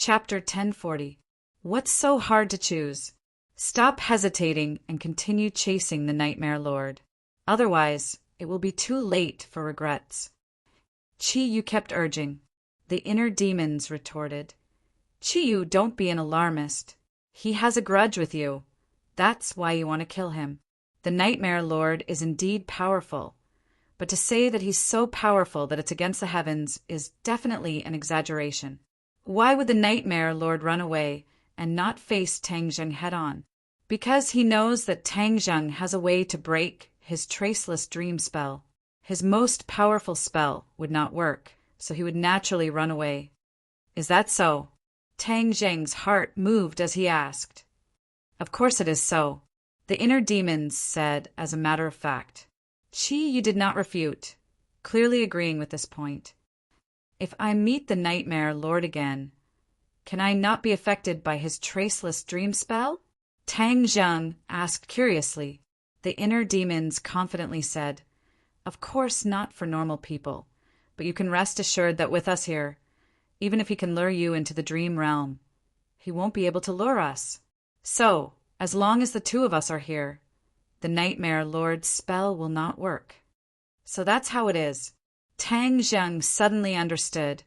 Chapter 1040. What's so hard to choose? Stop hesitating and continue chasing the Nightmare Lord. Otherwise, it will be too late for regrets. Chi-Yu kept urging. The inner demons retorted. Chi-Yu, don't be an alarmist. He has a grudge with you. That's why you want to kill him. The Nightmare Lord is indeed powerful, but to say that he's so powerful that it's against the heavens is definitely an exaggeration. Why would the Nightmare Lord run away and not face Tang Zheng head-on? Because he knows that Tang Zheng has a way to break his traceless dream spell. His most powerful spell would not work, so he would naturally run away. Is that so? Tang Zheng's heart moved as he asked. Of course it is so, the inner demons said as a matter of fact. Chi-Yu did not refute, clearly agreeing with this point. If I meet the Nightmare Lord again, can I not be affected by his traceless dream spell? Tang Zheng asked curiously. The inner demons confidently said, Of course not for normal people, but you can rest assured that with us here, even if he can lure you into the dream realm, he won't be able to lure us. So, as long as the two of us are here, the Nightmare Lord's spell will not work. So that's how it is. Tang Zheng suddenly understood,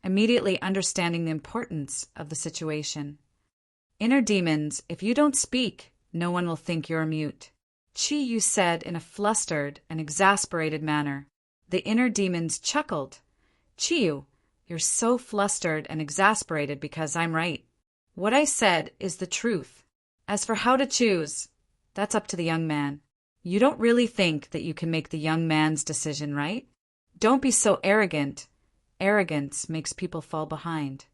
immediately understanding the importance of the situation. Inner demons, if you don't speak, no one will think you're mute. Chi-Yu said in a flustered and exasperated manner. The inner demons chuckled. Chi-Yu, you're so flustered and exasperated because I'm right. What I said is the truth. As for how to choose, that's up to the young man. You don't really think that you can make the young man's decision, right? Don't be so arrogant. Arrogance makes people fall behind.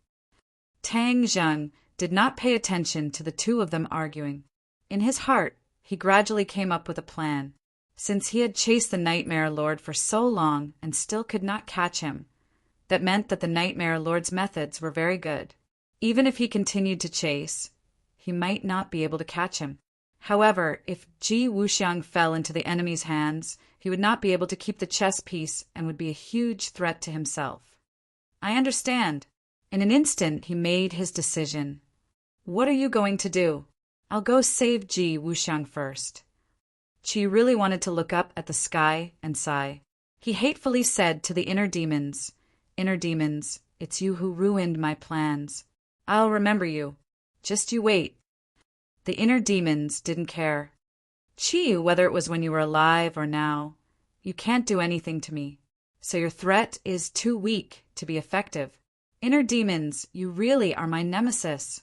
Tang Zheng did not pay attention to the two of them arguing. In his heart, he gradually came up with a plan. Since he had chased the Nightmare Lord for so long and still could not catch him, that meant that the Nightmare Lord's methods were very good. Even if he continued to chase, he might not be able to catch him. However, if Ji Wuxiang fell into the enemy's hands, he would not be able to keep the chess piece and would be a huge threat to himself. I understand. In an instant, he made his decision. What are you going to do? I'll go save Ji Wuxiang first. Qi really wanted to look up at the sky and sigh. He hatefully said to the inner demons, it's you who ruined my plans. I'll remember you. Just you wait. The inner demons didn't care. Qi, whether it was when you were alive or now, you can't do anything to me. So your threat is too weak to be effective. Inner demons, you really are my nemesis.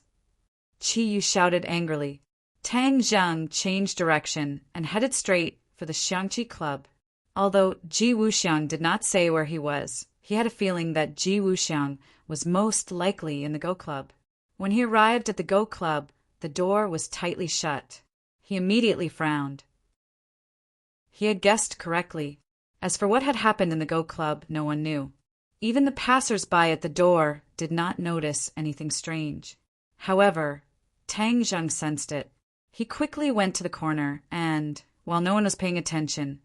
Qi shouted angrily. Tang Zheng changed direction and headed straight for the Xiangqi Club. Although Ji Wuxiang did not say where he was, he had a feeling that Ji Wuxiang was most likely in the Go Club. When he arrived at the Go Club, the door was tightly shut. He immediately frowned. He had guessed correctly. As for what had happened in the Go Club, no one knew. Even the passers-by at the door did not notice anything strange. However, Tang Zheng sensed it. He quickly went to the corner and, while no one was paying attention,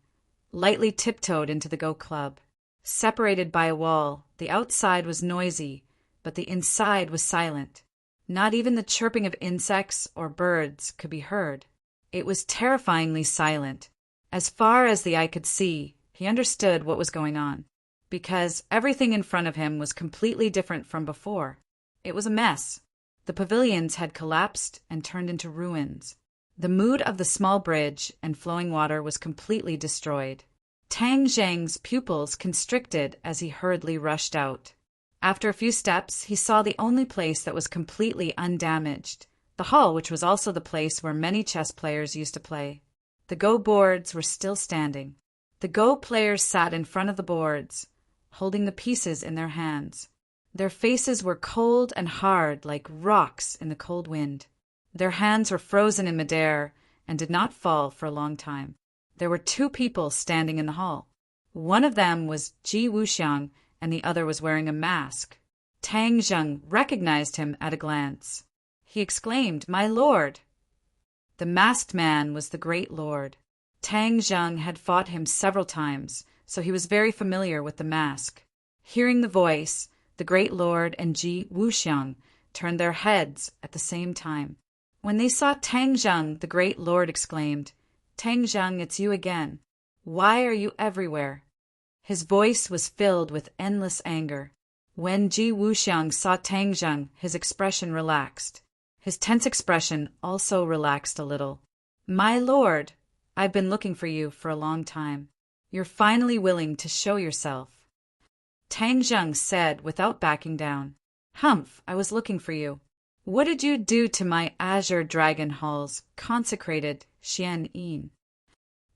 lightly tiptoed into the Go Club. Separated by a wall, the outside was noisy, but the inside was silent. Not even the chirping of insects or birds could be heard. It was terrifyingly silent. As far as the eye could see, he understood what was going on, because everything in front of him was completely different from before. It was a mess. The pavilions had collapsed and turned into ruins. The mood of the small bridge and flowing water was completely destroyed. Tang Zheng's pupils constricted as he hurriedly rushed out. After a few steps, he saw the only place that was completely undamaged, the hall, which was also the place where many chess players used to play. The Go boards were still standing. The Go players sat in front of the boards, holding the pieces in their hands. Their faces were cold and hard like rocks in the cold wind. Their hands were frozen in midair and did not fall for a long time. There were two people standing in the hall. One of them was Ji Wuxiang, and the other was wearing a mask. Tang Zheng recognized him at a glance. He exclaimed, "My lord!" The masked man was the Great Lord. Tang Zheng had fought him several times, so he was very familiar with the mask. Hearing the voice, the Great Lord and Ji Wuxiang turned their heads at the same time. When they saw Tang Zheng, the great lord exclaimed, "Tang Zheng, it's you again. Why are you everywhere?" His voice was filled with endless anger. When Ji Wuxiang saw Tang Zheng, his expression relaxed. His tense expression also relaxed a little. "My lord, I've been looking for you for a long time. You're finally willing to show yourself." Tang Zheng said without backing down, "Humph, I was looking for you. What did you do to my azure dragon hall's consecrated Xian Yin?"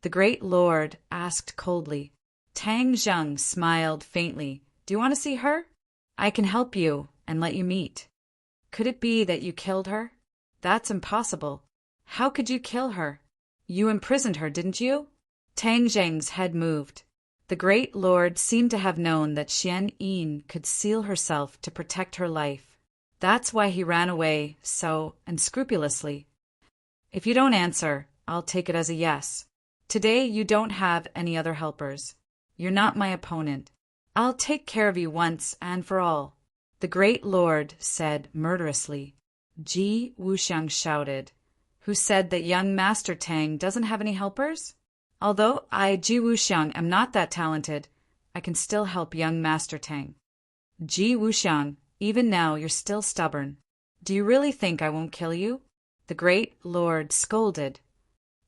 The great lord asked coldly. Tang Zheng smiled faintly. "Do you want to see her? I can help you and let you meet." "Could it be that you killed her?" "That's impossible." "How could you kill her? You imprisoned her, didn't you?" Tang Zheng's head moved. The great lord seemed to have known that Xian Yin could seal herself to protect her life. That's why he ran away so unscrupulously. "If you don't answer, I'll take it as a yes. Today you don't have any other helpers. You're not my opponent. I'll take care of you once and for all," the great lord said murderously. Ji Wuxiang shouted, "Who said that young Master Tang doesn't have any helpers? Although I, Ji Wuxiang, am not that talented, I can still help young Master Tang." "Ji Wuxiang, even now you're still stubborn. Do you really think I won't kill you?" the great lord scolded.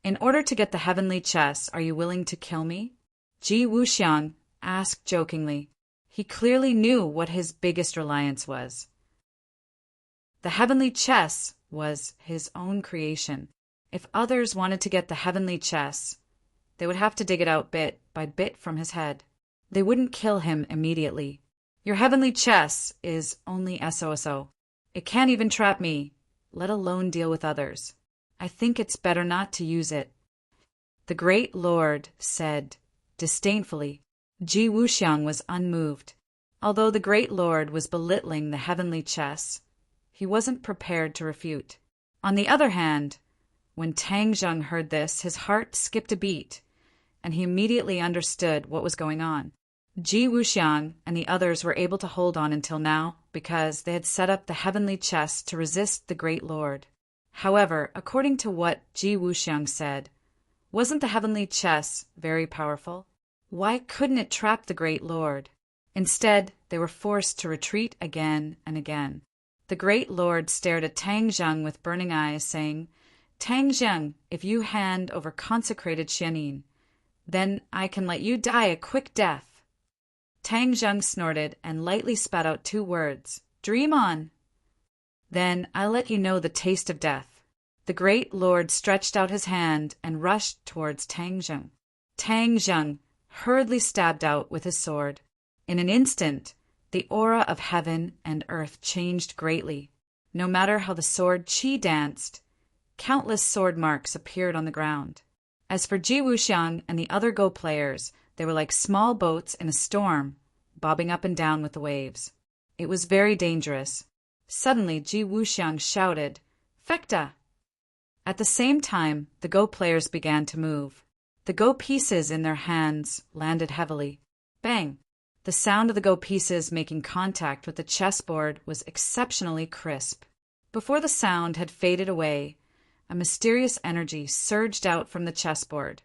"In order to get the heavenly chess, are you willing to kill me?" Ji Wuxiang asked jokingly. He clearly knew what his biggest reliance was. The heavenly chess was his own creation. If others wanted to get the heavenly chess, they would have to dig it out bit by bit from his head. They wouldn't kill him immediately. "Your heavenly chess is only SOSO. It can't even trap me, let alone deal with others. I think it's better not to use it," the great lord said disdainfully. Ji Wuxiang was unmoved. Although the great lord was belittling the heavenly chess, he wasn't prepared to refute. On the other hand, when Tang Zheng heard this, his heart skipped a beat, and he immediately understood what was going on. Ji Wuxiang and the others were able to hold on until now because they had set up the heavenly chess to resist the great lord. However, according to what Ji Wuxiang said, wasn't the heavenly chess very powerful? Why couldn't it trap the great lord? Instead, they were forced to retreat again and again. The great lord stared at Tang Zheng with burning eyes, saying, "Tang Zheng, if you hand over consecrated Xianin, then I can let you die a quick death." Tang Zheng snorted and lightly spat out 2 words, "Dream on." "Then I'll let you know the taste of death." The great lord stretched out his hand and rushed towards Tang Zheng. Tang Zheng hurriedly stabbed out with his sword. In an instant, the aura of heaven and earth changed greatly. No matter how the sword qi danced, countless sword marks appeared on the ground. As for Ji Wuxiang and the other Go players, they were like small boats in a storm, bobbing up and down with the waves. It was very dangerous. Suddenly, Ji Wuxiang shouted, "Fecta!" At the same time, the Go players began to move. The Go pieces in their hands landed heavily. Bang! The sound of the Go pieces making contact with the chessboard was exceptionally crisp. Before the sound had faded away, a mysterious energy surged out from the chessboard,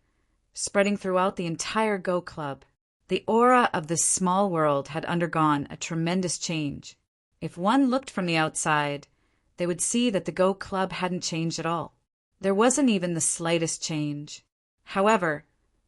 spreading throughout the entire Go club. The aura of this small world had undergone a tremendous change. If one looked from the outside, they would see that the Go club hadn't changed at all. There wasn't even the slightest change. However,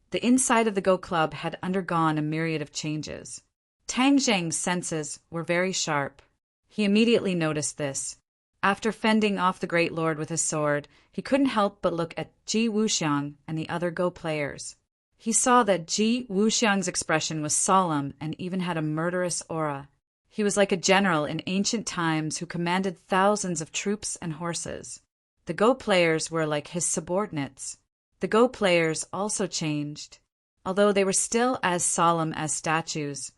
the inside of the Go club had undergone a myriad of changes. Tang Zheng's senses were very sharp. He immediately noticed this. After fending off the great lord with his sword, he couldn't help but look at Ji Wuxiang and the other Go players. He saw that Ji Wuxiang's expression was solemn and even had a murderous aura. He was like a general in ancient times who commanded thousands of troops and horses. The Go players were like his subordinates. The Go players also changed. Although they were still as solemn as statues,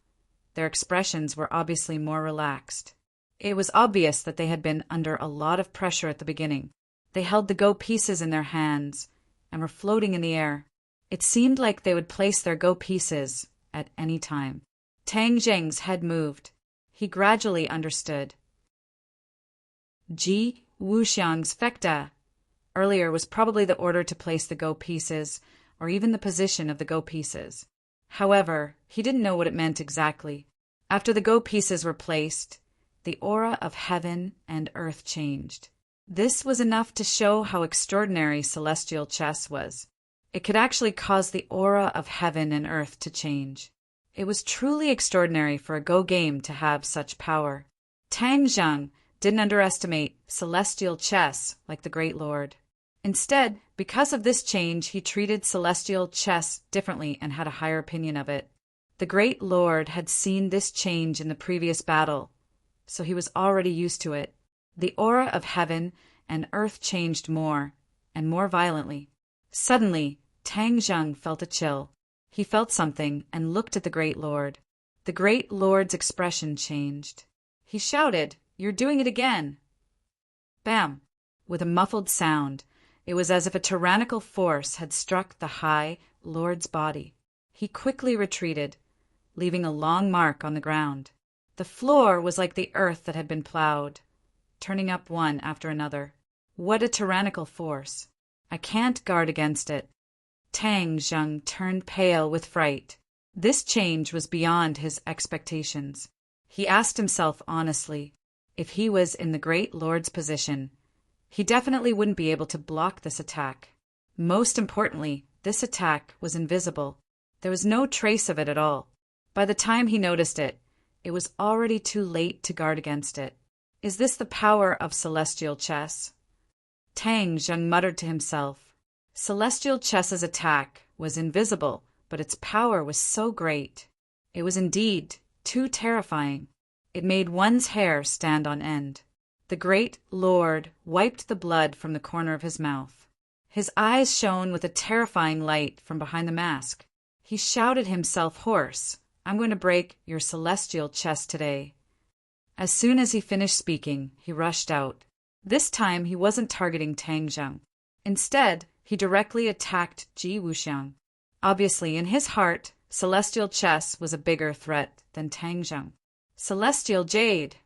their expressions were obviously more relaxed. It was obvious that they had been under a lot of pressure at the beginning. They held the Go pieces in their hands and were floating in the air. It seemed like they would place their Go pieces at any time. Tang Zheng's head moved. He gradually understood. Ji Wuxiang's fecta earlier was probably the order to place the go pieces, or even the position of the go pieces. However, he didn't know what it meant exactly. After the go pieces were placed, the aura of heaven and earth changed. This was enough to show how extraordinary celestial chess was. It could actually cause the aura of heaven and earth to change. It was truly extraordinary for a Go game to have such power. Tang Zheng didn't underestimate celestial chess like the Great Lord. Instead, because of this change, he treated celestial chess differently and had a higher opinion of it. The Great Lord had seen this change in the previous battle, so he was already used to it. The aura of heaven and earth changed more, and more violently. Suddenly, Tang Zheng felt a chill. He felt something and looked at the Great Lord. The Great Lord's expression changed. He shouted, "You're doing it again!" Bam! With a muffled sound, it was as if a tyrannical force had struck the High Lord's body. He quickly retreated, leaving a long mark on the ground. The floor was like the earth that had been plowed, turning up one after another. What a tyrannical force! I can't guard against it. Tang Zheng turned pale with fright. This change was beyond his expectations. He asked himself honestly, if he was in the Great Lord's position, he definitely wouldn't be able to block this attack. Most importantly, this attack was invisible. There was no trace of it at all. By the time he noticed it, it was already too late to guard against it. Is this the power of celestial chess? Tang Zheng muttered to himself. Celestial chess's attack was invisible, but its power was so great. It was indeed too terrifying. It made one's hair stand on end. The Great Lord wiped the blood from the corner of his mouth. His eyes shone with a terrifying light from behind the mask. He shouted himself hoarse, "I'm going to break your celestial chess today." As soon as he finished speaking, he rushed out. This time he wasn't targeting Tang Zheng. Instead, he directly attacked Ji Wuxiang. Obviously, in his heart, celestial chess was a bigger threat than Tang Zheng. Celestial Jade!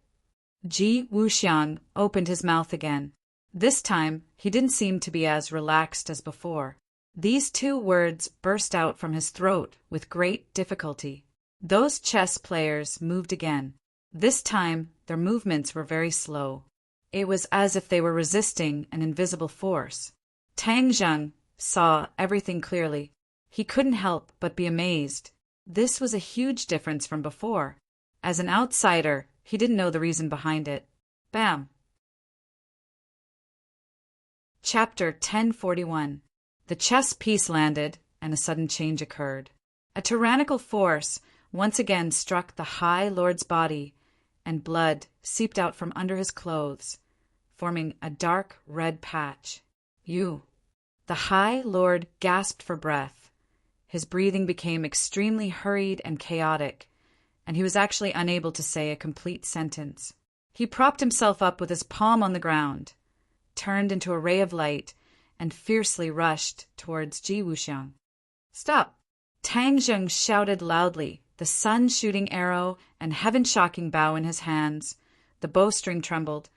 Ji Wuxiang opened his mouth again. This time, he didn't seem to be as relaxed as before. These two words burst out from his throat with great difficulty. Those chess players moved again. This time, their movements were very slow. It was as if they were resisting an invisible force. Tang Zheng saw everything clearly. He couldn't help but be amazed. This was a huge difference from before. As an outsider, he didn't know the reason behind it. Bam! Chapter 1041. The chess piece landed, and a sudden change occurred. A tyrannical force once again struck the High Lord's body, and blood seeped out from under his clothes, forming a dark red patch. You! The High Lord gasped for breath. His breathing became extremely hurried and chaotic, and he was actually unable to say a complete sentence. He propped himself up with his palm on the ground, turned into a ray of light, and fiercely rushed towards Ji Wuxiang. "Stop!" Tang Zheng shouted loudly, the sun-shooting arrow and heaven-shocking bow in his hands. The bowstring trembled,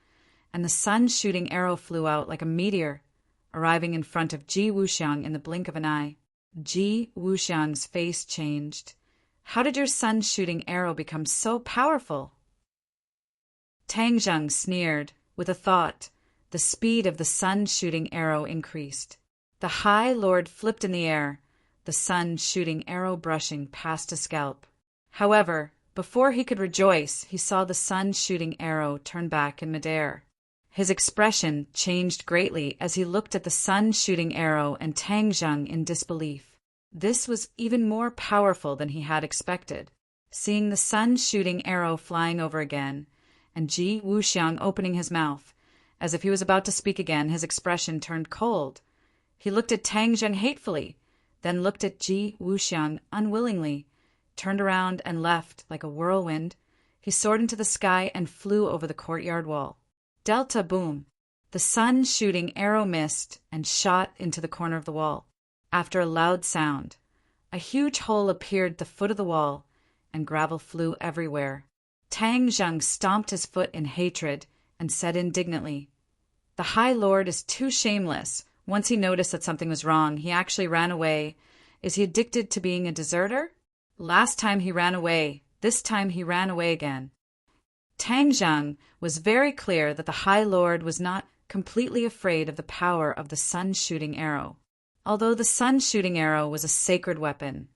and the sun-shooting arrow flew out like a meteor, arriving in front of Ji Wuxiang in the blink of an eye. Ji Wuxiang's face changed. "How did your sun-shooting arrow become so powerful?" Tang Zheng sneered. With a thought, the speed of the sun-shooting arrow increased. The High Lord flipped in the air, the sun-shooting arrow brushing past his scalp. However, before he could rejoice, he saw the sun-shooting arrow turn back in midair. His expression changed greatly as he looked at the sun-shooting arrow and Tang Zheng in disbelief. This was even more powerful than he had expected. Seeing the sun-shooting arrow flying over again, and Ji Wuxiang opening his mouth, as if he was about to speak again, his expression turned cold. He looked at Tang Zheng hatefully, then looked at Ji Wuxiang unwillingly, turned around and left like a whirlwind. He soared into the sky and flew over the courtyard wall. Delta boom! The sun-shooting arrow missed and shot into the corner of the wall. After a loud sound, a huge hole appeared at the foot of the wall, and gravel flew everywhere. Tang Zheng stomped his foot in hatred and said indignantly, "The High Lord is too shameless. Once he noticed that something was wrong, he actually ran away. Is he addicted to being a deserter? Last time he ran away. This time he ran away again." Tang Zheng was very clear that the High Lord was not completely afraid of the power of the sun-shooting arrow. Although the sun-shooting arrow was a sacred weapon,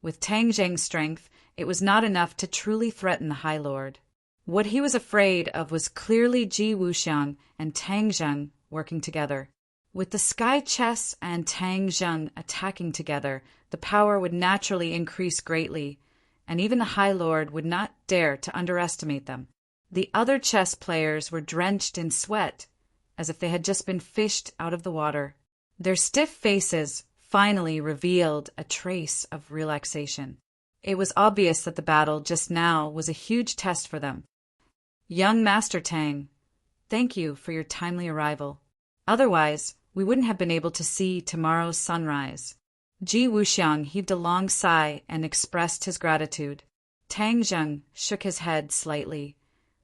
with Tang Zheng's strength, it was not enough to truly threaten the High Lord. What he was afraid of was clearly Ji Wuxiang and Tang Zheng working together. With the sky chess and Tang Zheng attacking together, the power would naturally increase greatly, and even the High Lord would not dare to underestimate them. The other chess players were drenched in sweat, as if they had just been fished out of the water. Their stiff faces finally revealed a trace of relaxation. It was obvious that the battle just now was a huge test for them. "Young Master Tang, thank you for your timely arrival. Otherwise, we wouldn't have been able to see tomorrow's sunrise." Ji Wuxiang heaved a long sigh and expressed his gratitude. Tang Zheng shook his head slightly.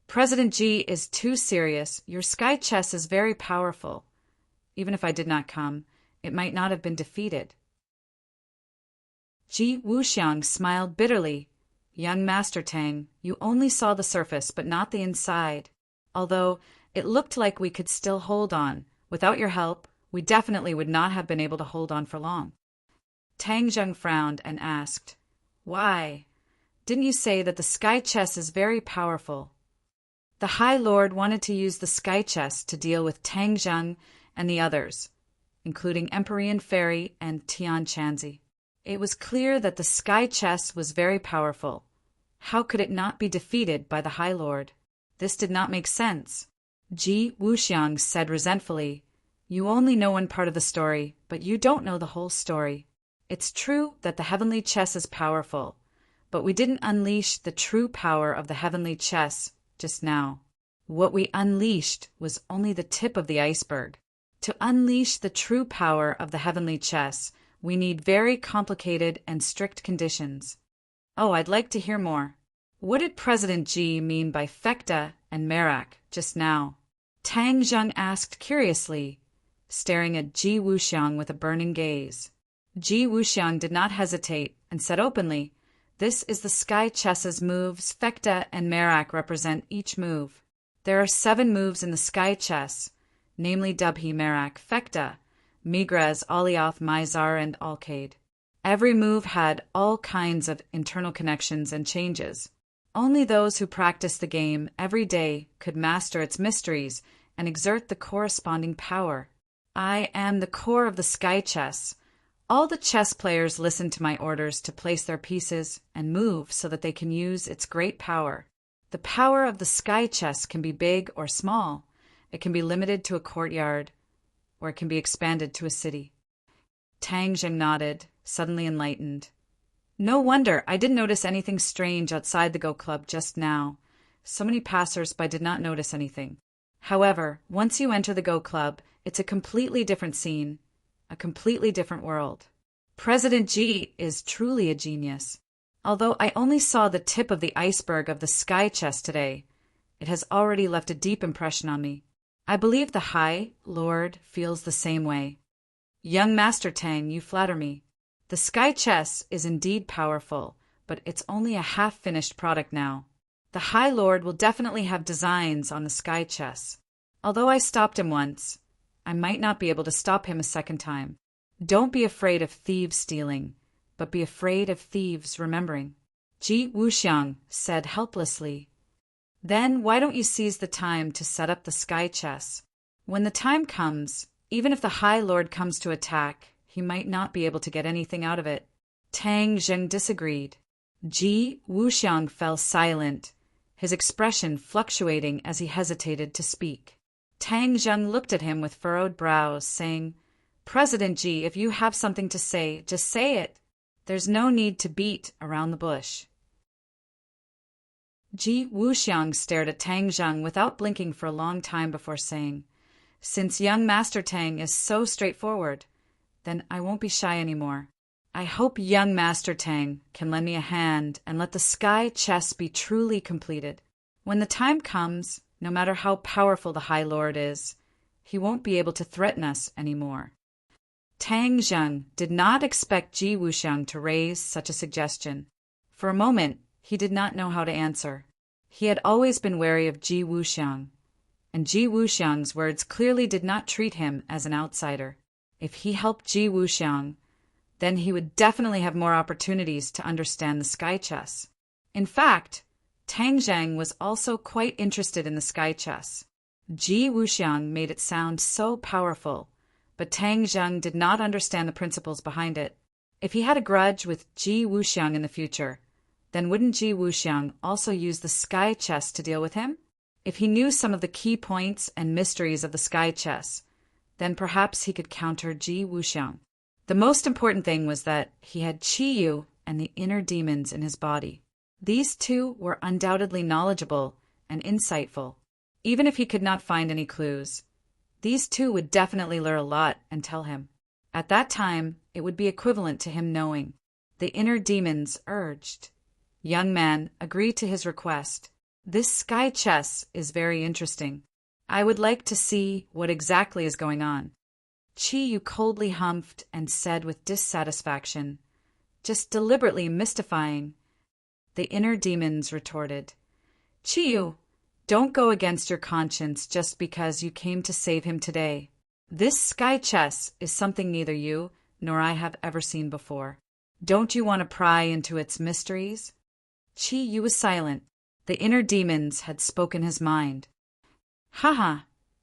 "President Ji is too serious. Your sky chess is very powerful. Even if I did not come, it might not have been defeated." Ji Wuxiang smiled bitterly. "Young Master Tang, you only saw the surface but not the inside. Although it looked like we could still hold on, without your help, we definitely would not have been able to hold on for long." Tang Zheng frowned and asked, "Why? Didn't you say that the sky chess is very powerful?" The High Lord wanted to use the sky chess to deal with Tang Zheng and the others, including Empyrean Fairy and Tian Chanzi. It was clear that the sky chess was very powerful. How could it not be defeated by the High Lord? This did not make sense. Ji Wuxiang said resentfully, "You only know one part of the story, but you don't know the whole story. It's true that the heavenly chess is powerful, but we didn't unleash the true power of the heavenly chess just now. What we unleashed was only the tip of the iceberg. To unleash the true power of the heavenly chess, we need very complicated and strict conditions." "Oh, I'd like to hear more. What did President Ji mean by Fekta and Merak just now?" Tang Zheng asked curiously, staring at Ji Wuxiang with a burning gaze. Ji Wuxiang did not hesitate and said openly, "This is the sky chess's moves. Fekta and Merak represent each move. There are 7 moves in the sky chess, namely Dubhi, Merak, Fekta, Migraz, Alioth, Mizar, and Alkaid. Every move had all kinds of internal connections and changes. Only those who practiced the game every day could master its mysteries and exert the corresponding power. I am the core of the sky chess. All the chess players listen to my orders to place their pieces and move so that they can use its great power. The power of the sky chess can be big or small. It can be limited to a courtyard, or it can be expanded to a city." Tang Zheng nodded, suddenly enlightened. "No wonder I didn't notice anything strange outside the Go Club just now. So many passers-by did not notice anything. However, once you enter the Go Club, it's a completely different scene. A completely different world. President Ji is truly a genius. Although I only saw the tip of the iceberg of the sky chess today, it has already left a deep impression on me. I believe the High Lord feels the same way. Young Master Tang, you flatter me. The sky chess is indeed powerful, but it's only a half-finished product now. The High Lord will definitely have designs on the sky chess. Although I stopped him once, I might not be able to stop him a second time. Don't be afraid of thieves stealing, but be afraid of thieves remembering." Ji Wuxiang said helplessly, "Then why don't you seize the time to set up the sky chess? When the time comes, even if the High Lord comes to attack, he might not be able to get anything out of it." Tang Zheng disagreed. Ji Wuxiang fell silent, his expression fluctuating as he hesitated to speak. Tang Zheng looked at him with furrowed brows, saying, "President Ji, if you have something to say, just say it. There's no need to beat around the bush." Ji Wuxiang stared at Tang Zheng without blinking for a long time before saying, "Since young Master Tang is so straightforward, then I won't be shy anymore. I hope young Master Tang can lend me a hand and let the sky chess be truly completed. When the time comes, No matter how powerful the High Lord is, he won't be able to threaten us anymore. Tang Zheng did not expect Ji Wuxiang to raise such a suggestion. For a moment, he did not know how to answer. He had always been wary of Ji Wuxiang, and Ji Wuxiang's words clearly did not treat him as an outsider. If he helped Ji Wuxiang, then he would definitely have more opportunities to understand the sky chess. In fact, Tang Zheng was also quite interested in the sky chess. Ji Wuxiang made it sound so powerful, but Tang Zheng did not understand the principles behind it. If he had a grudge with Ji Wuxiang in the future, then wouldn't Ji Wuxiang also use the sky chess to deal with him? If he knew some of the key points and mysteries of the sky chess, then perhaps he could counter Ji Wuxiang. The most important thing was that he had Qi Yu and the inner demons in his body. These two were undoubtedly knowledgeable and insightful. Even if he could not find any clues, these two would definitely learn a lot and tell him. At that time, it would be equivalent to him knowing. The inner demons urged. Young man, agree to his request. This sky chess is very interesting. I would like to see what exactly is going on. Qi Yu coldly humphed and said with dissatisfaction, just deliberately mystifying. The inner demons retorted, Qi Yu, don't go against your conscience just because you came to save him today. This sky chess is something neither you nor I have ever seen before. Don't you want to pry into its mysteries? Qi Yu was silent. The inner demons had spoken his mind. Haha,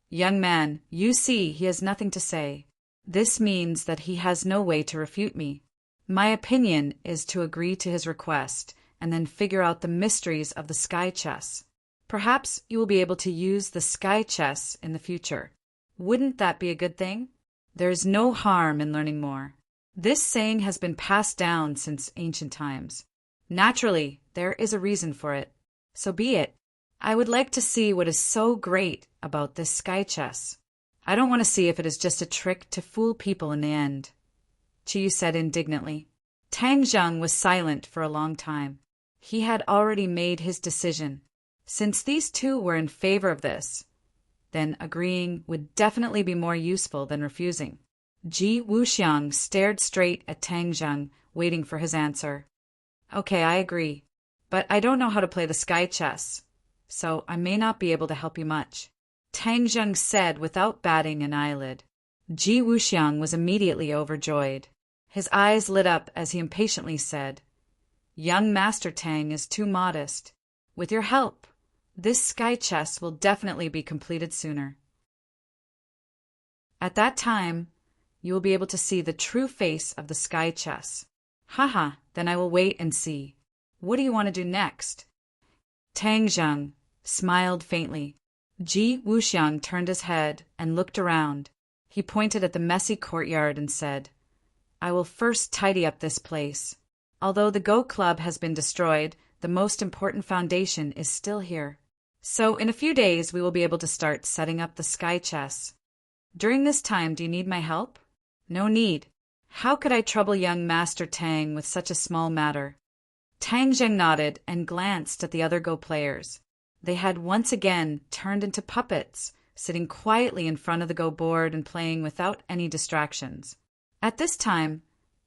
young man, you see he has nothing to say. This means that he has no way to refute me. My opinion is to agree to his request and then figure out the mysteries of the sky chess. Perhaps you will be able to use the sky chess in the future. Wouldn't that be a good thing? There is no harm in learning more. This saying has been passed down since ancient times. Naturally, there is a reason for it. So be it. I would like to see what is so great about this sky chess. I don't want to see if it is just a trick to fool people in the end, Qi Yu said indignantly. Tang Zheng was silent for a long time. He had already made his decision. Since these two were in favor of this, then agreeing would definitely be more useful than refusing. Ji Wuxiang stared straight at Tang Zheng, waiting for his answer. Okay, I agree, but I don't know how to play the sky chess, so I may not be able to help you much, Tang Zheng said without batting an eyelid. Ji Wuxiang was immediately overjoyed. His eyes lit up as he impatiently said, Young Master Tang is too modest. With your help, this sky chess will definitely be completed sooner. At that time, you will be able to see the true face of the sky chess. Haha, then I will wait and see. What do you want to do next? Tang Zheng smiled faintly. Ji Wuxiang turned his head and looked around. He pointed at the messy courtyard and said, I will first tidy up this place. Although the Go Club has been destroyed, the most important foundation is still here. So in a few days we will be able to start setting up the sky chess. During this time, do you need my help? No need. How could I trouble young Master Tang with such a small matter? Tang Zheng nodded and glanced at the other Go players. They had once again turned into puppets, sitting quietly in front of the Go board and playing without any distractions. At this time,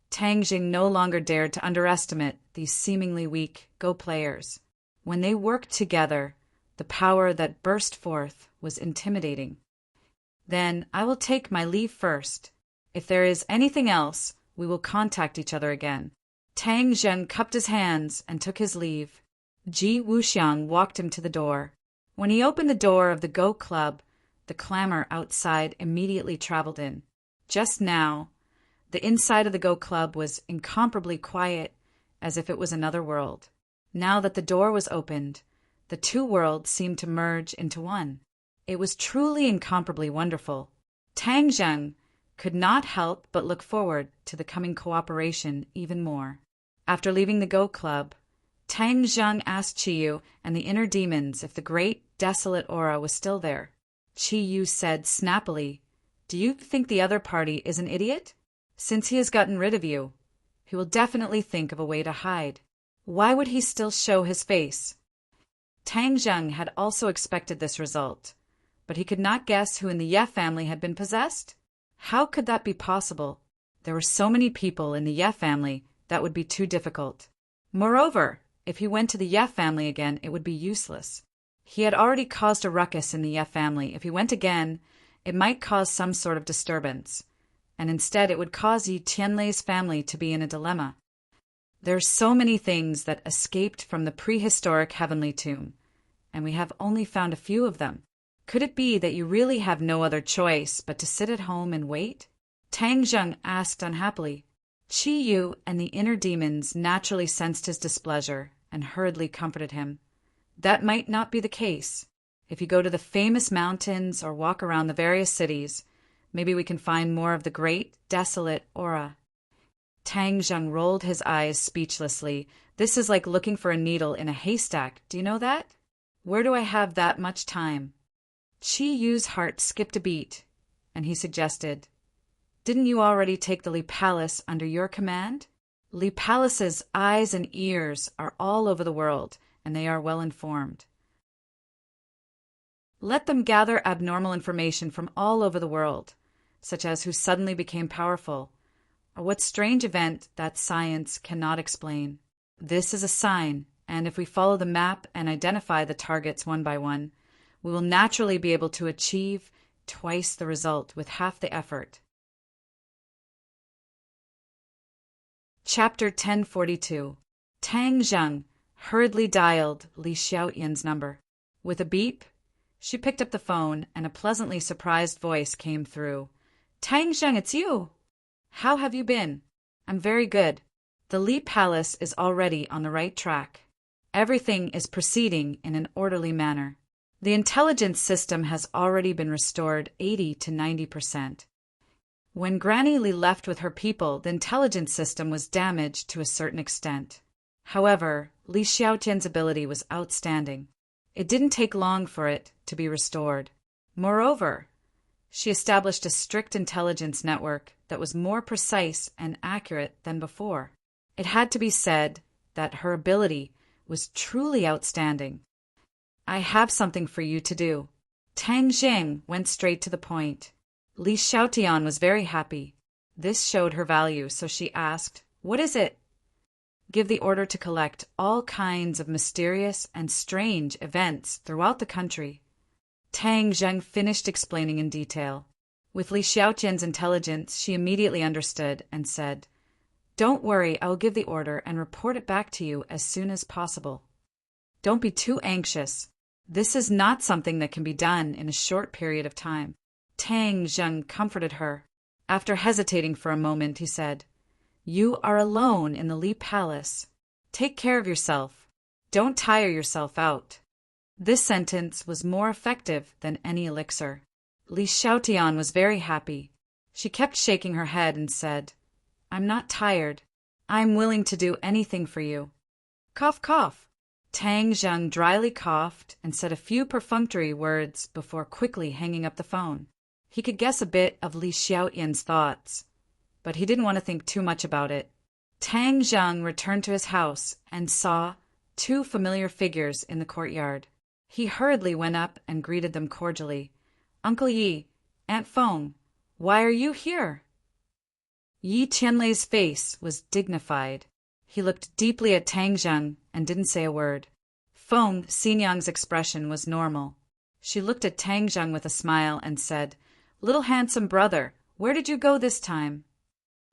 Tang Zheng no longer dared to underestimate these seemingly weak Go players. When they worked together, the power that burst forth was intimidating. Then I will take my leave first. If there is anything else, we will contact each other again. Tang Zheng cupped his hands and took his leave. Ji Wuxiang walked him to the door. When he opened the door of the Go Club, the clamor outside immediately traveled in. Just now, the inside of the Go Club was incomparably quiet, as if it was another world. Now that the door was opened, the two worlds seemed to merge into one. It was truly incomparably wonderful. Tang Zheng could not help but look forward to the coming cooperation even more. After leaving the Go Club, Tang Zheng asked Qi Yu and the inner demons if the great desolate aura was still there. Qi Yu said snappily, Do you think the other party is an idiot? Since he has gotten rid of you, he will definitely think of a way to hide. Why would he still show his face? Tang Zheng had also expected this result, but he could not guess who in the Ye family had been possessed. How could that be possible? There were so many people in the Ye family that would be too difficult. Moreover, if he went to the Ye family again, it would be useless. He had already caused a ruckus in the Ye family. If he went again, it might cause some sort of disturbance, and instead it would cause Yi Tianlei's family to be in a dilemma. There are so many things that escaped from the prehistoric heavenly tomb, and we have only found a few of them. Could it be that you really have no other choice but to sit at home and wait? Tang Zheng asked unhappily. Qi Yu and the inner demons naturally sensed his displeasure and hurriedly comforted him. That might not be the case. If you go to the famous mountains or walk around the various cities, maybe we can find more of the great, desolate aura. Tang Zheng rolled his eyes speechlessly. This is like looking for a needle in a haystack. Do you know that? Where do I have that much time? Qi Yu's heart skipped a beat, and he suggested, Didn't you already take the Li Palace under your command? Li Palace's eyes and ears are all over the world, and they are well informed. Let them gather abnormal information from all over the world, such as who suddenly became powerful, or what strange event that science cannot explain. This is a sign, and if we follow the map and identify the targets one by one, we will naturally be able to achieve twice the result with half the effort. Chapter 1042. Tang Zheng hurriedly dialed Li Xiaoyan's number. With a beep, she picked up the phone and a pleasantly surprised voice came through. Tang Zheng, it's you! How have you been? I'm very good. The Li Palace is already on the right track. Everything is proceeding in an orderly manner. The intelligence system has already been restored 80 to 90%. When Granny Li left with her people, the intelligence system was damaged to a certain extent. However, Li Xiaotian's ability was outstanding. It didn't take long for it to be restored. Moreover, she established a strict intelligence network that was more precise and accurate than before. It had to be said that her ability was truly outstanding. I have something for you to do. Tang Zheng went straight to the point. Li Xiaotian was very happy. This showed her value, so she asked, What is it? Give the order to collect all kinds of mysterious and strange events throughout the country. Tang Zheng finished explaining in detail. With Li Xiaotian's intelligence, she immediately understood and said, Don't worry, I will give the order and report it back to you as soon as possible. Don't be too anxious. This is not something that can be done in a short period of time. Tang Zheng comforted her. After hesitating for a moment, he said, You are alone in the Li Palace. Take care of yourself. Don't tire yourself out. This sentence was more effective than any elixir. Li Xiaotian was very happy. She kept shaking her head and said, I'm not tired. I'm willing to do anything for you. Cough, cough. Tang Zheng dryly coughed and said a few perfunctory words before quickly hanging up the phone. He could guess a bit of Li Xiaoyan's thoughts, but he didn't want to think too much about it. Tang Zheng returned to his house and saw two familiar figures in the courtyard. He hurriedly went up and greeted them cordially. Uncle Yi, Aunt Feng, why are you here? Yi Tianlei's face was dignified. He looked deeply at Tang Zheng and didn't say a word. Feng Xinyang's expression was normal. She looked at Tang Zheng with a smile and said, Little handsome brother, where did you go this time?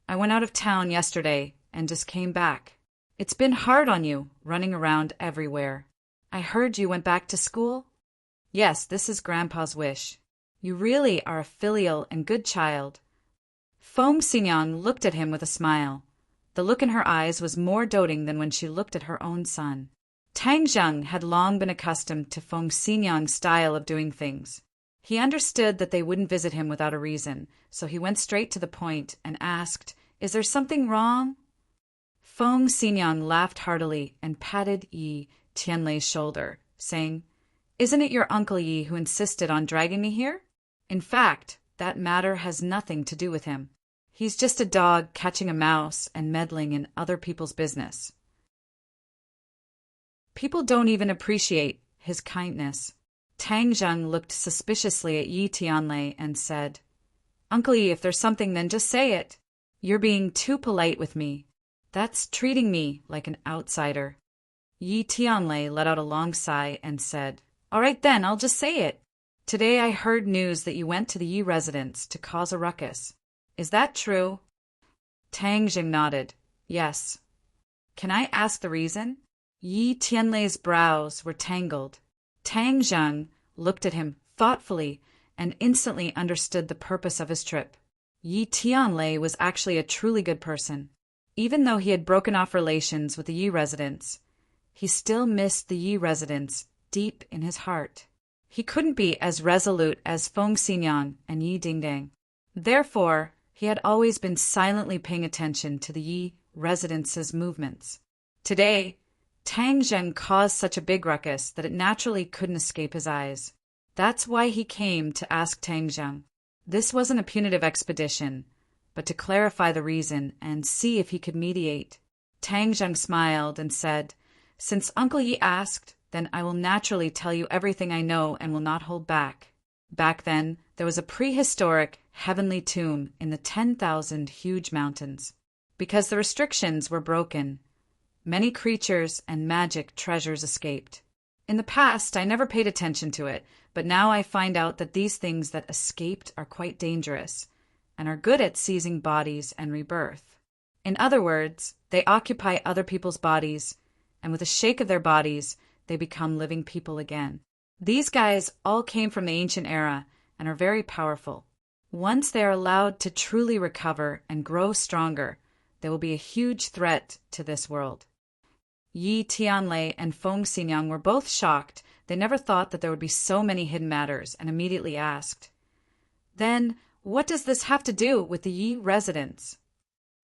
I went out of town yesterday and just came back. It's been hard on you, running around everywhere. I heard you went back to school? Yes, this is Grandpa's wish. You really are a filial and good child. Feng Xinyang looked at him with a smile. The look in her eyes was more doting than when she looked at her own son. Tang Zheng had long been accustomed to Feng Xinyang's style of doing things. He understood that they wouldn't visit him without a reason, so he went straight to the point and asked, Is there something wrong? Feng Xinyang laughed heartily and patted Yi Tianlei's shoulder, saying, Isn't it your Uncle Yi who insisted on dragging me here? In fact, that matter has nothing to do with him. He's just a dog catching a mouse and meddling in other people's business. People don't even appreciate his kindness. Tang Zheng looked suspiciously at Yi Tianlei and said, "Uncle Yi, if there's something, then just say it. You're being too polite with me. That's treating me like an outsider." Yi Tianlei let out a long sigh and said, "All right then, I'll just say it. Today I heard news that you went to the Yi residence to cause a ruckus. Is that true?" Tang Jing nodded. "Yes." "Can I ask the reason?" Yi Tianlei's brows were tangled. Tang Zheng looked at him thoughtfully and instantly understood the purpose of his trip. Yi Tianlei was actually a truly good person. Even though he had broken off relations with the Yi residents, he still missed the Yi residents deep in his heart. He couldn't be as resolute as Feng Xinyang and Yi Dingdang. Therefore, he had always been silently paying attention to the Yi residents' movements. Today, Tang Zheng caused such a big ruckus that it naturally couldn't escape his eyes. That's why he came to ask Tang Zheng. This wasn't a punitive expedition, but to clarify the reason and see if he could mediate. Tang Zheng smiled and said, "Since Uncle Yi asked, then I will naturally tell you everything I know and will not hold back. Back then, there was a prehistoric heavenly tomb in the 10,000 huge mountains. Because the restrictions were broken, many creatures and magic treasures escaped. In the past, I never paid attention to it, but now I find out that these things that escaped are quite dangerous and are good at seizing bodies and rebirth. In other words, they occupy other people's bodies, and with a shake of their bodies, they become living people again. These guys all came from the ancient era and are very powerful. Once they are allowed to truly recover and grow stronger, they will be a huge threat to this world." Yi Tianlei and Feng Xinyang were both shocked. They never thought that there would be so many hidden matters and immediately asked, "Then, what does this have to do with the Yi residents?"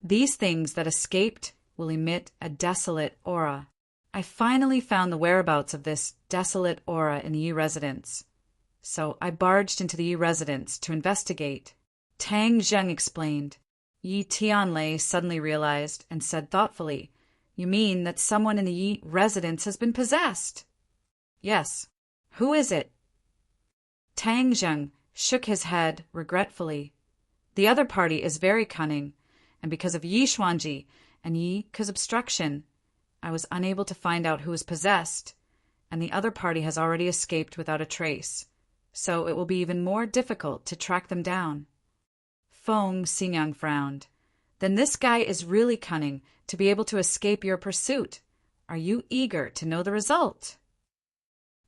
"These things that escaped will emit a desolate aura. I finally found the whereabouts of this desolate aura in the Yi residence. So I barged into the Yi residence to investigate." Tang Zheng explained. Yi Tianlei suddenly realized and said thoughtfully, "You mean that someone in the Yi residence has been possessed?" "Yes." "Who is it?" Tang Zheng shook his head regretfully. "The other party is very cunning, and because of Yi Xuanji and Yi Ke's obstruction, I was unable to find out who is possessed, and the other party has already escaped without a trace, so it will be even more difficult to track them down." Feng Xinyang frowned. "Then this guy is really cunning to be able to escape your pursuit. Are you eager to know the result?"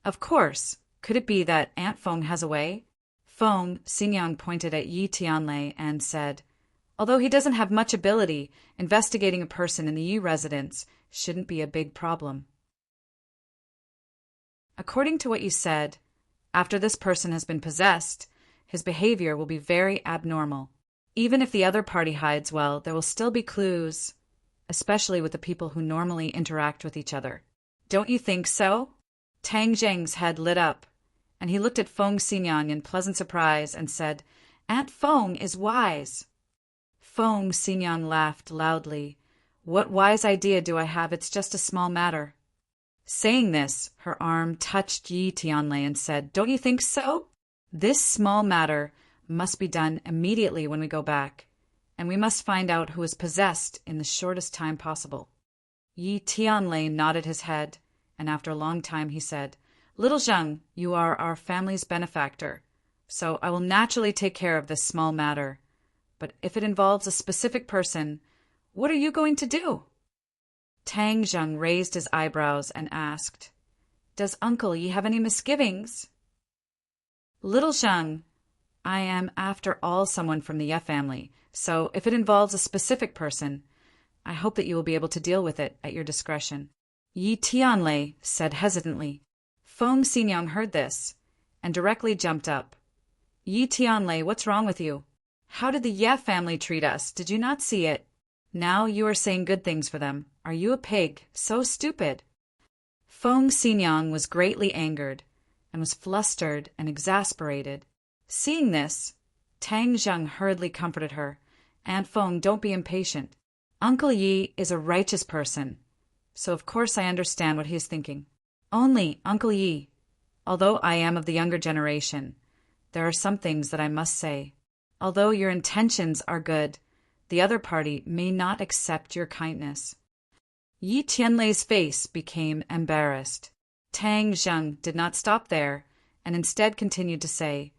"Of course. Could it be that Aunt Feng has a way?" Feng Xinyang pointed at Yi Tianlei and said, "Although he doesn't have much ability, investigating a person in the Yi residence shouldn't be a big problem." "According to what you said, after this person has been possessed, his behavior will be very abnormal. Even if the other party hides well, there will still be clues, especially with the people who normally interact with each other. Don't you think so?" Tang Zheng's head lit up, and he looked at Feng Xinyang in pleasant surprise and said, "Aunt Feng is wise." Feng Xinyang laughed loudly. "What wise idea do I have? It's just a small matter." Saying this, her arm touched Yi Tianlei and said, "Don't you think so? This small matter must be done immediately when we go back, and we must find out who is possessed in the shortest time possible." Yi Tianlei nodded his head, and after a long time he said, "Little Zheng, you are our family's benefactor, so I will naturally take care of this small matter. But if it involves a specific person, what are you going to do?" Tang Zheng raised his eyebrows and asked, "Does Uncle Yi have any misgivings?" "Little Zheng, I am after all someone from the Ye family, so if it involves a specific person, I hope that you will be able to deal with it at your discretion." Yi Tianlei said hesitantly. Feng Xinyang heard this and directly jumped up. "Yi Tianlei, what's wrong with you? How did the Ye family treat us? Did you not see it? Now you are saying good things for them. Are you a pig? So stupid." Feng Xinyang was greatly angered and was flustered and exasperated. Seeing this, Tang Zheng hurriedly comforted her. "Aunt Feng, don't be impatient. Uncle Yi is a righteous person, so of course I understand what he is thinking. Only, Uncle Yi, Although I am of the younger generation, there are some things that I must say. Although your intentions are good, the other party may not accept your kindness." Yi Tianlei's face became embarrassed. Tang Zheng did not stop there, and instead continued to say,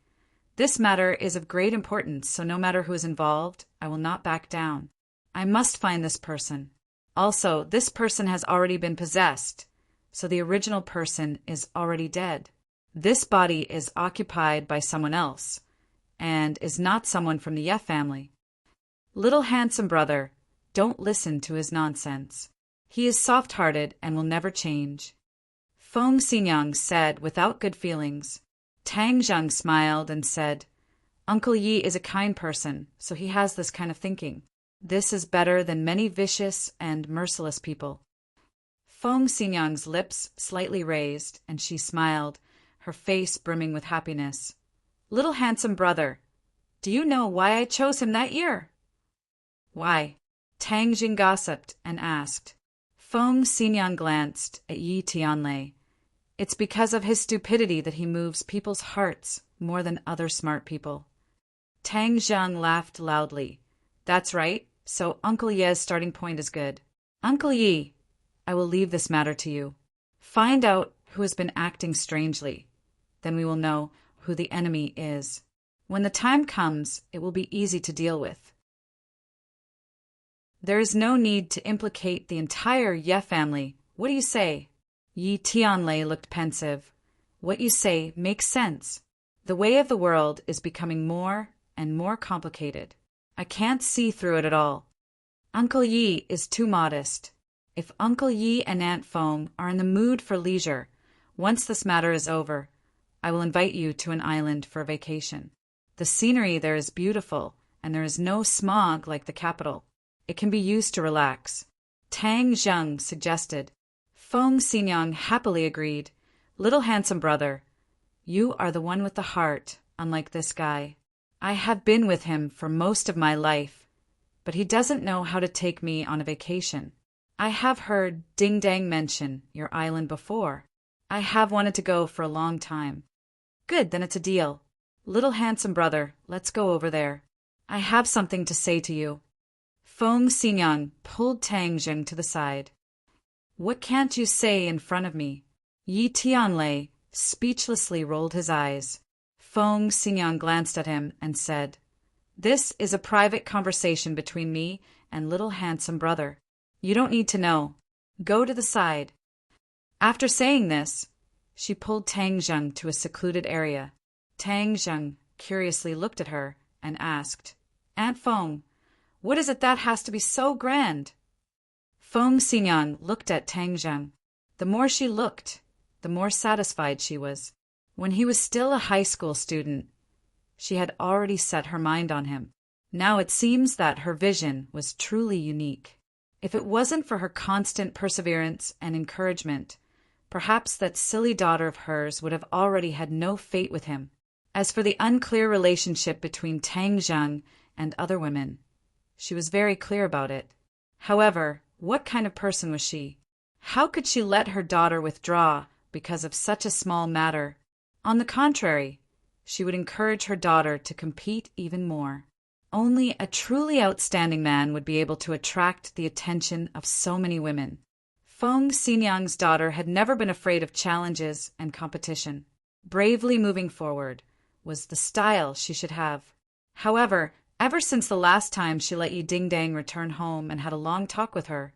"This matter is of great importance, so no matter who is involved, I will not back down. I must find this person. Also, this person has already been possessed, so the original person is already dead. This body is occupied by someone else, and is not someone from the Ye family. Little handsome brother, don't listen to his nonsense. He is soft-hearted and will never change." Feng Xinyang said without good feelings. Tang Zheng smiled and said, "Uncle Yi is a kind person, so he has this kind of thinking. This is better than many vicious and merciless people." Feng Xinyang's lips slightly raised, and she smiled, her face brimming with happiness. "Little handsome brother, do you know why I chose him that year?" "Why?" Tang Jing gossiped and asked. Feng Xinyang glanced at Yi Tianlei. "It's because of his stupidity that he moves people's hearts more than other smart people." Tang Zheng laughed loudly. "That's right, so Uncle Ye's starting point is good. Uncle Yi, I will leave this matter to you. Find out who has been acting strangely. Then we will know who the enemy is. When the time comes, it will be easy to deal with. There is no need to implicate the entire Ye family. What do you say?" Yi Tianlei looked pensive. "What you say makes sense. The way of the world is becoming more and more complicated. I can't see through it at all. Uncle Yi is too modest. If Uncle Yi and Aunt Feng are in the mood for leisure, once this matter is over, I will invite you to an island for a vacation. The scenery there is beautiful, and there is no smog like the capital. It can be used to relax." Tang Zheng suggested. Feng Xinyang happily agreed. "Little handsome brother, you are the one with the heart, unlike this guy. I have been with him for most of my life, but he doesn't know how to take me on a vacation. I have heard Ding Dang mention your island before. I have wanted to go for a long time." "Good, then it's a deal. Little handsome brother, let's go over there. I have something to say to you." Feng Xinyang pulled Tang Zheng to the side. "What can't you say in front of me?" Yi Tianlei speechlessly rolled his eyes. Feng Xinyang glanced at him and said, "This is a private conversation between me and little handsome brother. You don't need to know. Go to the side." After saying this, she pulled Tang Zheng to a secluded area. Tang Zheng curiously looked at her and asked, "Aunt Feng, what is it that has to be so grand?" Feng Xinyang looked at Tang Zheng. The more she looked, the more satisfied she was. When he was still a high school student, she had already set her mind on him. Now it seems that her vision was truly unique. If it wasn't for her constant perseverance and encouragement, perhaps that silly daughter of hers would have already had no fate with him. As for the unclear relationship between Tang Zheng and other women, she was very clear about it. However, what kind of person was she? How could she let her daughter withdraw because of such a small matter? On the contrary, she would encourage her daughter to compete even more. Only a truly outstanding man would be able to attract the attention of so many women. Feng Xinyang's daughter had never been afraid of challenges and competition. Bravely moving forward was the style she should have. However, ever since the last time she let Yi Dingdang return home and had a long talk with her,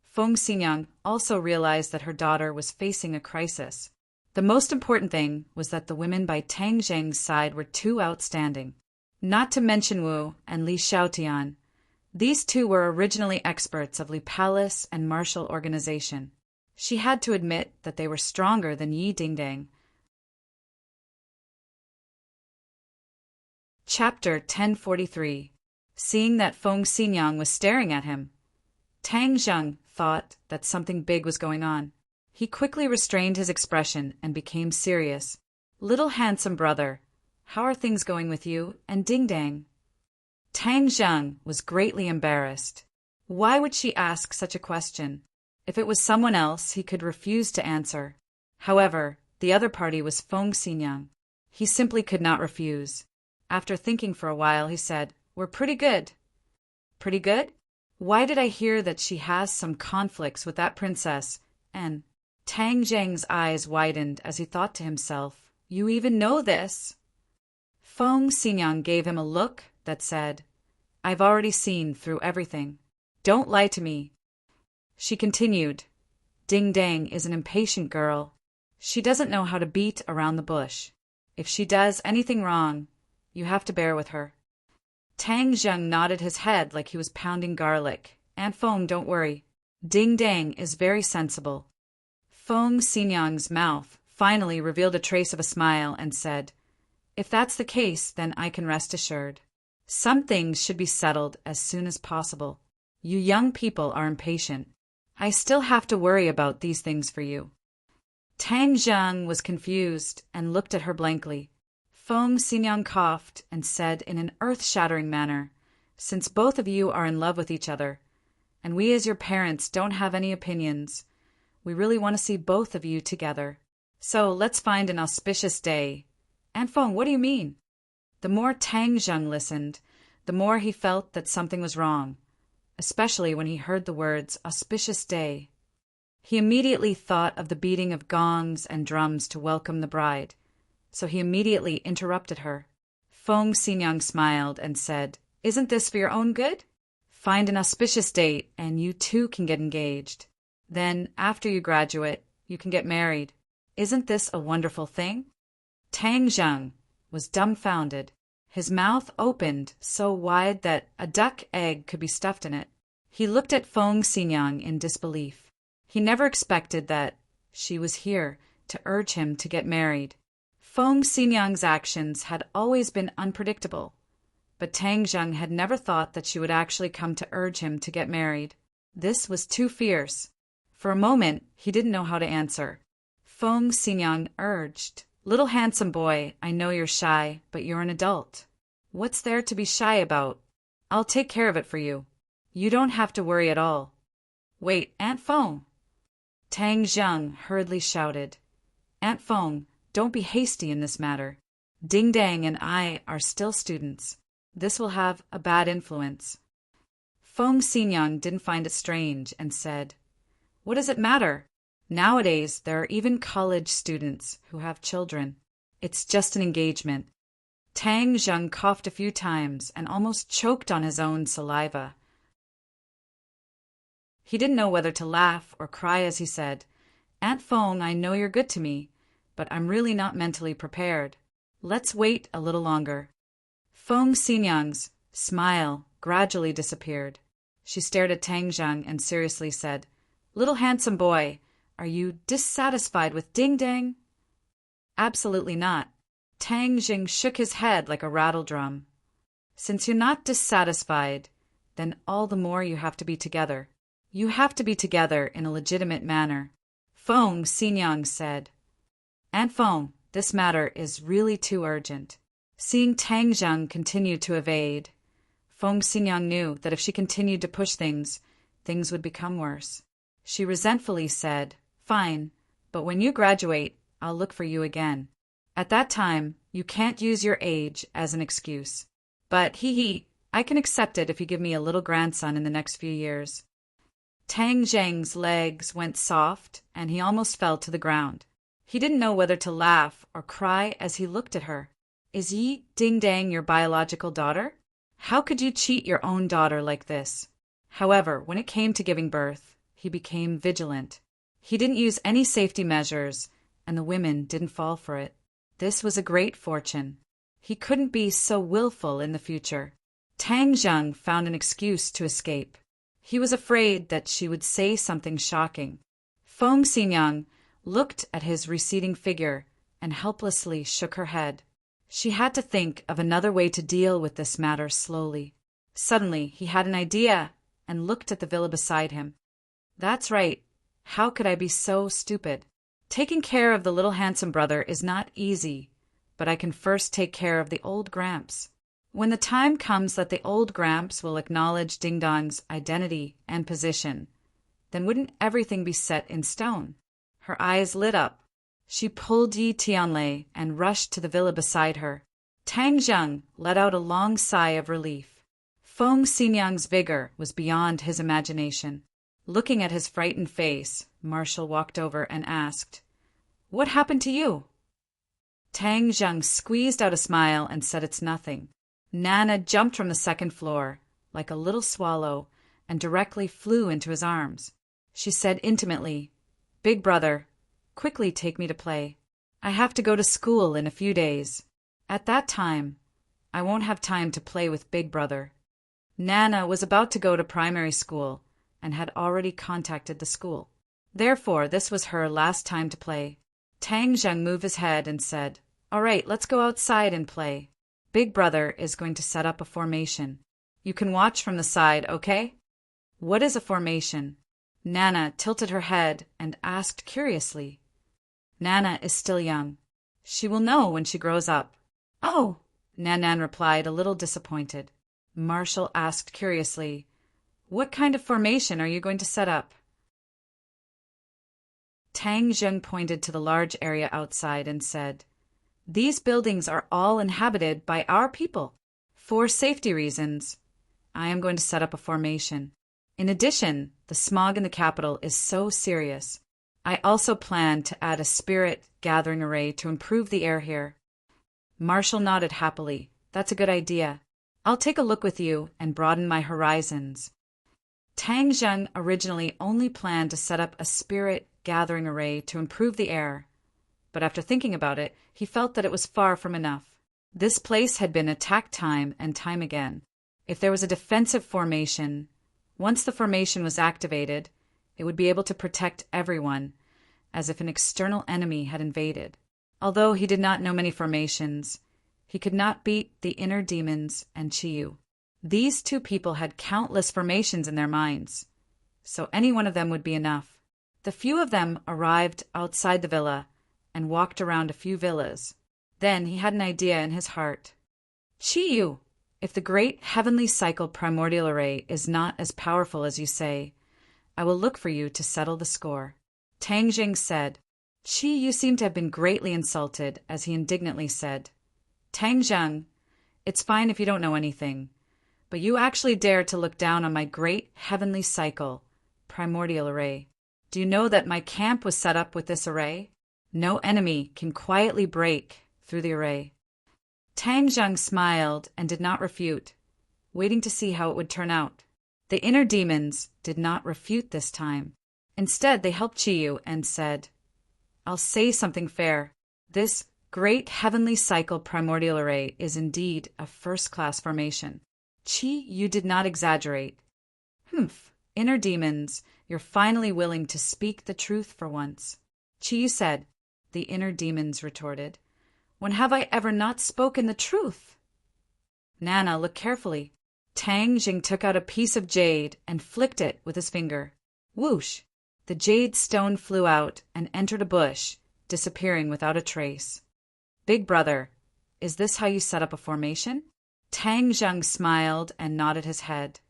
Feng Xinyang also realized that her daughter was facing a crisis. The most important thing was that the women by Tang Zheng's side were too outstanding. Not to mention Wu and Li Xiaotian. These two were originally experts of Li Palace and martial organization. She had to admit that they were stronger than Yi Dingdang. Chapter 1043. Seeing that Feng Xinyang was staring at him, Tang Zheng thought that something big was going on. He quickly restrained his expression and became serious. "Little handsome brother, how are things going with you and Dingdang?" Tang Zheng was greatly embarrassed. Why would she ask such a question? If it was someone else, he could refuse to answer. However, The other party was Feng Xinyang. He simply could not refuse. After thinking for a while, he said, "We're pretty good." "Pretty good? Why did I hear that she has some conflicts with that princess?" And Tang Zheng's eyes widened as he thought to himself, "You even know this?" Feng Xinyang gave him a look that said, "I've already seen through everything. Don't lie to me." She continued, "Ding Dang is an impatient girl. She doesn't know how to beat around the bush. If she does anything wrong, you have to bear with her." Tang Zheng nodded his head like he was pounding garlic. "Aunt Feng, don't worry. Ding Dang is very sensible." Feng Xinyang's mouth finally revealed a trace of a smile and said, "If that's the case, then I can rest assured. Some things should be settled as soon as possible. You young people are impatient. I still have to worry about these things for you." Tang Zheng was confused and looked at her blankly. Feng Xinyang coughed and said in an earth-shattering manner, "Since both of you are in love with each other, and we as your parents don't have any opinions, we really want to see both of you together. So let's find an auspicious day." "Aunt Feng, what do you mean?" The more Tang Zheng listened, the more he felt that something was wrong, especially when he heard the words auspicious day. He immediately thought of the beating of gongs and drums to welcome the bride, so he immediately interrupted her. Feng Xinyang smiled and said, "Isn't this for your own good? Find an auspicious date and you too can get engaged. Then, after you graduate, you can get married. Isn't this a wonderful thing?" Tang Zheng was dumbfounded. His mouth opened so wide that a duck egg could be stuffed in it. He looked at Feng Xinyang in disbelief. He never expected that she was here to urge him to get married. Feng Xinyang's actions had always been unpredictable, but Tang Zheng had never thought that she would actually come to urge him to get married. This was too fierce. For a moment, he didn't know how to answer. Feng Xinyang urged, "Little handsome boy, I know you're shy, but you're an adult. What's there to be shy about? I'll take care of it for you. You don't have to worry at all." "Wait, Aunt Feng!" Tang Zheng hurriedly shouted. "Aunt Feng, don't be hasty in this matter. Ding Dang and I are still students. This will have a bad influence." Feng Xinyang didn't find it strange and said, "What does it matter? Nowadays, there are even college students who have children. It's just an engagement." Tang Zheng coughed a few times and almost choked on his own saliva. He didn't know whether to laugh or cry as he said, "Aunt Feng, I know you're good to me, but I'm really not mentally prepared. Let's wait a little longer." Feng Xinyang's smile gradually disappeared. She stared at Tang Zheng and seriously said, "Little handsome boy, are you dissatisfied with Ding Dang?" "Absolutely not." Tang Zheng shook his head like a rattledrum. "Since you're not dissatisfied, then all the more you have to be together. You have to be together in a legitimate manner." Feng Xinyang said, "Aunt Feng, this matter is really too urgent." Seeing Tang Zheng continue to evade, Feng Xinyang knew that if she continued to push things, things would become worse. She resentfully said, "Fine, but when you graduate, I'll look for you again. At that time, you can't use your age as an excuse. But I can accept it if you give me a little grandson in the next few years." Tang Zheng's legs went soft, and he almost fell to the ground. He didn't know whether to laugh or cry as he looked at her. "Is Yi Ding Dang your biological daughter? How could you cheat your own daughter like this?" However, when it came to giving birth, he became vigilant. He didn't use any safety measures, and the women didn't fall for it. This was a great fortune. He couldn't be so willful in the future. Tang Zheng found an excuse to escape. He was afraid that she would say something shocking. Feng Xinyang looked at his receding figure and helplessly shook her head. She had to think of another way to deal with this matter slowly. Suddenly, he had an idea and looked at the villa beside him. "That's right. How could I be so stupid? Taking care of the little handsome brother is not easy, but I can first take care of the old Gramps. When the time comes that the old Gramps will acknowledge Ding Dong's identity and position, then wouldn't everything be set in stone?" Her eyes lit up. She pulled Yi Tianlei and rushed to the villa beside her. Tang Zheng let out a long sigh of relief. Feng Xinyang's vigor was beyond his imagination. Looking at his frightened face, Marshall walked over and asked, "What happened to you?" Tang Zheng squeezed out a smile and said, "It's nothing." Nana jumped from the second floor, like a little swallow, and directly flew into his arms. She said intimately, "Big brother, quickly take me to play. I have to go to school in a few days. At that time, I won't have time to play with Big brother." Nana was about to go to primary school and had already contacted the school. Therefore, this was her last time to play. Tang Zheng moved his head and said, "All right, let's go outside and play. Big brother is going to set up a formation. You can watch from the side, okay?" "What is a formation?" Nana tilted her head and asked curiously. Nana is still young. She will know when she grows up. "Oh," Nanan replied, a little disappointed. Marshall asked curiously, "What kind of formation are you going to set up?" Tang Zheng pointed to the large area outside and said, "These buildings are all inhabited by our people. For safety reasons, I am going to set up a formation. In addition, the smog in the capital is so serious. I also plan to add a spirit gathering array to improve the air here." Marshall nodded happily. "That's a good idea. I'll take a look with you and broaden my horizons." Tang Zheng originally only planned to set up a spirit gathering array to improve the air, but after thinking about it, he felt that it was far from enough. This place had been attacked time and time again. If there was a defensive formation, once the formation was activated, it would be able to protect everyone, as if an external enemy had invaded. Although he did not know many formations, he could not beat the inner demons and Chiyu. These two people had countless formations in their minds, so any one of them would be enough. The few of them arrived outside the villa and walked around a few villas. Then he had an idea in his heart. "Chiyu, if the great heavenly cycle primordial array is not as powerful as you say, I will look for you to settle the score." Tang Zheng said. You seem to have been greatly insulted, as he indignantly said, "Tang Zheng, it's fine if you don't know anything, but you actually dared to look down on my great heavenly cycle, primordial array. Do you know that my camp was set up with this array? No enemy can quietly break through the array." Tang Zheng smiled and did not refute, waiting to see how it would turn out. The inner demons did not refute this time. Instead, they helped Chiyu and said, "I'll say something fair. This great heavenly cycle primordial array is indeed a first-class formation." You did not exaggerate. "Humph, inner demons, you're finally willing to speak the truth for once." Chiyu said. The inner demons retorted, "When have I ever not spoken the truth?" Nana, look carefully. Tang Zheng took out a piece of jade and flicked it with his finger. Whoosh! The jade stone flew out and entered a bush, disappearing without a trace. "Big brother, is this how you set up a formation?" Tang Zheng smiled and nodded his head.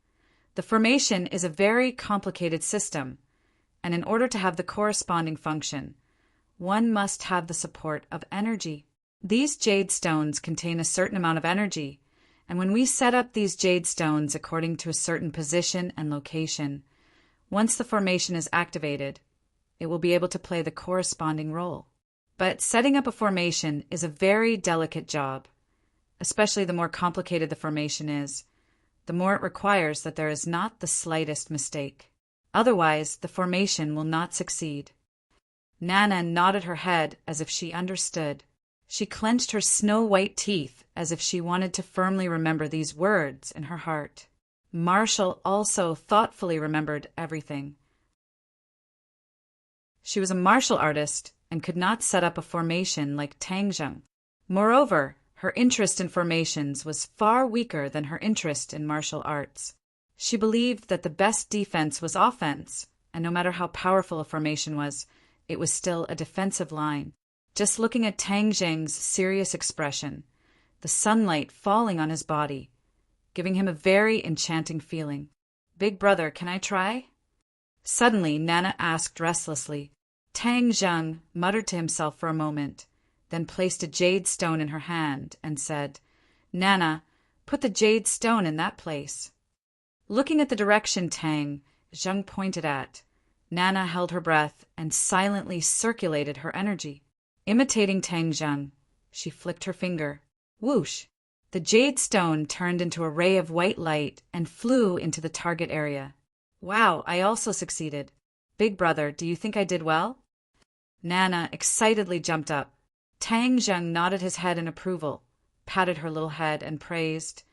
"The formation is a very complicated system, and in order to have the corresponding function, one must have the support of energy. These jade stones contain a certain amount of energy, and when we set up these jade stones according to a certain position and location, once the formation is activated, it will be able to play the corresponding role. But setting up a formation is a very delicate job. Especially the more complicated the formation is, the more it requires that there is not the slightest mistake. Otherwise, the formation will not succeed." Nana nodded her head as if she understood. She clenched her snow-white teeth as if she wanted to firmly remember these words in her heart. Marshall also thoughtfully remembered everything. She was a martial artist and could not set up a formation like Tang Zheng. Moreover, her interest in formations was far weaker than her interest in martial arts. She believed that the best defense was offense, and no matter how powerful a formation was, it was still a defensive line. Just looking at Tang Zheng's serious expression, the sunlight falling on his body, giving him a very enchanting feeling. "Big brother, can I try?" Suddenly, Nana asked restlessly. Tang Zheng muttered to himself for a moment, then placed a jade stone in her hand and said, "Nana, put the jade stone in that place." Looking at the direction Tang Zheng pointed at, Nana held her breath and silently circulated her energy. Imitating Tang Zheng, she flicked her finger. Whoosh! The jade stone turned into a ray of white light and flew into the target area. Wow, I also succeeded. Big brother, do you think I did well? Nana excitedly jumped up. Tang Zheng nodded his head in approval, patted her little head, and praised,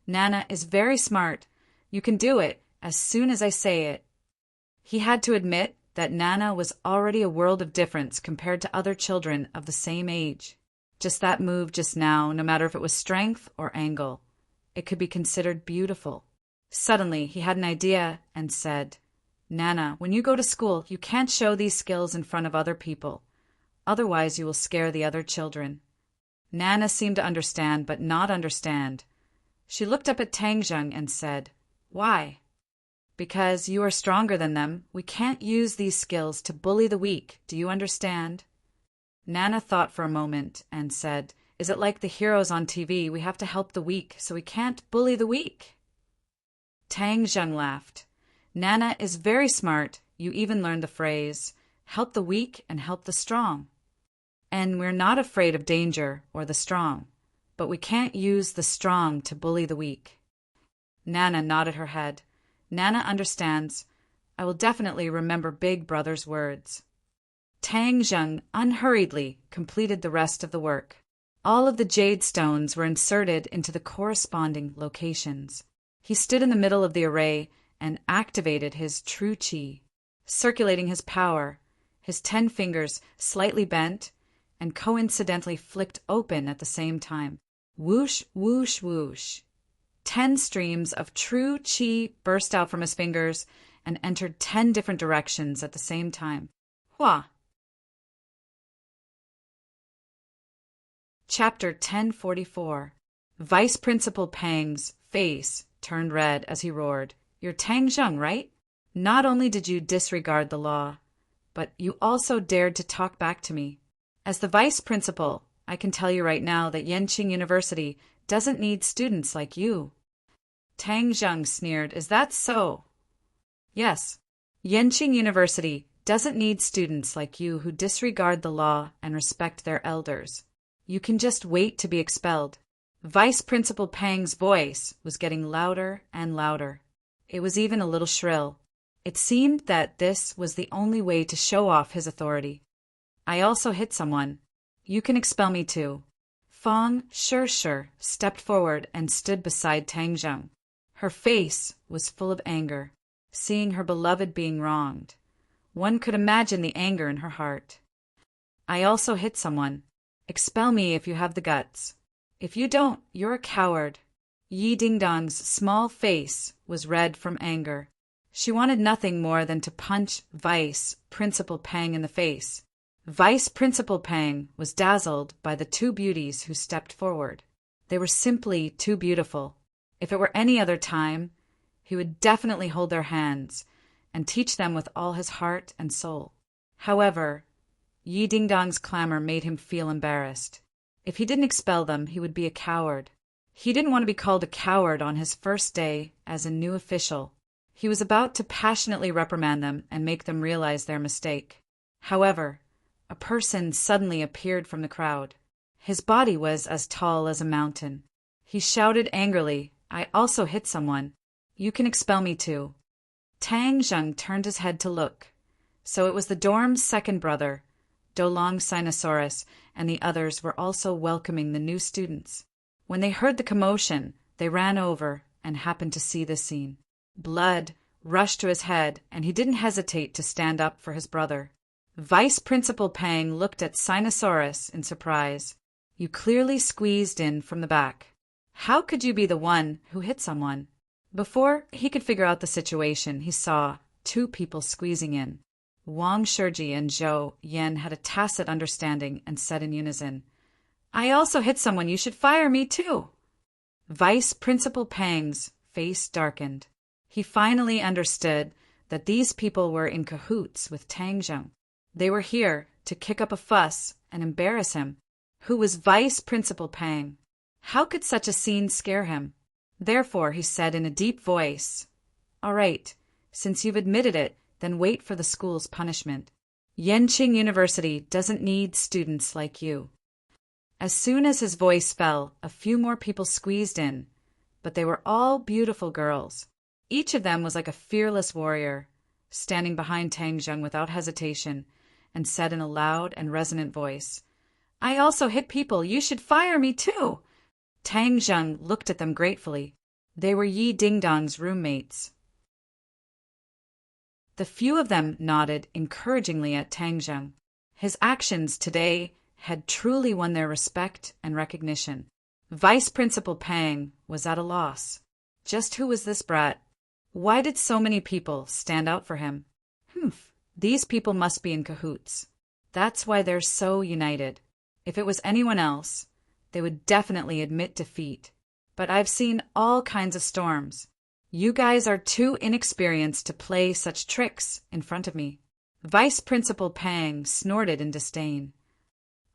"Nana is very smart. You can do it as soon as I say it." He had to admit that Nana was already a world of difference compared to other children of the same age. Just that move just now, no matter if it was strength or angle, it could be considered beautiful. Suddenly, he had an idea and said, "Nana, when you go to school, you can't show these skills in front of other people. Otherwise, you will scare the other children." Nana seemed to understand, but not understand. She looked up at Tang Zheng and said, "Why?" "Because you are stronger than them. We can't use these skills to bully the weak. Do you understand?" Nana thought for a moment and said, "Is it like the heroes on TV? We have to help the weak, so we can't bully the weak." Tang Zheng laughed. "Nana is very smart. You even learned the phrase, 'Help the weak and help the strong.' And we're not afraid of danger or the strong, but we can't use the strong to bully the weak." Nana nodded her head. "Nana understands. I will definitely remember Big Brother's words." Tang Zheng unhurriedly completed the rest of the work. All of the jade stones were inserted into the corresponding locations. He stood in the middle of the array and activated his true qi, circulating his power. His 10 fingers slightly bent and coincidentally flicked open at the same time. Whoosh, whoosh, whoosh. 10 streams of true qi burst out from his fingers and entered 10 different directions at the same time. Hua! Chapter 1044. Vice Principal Pang's face turned red as he roared, "You're Tang Zheng, right? Not only did you disregard the law, but you also dared to talk back to me. As the vice principal, I can tell you right now that Yanqing University doesn't need students like you." Tang Zheng sneered, "Is that so?" "Yes. Yanqing University doesn't need students like you who disregard the law and respect their elders. You can just wait to be expelled." Vice Principal Pang's voice was getting louder and louder. It was even a little shrill. It seemed that this was the only way to show off his authority. "I also hit someone. You can expel me too." Fong Sure stepped forward and stood beside Tang Zheng. Her face was full of anger, seeing her beloved being wronged. One could imagine the anger in her heart. "I also hit someone. Expel me if you have the guts. If you don't, you're a coward." Yi Dingdong's small face was red from anger. She wanted nothing more than to punch Vice Principal Pang in the face. Vice Principal Pang was dazzled by the 2 beauties who stepped forward. They were simply too beautiful. If it were any other time, he would definitely hold their hands and teach them with all his heart and soul. However, Yi Dingdong's clamor made him feel embarrassed. If he didn't expel them, he would be a coward. He didn't want to be called a coward on his first day as a new official. He was about to passionately reprimand them and make them realize their mistake. However, a person suddenly appeared from the crowd. His body was as tall as a mountain. He shouted angrily, "I also hit someone. You can expel me too." Tang Zheng turned his head to look. So it was the dorm's second brother, Dolong Sinosaurus, and the others were also welcoming the new students. When they heard the commotion, they ran over and happened to see this scene. Blood rushed to his head, and he didn't hesitate to stand up for his brother. Vice Principal Pang looked at Sinosaurus in surprise. "You clearly squeezed in from the back. How could you be the one who hit someone?" Before he could figure out the situation, he saw 2 people squeezing in. Wang Shiji and Zhou Yan had a tacit understanding and said in unison, "I also hit someone. You should fire me too." Vice Principal Pang's face darkened. He finally understood that these people were in cahoots with Tang Zheng. They were here to kick up a fuss and embarrass him. Who was Vice Principal Pang? How could such a scene scare him? Therefore, he said in a deep voice, "All right, since you've admitted it, then wait for the school's punishment. Yenching University doesn't need students like you." As soon as his voice fell, a few more people squeezed in, but they were all beautiful girls. Each of them was like a fearless warrior, standing behind Tang Zheng without hesitation, and said in a loud and resonant voice, "I also hit people. You should fire me too." Tang Zheng looked at them gratefully. They were Yi Dingdong's roommates. The few of them nodded encouragingly at Tang Zheng. His actions today had truly won their respect and recognition. Vice Principal Pang was at a loss. Just who was this brat? Why did so many people stand out for him? These people must be in cahoots. That's why they're so united. If it was anyone else, they would definitely admit defeat. But I've seen all kinds of storms. You guys are too inexperienced to play such tricks in front of me. Vice Principal Pang snorted in disdain.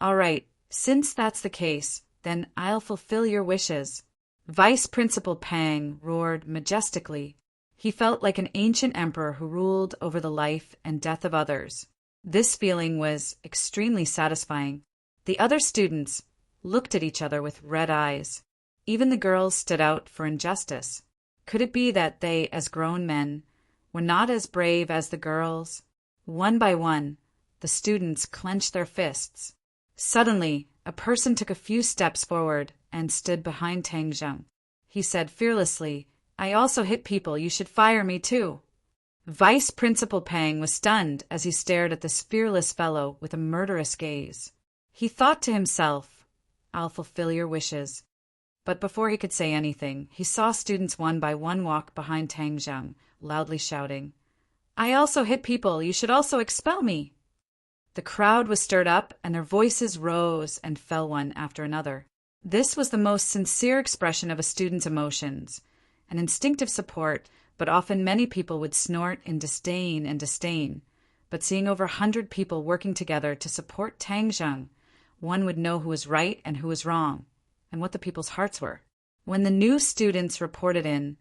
All right, since that's the case, then I'll fulfill your wishes. Vice Principal Pang roared majestically. He felt like an ancient emperor who ruled over the life and death of others. This feeling was extremely satisfying. The other students looked at each other with red eyes. Even the girls stood out for injustice. Could it be that they, as grown men, were not as brave as the girls? One by one, the students clenched their fists. Suddenly, a person took a few steps forward and stood behind Tang Zheng. He said fearlessly, "I also hit people. You should fire me too." Vice Principal Pang was stunned as he stared at this fearless fellow with a murderous gaze. He thought to himself, "I'll fulfill your wishes." But before he could say anything, he saw students one by one walk behind Tang Zheng, loudly shouting, "I also hit people. You should also expel me." The crowd was stirred up, and their voices rose and fell one after another. This was the most sincere expression of a student's emotions, an instinctive support, but often many people would snort in disdain. But seeing over 100 people working together to support Tang Zheng, one would know who was right and who was wrong, and what the people's hearts were. When the new students reported in,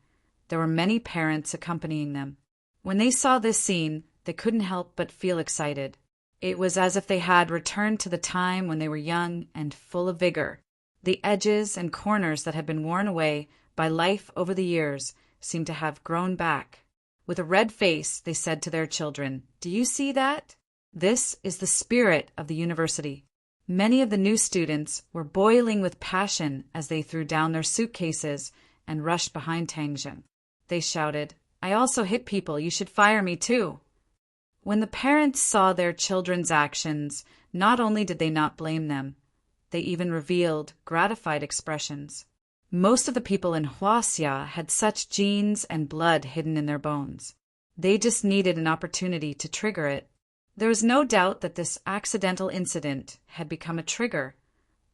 there were many parents accompanying them. When they saw this scene, they couldn't help but feel excited. It was as if they had returned to the time when they were young and full of vigor. The edges and corners that had been worn away by life over the years seemed to have grown back. With a red face, they said to their children, "Do you see that? This is the spirit of the university." Many of the new students were boiling with passion as they threw down their suitcases and rushed behind Tang Zheng. They shouted, "I also hit people. You should fire me too." When the parents saw their children's actions, not only did they not blame them, they even revealed gratified expressions. Most of the people in Huaxia had such genes and blood hidden in their bones. They just needed an opportunity to trigger it. There was no doubt that this accidental incident had become a trigger,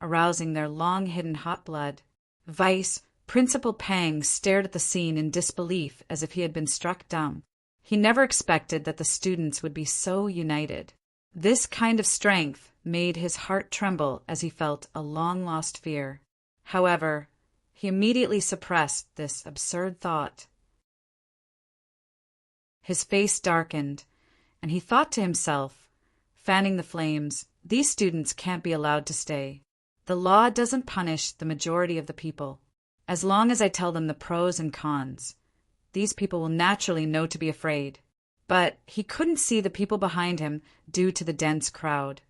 arousing their long-hidden hot blood. Vice Principal Pang stared at the scene in disbelief as if he had been struck dumb. He never expected that the students would be so united. This kind of strength made his heart tremble as he felt a long-lost fear. However, he immediately suppressed this absurd thought. His face darkened, and he thought to himself, fanning the flames, "These students can't be allowed to stay. The law doesn't punish the majority of the people. As long as I tell them the pros and cons, these people will naturally know to be afraid." But he couldn't see the people behind him due to the dense crowd,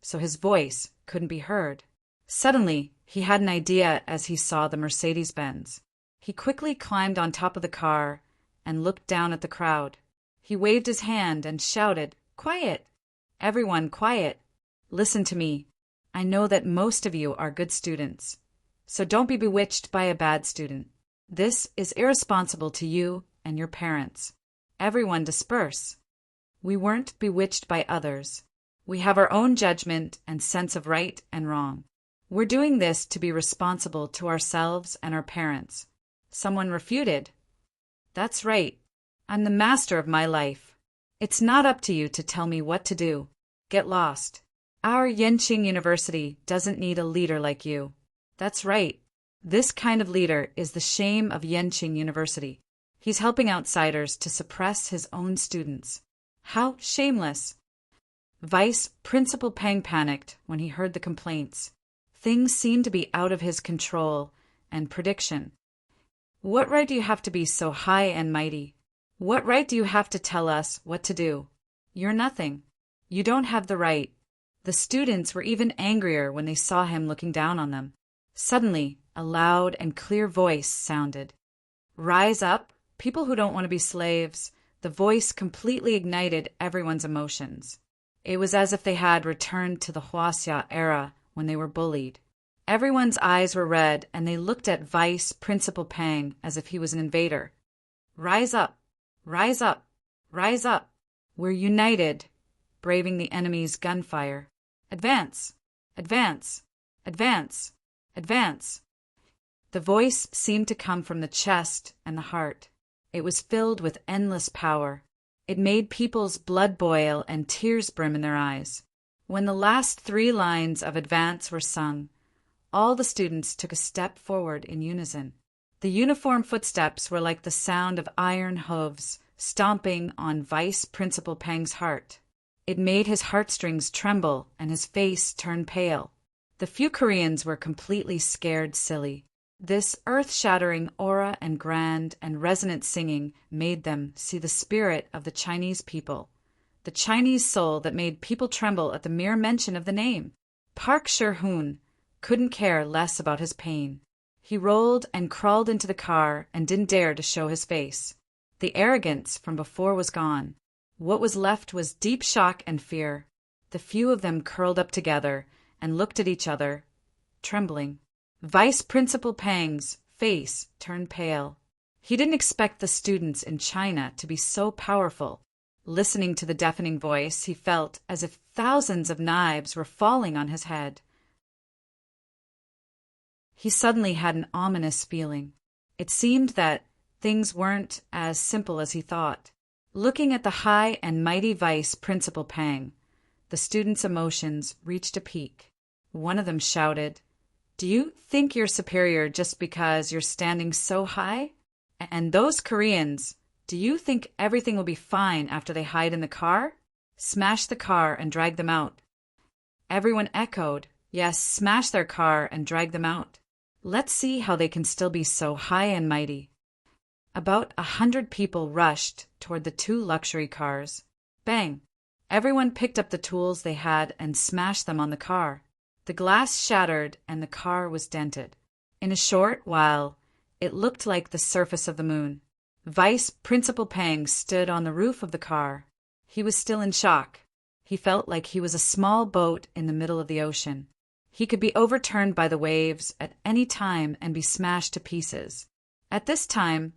so his voice couldn't be heard. Suddenly, he had an idea as he saw the Mercedes-Benz. He quickly climbed on top of the car and looked down at the crowd. He waved his hand and shouted, "Quiet! Everyone, quiet! Listen to me. I know that most of you are good students, so don't be bewitched by a bad student. This is irresponsible to you and your parents. Everyone disperse. We weren't bewitched by others. We have our own judgment and sense of right and wrong. We're doing this to be responsible to ourselves and our parents." Someone refuted. "That's right. I'm the master of my life. It's not up to you to tell me what to do. Get lost. Our Yenqing University doesn't need a leader like you. That's right. This kind of leader is the shame of Yenqing University. He's helping outsiders to suppress his own students. How shameless! Vice Principal Peng panicked when he heard the complaints. Things seemed to be out of his control and prediction. What right do you have to be so high and mighty? What right do you have to tell us what to do? You're nothing. You don't have the right. The students were even angrier when they saw him looking down on them. Suddenly, a loud and clear voice sounded. Rise up, people who don't want to be slaves. The voice completely ignited everyone's emotions. It was as if they had returned to the Huaxia era when they were bullied. Everyone's eyes were red, and they looked at Vice Principal Peng as if he was an invader. Rise up! Rise up! Rise up! We're united, braving the enemy's gunfire. Advance! Advance! Advance! Advance! The voice seemed to come from the chest and the heart. It was filled with endless power. It made people's blood boil and tears brim in their eyes. When the last 3 lines of Advance were sung, all the students took a step forward in unison. The uniform footsteps were like the sound of iron hooves stomping on Vice Principal Peng's heart. It made his heartstrings tremble and his face turn pale. The few Koreans were completely scared silly. This earth-shattering aura and grand and resonant singing made them see the spirit of the Chinese people, the Chinese soul that made people tremble at the mere mention of the name. Park Shi-hoon couldn't care less about his pain. He rolled and crawled into the car and didn't dare to show his face. The arrogance from before was gone. What was left was deep shock and fear. The few of them curled up together and looked at each other, trembling. Vice Principal Peng's face turned pale. He didn't expect the students in China to be so powerful. Listening to the deafening voice, he felt as if thousands of knives were falling on his head. He suddenly had an ominous feeling. It seemed that things weren't as simple as he thought. Looking at the high and mighty Vice Principal Peng, the students' emotions reached a peak. One of them shouted, "Do you think you're superior just because you're standing so high? And those Koreans, do you think everything will be fine after they hide in the car? Smash the car and drag them out." Everyone echoed, "Yes, smash their car and drag them out. Let's see how they can still be so high and mighty." About 100 people rushed toward the 2 luxury cars. Bang! Everyone picked up the tools they had and smashed them on the car. The glass shattered and the car was dented. In a short while, it looked like the surface of the moon. Vice Principal Peng stood on the roof of the car. He was still in shock. He felt like he was a small boat in the middle of the ocean. He could be overturned by the waves at any time and be smashed to pieces. At this time,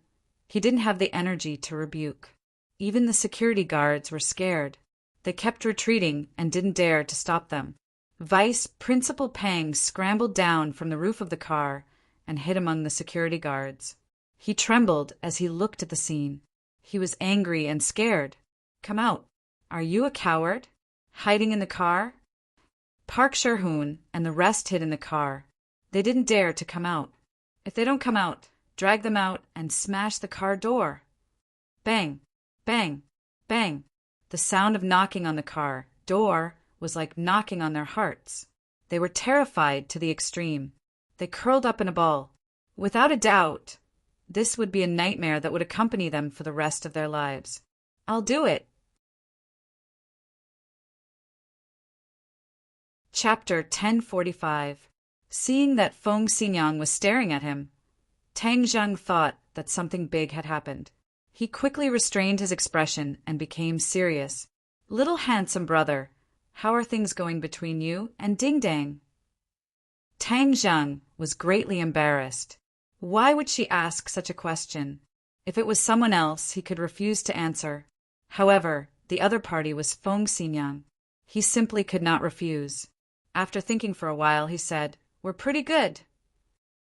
he didn't have the energy to rebuke. Even the security guards were scared. They kept retreating and didn't dare to stop them. Vice Principal Peng scrambled down from the roof of the car and hid among the security guards. He trembled as he looked at the scene. He was angry and scared. "Come out. Are you a coward? Hiding in the car?" Park Shi-hoon and the rest hid in the car. They didn't dare to come out. "If they don't come out, drag them out and smash the car door." Bang! Bang! Bang! The sound of knocking on the car door was like knocking on their hearts. They were terrified to the extreme. They curled up in a ball. Without a doubt, this would be a nightmare that would accompany them for the rest of their lives. "I'll do it." Chapter 1045. Seeing that Feng Xinyang was staring at him, Tang Zheng thought that something big had happened. He quickly restrained his expression and became serious. "Little handsome brother, how are things going between you and Ding Dang?" Tang Zheng was greatly embarrassed. Why would she ask such a question? If it was someone else, he could refuse to answer. However, the other party was Feng Xinyang. He simply could not refuse. After thinking for a while, he said, "We're pretty good."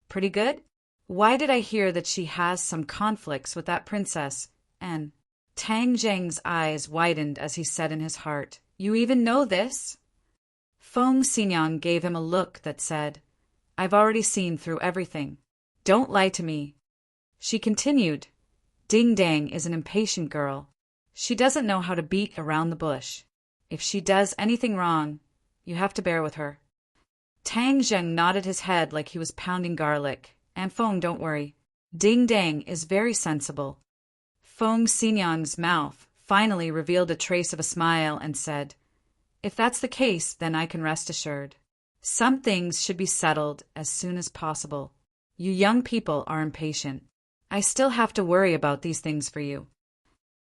"Pretty good? Why did I hear that she has some conflicts with that princess?" And Tang Zheng's eyes widened as he said in his heart, You even know this? Feng Xinyang gave him a look that said, I've already seen through everything. Don't lie to me. She continued, Ding Dang is an impatient girl. She doesn't know how to beat around the bush. If she does anything wrong, you have to bear with her. Tang Zheng nodded his head like he was pounding garlic. And Feng, don't worry. Ding Dang is very sensible. Feng Xinyang's mouth finally revealed a trace of a smile and said, If that's the case, then I can rest assured. Some things should be settled as soon as possible. You young people are impatient. I still have to worry about these things for you.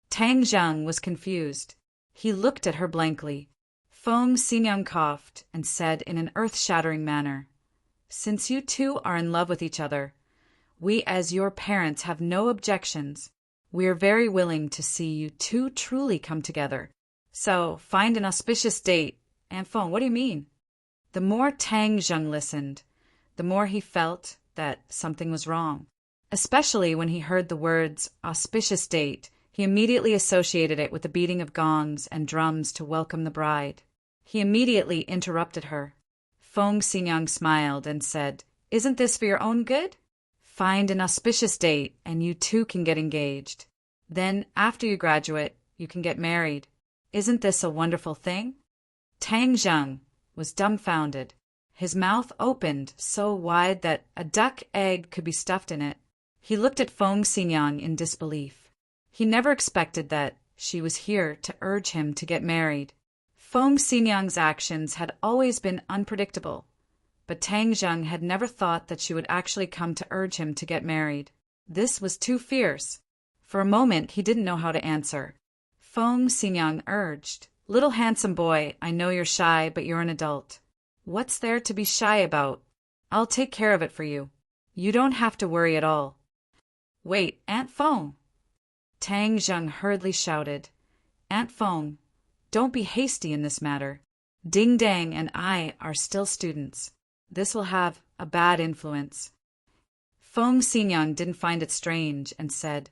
Tang Zheng was confused. He looked at her blankly. Feng Xinyang coughed and said in an earth-shattering manner, Since you two are in love with each other, we as your parents have no objections. We are very willing to see you two truly come together. So, find an auspicious date. And Feng, what do you mean? The more Tang Zheng listened, the more he felt that something was wrong. Especially when he heard the words auspicious date, he immediately associated it with the beating of gongs and drums to welcome the bride. He immediately interrupted her. Feng Xinyang smiled and said, Isn't this for your own good? Find an auspicious date and you two can get engaged. Then, after you graduate, you can get married. Isn't this a wonderful thing? Tang Zheng was dumbfounded. His mouth opened so wide that a duck egg could be stuffed in it. He looked at Feng Xinyang in disbelief. He never expected that she was here to urge him to get married. Feng Xinyang's actions had always been unpredictable, but Tang Zheng had never thought that she would actually come to urge him to get married. This was too fierce. For a moment he didn't know how to answer. Feng Xinyang urged, Little handsome boy, I know you're shy, but you're an adult. What's there to be shy about? I'll take care of it for you. You don't have to worry at all. Wait, Aunt Feng! Tang Zheng hurriedly shouted. Aunt Feng, don't be hasty in this matter. Ding Dang and I are still students. This will have a bad influence. Feng Xinyang didn't find it strange and said,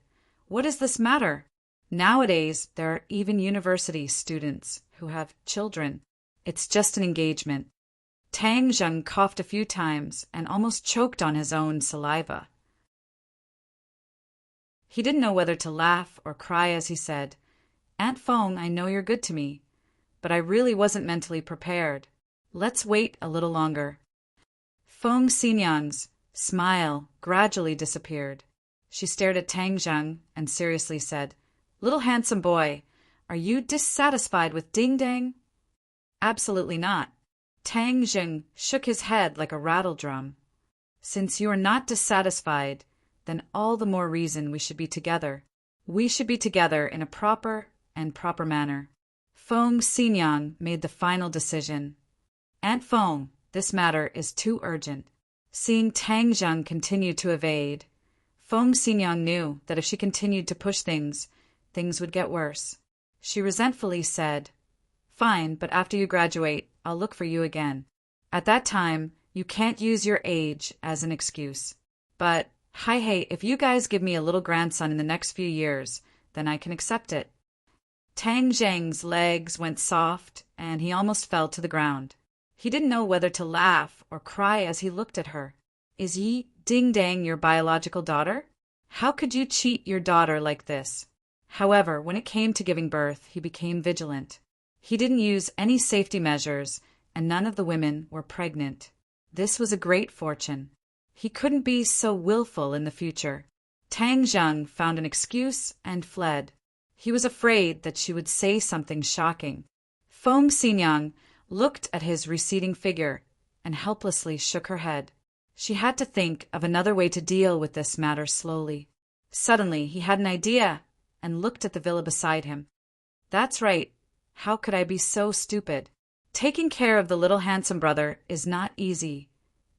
What does this matter? Nowadays, there are even university students who have children. It's just an engagement. Tang Zheng coughed a few times and almost choked on his own saliva. He didn't know whether to laugh or cry as he said, Aunt Feng, I know you're good to me, but I really wasn't mentally prepared. Let's wait a little longer. Feng Xinyang's smile gradually disappeared. She stared at Tang Zheng and seriously said, Little handsome boy, are you dissatisfied with Ding Dang? Absolutely not. Tang Zheng shook his head like a rattle drum. Since you are not dissatisfied, then all the more reason we should be together. We should be together in a proper manner. Feng Xinyang made the final decision. Aunt Feng, this matter is too urgent. Seeing Tang Zheng continue to evade, Feng Xinyang knew that if she continued to push things would get worse. She resentfully said, Fine, but after you graduate, I'll look for you again. At that time, you can't use your age as an excuse. But, hey, if you guys give me a little grandson in the next few years, then I can accept it. Tang Zheng's legs went soft, and he almost fell to the ground. He didn't know whether to laugh or cry as he looked at her. Is Yi Ding Dang your biological daughter? How could you cheat your daughter like this? However, when it came to giving birth, he became vigilant. He didn't use any safety measures, and none of the women were pregnant. This was a great fortune. He couldn't be so willful in the future. Tang Zheng found an excuse and fled. He was afraid that she would say something shocking. Feng Xinyang looked at his receding figure and helplessly shook her head. She had to think of another way to deal with this matter slowly. Suddenly, he had an idea and looked at the villa beside him. That's right. How could I be so stupid? Taking care of the little handsome brother is not easy,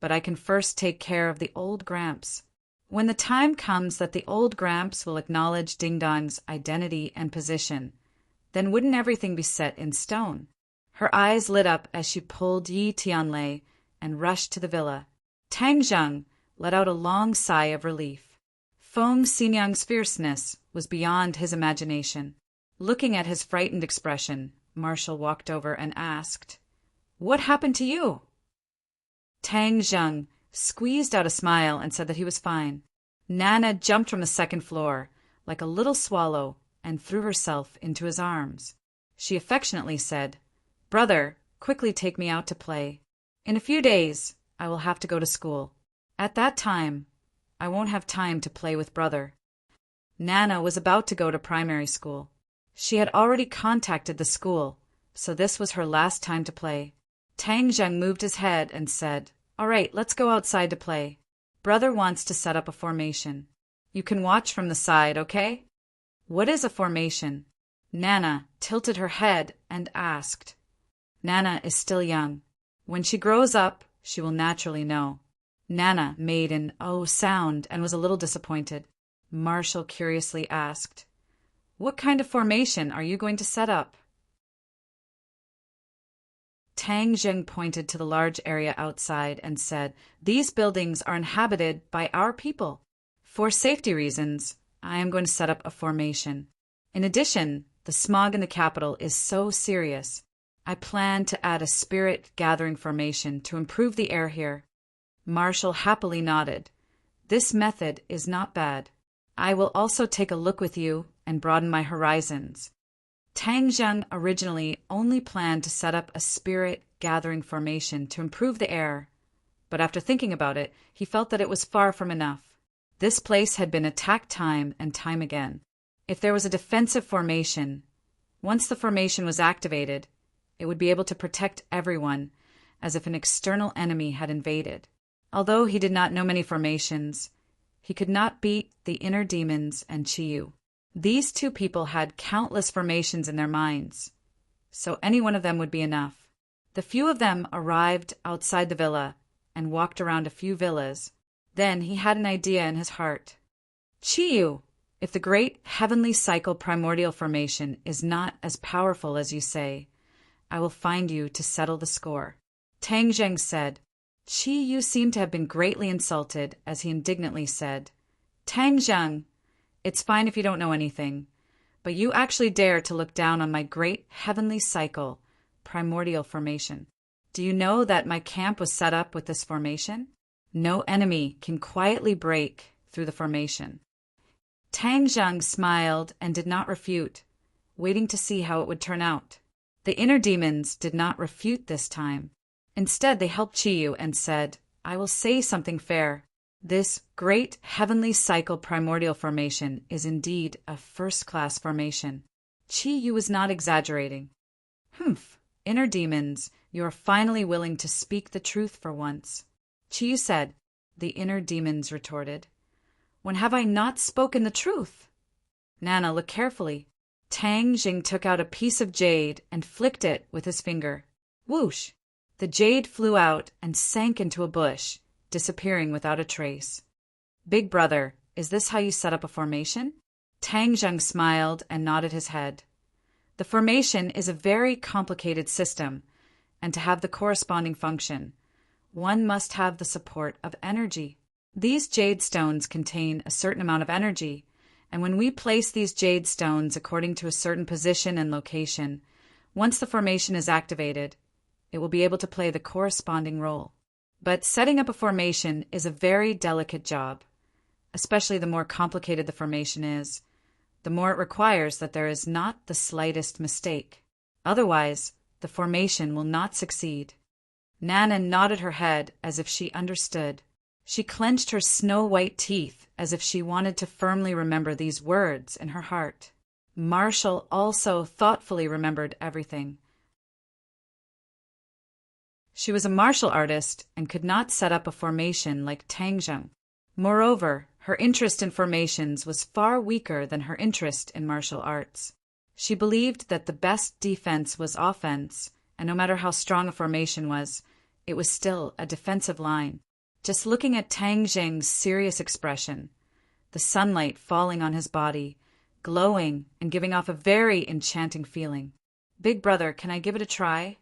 but I can first take care of the old Gramps. When the time comes that the old Gramps will acknowledge Ding Dong's identity and position, then wouldn't everything be set in stone? Her eyes lit up as she pulled Yi Tianlei and rushed to the villa. Tang Zheng let out a long sigh of relief. Feng Xinyang's fierceness was beyond his imagination. Looking at his frightened expression, Marshall walked over and asked, "What happened to you?" Tang Zheng squeezed out a smile and said that he was fine. Nana jumped from the second floor, like a little swallow, and threw herself into his arms. She affectionately said, "Brother, quickly take me out to play. In a few days, I will have to go to school. At that time, I won't have time to play with brother." Nana was about to go to primary school. She had already contacted the school, so this was her last time to play. Tang Zheng moved his head and said, "All right, let's go outside to play. Brother wants to set up a formation. You can watch from the side, okay?" "What is a formation?" Nana tilted her head and asked. Nana is still young. When she grows up, she will naturally know. Nana made an "oh" sound and was a little disappointed. Marshall curiously asked, "What kind of formation are you going to set up?" Tang Zheng pointed to the large area outside and said, "These buildings are inhabited by our people. For safety reasons, I am going to set up a formation. In addition, the smog in the capital is so serious. I plan to add a spirit gathering formation to improve the air here." Marshall happily nodded. "This method is not bad. I will also take a look with you and broaden my horizons." Tang Zheng originally only planned to set up a spirit gathering formation to improve the air, but after thinking about it, he felt that it was far from enough. This place had been attacked time and time again. If there was a defensive formation, once the formation was activated, it would be able to protect everyone, as if an external enemy had invaded. Although he did not know many formations, he could not beat the inner demons and Chiyu. These two people had countless formations in their minds, so any one of them would be enough. The few of them arrived outside the villa and walked around a few villas. Then he had an idea in his heart. "Chiyu, if the great heavenly cycle primordial formation is not as powerful as you say, I will find you to settle the score." Tang Zheng said. Chiyu seemed to have been greatly insulted as he indignantly said, "Tang Zheng, it's fine if you don't know anything, but you actually dare to look down on my great heavenly cycle primordial formation. Do you know that my camp was set up with this formation? No enemy can quietly break through the formation." Tang Zheng smiled and did not refute, waiting to see how it would turn out. The inner demons did not refute this time. Instead, they helped Chiyu and said, "I will say something fair. This great heavenly cycle primordial formation is indeed a first-class formation." Chiyu was not exaggerating. "Humph, inner demons, you are finally willing to speak the truth for once." Chiyu said. The inner demons retorted, "When have I not spoken the truth?" Nana looked carefully. Tang Jing took out a piece of jade and flicked it with his finger. Whoosh! The jade flew out and sank into a bush, disappearing without a trace. "Big brother, is this how you set up a formation?" Tang Zheng smiled and nodded his head. "The formation is a very complicated system, and to have the corresponding function, one must have the support of energy. These jade stones contain a certain amount of energy, and when we place these jade stones according to a certain position and location, once the formation is activated, it will be able to play the corresponding role. But setting up a formation is a very delicate job, especially the more complicated the formation is, the more it requires that there is not the slightest mistake. Otherwise, the formation will not succeed." Nana nodded her head as if she understood. She clenched her snow-white teeth as if she wanted to firmly remember these words in her heart. Marshall also thoughtfully remembered everything. She was a martial artist and could not set up a formation like Tang Zheng. Moreover, her interest in formations was far weaker than her interest in martial arts. She believed that the best defense was offense, and no matter how strong a formation was, it was still a defensive line. Just looking at Tang Jing's serious expression, the sunlight falling on his body, glowing and giving off a very enchanting feeling. "Big brother, can I give it a try?"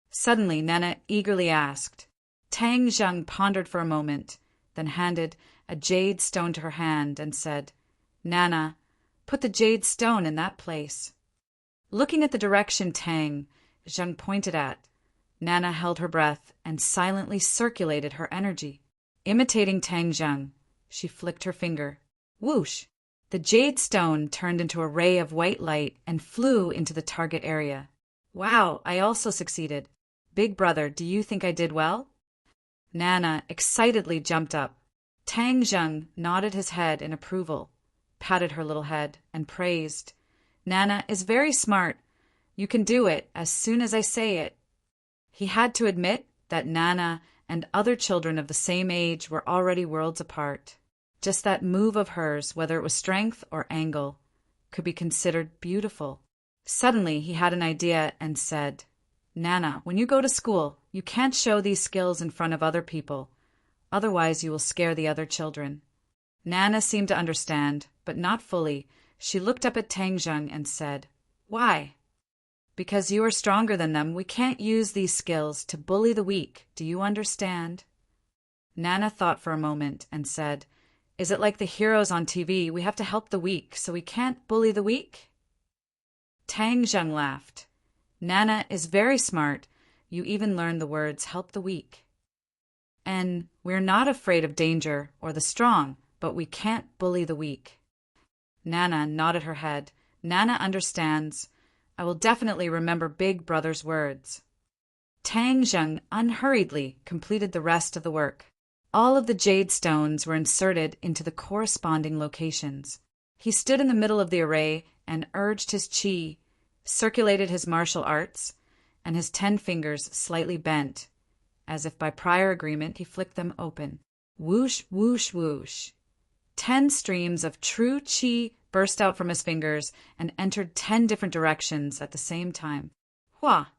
Suddenly, Nana eagerly asked. Tang Zheng pondered for a moment, then handed a jade stone to her hand and said, "Nana, put the jade stone in that place." Looking at the direction Tang Zheng pointed at, Nana held her breath and silently circulated her energy. Imitating Tang Zheng, she flicked her finger. Whoosh! The jade stone turned into a ray of white light and flew into the target area. Wow, I also succeeded. Big brother, do you think I did well? Nana excitedly jumped up. Tang Zheng nodded his head in approval, patted her little head, and praised. Nana is very smart. You can do it as soon as I say it. He had to admit that Nana and other children of the same age were already worlds apart. Just that move of hers, whether it was strength or angle, could be considered beautiful. Suddenly he had an idea and said, Nana, when you go to school, you can't show these skills in front of other people. Otherwise you will scare the other children. Nana seemed to understand, but not fully. She looked up at Tang Zheng and said, Why? Because you are stronger than them, we can't use these skills to bully the weak. Do you understand? Nana thought for a moment and said, Is it like the heroes on TV? We have to help the weak, so we can't bully the weak? Tang Zheng laughed. Nana is very smart. You even learned the words help the weak. And we're not afraid of danger or the strong, but we can't bully the weak. Nana nodded her head. Nana understands. I will definitely remember Big Brother's words. Tang Zheng unhurriedly completed the rest of the work. All of the jade stones were inserted into the corresponding locations. He stood in the middle of the array and urged his chi, circulated his martial arts, and his 10 fingers slightly bent, as if by prior agreement he flicked them open. Whoosh, whoosh, whoosh. 10 streams of true chi burst out from his fingers and entered 10 different directions at the same time. Hua!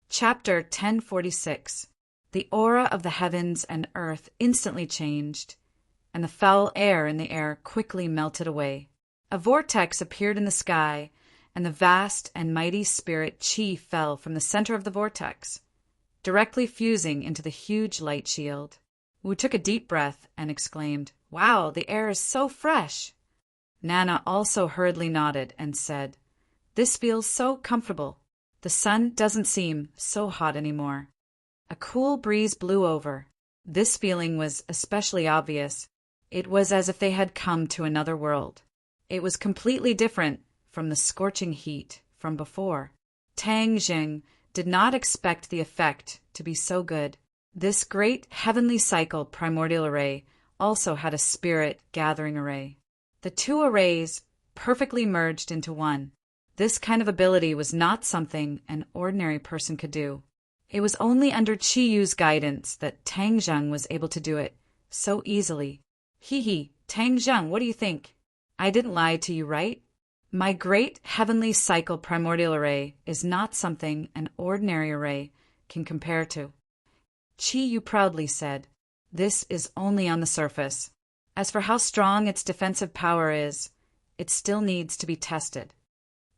Chapter 1046. The aura of the heavens and earth instantly changed, and the foul air in the air quickly melted away. A vortex appeared in the sky, and the vast and mighty spirit Qi fell from the center of the vortex, directly fusing into the huge light shield. Wu took a deep breath and exclaimed, Wow, the air is so fresh! Nana also hurriedly nodded and said, This feels so comfortable. The sun doesn't seem so hot anymore. A cool breeze blew over. This feeling was especially obvious. It was as if they had come to another world. It was completely different from the scorching heat from before. Tang Zheng did not expect the effect to be so good. This great heavenly cycle primordial array also had a spirit gathering array. The 2 arrays perfectly merged into one. This kind of ability was not something an ordinary person could do. It was only under Qi Yu's guidance that Tang Zheng was able to do it so easily. Hee, Tang Zheng, what do you think? I didn't lie to you, right? My great heavenly cycle primordial array is not something an ordinary array can compare to. Qi Yu proudly said, This is only on the surface. As for how strong its defensive power is, it still needs to be tested.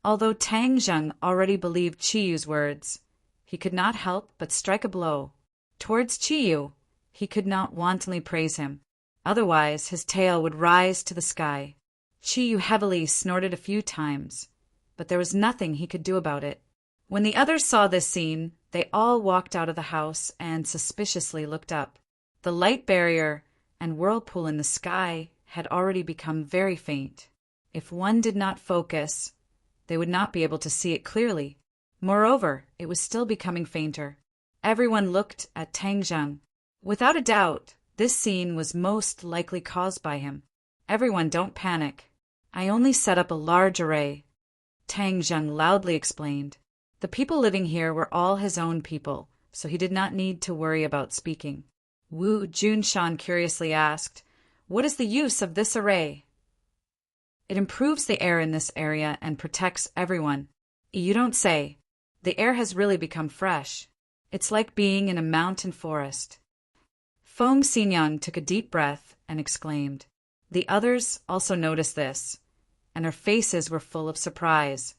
Although Tang Zheng already believed Qi Yu's words, he could not help but strike a blow. Towards Qi Yu, he could not wantonly praise him. Otherwise, his tail would rise to the sky. Qi Yu heavily snorted a few times, but there was nothing he could do about it. When the others saw this scene, they all walked out of the house and suspiciously looked up. The light barrier and whirlpool in the sky had already become very faint. If one did not focus, they would not be able to see it clearly. Moreover, it was still becoming fainter. Everyone looked at Tang Zheng. Without a doubt, this scene was most likely caused by him. Everyone, don't panic. I only set up a large array, Tang Zheng loudly explained. The people living here were all his own people, so he did not need to worry about speaking. Wu Junshan curiously asked, What is the use of this array? It improves the air in this area and protects everyone. You don't say. The air has really become fresh. It's like being in a mountain forest. Feng Xinyang took a deep breath and exclaimed. The others also noticed this, and their faces were full of surprise.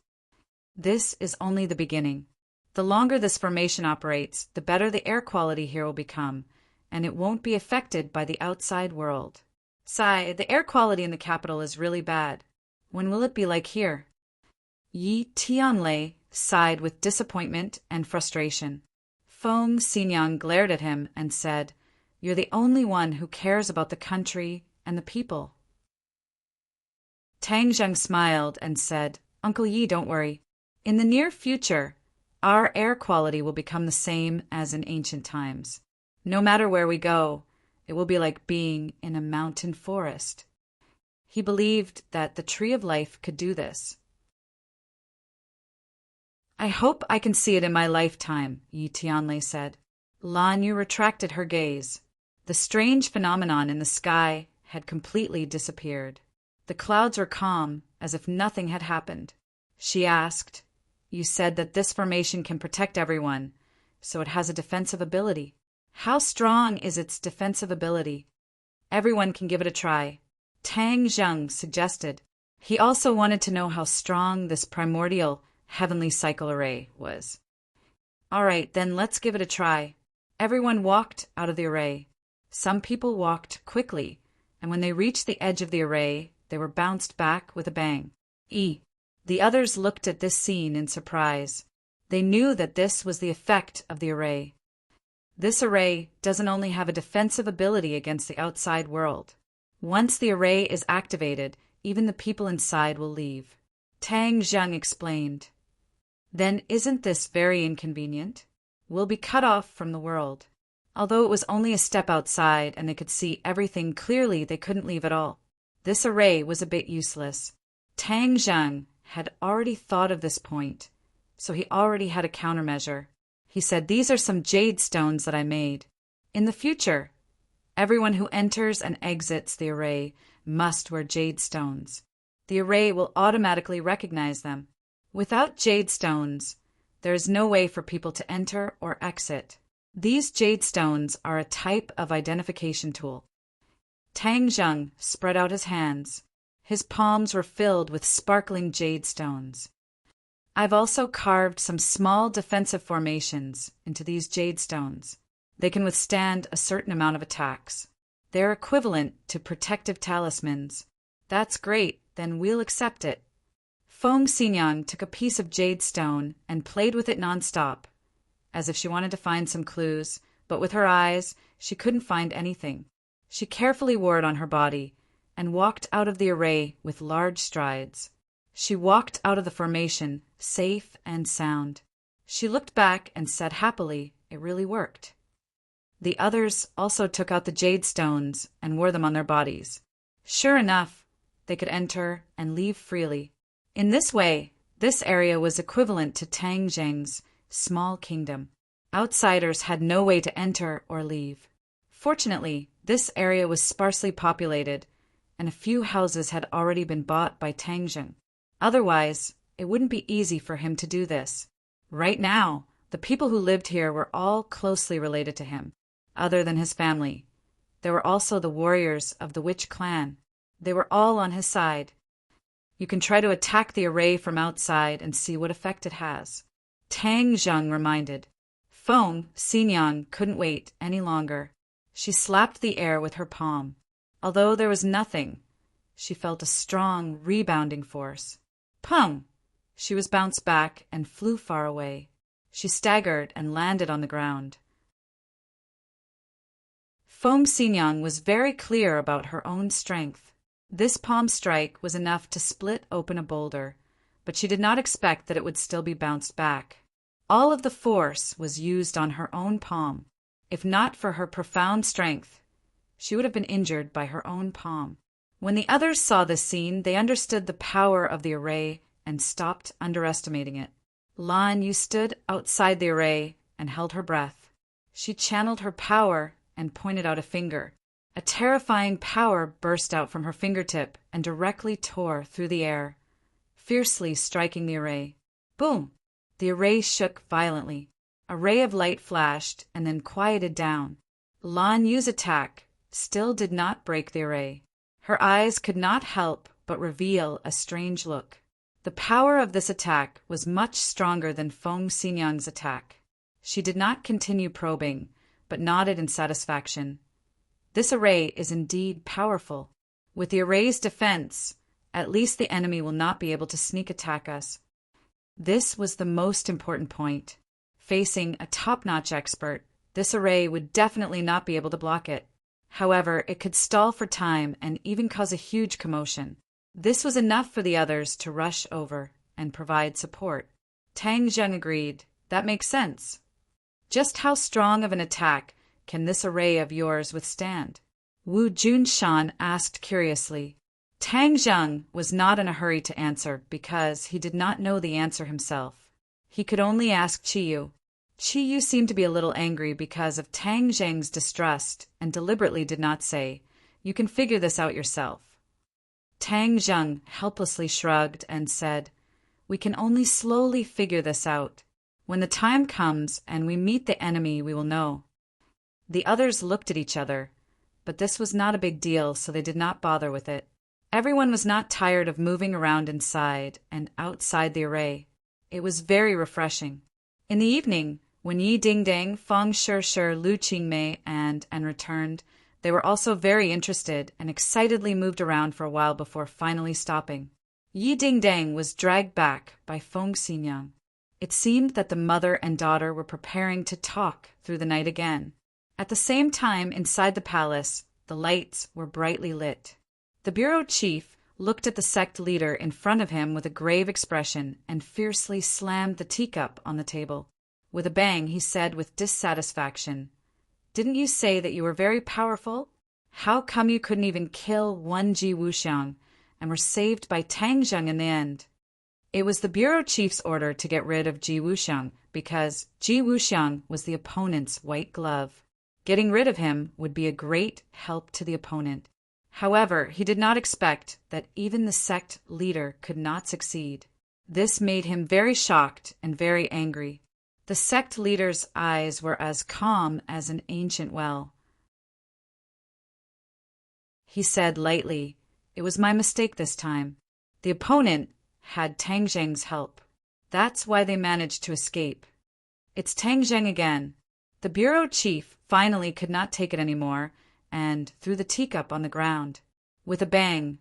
This is only the beginning. The longer this formation operates, the better the air quality here will become, and it won't be affected by the outside world. Sigh, the air quality in the capital is really bad. When will it be like here? Yi Tianlei sighed with disappointment and frustration. Feng Xinyang glared at him and said, "You're the only one who cares about the country and the people." Tang Zheng smiled and said, "Uncle Yi, don't worry. In the near future, our air quality will become the same as in ancient times. No matter where we go, it will be like being in a mountain forest." He believed that the Tree of Life could do this. "I hope I can see it in my lifetime," Yi Tianlei said. Lan Yu retracted her gaze. The strange phenomenon in the sky had completely disappeared. The clouds were calm, as if nothing had happened. She asked, "You said that this formation can protect everyone, so it has a defensive ability. How strong is its defensive ability?" "Everyone can give it a try," Tang Zheng suggested. He also wanted to know how strong this primordial heavenly cycle array was. "All right, then let's give it a try." Everyone walked out of the array. Some people walked quickly, and when they reached the edge of the array, they were bounced back with a bang. The others looked at this scene in surprise. They knew that this was the effect of the array. This array doesn't only have a defensive ability against the outside world. Once the array is activated, even the people inside will leave. Tang Zheng explained. "Then isn't this very inconvenient? We'll be cut off from the world." Although it was only a step outside and they could see everything clearly, they couldn't leave at all. This array was a bit useless. Tang Zheng had already thought of this point, so he already had a countermeasure. He said, "These are some jade stones that I made. In the future, everyone who enters and exits the array must wear jade stones. The array will automatically recognize them. Without jade stones, there is no way for people to enter or exit. These jade stones are a type of identification tool." Tang Zheng spread out his hands. His palms were filled with sparkling jade stones. "I've also carved some small defensive formations into these jade stones. They can withstand a certain amount of attacks. They're equivalent to protective talismans." "That's great, then we'll accept it." Feng Xinyang took a piece of jade stone and played with it nonstop, as if she wanted to find some clues, but with her eyes, she couldn't find anything. She carefully wore it on her body and walked out of the array with large strides. She walked out of the formation, safe and sound. She looked back and said happily, "It really worked." The others also took out the jade stones and wore them on their bodies. Sure enough, they could enter and leave freely. In this way, this area was equivalent to Tang Zheng's small kingdom. Outsiders had no way to enter or leave. Fortunately, this area was sparsely populated, and a few houses had already been bought by Tang Zheng. Otherwise, it wouldn't be easy for him to do this. Right now, the people who lived here were all closely related to him, other than his family. There were also the warriors of the witch clan. They were all on his side. "You can try to attack the array from outside and see what effect it has," Tang Zheng reminded. Feng Xinyang couldn't wait any longer. She slapped the air with her palm. Although there was nothing, she felt a strong rebounding force. Pung! She was bounced back and flew far away. She staggered and landed on the ground. Feng Xinyang was very clear about her own strength. This palm strike was enough to split open a boulder, but she did not expect that it would still be bounced back. All of the force was used on her own palm. If not for her profound strength, she would have been injured by her own palm. When the others saw this scene, they understood the power of the array and stopped underestimating it. Lan Yu stood outside the array and held her breath. She channeled her power and pointed out a finger. A terrifying power burst out from her fingertip and directly tore through the air, fiercely striking the array. Boom! The array shook violently. A ray of light flashed and then quieted down. Lan Yu's attack still did not break the array. Her eyes could not help but reveal a strange look. The power of this attack was much stronger than Feng Xinyang's attack. She did not continue probing, but nodded in satisfaction. This array is indeed powerful. With the array's defense, at least the enemy will not be able to sneak attack us. This was the most important point. Facing a top-notch expert, this array would definitely not be able to block it. However, it could stall for time and even cause a huge commotion. This was enough for the others to rush over and provide support. Tang Zheng agreed. That makes sense. Just how strong of an attack can this array of yours withstand? Wu Junshan asked curiously. Tang Zheng was not in a hurry to answer because he did not know the answer himself. He could only ask Qiyu. Qiyu seemed to be a little angry because of Tang Zheng's distrust and deliberately did not say, "You can figure this out yourself." Tang Zheng helplessly shrugged and said, "We can only slowly figure this out. When the time comes and we meet the enemy, we will know." The others looked at each other, but this was not a big deal, so they did not bother with it. Everyone was not tired of moving around inside and outside the array. It was very refreshing. In the evening, when Yi Dingdang, Feng Shishir, Lu Qingmei, and returned, they were also very interested and excitedly moved around for a while before finally stopping. Yi Dingdang was dragged back by Feng Xinyang. It seemed that the mother and daughter were preparing to talk through the night again. At the same time, inside the palace, the lights were brightly lit. The bureau chief looked at the sect leader in front of him with a grave expression and fiercely slammed the teacup on the table. With a bang, he said with dissatisfaction, "Didn't you say that you were very powerful? How come you couldn't even kill one Ji Wuxiang and were saved by Tang Zheng in the end?" It was the bureau chief's order to get rid of Ji Wuxiang because Ji Wuxiang was the opponent's white glove. Getting rid of him would be a great help to the opponent. However, he did not expect that even the sect leader could not succeed. This made him very shocked and very angry. The sect leader's eyes were as calm as an ancient well. He said lightly, "It was my mistake this time. The opponent had Tang Zheng's help. That's why they managed to escape. It's Tang Zheng again." The bureau chief finally could not take it anymore and threw the teacup on the ground. With a bang,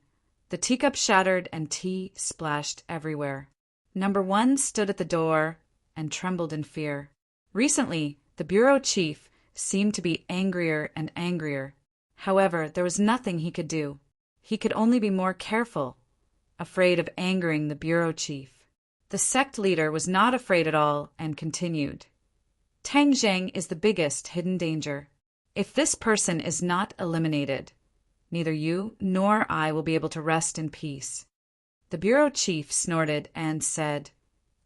the teacup shattered and tea splashed everywhere. Number 1 stood at the door and trembled in fear. Recently, the bureau chief seemed to be angrier and angrier. However, there was nothing he could do. He could only be more careful, afraid of angering the bureau chief. The sect leader was not afraid at all and continued. Tang Zheng is the biggest hidden danger. If this person is not eliminated, neither you nor I will be able to rest in peace. The bureau chief snorted and said,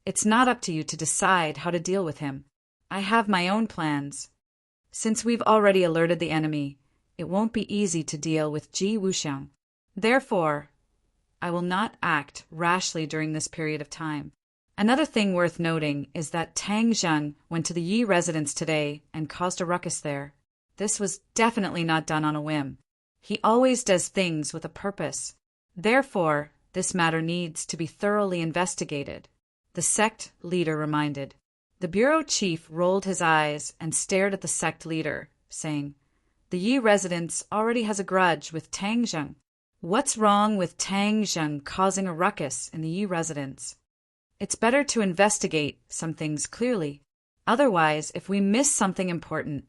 "It's not up to you to decide how to deal with him. I have my own plans. Since we've already alerted the enemy, it won't be easy to deal with Ji Wuxiang. Therefore, I will not act rashly during this period of time." Another thing worth noting is that Tang Zheng went to the Yi residence today and caused a ruckus there. This was definitely not done on a whim. He always does things with a purpose. Therefore, this matter needs to be thoroughly investigated, the sect leader reminded. The bureau chief rolled his eyes and stared at the sect leader, saying, "The Yi residence already has a grudge with Tang Zheng. What's wrong with Tang Zheng causing a ruckus in the Yi residence? It's better to investigate some things clearly. Otherwise, if we miss something important,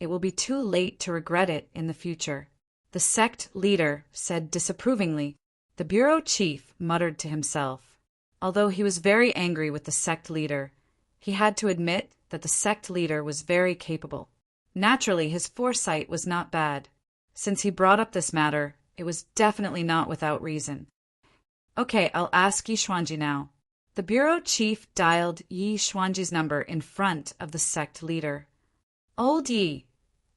it will be too late to regret it in the future." The sect leader said disapprovingly. The bureau chief muttered to himself. Although he was very angry with the sect leader, he had to admit that the sect leader was very capable. Naturally, his foresight was not bad. Since he brought up this matter, it was definitely not without reason. "Okay, I'll ask Yi Xuanji now." The bureau chief dialed Yi Xuanji's number in front of the sect leader. "Old Yi,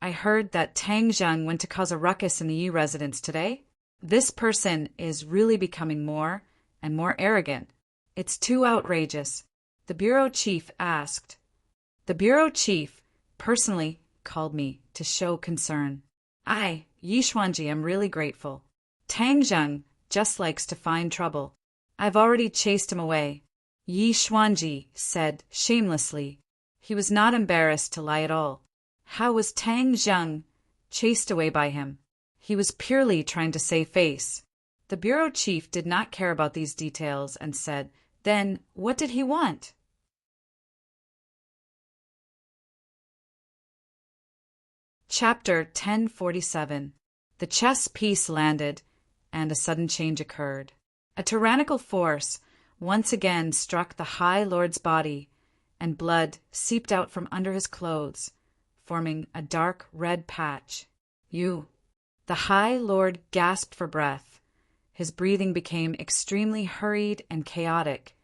I heard that Tang Zheng went to cause a ruckus in the Yi residence today. This person is really becoming more and more arrogant. It's too outrageous." The bureau chief asked. The bureau chief personally called me to show concern. I, Yi Xuanji, am really grateful. Tang Zheng just likes to find trouble. I've already chased him away. Yi Xuanji said shamelessly. He was not embarrassed to lie at all. How was Tang Zheng chased away by him? He was purely trying to save face. The bureau chief did not care about these details and said, "Then, what did he want?" Chapter 1047. The chess piece landed, and a sudden change occurred. A tyrannical force once again struck the High Lord's body, and blood seeped out from under his clothes, forming a dark red patch. "You!" The High Lord gasped for breath. His breathing became extremely hurried and chaotic,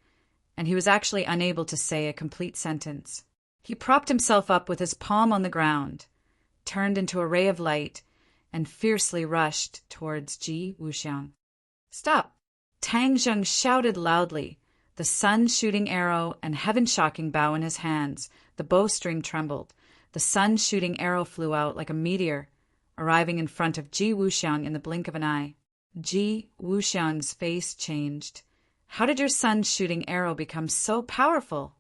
and he was actually unable to say a complete sentence. He propped himself up with his palm on the ground, turned into a ray of light, and fiercely rushed towards Ji Wuxiang. "Stop!" Tang Zheng shouted loudly, the sun-shooting arrow and heaven-shocking bow in his hands. The bowstring trembled. The sun-shooting arrow flew out like a meteor, arriving in front of Ji Wuxiang in the blink of an eye. Ji Wuxiang's face changed. "How did your sun-shooting arrow become so powerful?"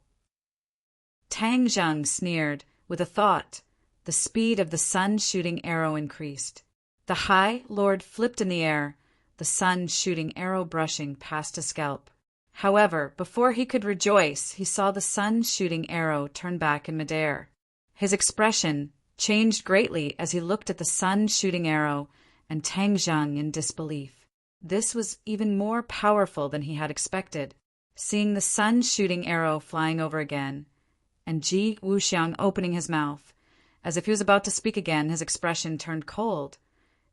Tang Zheng sneered. With a thought, the speed of the sun-shooting arrow increased. The High Lord flipped in the air, the sun-shooting arrow brushing past his scalp. However, before he could rejoice, he saw the sun-shooting arrow turn back in midair. His expression changed greatly as he looked at the sun-shooting arrow and Tang Zheng in disbelief. This was even more powerful than he had expected. Seeing the sun-shooting arrow flying over again, and Ji Wuxiang opening his mouth, as if he was about to speak again, his expression turned cold.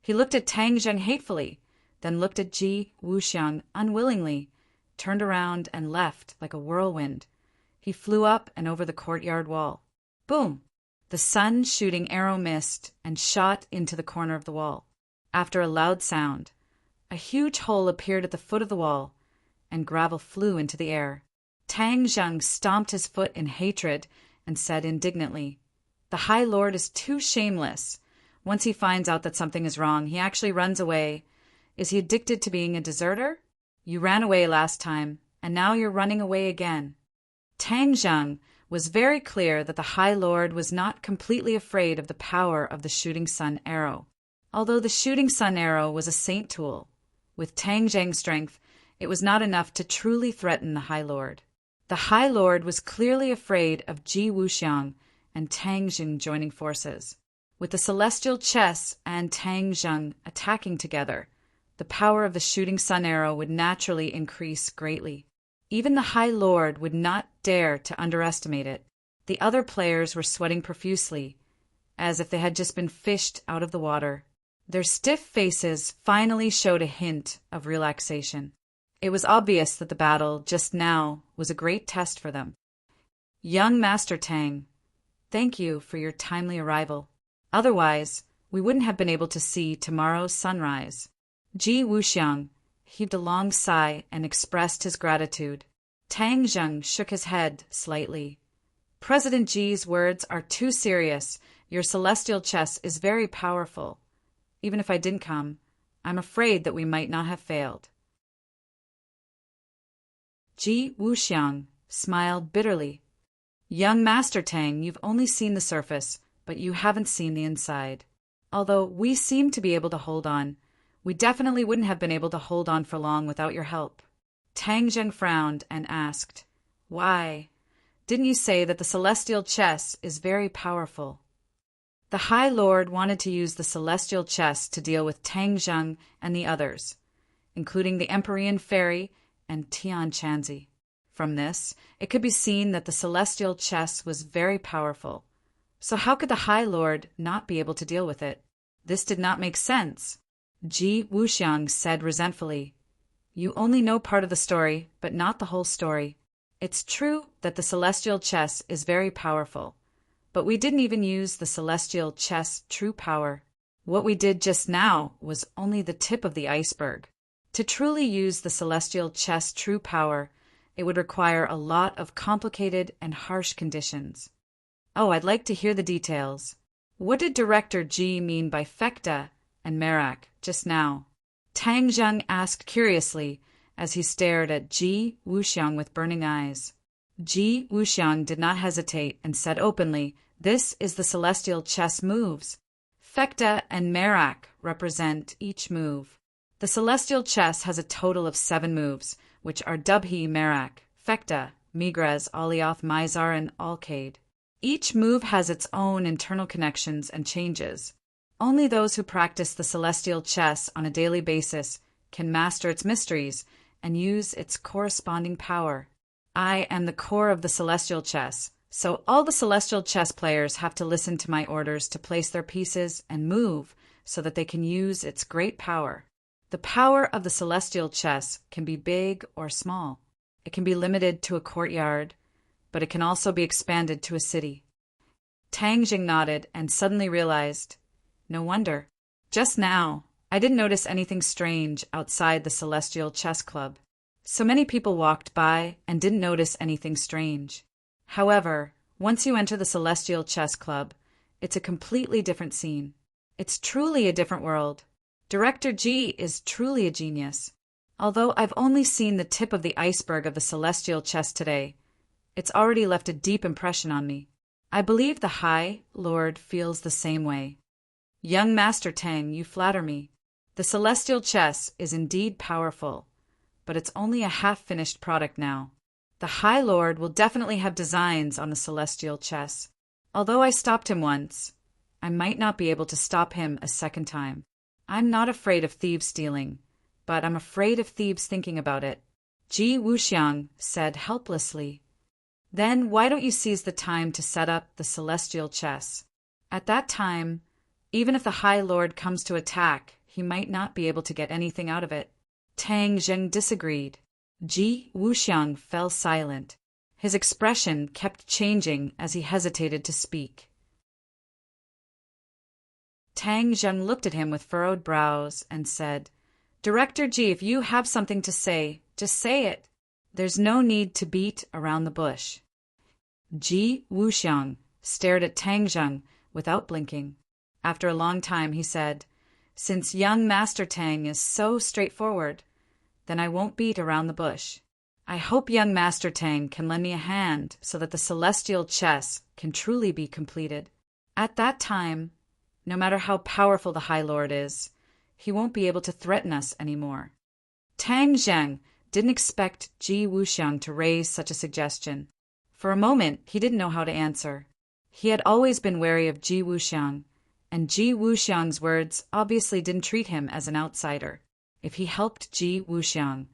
He looked at Tang Zheng hatefully, then looked at Ji Wuxiang unwillingly, turned around and left like a whirlwind. He flew up and over the courtyard wall. Boom! The sun-shooting arrow missed and shot into the corner of the wall. After a loud sound, a huge hole appeared at the foot of the wall, and gravel flew into the air. Tang Zheng stomped his foot in hatred and said indignantly, "The High Lord is too shameless. Once he finds out that something is wrong, he actually runs away. Is he addicted to being a deserter? You ran away last time, and now you're running away again." Tang Zheng was very clear that the High Lord was not completely afraid of the power of the shooting sun arrow. Although the shooting sun arrow was a saint tool, with Tang Zheng's strength, it was not enough to truly threaten the High Lord. The High Lord was clearly afraid of Ji Wuxiang and Tang Zheng joining forces. With the celestial chess and Tang Zheng attacking together, the power of the shooting sun arrow would naturally increase greatly. Even the High Lord would not dare to underestimate it. The other players were sweating profusely, as if they had just been fished out of the water. Their stiff faces finally showed a hint of relaxation. It was obvious that the battle just now was a great test for them. "Young Master Tang, thank you for your timely arrival. Otherwise, we wouldn't have been able to see tomorrow's sunrise." Ji Wuxiang heaved a long sigh and expressed his gratitude. Tang Zheng shook his head slightly. "President Ji's words are too serious. Your celestial chess is very powerful. Even if I didn't come, I'm afraid that we might not have failed." Ji Wuxiang smiled bitterly. "Young Master Tang, you've only seen the surface, but you haven't seen the inside. Although we seem to be able to hold on, we definitely wouldn't have been able to hold on for long without your help." Tang Zheng frowned and asked, "Why? Didn't you say that the celestial chess is very powerful?" The High Lord wanted to use the celestial chess to deal with Tang Zheng and the others, including the Empyrean Fairy and Tian Chanzi. From this, it could be seen that the celestial chess was very powerful. So how could the High Lord not be able to deal with it? This did not make sense. Ji Wuxiang said resentfully, "You only know part of the story, but not the whole story. It's true that the celestial chess is very powerful, but we didn't even use the celestial chess true power. What we did just now was only the tip of the iceberg. To truly use the celestial chess true power, it would require a lot of complicated and harsh conditions." "Oh, I'd like to hear the details. What did Director Ji mean by Fekta and Merak just now?" Tang Zheng asked curiously as he stared at Ji Wuxiang with burning eyes. Ji Wuxiang did not hesitate and said openly, "This is the celestial chess moves. Fekta and Merak represent each move. The celestial chess has a total of 7 moves, which are Dubhi, Merak, Fekta, Migres, Alioth, Mizar, and Alcade. Each move has its own internal connections and changes. Only those who practice the celestial chess on a daily basis can master its mysteries and use its corresponding power. I am the core of the celestial chess, so all the celestial chess players have to listen to my orders to place their pieces and move so that they can use its great power. The power of the celestial chess can be big or small. It can be limited to a courtyard, but it can also be expanded to a city. Tang Jing nodded and suddenly realized, no wonder. Just now, I didn't notice anything strange outside the Celestial Chess Club. So many people walked by and didn't notice anything strange. However, once you enter the Celestial Chess Club, it's a completely different scene. It's truly a different world. Director G is truly a genius. Although I've only seen the tip of the iceberg of the Celestial Chess today, it's already left a deep impression on me. I believe the High Lord feels the same way. Young Master Tang, you flatter me. The Celestial Chess is indeed powerful, but it's only a half-finished product now. The High Lord will definitely have designs on the Celestial Chess. Although I stopped him once, I might not be able to stop him a second time. I'm not afraid of thieves stealing, but I'm afraid of thieves thinking about it, Ji Wuxiang said helplessly. Then why don't you seize the time to set up the celestial chess? At that time, even if the High Lord comes to attack, he might not be able to get anything out of it. Tang Zheng disagreed. Ji Wuxiang fell silent. His expression kept changing as he hesitated to speak. Tang Zheng looked at him with furrowed brows and said, Director Ji, if you have something to say, just say it. There's no need to beat around the bush. Ji Wuxiang stared at Tang Zheng without blinking. After a long time, he said, Since young Master Tang is so straightforward, then I won't beat around the bush. I hope young Master Tang can lend me a hand so that the celestial chess can truly be completed. At that time, no matter how powerful the High Lord is, he won't be able to threaten us anymore. Tang Zheng didn't expect Ji Wuxiang to raise such a suggestion. For a moment, he didn't know how to answer. He had always been wary of Ji Wuxiang, and Ji Wuxiang's words obviously didn't treat him as an outsider. If he helped Ji Wuxiang,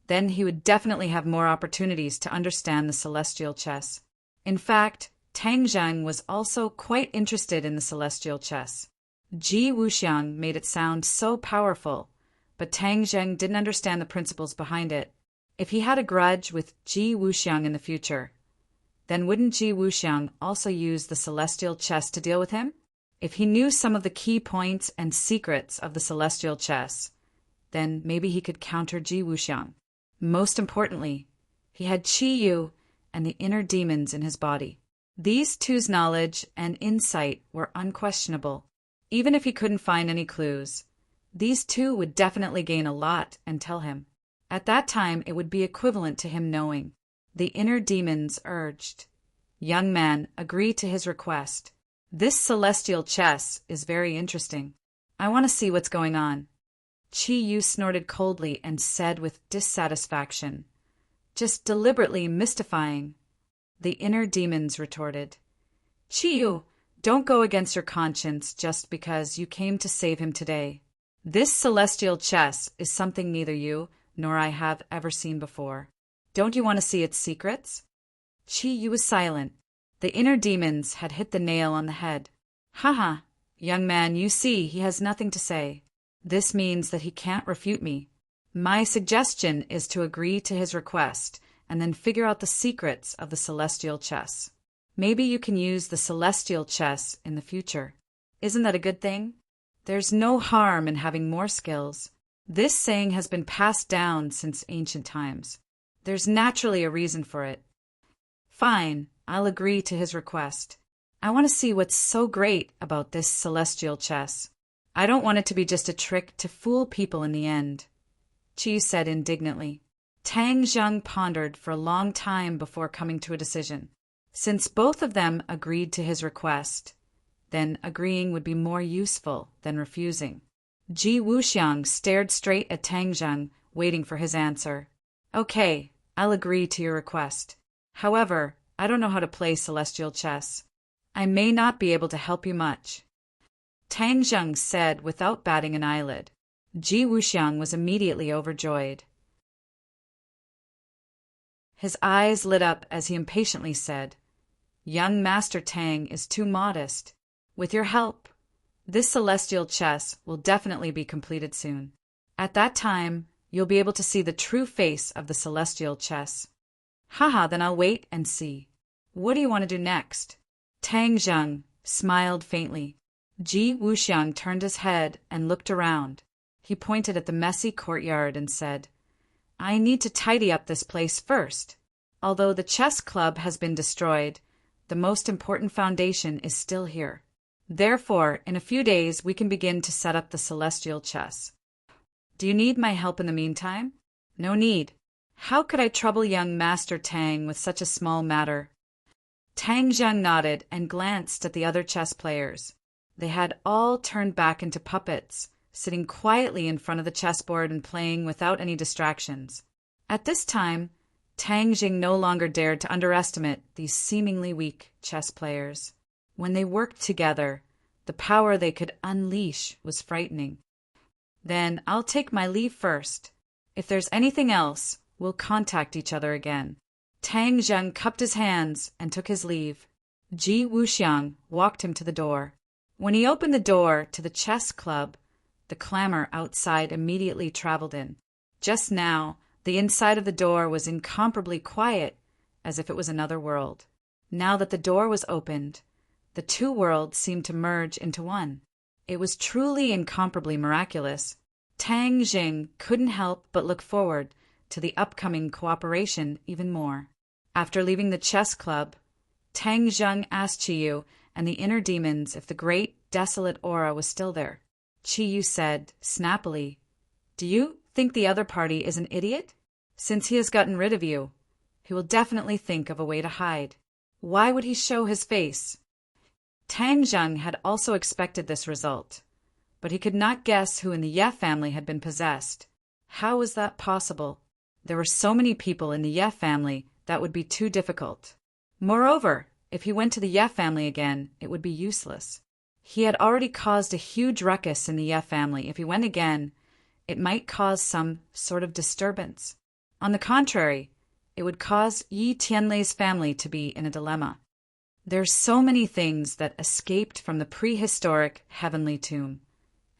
then he would definitely have more opportunities to understand the celestial chess. In fact, Tang Zheng was also quite interested in the celestial chess. Ji Wuxiang made it sound so powerful, but Tang Zheng didn't understand the principles behind it. If he had a grudge with Ji Wuxiang in the future, then wouldn't Ji Wuxiang also use the celestial chess to deal with him? If he knew some of the key points and secrets of the celestial chess, then maybe he could counter Ji Wuxiang. Most importantly, he had Qi Yu and the inner demons in his body. These two's knowledge and insight were unquestionable. Even if he couldn't find any clues, these two would definitely gain a lot and tell him. At that time, it would be equivalent to him knowing. The inner demons urged, Young man, agree to his request. This celestial chess is very interesting. I want to see what's going on. Qi Yu snorted coldly and said with dissatisfaction, Just deliberately mystifying. The inner demons retorted, Qi Yu, don't go against your conscience just because you came to save him today. This celestial chess is something neither you nor I have ever seen before. Don't you want to see its secrets? Qi Yu was silent. The inner demons had hit the nail on the head. Haha, young man, you see he has nothing to say. This means that he can't refute me. My suggestion is to agree to his request and then figure out the secrets of the celestial chess. Maybe you can use the celestial chess in the future. Isn't that a good thing? There's no harm in having more skills. This saying has been passed down since ancient times. There's naturally a reason for it. Fine, I'll agree to his request. I want to see what's so great about this celestial chess. I don't want it to be just a trick to fool people in the end, Qi said indignantly. Tang Zheng pondered for a long time before coming to a decision. Since both of them agreed to his request, then agreeing would be more useful than refusing. Ji Wuxiang stared straight at Tang Zheng, waiting for his answer. Okay, I'll agree to your request. However, I don't know how to play celestial chess. I may not be able to help you much. Tang Zheng said without batting an eyelid. Ji Wuxiang was immediately overjoyed. His eyes lit up as he impatiently said, Young Master Tang is too modest. With your help, this celestial chess will definitely be completed soon. At that time, you'll be able to see the true face of the celestial chess. Haha, then I'll wait and see. What do you want to do next? Tang Zheng smiled faintly. Ji Wuxiang turned his head and looked around. He pointed at the messy courtyard and said, I need to tidy up this place first. Although the chess club has been destroyed, the most important foundation is still here. Therefore, in a few days, we can begin to set up the celestial chess. Do you need my help in the meantime? No need. How could I trouble young Master Tang with such a small matter? Tang Zheng nodded and glanced at the other chess players. They had all turned back into puppets, sitting quietly in front of the chessboard and playing without any distractions. At this time, Tang Zheng no longer dared to underestimate these seemingly weak chess players. When they worked together, the power they could unleash was frightening. Then I'll take my leave first. If there's anything else, we'll contact each other again. Tang Zheng cupped his hands and took his leave. Ji Wuxiang walked him to the door. When he opened the door to the chess club, the clamor outside immediately traveled in. Just now, the inside of the door was incomparably quiet, as if it was another world. Now that the door was opened, the two worlds seemed to merge into one. It was truly incomparably miraculous. Tang Zheng couldn't help but look forward to the upcoming cooperation even more. After leaving the chess club, Tang Zheng asked Qiyu and the inner demons if the great, desolate aura was still there. Qiyu said, snappily, Do you think the other party is an idiot? Since he has gotten rid of you, he will definitely think of a way to hide. Why would he show his face? Tang Zheng had also expected this result, but he could not guess who in the Ye family had been possessed. How was that possible? There were so many people in the Ye family that would be too difficult. Moreover, if he went to the Ye family again, it would be useless. He had already caused a huge ruckus in the Ye family. If he went again, it might cause some sort of disturbance. On the contrary, it would cause Yi Tianlei's family to be in a dilemma. There's so many things that escaped from the prehistoric heavenly tomb,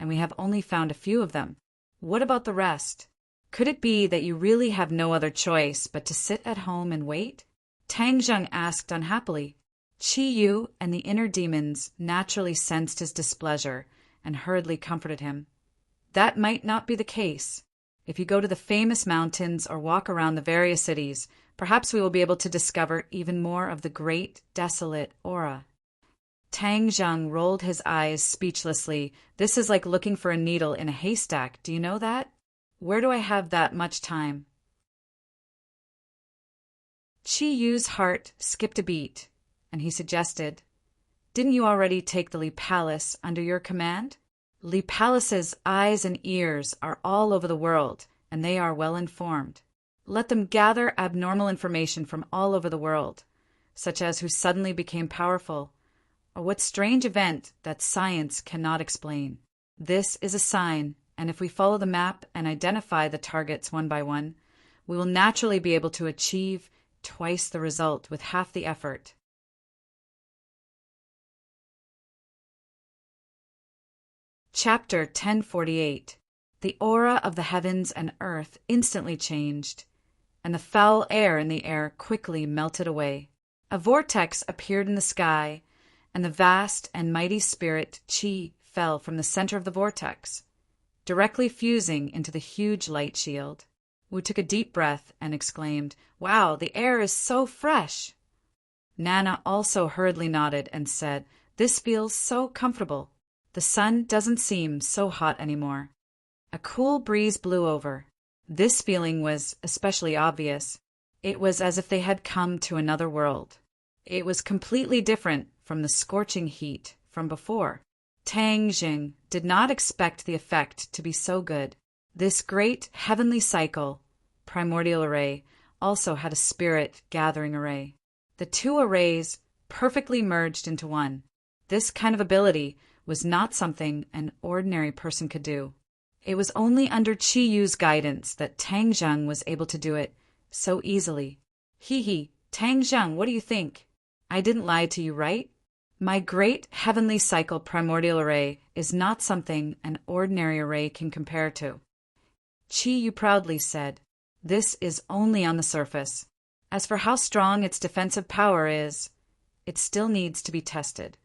and we have only found a few of them. What about the rest? Could it be that you really have no other choice but to sit at home and wait? Tang Zheng asked unhappily. Qiyu and the inner demons naturally sensed his displeasure and hurriedly comforted him. That might not be the case. If you go to the famous mountains or walk around the various cities, perhaps we will be able to discover even more of the great, desolate aura. Tang Zheng rolled his eyes speechlessly. This is like looking for a needle in a haystack. Do you know that? Where do I have that much time? Qiyu's heart skipped a beat, and he suggested, Didn't you already take the Li Palace under your command? Li Palace's eyes and ears are all over the world, and they are well informed. Let them gather abnormal information from all over the world, such as who suddenly became powerful, or what strange event that science cannot explain. This is a sign, and if we follow the map and identify the targets one by one, we will naturally be able to achieve twice the result with half the effort. Chapter 1048. The aura of the heavens and earth instantly changed, and the foul air in the air quickly melted away. A vortex appeared in the sky, and the vast and mighty spirit Qi fell from the center of the vortex, directly fusing into the huge light shield. Wu took a deep breath and exclaimed, Wow, the air is so fresh! Nana also hurriedly nodded and said, This feels so comfortable. The sun doesn't seem so hot anymore. A cool breeze blew over. This feeling was especially obvious. It was as if they had come to another world. It was completely different from the scorching heat from before. Tang Jing did not expect the effect to be so good. This great heavenly cycle, primordial array, also had a spirit-gathering array. The two arrays perfectly merged into one. This kind of ability was not something an ordinary person could do. It was only under Qi Yu's guidance that Tang Zheng was able to do it so easily. Hee, Tang Zheng, what do you think? I didn't lie to you, right? My great heavenly cycle primordial array is not something an ordinary array can compare to. Qi Yu proudly said, this is only on the surface. As for how strong its defensive power is, it still needs to be tested.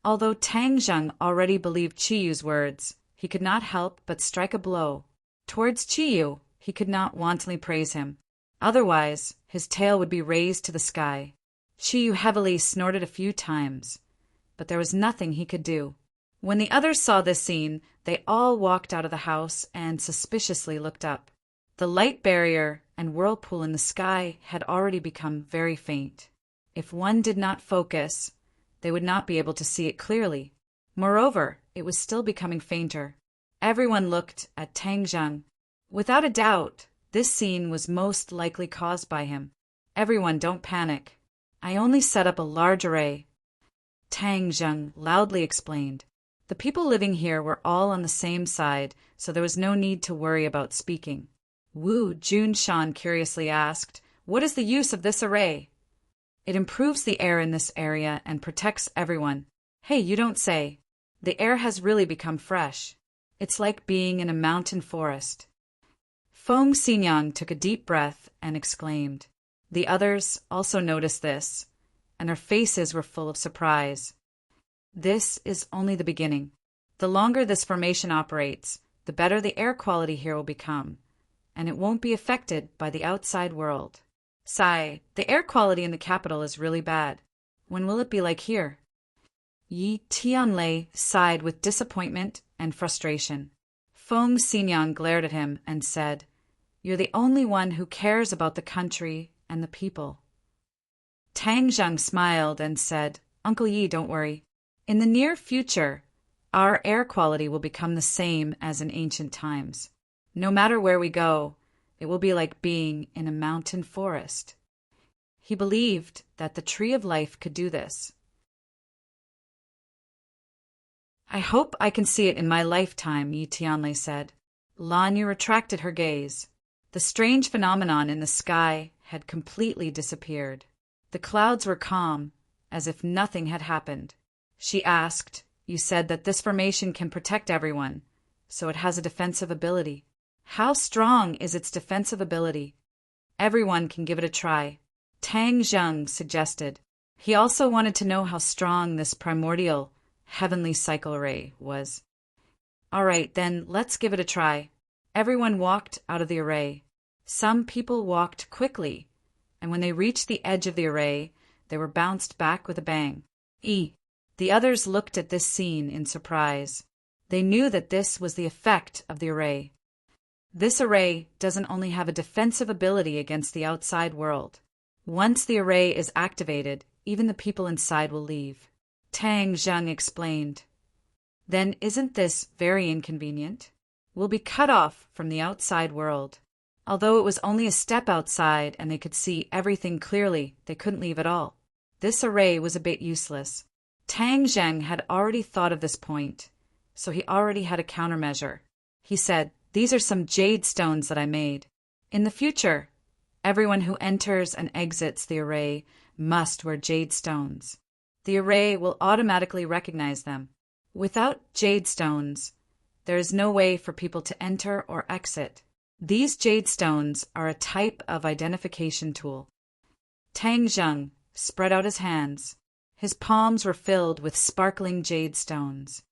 Although Tang Zheng already believed Qi Yu's words, he could not help but strike a blow. Towards Qi Yu, he could not wantonly praise him. Otherwise, his tail would be raised to the sky. Qi Yu heavily snorted a few times, but there was nothing he could do. When the others saw this scene, they all walked out of the house and suspiciously looked up. The light barrier and whirlpool in the sky had already become very faint. If one did not focus, they would not be able to see it clearly. Moreover, it was still becoming fainter. Everyone looked at Tang Zheng. Without a doubt, this scene was most likely caused by him. Everyone, don't panic. I only set up a large array. Tang Zheng loudly explained. The people living here were all on the same side, so there was no need to worry about speaking. Wu Junshan curiously asked, what is the use of this array? It improves the air in this area and protects everyone. Hey, you don't say. The air has really become fresh. It's like being in a mountain forest. Feng Xinyang took a deep breath and exclaimed. The others also noticed this, and their faces were full of surprise. This is only the beginning. The longer this formation operates, the better the air quality here will become, and it won't be affected by the outside world. Sigh, the air quality in the capital is really bad. When will it be like here? Yi Tianlei sighed with disappointment and frustration. Feng Xinyang glared at him and said, you're the only one who cares about the country and the people. Tang Zheng smiled and said, Uncle Yi, don't worry. In the near future, our air quality will become the same as in ancient times. No matter where we go, it will be like being in a mountain forest. He believed that the Tree of Life could do this. I hope I can see it in my lifetime, Yi Tianlei said. Lan Yu retracted her gaze. The strange phenomenon in the sky had completely disappeared. The clouds were calm, as if nothing had happened. She asked, you said that this formation can protect everyone, so it has a defensive ability. How strong is its defensive ability? Everyone can give it a try. Tang Zheng suggested. He also wanted to know how strong this primordial, heavenly cycle array was. All right, then let's give it a try. Everyone walked out of the array. Some people walked quickly, and when they reached the edge of the array, they were bounced back with a bang. The others looked at this scene in surprise. They knew that this was the effect of the array. This array doesn't only have a defensive ability against the outside world. Once the array is activated, even the people inside will leave. Tang Zheng explained. Then isn't this very inconvenient? We'll be cut off from the outside world. Although it was only a step outside and they could see everything clearly, they couldn't leave at all. This array was a bit useless. Tang Zheng had already thought of this point, so he already had a countermeasure. He said, these are some jade stones that I made. In the future, everyone who enters and exits the array must wear jade stones. The array will automatically recognize them. Without jade stones, there is no way for people to enter or exit. These jade stones are a type of identification tool. Tang Zheng spread out his hands. His palms were filled with sparkling jade stones.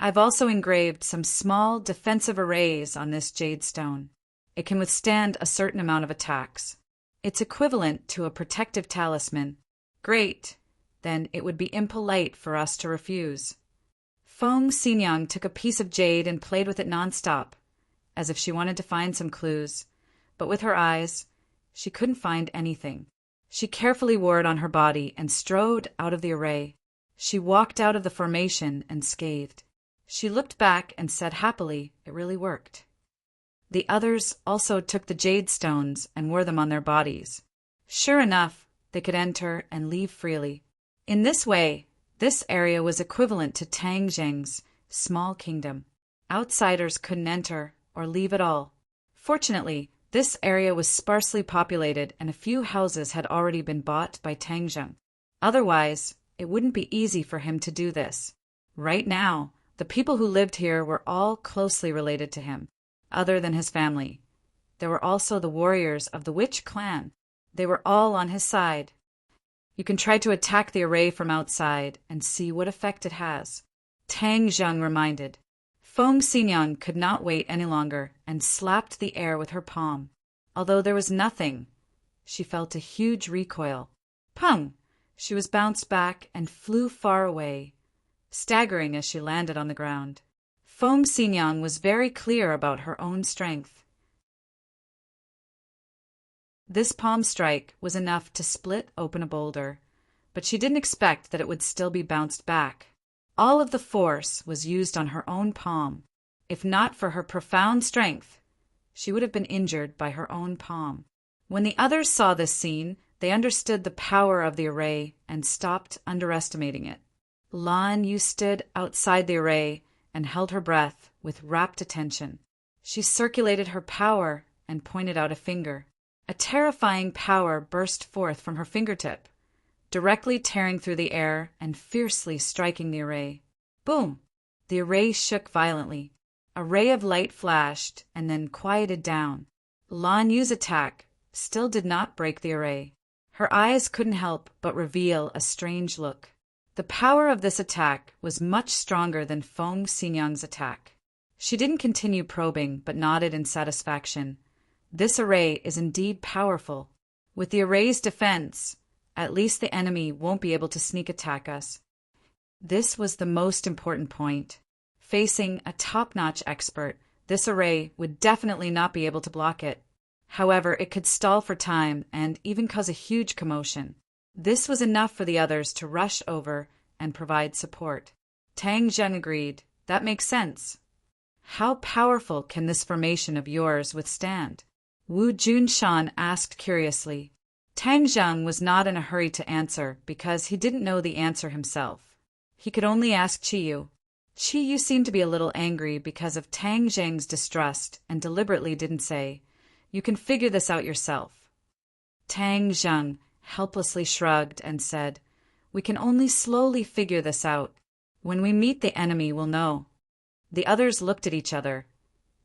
I've also engraved some small defensive arrays on this jade stone. It can withstand a certain amount of attacks. It's equivalent to a protective talisman. Great. Then it would be impolite for us to refuse. Feng Xinyang took a piece of jade and played with it nonstop, as if she wanted to find some clues, but with her eyes, she couldn't find anything. She carefully wore it on her body and strode out of the array. She walked out of the formation unscathed. She looked back and said happily, it really worked. The others also took the jade stones and wore them on their bodies. Sure enough, they could enter and leave freely. In this way, this area was equivalent to Tang Zheng's small kingdom. Outsiders couldn't enter or leave at all. Fortunately, this area was sparsely populated and a few houses had already been bought by Tang Zheng. Otherwise, it wouldn't be easy for him to do this. Right now, the people who lived here were all closely related to him, other than his family. There were also the warriors of the Witch clan. They were all on his side. You can try to attack the array from outside and see what effect it has. Tang Zheng reminded. Feng Xinyan could not wait any longer and slapped the air with her palm. Although there was nothing, she felt a huge recoil. Pung! She was bounced back and flew far away, staggering as she landed on the ground. Feng Xinyan was very clear about her own strength. This palm strike was enough to split open a boulder, but she didn't expect that it would still be bounced back. All of the force was used on her own palm. If not for her profound strength, she would have been injured by her own palm. When the others saw this scene, they understood the power of the array and stopped underestimating it. Lan Yu stood outside the array and held her breath with rapt attention. She circulated her power and pointed out a finger. A terrifying power burst forth from her fingertip, directly tearing through the air and fiercely striking the array. Boom! The array shook violently. A ray of light flashed and then quieted down. Lan Yu's attack still did not break the array. Her eyes couldn't help but reveal a strange look. The power of this attack was much stronger than Feng Xinyan's attack. She didn't continue probing but nodded in satisfaction. This array is indeed powerful. With the array's defense, at least the enemy won't be able to sneak attack us. This was the most important point. Facing a top-notch expert, this array would definitely not be able to block it. However, it could stall for time and even cause a huge commotion. This was enough for the others to rush over and provide support. Tang Zheng agreed. That makes sense. How powerful can this formation of yours withstand? Wu Junshan asked curiously. Tang Zheng was not in a hurry to answer because he didn't know the answer himself. He could only ask Qiyu. Qiyu seemed to be a little angry because of Tang Zheng's distrust and deliberately didn't say, "You can figure this out yourself." Tang Zheng helplessly shrugged and said, "We can only slowly figure this out. When we meet the enemy, we'll know." The others looked at each other,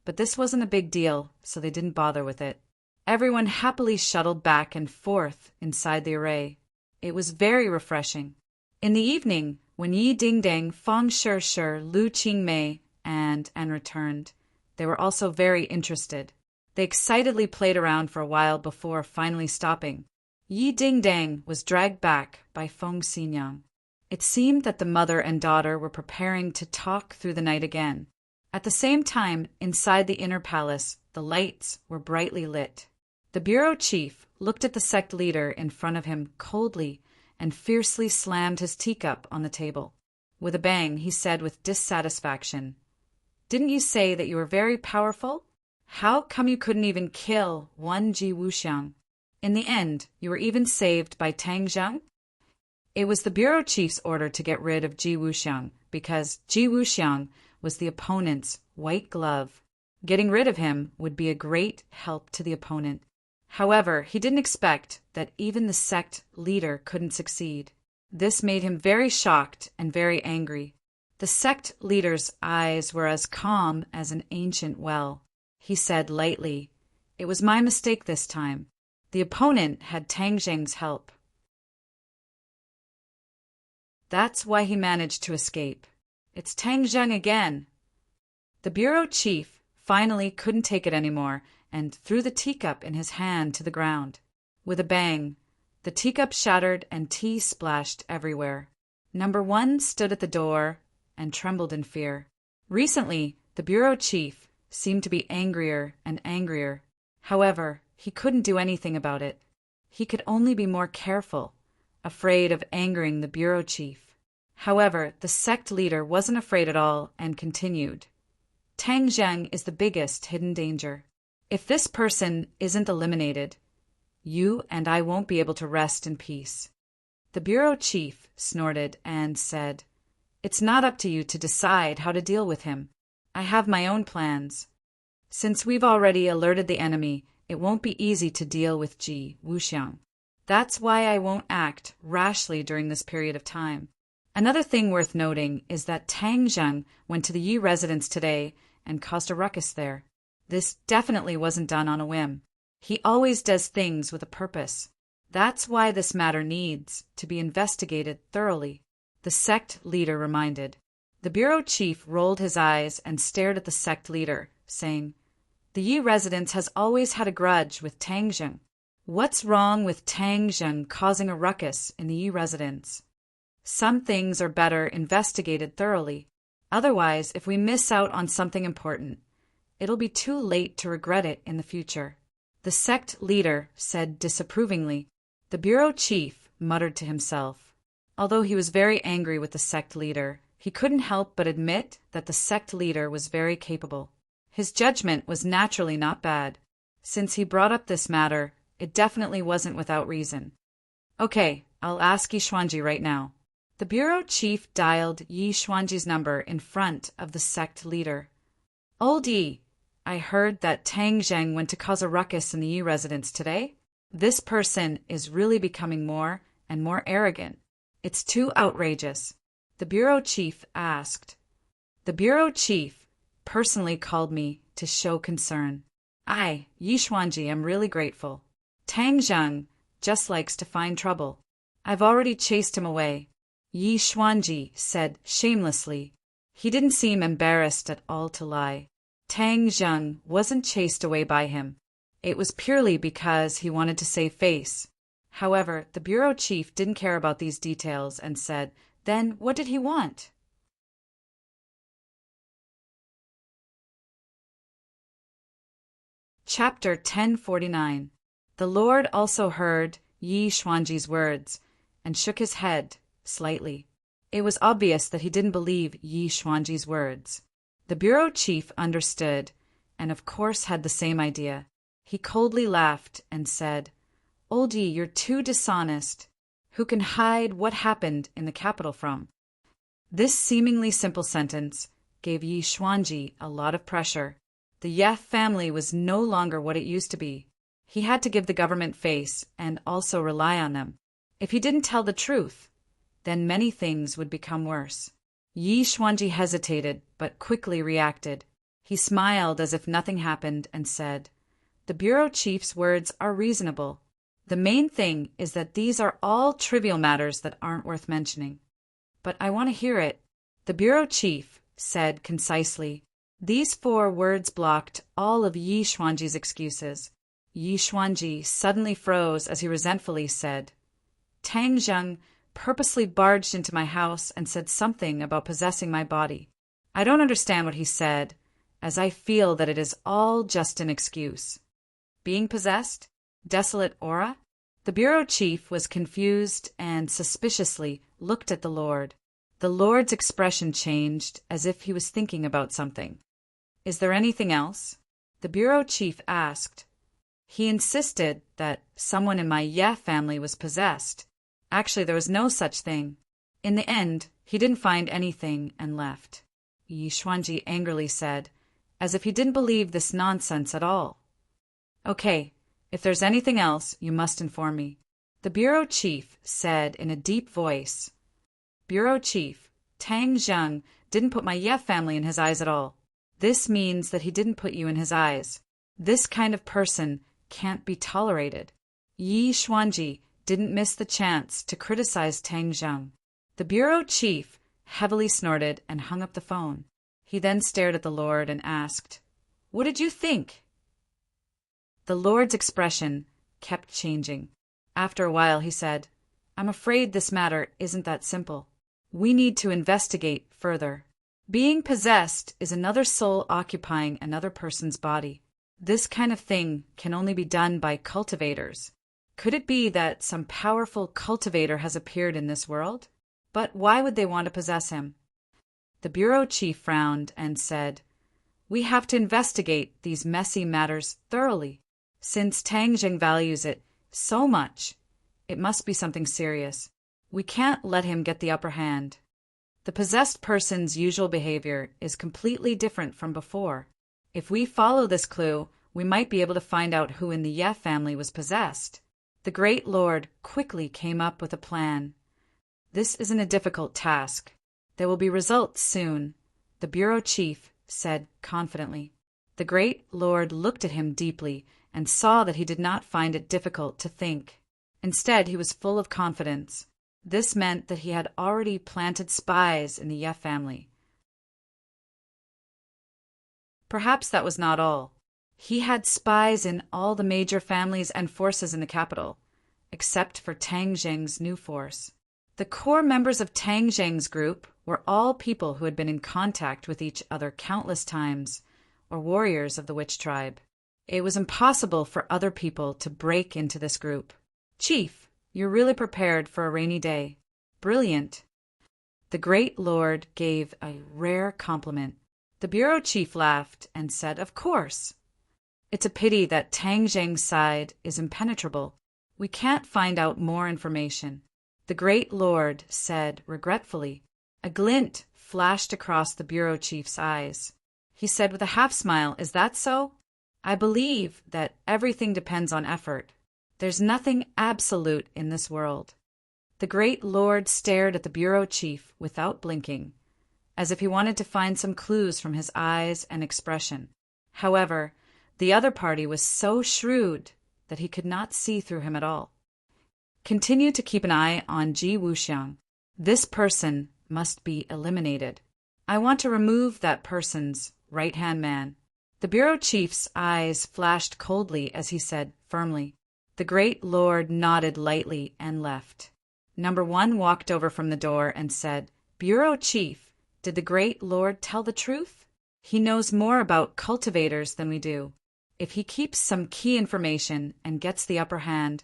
but this wasn't a big deal, so they didn't bother with it. Everyone happily shuttled back and forth inside the array. It was very refreshing. In the evening, when Yi Dingdang, Fang Shishir, Lu Qingmei, and returned, they were also very interested. They excitedly played around for a while before finally stopping. Yi Dingdang was dragged back by Feng Xinyan. It seemed that the mother and daughter were preparing to talk through the night again. At the same time, inside the inner palace, the lights were brightly lit. The bureau chief looked at the sect leader in front of him coldly and fiercely slammed his teacup on the table. With a bang, he said with dissatisfaction, "Didn't you say that you were very powerful? How come you couldn't even kill one Ji Wuxiang? In the end, you were even saved by Tang Zheng?" It was the bureau chief's order to get rid of Ji Wuxiang because Ji Wuxiang was the opponent's white glove. Getting rid of him would be a great help to the opponent. However, he didn't expect that even the sect leader couldn't succeed. This made him very shocked and very angry. The sect leader's eyes were as calm as an ancient well. He said lightly, "It was my mistake this time. The opponent had Tang Zheng's help. That's why he managed to escape. It's Tang Zheng again." The bureau chief finally couldn't take it anymore and threw the teacup in his hand to the ground. With a bang, the teacup shattered and tea splashed everywhere. Number 1 stood at the door and trembled in fear. Recently, the bureau chief seemed to be angrier and angrier. However, he couldn't do anything about it. He could only be more careful, afraid of angering the bureau chief. However, the sect leader wasn't afraid at all and continued. Tang Zheng is the biggest hidden danger. If this person isn't eliminated, you and I won't be able to rest in peace. The bureau chief snorted and said, "It's not up to you to decide how to deal with him. I have my own plans. Since we've already alerted the enemy, it won't be easy to deal with Ji Wuxiang. That's why I won't act rashly during this period of time." Another thing worth noting is that Tang Zheng went to the Yi residence today and caused a ruckus there. This definitely wasn't done on a whim. He always does things with a purpose. That's why this matter needs to be investigated thoroughly, the sect leader reminded. The bureau chief rolled his eyes and stared at the sect leader, saying, "The Yi residence has always had a grudge with Tang Zheng. What's wrong with Tang Zheng causing a ruckus in the Yi residence? Some things are better investigated thoroughly. Otherwise, if we miss out on something important, it'll be too late to regret it in the future." The sect leader said disapprovingly. The bureau chief muttered to himself. Although he was very angry with the sect leader, he couldn't help but admit that the sect leader was very capable. His judgment was naturally not bad. Since he brought up this matter, it definitely wasn't without reason. "Okay, I'll ask Yi Xuanji right now." The bureau chief dialed Yi Xuanji's number in front of the sect leader. "Old Yi, I heard that Tang Zheng went to cause a ruckus in the Yi residence today. This person is really becoming more and more arrogant. It's too outrageous." The bureau chief asked. "The bureau chief personally called me to show concern. I, Yi Xuanji, am really grateful. Tang Zheng just likes to find trouble. I've already chased him away," Yi Xuanji said shamelessly. He didn't seem embarrassed at all to lie. Tang Zheng wasn't chased away by him. It was purely because he wanted to save face. However, the bureau chief didn't care about these details and said, "Then what did he want?" Chapter 1049. The Lord also heard Yi Xuanji's words and shook his head slightly. It was obvious that he didn't believe Yi Xuanji's words. The bureau chief understood and of course had the same idea. He coldly laughed and said, "Old Yi, you're too dishonest. Who can hide what happened in the capital from?" This seemingly simple sentence gave Yi Xuanji a lot of pressure. The Ye family was no longer what it used to be. He had to give the government face and also rely on them. If he didn't tell the truth, then many things would become worse. Yi Xuanji hesitated, but quickly reacted. He smiled as if nothing happened and said, "The bureau chief's words are reasonable. The main thing is that these are all trivial matters that aren't worth mentioning. But I want to hear it." The bureau chief said concisely. These 4 words blocked all of Yi Xuanji's excuses. Yi Xuanji suddenly froze as he resentfully said, "Tang Zheng purposely barged into my house and said something about possessing my body. I don't understand what he said, as I feel that it is all just an excuse." Being possessed? Desolate aura? The bureau chief was confused and suspiciously looked at the Lord. The Lord's expression changed as if he was thinking about something. "Is there anything else?" the bureau chief asked. He insisted that someone in my Ye family was possessed. Actually, there was no such thing. In the end, he didn't find anything and left. Yi Xuanji angrily said, as if he didn't believe this nonsense at all. "Okay, if there's anything else, you must inform me," the bureau chief said in a deep voice. "Bureau chief, Tang Zheng didn't put my Ye family in his eyes at all. This means that he didn't put you in his eyes. This kind of person can't be tolerated." Yi Xuanji didn't miss the chance to criticize Tang Zheng. The bureau chief heavily snorted and hung up the phone. He then stared at the Lord and asked, "What did you think?" The Lord's expression kept changing. After a while he said, "I'm afraid this matter isn't that simple. We need to investigate further. Being possessed is another soul occupying another person's body. This kind of thing can only be done by cultivators. Could it be that some powerful cultivator has appeared in this world? But why would they want to possess him? The bureau chief frowned and said, "We have to investigate these messy matters thoroughly. Since Tang Jing values it so much, it must be something serious. We can't let him get the upper hand. The possessed person's usual behavior is completely different from before. If we follow this clue, we might be able to find out who in the Ye family was possessed." The great lord quickly came up with a plan. "This isn't a difficult task. There will be results soon," the bureau chief said confidently. The great lord looked at him deeply and saw that he did not find it difficult to think. Instead, he was full of confidence. This meant that he had already planted spies in the Ye family. Perhaps that was not all. He had spies in all the major families and forces in the capital, except for Tang Jing's new force. The core members of Tang Jing's group were all people who had been in contact with each other countless times, or warriors of the witch tribe. It was impossible for other people to break into this group. "Chief, you're really prepared for a rainy day. Brilliant." The great lord gave a rare compliment. The bureau chief laughed and said, "Of course. It's a pity that Tang Jing's side is impenetrable. We can't find out more information." The great lord said regretfully. A glint flashed across the bureau chief's eyes. He said with a half-smile, "Is that so? I believe that everything depends on effort. There's nothing absolute in this world." The great lord stared at the bureau chief without blinking, as if he wanted to find some clues from his eyes and expression. However, the other party was so shrewd that he could not see through him at all. "Continue to keep an eye on Ji Wuxiang. This person must be eliminated. I want to remove that person's right-hand man." The bureau chief's eyes flashed coldly as he said firmly. The great lord nodded lightly and left. Number 1 walked over from the door and said, "Bureau chief, did the great lord tell the truth? He knows more about cultivators than we do. If he keeps some key information and gets the upper hand,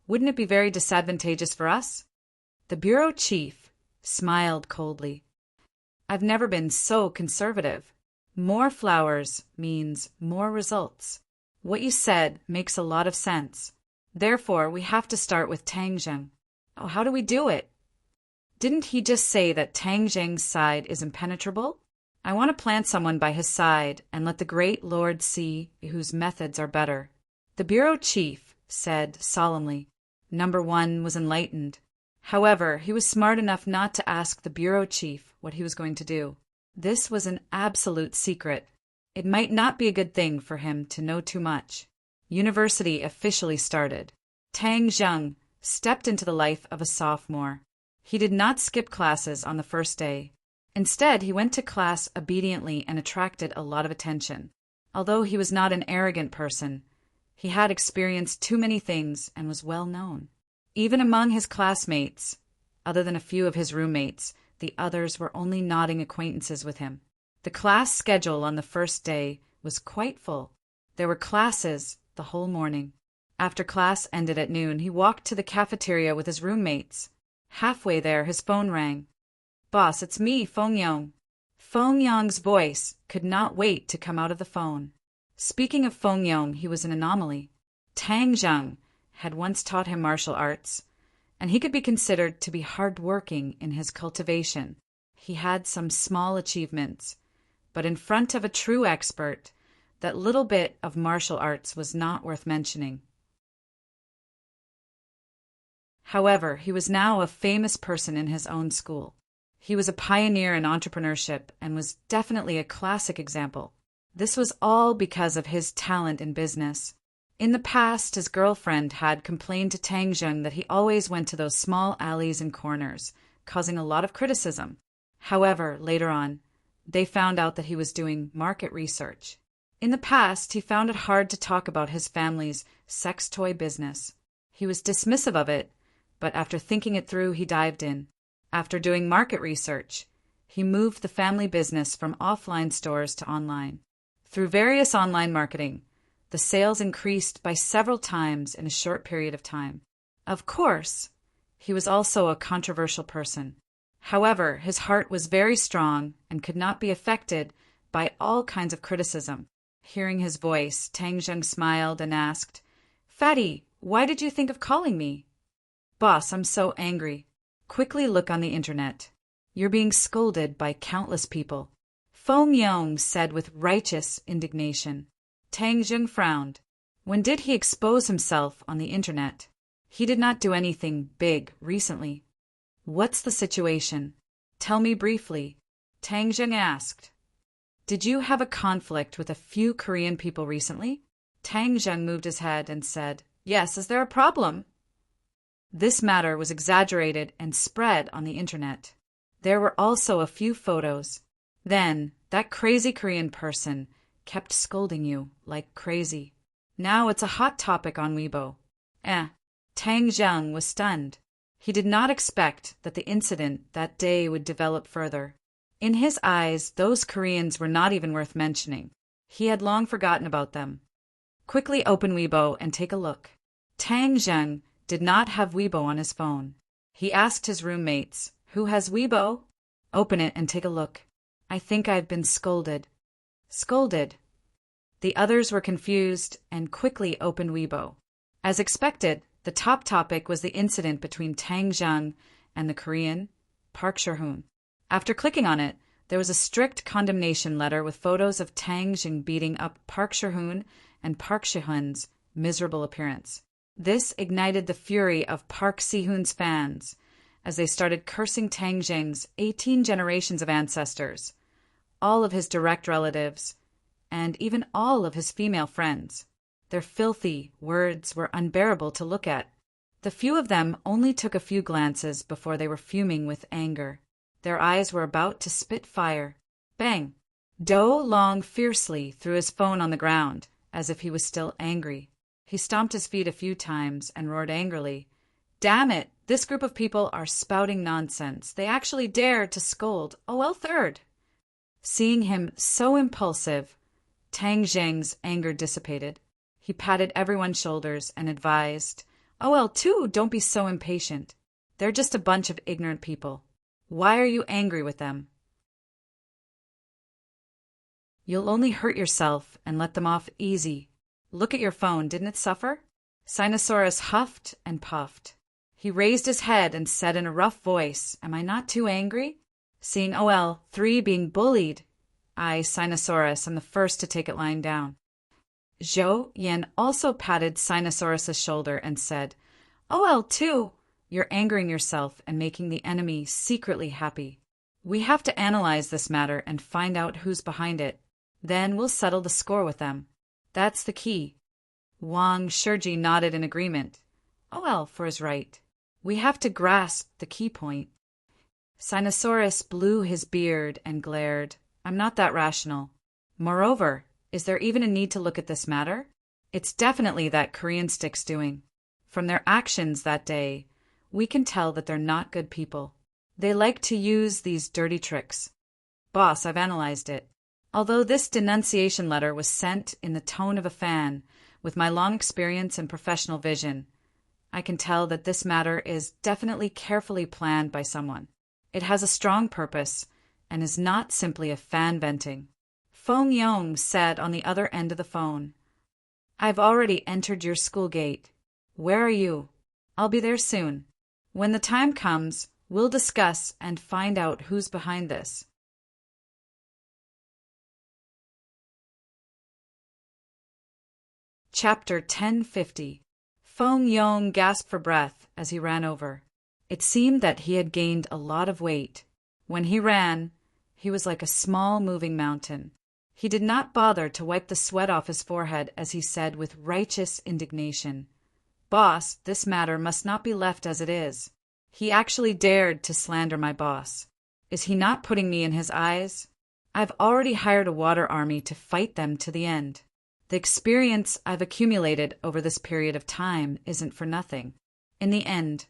wouldn't it be very disadvantageous for us?" The bureau chief smiled coldly. "I've never been so conservative. More flowers means more results. What you said makes a lot of sense. Therefore, we have to start with Tang Jing." "Oh, how do we do it?" "Didn't he just say that Tang Jing's side is impenetrable? I want to plant someone by his side and let the great lord see whose methods are better." The bureau chief said solemnly. Number 1 was enlightened. However, he was smart enough not to ask the bureau chief what he was going to do. This was an absolute secret. It might not be a good thing for him to know too much. University officially started. Tang Jing stepped into the life of a sophomore. He did not skip classes on the first day. Instead, he went to class obediently and attracted a lot of attention. Although he was not an arrogant person, he had experienced too many things and was well known. Even among his classmates, other than a few of his roommates, the others were only nodding acquaintances with him. The class schedule on the first day was quite full. There were classes the whole morning. After class ended at noon, he walked to the cafeteria with his roommates. Halfway there, his phone rang. "Boss, it's me, Feng Yong." Feng Yong's voice could not wait to come out of the phone. Speaking of Feng Yong, he was an anomaly. Tang Jing had once taught him martial arts, and he could be considered to be hard-working in his cultivation. He had some small achievements, but in front of a true expert, that little bit of martial arts was not worth mentioning. However, he was now a famous person in his own school. He was a pioneer in entrepreneurship and was definitely a classic example. This was all because of his talent in business. In the past, his girlfriend had complained to Tang Jing that he always went to those small alleys and corners, causing a lot of criticism. However, later on, they found out that he was doing market research. In the past, he found it hard to talk about his family's sex toy business. He was dismissive of it, but after thinking it through, he dived in. After doing market research, he moved the family business from offline stores to online. Through various online marketing, the sales increased by several times in a short period of time. Of course, he was also a controversial person. However, his heart was very strong and could not be affected by all kinds of criticism. Hearing his voice, Tang Zheng smiled and asked, "Fatty, why did you think of calling me?" "Boss, I'm so angry." "Quickly look on the internet. You're being scolded by countless people," Feng Yong said with righteous indignation. Tang Zheng frowned. When did he expose himself on the internet? He did not do anything big recently. "What's the situation? Tell me briefly," Tang Zheng asked. "Did you have a conflict with a few Korean people recently?" Tang Zheng moved his head and said, "Yes, is there a problem?" This matter was exaggerated and spread on the internet. There were also a few photos. Then, that crazy Korean person kept scolding you like crazy. Now it's a hot topic on Weibo. Tang Zheng was stunned. He did not expect that the incident that day would develop further. In his eyes, those Koreans were not even worth mentioning. He had long forgotten about them. "Quickly open Weibo and take a look." Tang Zheng did not have Weibo on his phone. He asked his roommates, "Who has Weibo?" "Open it and take a look. I think I've been scolded." "Scolded?" The others were confused and quickly opened Weibo. As expected, the top topic was the incident between Tang Zheng and the Korean, Park Sher-hoon. After clicking on it, there was a strict condemnation letter with photos of Tang Zheng beating up Park Sher-hoon and Park Si-hoon's miserable appearance. This ignited the fury of Park Si-hoon's fans as they started cursing Tang Zheng's 18 generations of ancestors, all of his direct relatives, and even all of his female friends. Their filthy words were unbearable to look at. The few of them only took a few glances before they were fuming with anger. Their eyes were about to spit fire. Bang! Do Long fiercely threw his phone on the ground, as if he was still angry. He stomped his feet a few times and roared angrily, "Damn it! This group of people are spouting nonsense. They actually dare to scold OL Third." Seeing him so impulsive, Tang Zheng's anger dissipated. He patted everyone's shoulders and advised, "OL2, don't be so impatient. They're just a bunch of ignorant people. Why are you angry with them? You'll only hurt yourself and let them off easy. Look at your phone, didn't it suffer?" Sinosaurus huffed and puffed. He raised his head and said in a rough voice, "Am I not too angry?" Seeing OL3 being bullied, I, Sinosaurus, am the first to take it lying down. Zhou Yan also patted Sinosaurus's shoulder and said, "OL2, you're angering yourself and making the enemy secretly happy. We have to analyze this matter and find out who's behind it. Then we'll settle the score with them. That's the key." Wang Shiji nodded in agreement. OL4 is right. We have to grasp the key point. Sinosaurus blew his beard and glared. "I'm not that rational. Moreover, is there even a need to look at this matter? It's definitely that Korean stick's doing. From their actions that day, we can tell that they're not good people. They like to use these dirty tricks. Boss, I've analyzed it. Although this denunciation letter was sent in the tone of a fan, with my long experience and professional vision, I can tell that this matter is definitely carefully planned by someone. It has a strong purpose and is not simply a fan venting." Feng Yong said on the other end of the phone, "I've already entered your school gate. Where are you? I'll be there soon. When the time comes, we'll discuss and find out who's behind this." Chapter 1050. Feng Yong gasped for breath as he ran over. It seemed that he had gained a lot of weight. When he ran, he was like a small moving mountain. He did not bother to wipe the sweat off his forehead as he said with righteous indignation, "Boss, this matter must not be left as it is. He actually dared to slander my boss. Is he not putting me in his eyes? I've already hired a water army to fight them to the end. The experience I've accumulated over this period of time isn't for nothing. In the end,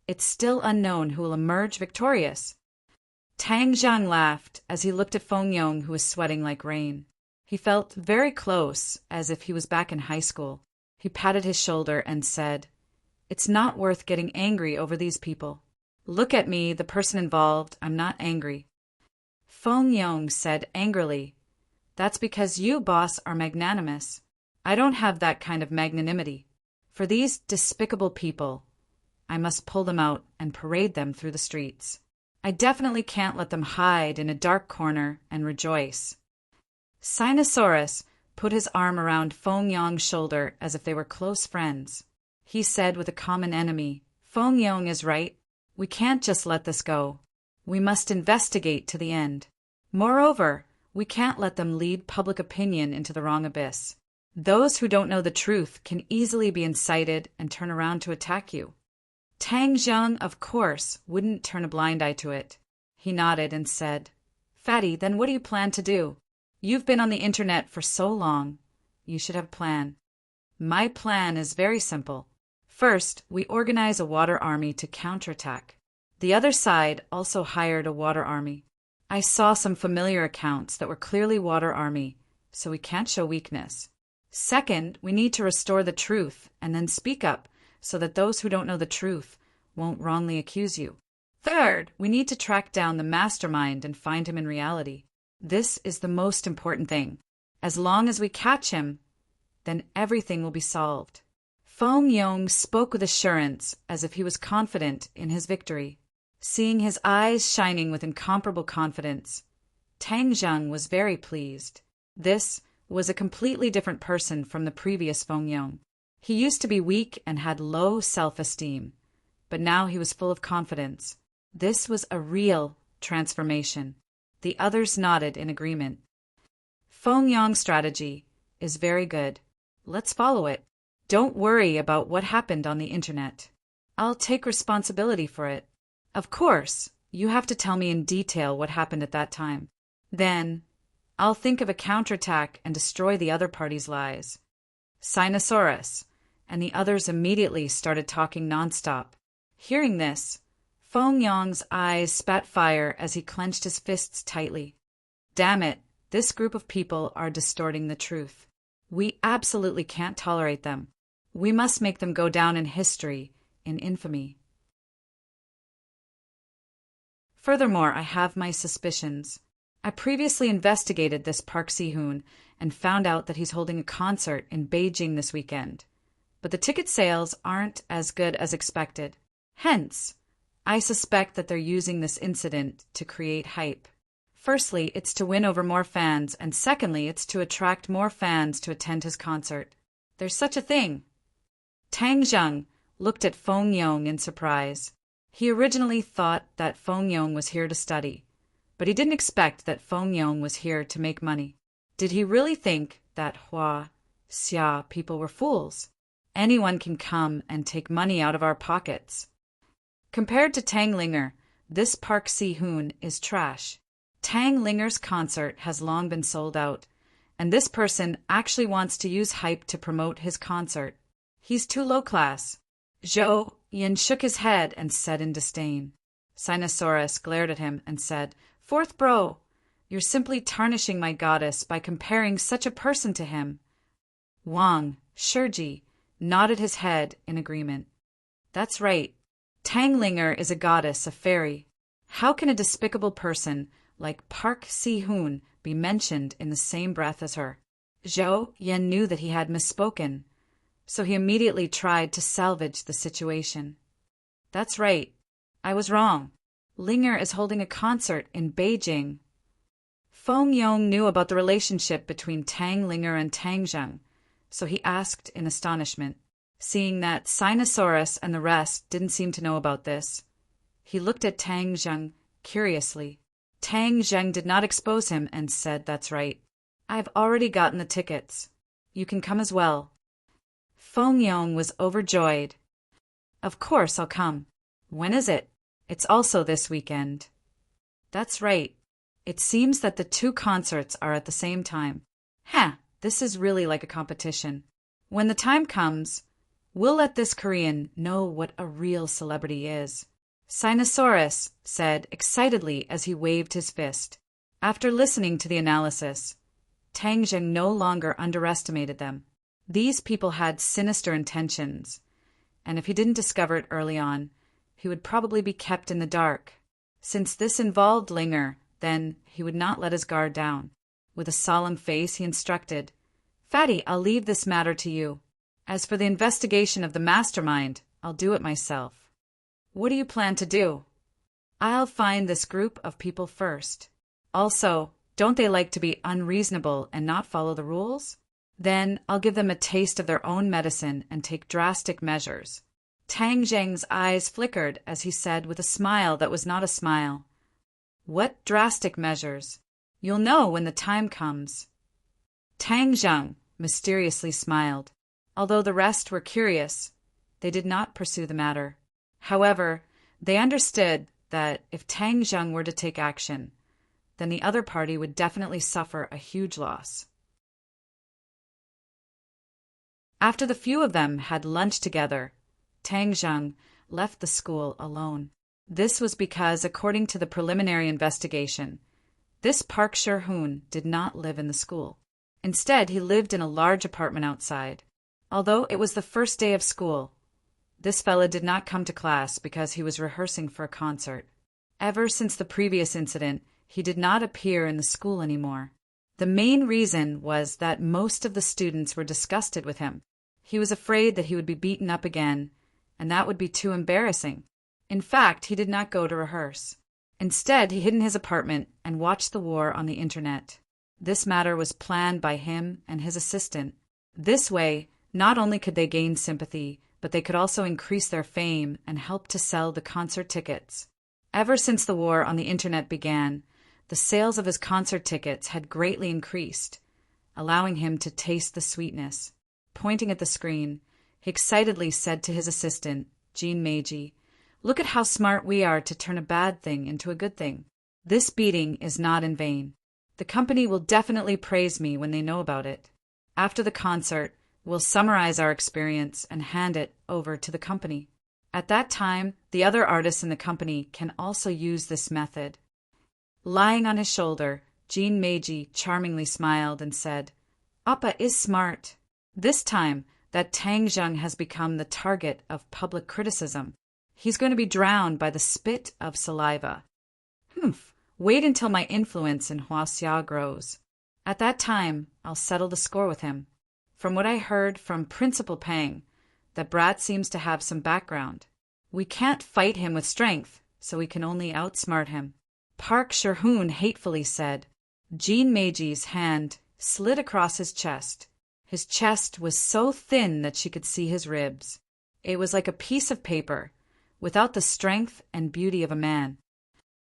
it's still unknown who will emerge victorious." Tang Zheng laughed as he looked at Feng Yong, who was sweating like rain. He felt very close, as if he was back in high school. He patted his shoulder and said, "It's not worth getting angry over these people. Look at me, the person involved. I'm not angry. Feng Yong said angrily, That's because you, boss, are magnanimous. I don't have that kind of magnanimity. For these despicable people, I must pull them out and parade them through the streets. I definitely can't let them hide in a dark corner and rejoice. Sinosaurus put his arm around Feng Yong's shoulder as if they were close friends. He said with a common enemy, Feng Yong is right. We can't just let this go. We must investigate to the end. Moreover, we can't let them lead public opinion into the wrong abyss. Those who don't know the truth can easily be incited and turn around to attack you. Tang Zheng, of course, wouldn't turn a blind eye to it. He nodded and said, Fatty, then what do you plan to do? You've been on the internet for so long. You should have a plan. My plan is very simple. First, we organize a water army to counterattack. The other side also hired a water army. I saw some familiar accounts that were clearly water army, so we can't show weakness. Second, we need to restore the truth and then speak up so that those who don't know the truth won't wrongly accuse you. Third, we need to track down the mastermind and find him in reality. This is the most important thing. As long as we catch him, then everything will be solved. Feng Yong spoke with assurance as if he was confident in his victory. Seeing his eyes shining with incomparable confidence, Tang Zheng was very pleased. This was a completely different person from the previous Feng Yong. He used to be weak and had low self-esteem, but now he was full of confidence. This was a real transformation. The others nodded in agreement. Feng Yong's strategy is very good. Let's follow it. Don't worry about what happened on the internet. I'll take responsibility for it. Of course, you have to tell me in detail what happened at that time. Then, I'll think of a counterattack and destroy the other party's lies. Sinosaurus and the others immediately started talking nonstop. Hearing this, Feng Yong's eyes spat fire as he clenched his fists tightly. Damn it, this group of people are distorting the truth. We absolutely can't tolerate them. We must make them go down in history, in infamy. Furthermore, I have my suspicions. I previously investigated this Park Si-hoon and found out that he's holding a concert in Beijing this weekend. But the ticket sales aren't as good as expected. Hence, I suspect that they're using this incident to create hype. Firstly, it's to win over more fans, and secondly, it's to attract more fans to attend his concert. There's such a thing. Tang Zheng looked at Feng Yong in surprise. He originally thought that Feng Yong was here to study, but he didn't expect that Feng Yong was here to make money. Did he really think that Hua, Xia people were fools? Anyone can come and take money out of our pockets. Compared to Tang Linger, this Park Si-hoon is trash. Tang Linger's concert has long been sold out, and this person actually wants to use hype to promote his concert. He's too low class. Zhou Yin shook his head and said in disdain. Sinosaurus glared at him and said, Fourth bro, you're simply tarnishing my goddess by comparing such a person to him. Wang Shiji nodded his head in agreement. That's right. Tang Linger is a goddess, a fairy. How can a despicable person like Park Si-hoon be mentioned in the same breath as her? Zhou Yin knew that he had misspoken, so he immediately tried to salvage the situation. That's right. I was wrong. Linger is holding a concert in Beijing. Feng Yong knew about the relationship between Tang Linger and Tang Zheng, so he asked in astonishment. Seeing that Sinosaurus and the rest didn't seem to know about this, he looked at Tang Zheng curiously. Tang Zheng did not expose him and said, That's right. I've already gotten the tickets. You can come as well. Feng Yong was overjoyed. Of course I'll come. When is it? It's also this weekend. That's right. It seems that the two concerts are at the same time. This is really like a competition. When the time comes, we'll let this Korean know what a real celebrity is. Sinosaurus said excitedly as he waved his fist. After listening to the analysis, Tang Zheng no longer underestimated them. These people had sinister intentions, and if he didn't discover it early on, he would probably be kept in the dark. Since this involved Linger, then he would not let his guard down. With a solemn face, he instructed, "Fatty, I'll leave this matter to you. As for the investigation of the mastermind, I'll do it myself." "What do you plan to do?" "I'll find this group of people first. Also, don't they like to be unreasonable and not follow the rules? Then I'll give them a taste of their own medicine and take drastic measures." Tang Zheng's eyes flickered as he said with a smile that was not a smile, "What drastic measures? You'll know when the time comes." Tang Zheng mysteriously smiled. Although the rest were curious, they did not pursue the matter. However, they understood that if Tang Zheng were to take action, then the other party would definitely suffer a huge loss. After the few of them had lunch together, Tang Zheng left the school alone. This was because, according to the preliminary investigation, this Park Sher-hoon did not live in the school. Instead, he lived in a large apartment outside. Although it was the first day of school, this fella did not come to class because he was rehearsing for a concert. Ever since the previous incident, he did not appear in the school anymore. The main reason was that most of the students were disgusted with him. He was afraid that he would be beaten up again, and that would be too embarrassing. In fact, he did not go to rehearse. Instead, he hid in his apartment and watched the war on the internet. This matter was planned by him and his assistant. This way, not only could they gain sympathy, but they could also increase their fame and help to sell the concert tickets. Ever since the war on the internet began, the sales of his concert tickets had greatly increased, allowing him to taste the sweetness. Pointing at the screen, he excitedly said to his assistant, Jean Meiji, "Look at how smart we are to turn a bad thing into a good thing. This beating is not in vain. The company will definitely praise me when they know about it. After the concert, we'll summarize our experience and hand it over to the company. At that time, the other artists in the company can also use this method." Lying on his shoulder, Jean Meiji charmingly smiled and said, "Appa is smart. This time, that Tang Zheng has become the target of public criticism. He's going to be drowned by the spit of saliva. Wait until my influence in Huaxia grows. At that time, I'll settle the score with him. From what I heard from Principal Pang, that brat seems to have some background. We can't fight him with strength, so we can only outsmart him." Park Sher-hoon hatefully said. Jean Meiji's hand slid across his chest. His chest was so thin that she could see his ribs. It was like a piece of paper, without the strength and beauty of a man.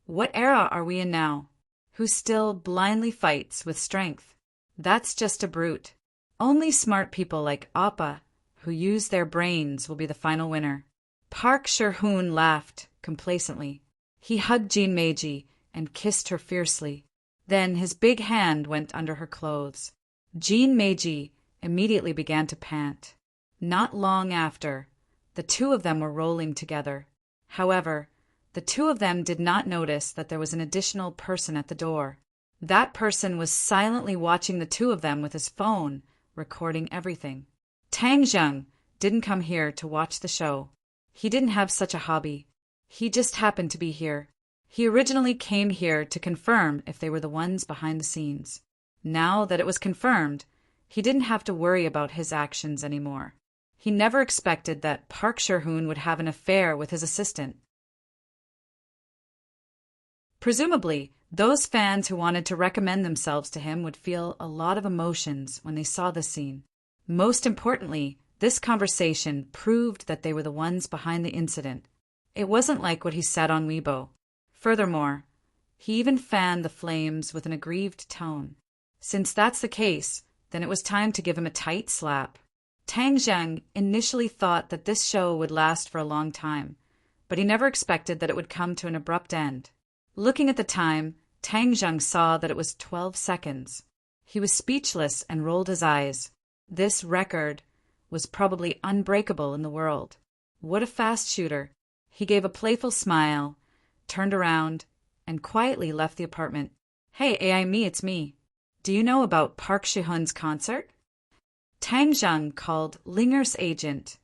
What era are we in now? Who still blindly fights with strength? That's just a brute. Only smart people like Appa, who use their brains, will be the final winner. Park Sher-hoon laughed complacently. He hugged Jean Meiji and kissed her fiercely. Then his big hand went under her clothes. Jean Meiji immediately began to pant. Not long after, the two of them were rolling together. However, the two of them did not notice that there was an additional person at the door. That person was silently watching the two of them with his phone, recording everything. Tang Zheng didn't come here to watch the show. He didn't have such a hobby. He just happened to be here. He originally came here to confirm if they were the ones behind the scenes. Now that it was confirmed, he didn't have to worry about his actions anymore. He never expected that Park Sher-hoon would have an affair with his assistant. Presumably, those fans who wanted to recommend themselves to him would feel a lot of emotions when they saw this scene. Most importantly, this conversation proved that they were the ones behind the incident. It wasn't like what he said on Weibo. Furthermore, he even fanned the flames with an aggrieved tone. Since that's the case, then it was time to give him a tight slap. Tang Zheng initially thought that this show would last for a long time, but he never expected that it would come to an abrupt end. Looking at the time, Tang Zheng saw that it was 12 seconds. He was speechless and rolled his eyes. This record was probably unbreakable in the world. What a fast shooter. He gave a playful smile, turned around, and quietly left the apartment. "Hey, AI me, it's me. Do you know about Park Sher-hoon's concert?" Tang Zheng called Linger's agent,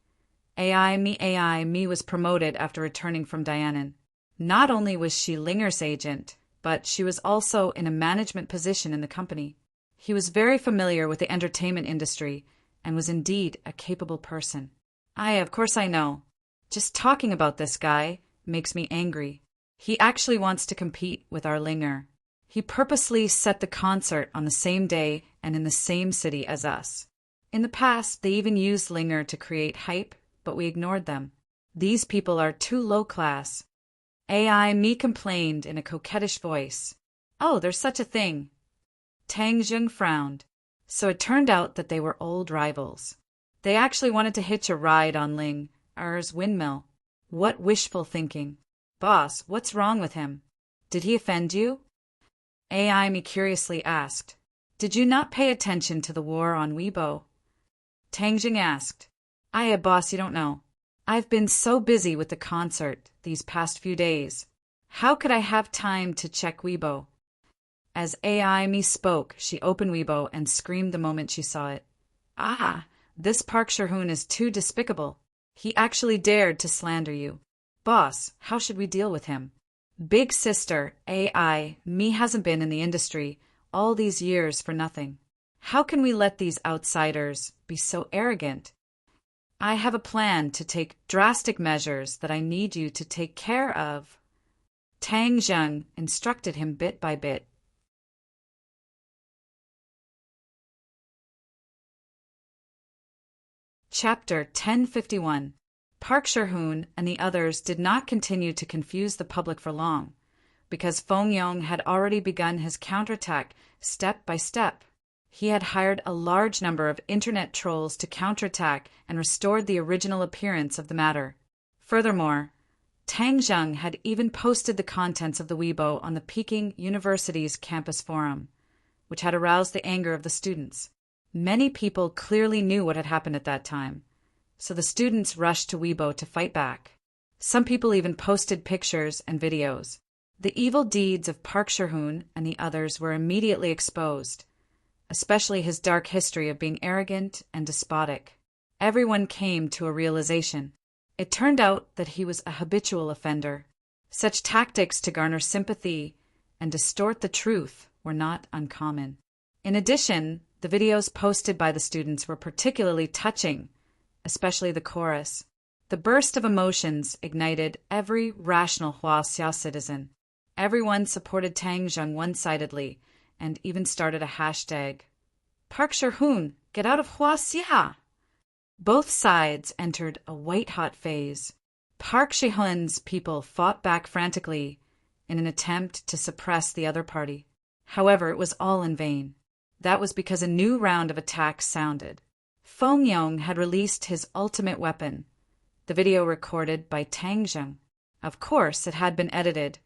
AI me was promoted after returning from Dianan. Not only was she Linger's agent, but she was also in a management position in the company. He was very familiar with the entertainment industry and was indeed a capable person. Of course I know. Just talking about this guy makes me angry. He actually wants to compete with our Linger. He purposely set the concert on the same day and in the same city as us. In the past, they even used Linger to create hype, but we ignored them. These people are too low class. AI me complained in a coquettish voice. Oh, there's such a thing. Tang Zheng frowned. So it turned out that they were old rivals. They actually wanted to hitch a ride on Linger's windmill. What wishful thinking. Boss, what's wrong with him? Did he offend you? AI me curiously asked. Did you not pay attention to the war on Weibo? Tang Jing asked. Boss, you don't know. I've been so busy with the concert these past few days. How could I have time to check Weibo? As AI me spoke, she opened Weibo and screamed the moment she saw it. This Park Sherhoon is too despicable. He actually dared to slander you. Boss, how should we deal with him? Big sister, AI me hasn't been in the industry all these years for nothing. How can we let these outsiders be so arrogant? I have a plan to take drastic measures that I need you to take care of. Tang Zheng instructed him bit by bit. Chapter 1051. Park Sherhoon and the others did not continue to confuse the public for long, because Feng Yong had already begun his counterattack step by step. He had hired a large number of internet trolls to counterattack and restored the original appearance of the matter. Furthermore, Tang Zheng had even posted the contents of the Weibo on the Peking University's campus forum, which had aroused the anger of the students. Many people clearly knew what had happened at that time, so the students rushed to Weibo to fight back. Some people even posted pictures and videos. The evil deeds of Park Sherhoon and the others were immediately exposed, especially his dark history of being arrogant and despotic. Everyone came to a realization. It turned out that he was a habitual offender. Such tactics to garner sympathy and distort the truth were not uncommon. In addition, the videos posted by the students were particularly touching, especially the chorus. The burst of emotions ignited every rational Huaxia citizen. Everyone supported Tang Zheng one-sidedly, and even started a hashtag. Park Sherhoon, get out of Huaxia! Both sides entered a white-hot phase. Park Sherhoon's people fought back frantically in an attempt to suppress the other party. However, it was all in vain. That was because a new round of attacks sounded. Feng Yong had released his ultimate weapon, the video recorded by Tang Zheng. Of course, it had been edited,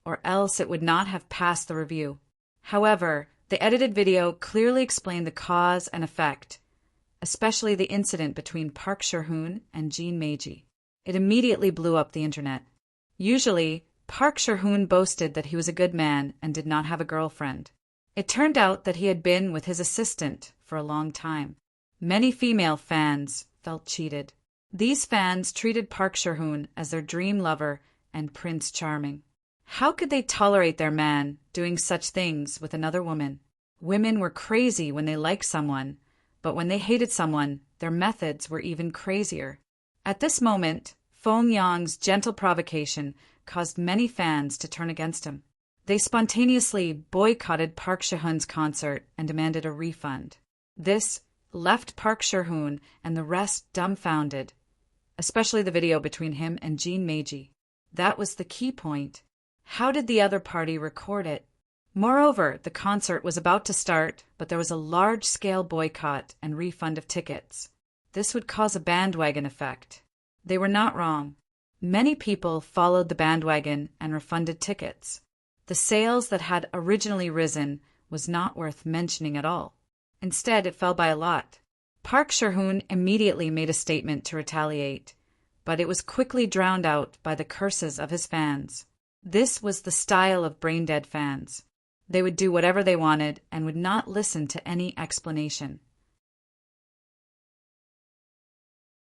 or else it would not have passed the review. However, the edited video clearly explained the cause and effect, especially the incident between Park Sherhoon and Jean Meiji. It immediately blew up the internet. Usually, Park Sherhoon boasted that he was a good man and did not have a girlfriend. It turned out that he had been with his assistant for a long time. Many female fans felt cheated. These fans treated Park Sherhoon as their dream lover and Prince Charming. How could they tolerate their man doing such things with another woman? Women were crazy when they liked someone, but when they hated someone, their methods were even crazier. At this moment, Feng Yong's gentle provocation caused many fans to turn against him. They spontaneously boycotted Park Sherhoon's concert and demanded a refund. This left Park Sherhoon and the rest dumbfounded, especially the video between him and Jean Meiji. That was the key point. How did the other party record it? Moreover, the concert was about to start, but there was a large-scale boycott and refund of tickets. This would cause a bandwagon effect. They were not wrong. Many people followed the bandwagon and refunded tickets. The sales that had originally risen was not worth mentioning at all. Instead, it fell by a lot. Park Sherhoon immediately made a statement to retaliate, but it was quickly drowned out by the curses of his fans. This was the style of brain-dead fans. They would do whatever they wanted and would not listen to any explanation.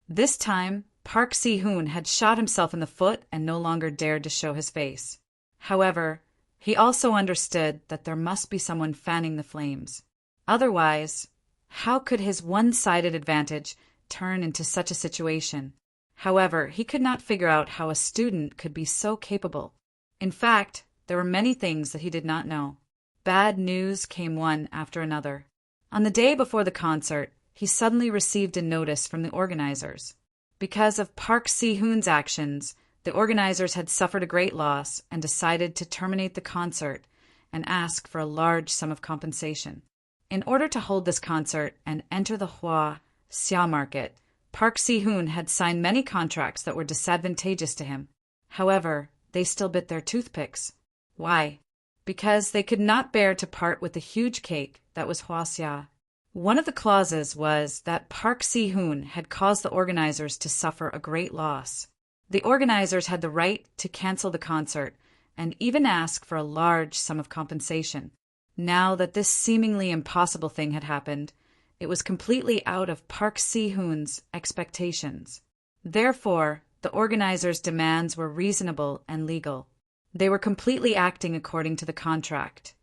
This time, Park Si-hoon had shot himself in the foot and no longer dared to show his face. However, he also understood that there must be someone fanning the flames. Otherwise, how could his one-sided advantage turn into such a situation? However, he could not figure out how a student could be so capable. In fact, there were many things that he did not know. Bad news came one after another. On the day before the concert, he suddenly received a notice from the organizers. Because of Park Si-hoon's actions, the organizers had suffered a great loss and decided to terminate the concert and ask for a large sum of compensation. In order to hold this concert and enter the Hua-sia market, Park Si-hoon had signed many contracts that were disadvantageous to him. However, they still bit their toothpicks. Why? Because they could not bear to part with the huge cake that was Hua-sia. One of the clauses was that Park Si-hoon had caused the organizers to suffer a great loss. The organizers had the right to cancel the concert and even ask for a large sum of compensation. Now that this seemingly impossible thing had happened, it was completely out of Park Si-hoon's expectations. Therefore, the organizers' demands were reasonable and legal. They were completely acting according to the contract,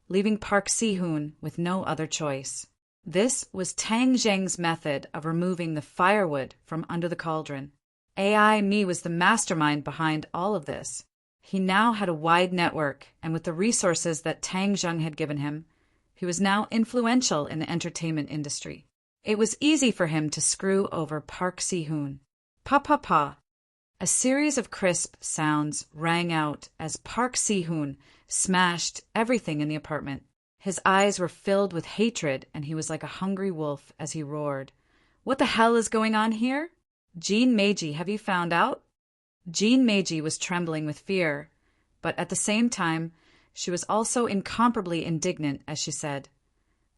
leaving Park Si-hoon with no other choice. This was Tang Zheng's method of removing the firewood from under the cauldron. AI Mi was the mastermind behind all of this. He now had a wide network, and with the resources that Tang Zheng had given him, he was now influential in the entertainment industry. It was easy for him to screw over Park Si-hoon. Pa pa pa. A series of crisp sounds rang out as Park Si-hoon smashed everything in the apartment. His eyes were filled with hatred, and he was like a hungry wolf as he roared. What the hell is going on here? Jean Meiji, have you found out? Jean Meiji was trembling with fear, but at the same time, she was also incomparably indignant as she said,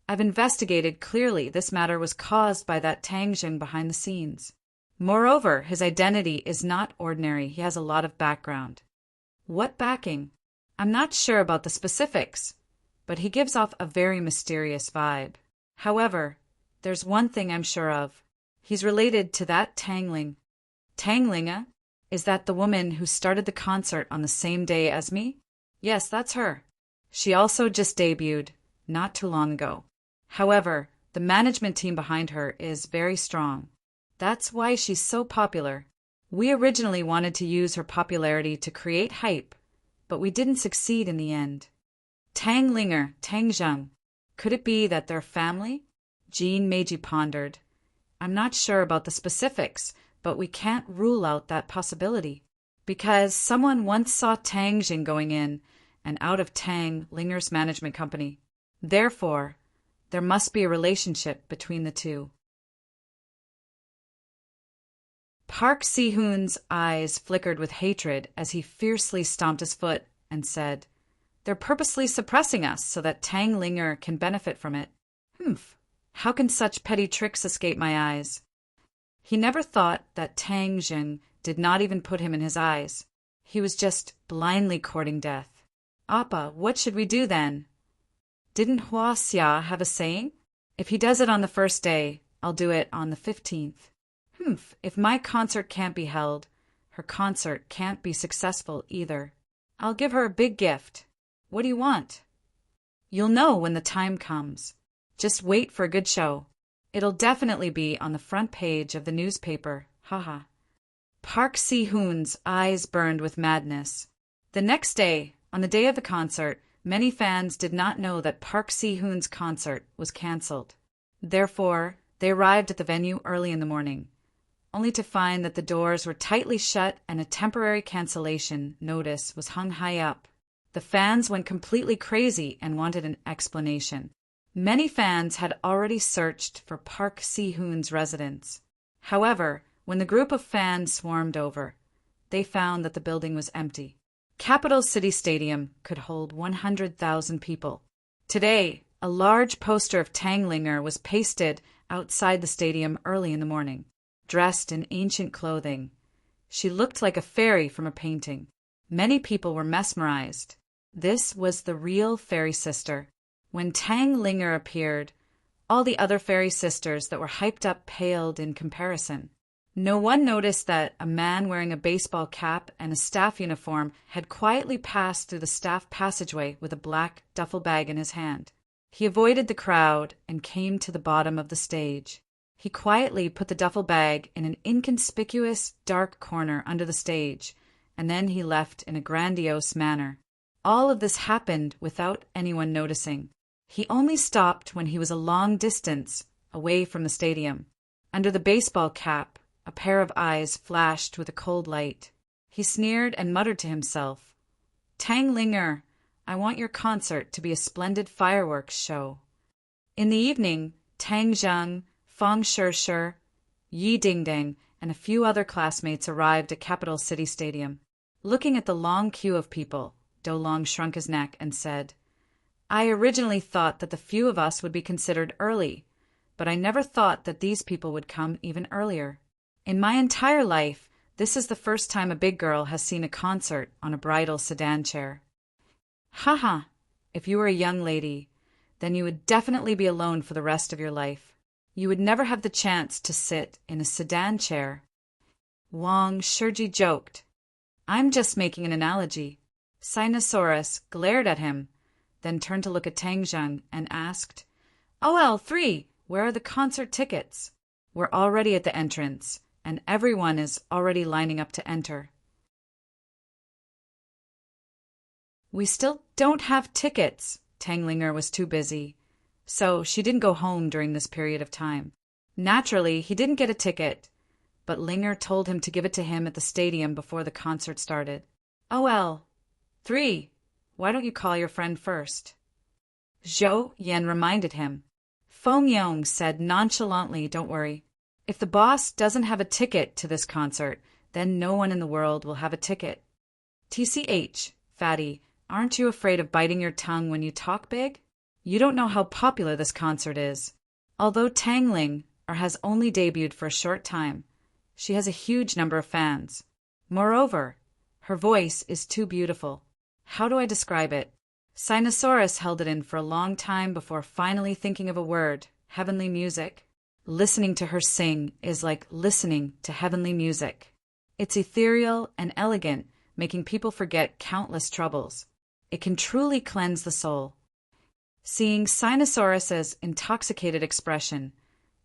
I've investigated clearly this matter was caused by that Tang Zheng behind the scenes. Moreover, his identity is not ordinary. He has a lot of background. What backing? I'm not sure about the specifics, but he gives off a very mysterious vibe. However, there's one thing I'm sure of. He's related to that Tang Ling. Tang Linga? Is that the woman who started the concert on the same day as me? Yes, that's her. She also just debuted, not too long ago. However, the management team behind her is very strong. That's why she's so popular. We originally wanted to use her popularity to create hype, but we didn't succeed in the end. Tang Linger, Tang Zheng. Could it be that they're family? Jean Meiji pondered. I'm not sure about the specifics, but we can't rule out that possibility. Because someone once saw Tang Jing going in and out of Tang Linger's management company. Therefore, there must be a relationship between the two. Park Si-hoon's eyes flickered with hatred as he fiercely stomped his foot and said, They're purposely suppressing us so that Tang Linger can benefit from it. Humph. How can such petty tricks escape my eyes? He never thought that Tang Jing did not even put him in his eyes. He was just blindly courting death. Appa, what should we do then? Didn't Hua-sia have a saying? If he does it on the first day, I'll do it on the 15th. Humph, if my concert can't be held, her concert can't be successful either. I'll give her a big gift. What do you want? You'll know when the time comes. Just wait for a good show. It'll definitely be on the front page of the newspaper. Haha. Park Si-hoon's eyes burned with madness. The next day, on the day of the concert, many fans did not know that Park Si-hoon's concert was cancelled. Therefore, they arrived at the venue early in the morning, only to find that the doors were tightly shut and a temporary cancellation notice was hung high up. The fans went completely crazy and wanted an explanation. Many fans had already searched for Park Si-hoon's residence. However, when the group of fans swarmed over, they found that the building was empty. Capital City Stadium could hold 100,000 people. Today, a large poster of Tang Linger was pasted outside the stadium early in the morning. Dressed in ancient clothing, she looked like a fairy from a painting. Many people were mesmerized. This was the real fairy sister. When Tang Linger appeared, all the other fairy sisters that were hyped up paled in comparison. No one noticed that a man wearing a baseball cap and a staff uniform had quietly passed through the staff passageway with a black duffel bag in his hand. He avoided the crowd and came to the bottom of the stage. He quietly put the duffel bag in an inconspicuous, dark corner under the stage, and then he left in a grandiose manner. All of this happened without anyone noticing. He only stopped when he was a long distance away from the stadium. Under the baseball cap, a pair of eyes flashed with a cold light. He sneered and muttered to himself, "Tang Linger, I want your concert to be a splendid fireworks show." In the evening, Tang Zheng, Fang Shishir, Yi Dingdang, and a few other classmates arrived at Capital City Stadium. Looking at the long queue of people, Do Long shrunk his neck and said, "I originally thought that the few of us would be considered early, but I never thought that these people would come even earlier. In my entire life, this is the first time a big girl has seen a concert on a bridal sedan chair." Haha, if you were a young lady, then you would definitely be alone for the rest of your life. You would never have the chance to sit in a sedan chair. Wang Shiji joked. "I'm just making an analogy." Sinosaurus glared at him, then turned to look at Tang Zheng and asked, "OL3, where are the concert tickets?" "We're already at the entrance, and everyone is already lining up to enter." "We still don't have tickets." Tang Linger was too busy, so she didn't go home during this period of time. Naturally, he didn't get a ticket, but Linger told him to give it to him at the stadium before the concert started. "OL3, why don't you call your friend first?" Zhou Yan reminded him. Feng Yong said nonchalantly, "Don't worry. If the boss doesn't have a ticket to this concert, then no one in the world will have a ticket." "TCH, Fatty, aren't you afraid of biting your tongue when you talk big? You don't know how popular this concert is. Although Tang Ling has only debuted for a short time, she has a huge number of fans. Moreover, her voice is too beautiful. How do I describe it?" Sinosaurus held it in for a long time before finally thinking of a word: heavenly music. Listening to her sing is like listening to heavenly music. It's ethereal and elegant, making people forget countless troubles. It can truly cleanse the soul. Seeing Sinosaurus's intoxicated expression,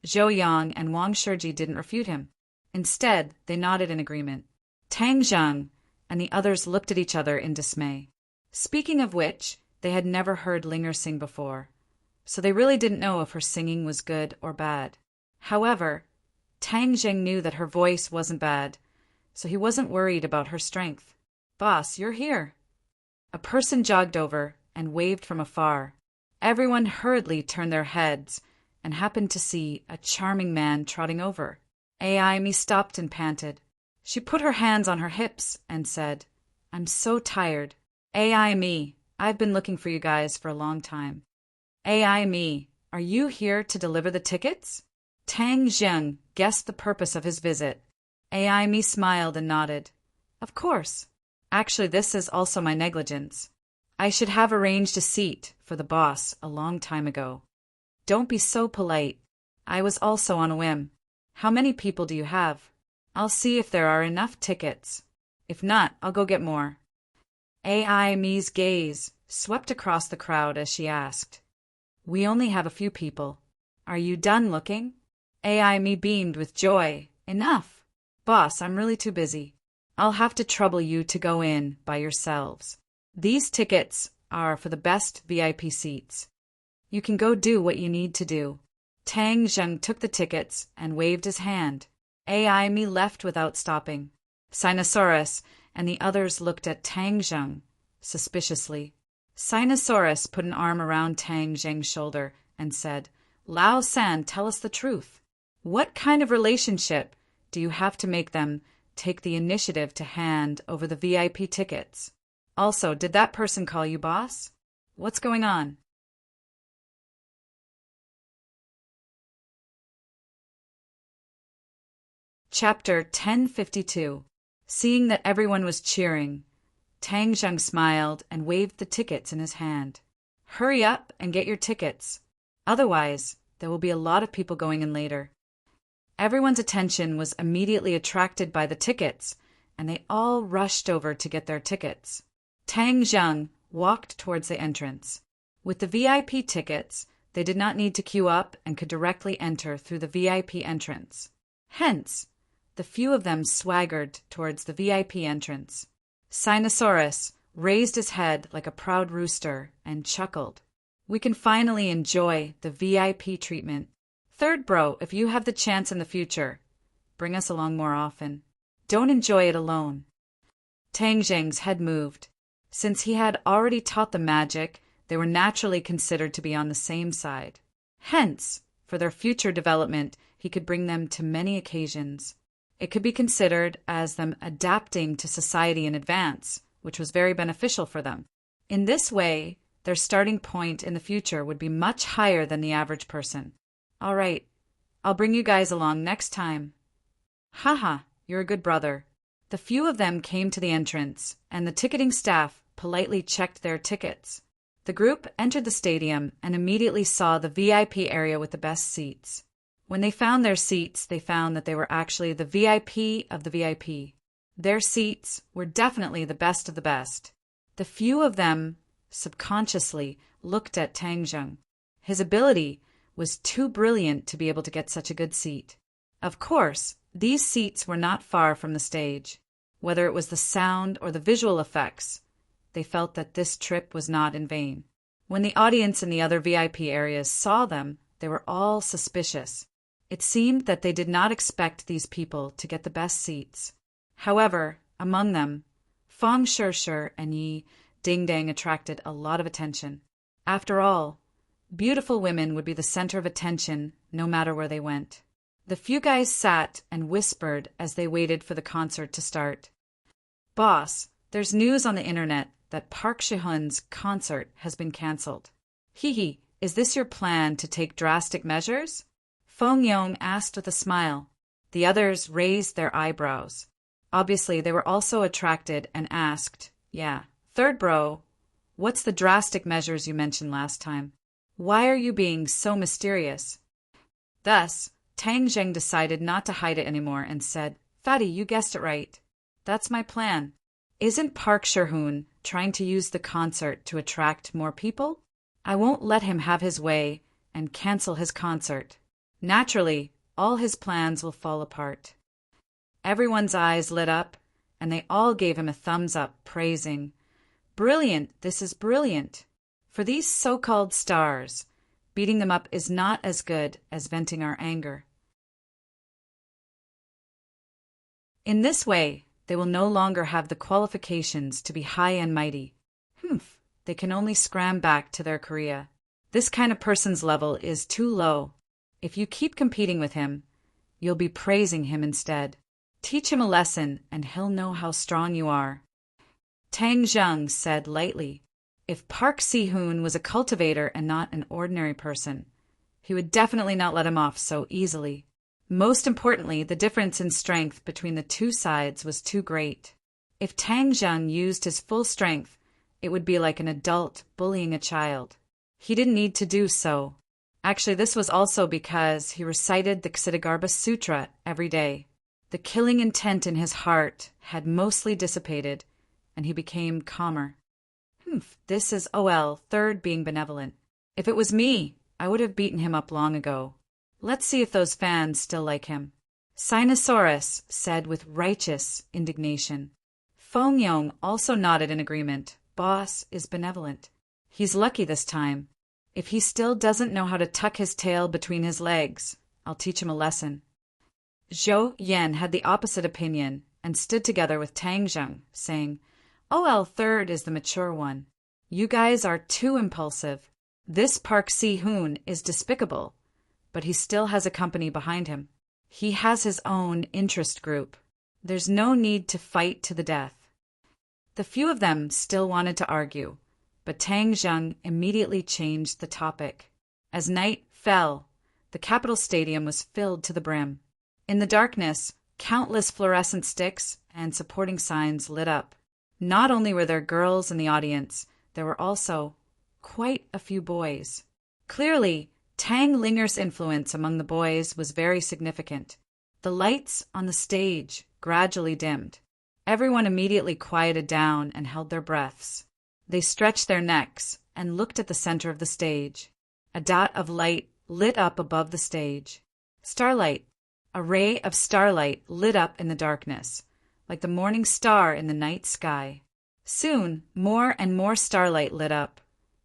Zhou Yang and Wang Shiji didn't refute him. Instead, they nodded in agreement. Tang Zheng and the others looked at each other in dismay. Speaking of which, they had never heard Linger sing before, so they really didn't know if her singing was good or bad. However, Tang Zheng knew that her voice wasn't bad, so he wasn't worried about her strength. "Boss, you're here." A person jogged over and waved from afar. Everyone hurriedly turned their heads and happened to see a charming man trotting over. Aimi stopped and panted. She put her hands on her hips and said, "I'm so tired. Aimi, I've been looking for you guys for a long time." "Aimi, are you here to deliver the tickets?" Tang Zheng guessed the purpose of his visit. Aimi smiled and nodded. "Of course. Actually, this is also my negligence. I should have arranged a seat for the boss a long time ago." "Don't be so polite. I was also on a whim. How many people do you have? I'll see if there are enough tickets. If not, I'll go get more." Aimi's gaze swept across the crowd as she asked, "We only have a few people. Are you done looking?" Aimi beamed with joy. "Enough. Boss, I'm really too busy. I'll have to trouble you to go in by yourselves. These tickets are for the best VIP seats. You can go do what you need to do." Tang Zheng took the tickets and waved his hand. Aimi left without stopping. Sinosaurus and the others looked at Tang Zheng suspiciously. Sinosaurus put an arm around Tang Zheng's shoulder and said, "Lao San, tell us the truth. What kind of relationship do you have to make them take the initiative to hand over the VIP tickets? Also, did that person call you boss? What's going on?" Chapter 1052. Seeing that everyone was cheering, Tang Zheng smiled and waved the tickets in his hand. "Hurry up and get your tickets. Otherwise, there will be a lot of people going in later." Everyone's attention was immediately attracted by the tickets, and they all rushed over to get their tickets. Tang Zheng walked towards the entrance. With the VIP tickets, they did not need to queue up and could directly enter through the VIP entrance. Hence, the few of them swaggered towards the VIP entrance. Sinosaurus raised his head like a proud rooster and chuckled. We can finally enjoy the VIP treatment. Third bro, if you have the chance in the future, bring us along more often. Don't enjoy it alone. Tang Zheng's head moved. Since he had already taught them magic, they were naturally considered to be on the same side. Hence, for their future development, he could bring them to many occasions. It could be considered as them adapting to society in advance, which was very beneficial for them. In this way, their starting point in the future would be much higher than the average person. All right, I'll bring you guys along next time. Haha, you're a good brother. The few of them came to the entrance, and the ticketing staff politely checked their tickets. The group entered the stadium and immediately saw the VIP area with the best seats. When they found their seats, they found that they were actually the VIP of the VIP. Their seats were definitely the best of the best. The few of them subconsciously looked at Tang Zheng. His ability was too brilliant to be able to get such a good seat. Of course, these seats were not far from the stage. Whether it was the sound or the visual effects, they felt that this trip was not in vain. When the audience in the other VIP areas saw them, they were all suspicious. It seemed that they did not expect these people to get the best seats. However, among them, Fang Shishir and Yi Dingdang attracted a lot of attention. After all, beautiful women would be the center of attention no matter where they went. The few guys sat and whispered as they waited for the concert to start. Boss, there's news on the internet that Park Shihun's concert has been cancelled. Hee, is this your plan to take drastic measures? Feng Yong asked with a smile. The others raised their eyebrows. Obviously, they were also attracted and asked, yeah, third bro, what's the drastic measures you mentioned last time? Why are you being so mysterious? Thus, Tang Zheng decided not to hide it anymore and said, Fatty, you guessed it right. That's my plan. Isn't Park Shihun trying to use the concert to attract more people? I won't let him have his way and cancel his concert. Naturally, all his plans will fall apart. Everyone's eyes lit up, and they all gave him a thumbs up, praising, Brilliant, this is brilliant. For these so-called stars, beating them up is not as good as venting our anger. In this way, they will no longer have the qualifications to be high and mighty. They can only scram back to their Korea. This kind of person's level is too low. If you keep competing with him, you'll be praising him instead. Teach him a lesson, and he'll know how strong you are. Tang Zheng said lightly, if Park Si-hoon was a cultivator and not an ordinary person, he would definitely not let him off so easily. Most importantly, the difference in strength between the two sides was too great. If Tang Zheng used his full strength, it would be like an adult bullying a child. He didn't need to do so. Actually, this was also because he recited the Ksitigarbha Sutra every day. The killing intent in his heart had mostly dissipated, and he became calmer. This is OL, third being benevolent. If it was me, I would have beaten him up long ago. Let's see if those fans still like him. Sinosaurus said with righteous indignation. Feng Yong also nodded in agreement. Boss is benevolent. He's lucky this time. If he still doesn't know how to tuck his tail between his legs, I'll teach him a lesson. Zhou Yan had the opposite opinion and stood together with Tang Zheng, saying, OL third is the mature one. You guys are too impulsive. This Park Si-hoon is despicable, but he still has a company behind him. He has his own interest group. There's no need to fight to the death. The few of them still wanted to argue, but Tang Zheng immediately changed the topic. As night fell, the capital stadium was filled to the brim. In the darkness, countless fluorescent sticks and supporting signs lit up. Not only were there girls in the audience, there were also quite a few boys. Clearly, Tang Linger's influence among the boys was very significant. The lights on the stage gradually dimmed. Everyone immediately quieted down and held their breaths. They stretched their necks and looked at the center of the stage. A dot of light lit up above the stage. Starlight. A ray of starlight lit up in the darkness, like the morning star in the night sky. Soon, more and more starlight lit up,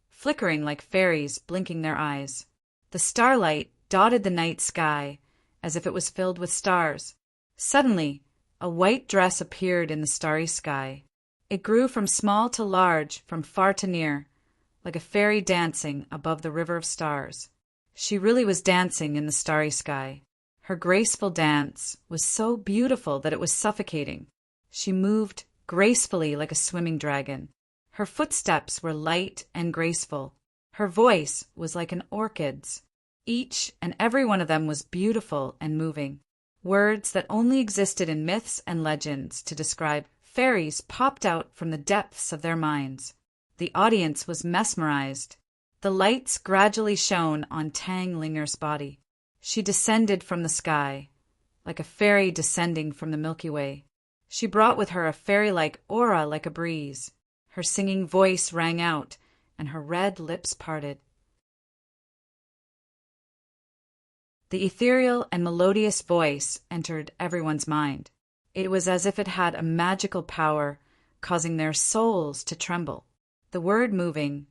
flickering like fairies blinking their eyes. The starlight dotted the night sky as if it was filled with stars. Suddenly, a white dress appeared in the starry sky. It grew from small to large, from far to near, like a fairy dancing above the river of stars. She really was dancing in the starry sky. Her graceful dance was so beautiful that it was suffocating. She moved gracefully like a swimming dragon. Her footsteps were light and graceful. Her voice was like an orchid's. Each and every one of them was beautiful and moving. Words that only existed in myths and legends to describe fairies popped out from the depths of their minds. The audience was mesmerized. The lights gradually shone on Tang Linger's body. She descended from the sky, like a fairy descending from the Milky Way. She brought with her a fairy-like aura like a breeze. Her singing voice rang out, and her red lips parted. The ethereal and melodious voice entered everyone's mind. It was as if it had a magical power, causing their souls to tremble. The word moving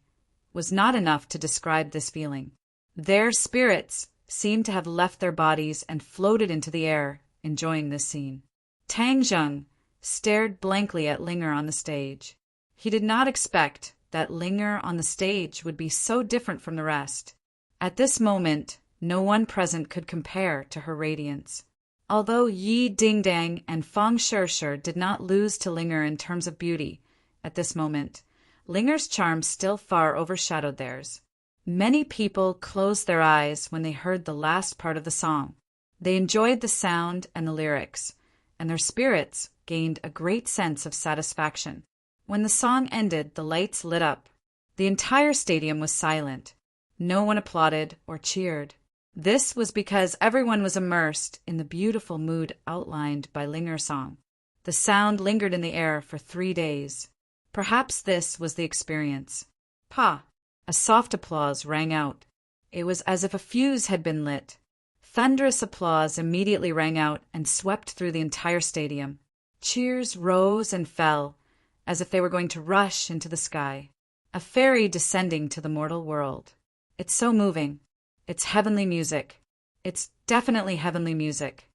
was not enough to describe this feeling. Their spirits seemed to have left their bodies and floated into the air, enjoying this scene. Tang Zheng stared blankly at Linger on the stage. He did not expect that Linger on the stage would be so different from the rest. At this moment, no one present could compare to her radiance. Although Yi Dingdang and Fang Shishir did not lose to Linger in terms of beauty at this moment, Linger's charm still far overshadowed theirs. Many people closed their eyes when they heard the last part of the song. They enjoyed the sound and the lyrics, and their spirits gained a great sense of satisfaction. When the song ended, the lights lit up. The entire stadium was silent. No one applauded or cheered. This was because everyone was immersed in the beautiful mood outlined by Linger's song. The sound lingered in the air for 3 days. Perhaps this was the experience. Pa! A soft applause rang out. It was as if a fuse had been lit. Thunderous applause immediately rang out and swept through the entire stadium. Cheers rose and fell, as if they were going to rush into the sky. A fairy descending to the mortal world. It's so moving. It's heavenly music. It's definitely heavenly music.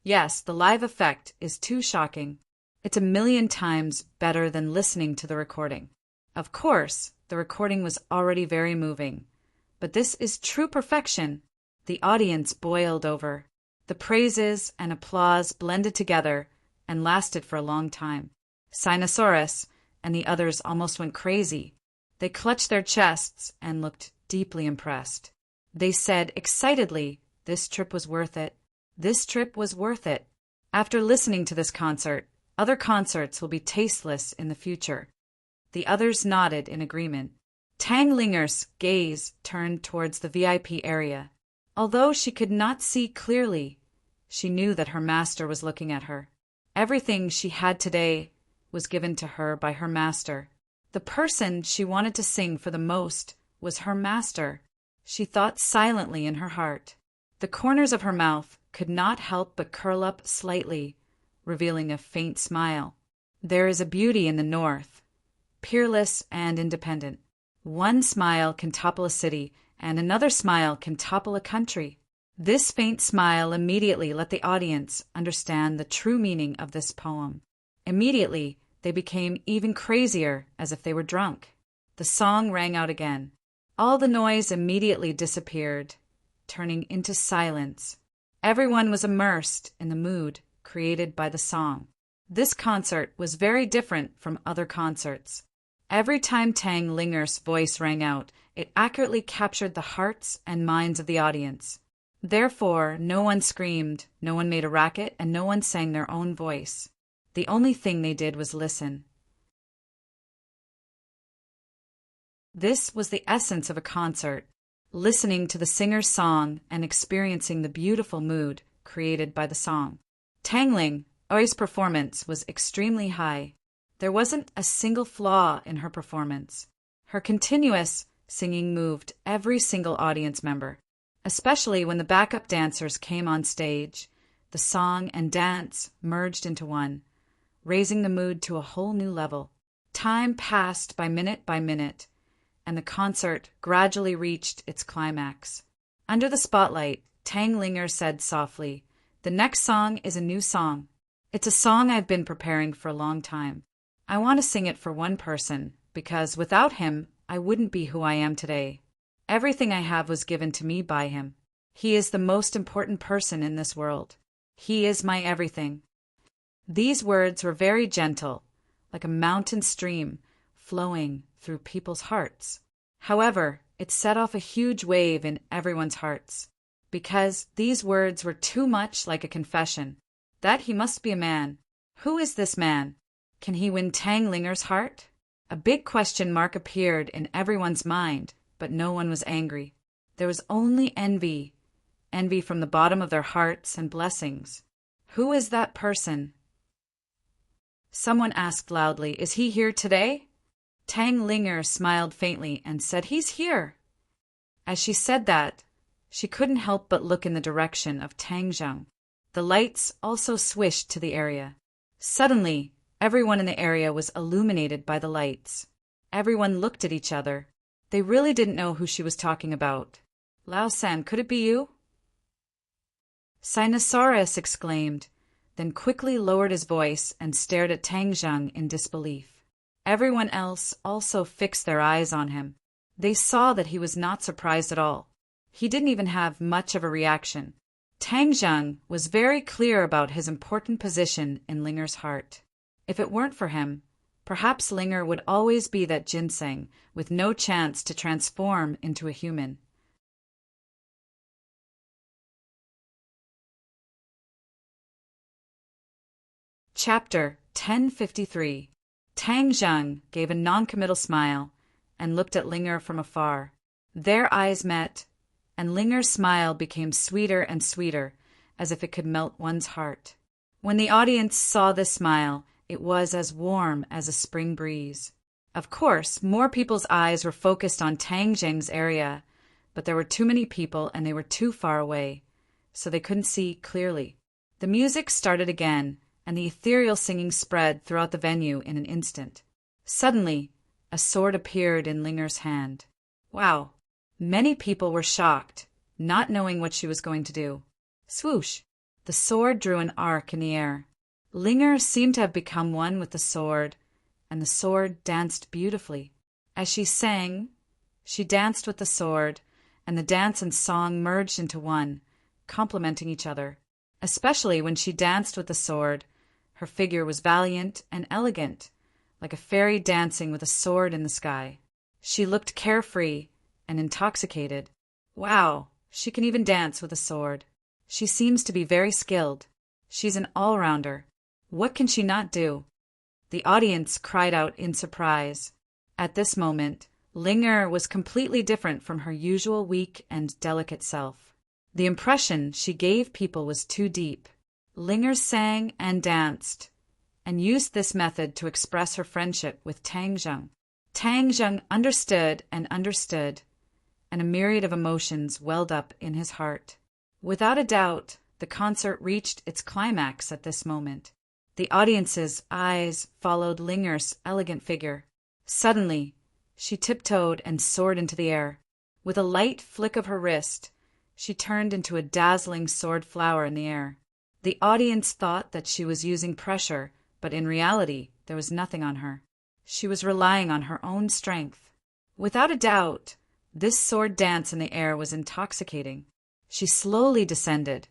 Yes, the live effect is too shocking. It's 1,000,000 times better than listening to the recording. Of course, the recording was already very moving, but this is true perfection. The audience boiled over. The praises and applause blended together and lasted for a long time. Sinosaurus and the others almost went crazy. They clutched their chests and looked deeply impressed. They said excitedly, "This trip was worth it. This trip was worth it." After listening to this concert, other concerts will be tasteless in the future. The others nodded in agreement. Tang Linger's gaze turned towards the VIP area. Although she could not see clearly, she knew that her master was looking at her. Everything she had today was given to her by her master. The person she wanted to sing for the most was her master. She thought silently in her heart. The corners of her mouth could not help but curl up slightly, revealing a faint smile. There is a beauty in the north, peerless and independent. One smile can topple a city, and another smile can topple a country. This faint smile immediately let the audience understand the true meaning of this poem. Immediately, they became even crazier, as if they were drunk. The song rang out again. All the noise immediately disappeared, turning into silence. Everyone was immersed in the mood created by the song. This concert was very different from other concerts. Every time Tang Linger's voice rang out, it accurately captured the hearts and minds of the audience. Therefore, no one screamed, no one made a racket, and no one sang their own voice. The only thing they did was listen. This was the essence of a concert, listening to the singer's song and experiencing the beautiful mood created by the song. Tang Ling's performance was extremely high. There wasn't a single flaw in her performance. Her continuous singing moved every single audience member, especially when the backup dancers came on stage. The song and dance merged into one, raising the mood to a whole new level. Time passed by minute, and the concert gradually reached its climax. Under the spotlight, Tang Linger said softly, "The next song is a new song. It's a song I've been preparing for a long time. I want to sing it for one person, because without him, I wouldn't be who I am today. Everything I have was given to me by him. He is the most important person in this world. He is my everything." These words were very gentle, like a mountain stream flowing through people's hearts. However, it set off a huge wave in everyone's hearts, because these words were too much like a confession that he must be a man. Who is this man? Can he win Tang Linger's heart? A big question mark appeared in everyone's mind, but no one was angry. There was only envy from the bottom of their hearts and blessings. Who is that person? Someone asked loudly, "Is he here today?" Tang Linger smiled faintly and said, "He's here." As she said that, she couldn't help but look in the direction of Tang Zheng. The lights also swished to the area. Suddenly, everyone in the area was illuminated by the lights. Everyone looked at each other. They really didn't know who she was talking about. "Lao-san, could it be you?" Sinosaurus exclaimed, then quickly lowered his voice and stared at Tang Zheng in disbelief. Everyone else also fixed their eyes on him. They saw that he was not surprised at all. He didn't even have much of a reaction. Tang Zheng was very clear about his important position in Linger's heart. If it weren't for him, perhaps Linger would always be that ginseng with no chance to transform into a human. Chapter 1053. Tang Zheng gave a noncommittal smile and looked at Linger from afar. Their eyes met, and Linger's smile became sweeter and sweeter, as if it could melt one's heart. When the audience saw this smile, it was as warm as a spring breeze. Of course, more people's eyes were focused on Tang Zheng's area, but there were too many people and they were too far away, so they couldn't see clearly. The music started again, and the ethereal singing spread throughout the venue in an instant. Suddenly, a sword appeared in Linger's hand. Wow! Many people were shocked, not knowing what she was going to do. Swoosh! The sword drew an arc in the air. Linger seemed to have become one with the sword, and the sword danced beautifully. As she sang, she danced with the sword, and the dance and song merged into one, complementing each other. Especially when she danced with the sword, her figure was valiant and elegant, like a fairy dancing with a sword in the sky. She looked carefree and intoxicated. Wow, she can even dance with a sword. She seems to be very skilled. She's an all-rounder. What can she not do? The audience cried out in surprise. At this moment, Linger was completely different from her usual weak and delicate self. The impression she gave people was too deep. Linger sang and danced, and used this method to express her friendship with Tang Zheng. Tang Zheng understood, and a myriad of emotions welled up in his heart. Without a doubt, the concert reached its climax at this moment. The audience's eyes followed Linger's elegant figure. Suddenly, she tiptoed and soared into the air. With a light flick of her wrist, she turned into a dazzling sword flower in the air. The audience thought that she was using pressure, but in reality, there was nothing on her. She was relying on her own strength. Without a doubt, this sword dance in the air was intoxicating. She slowly descended,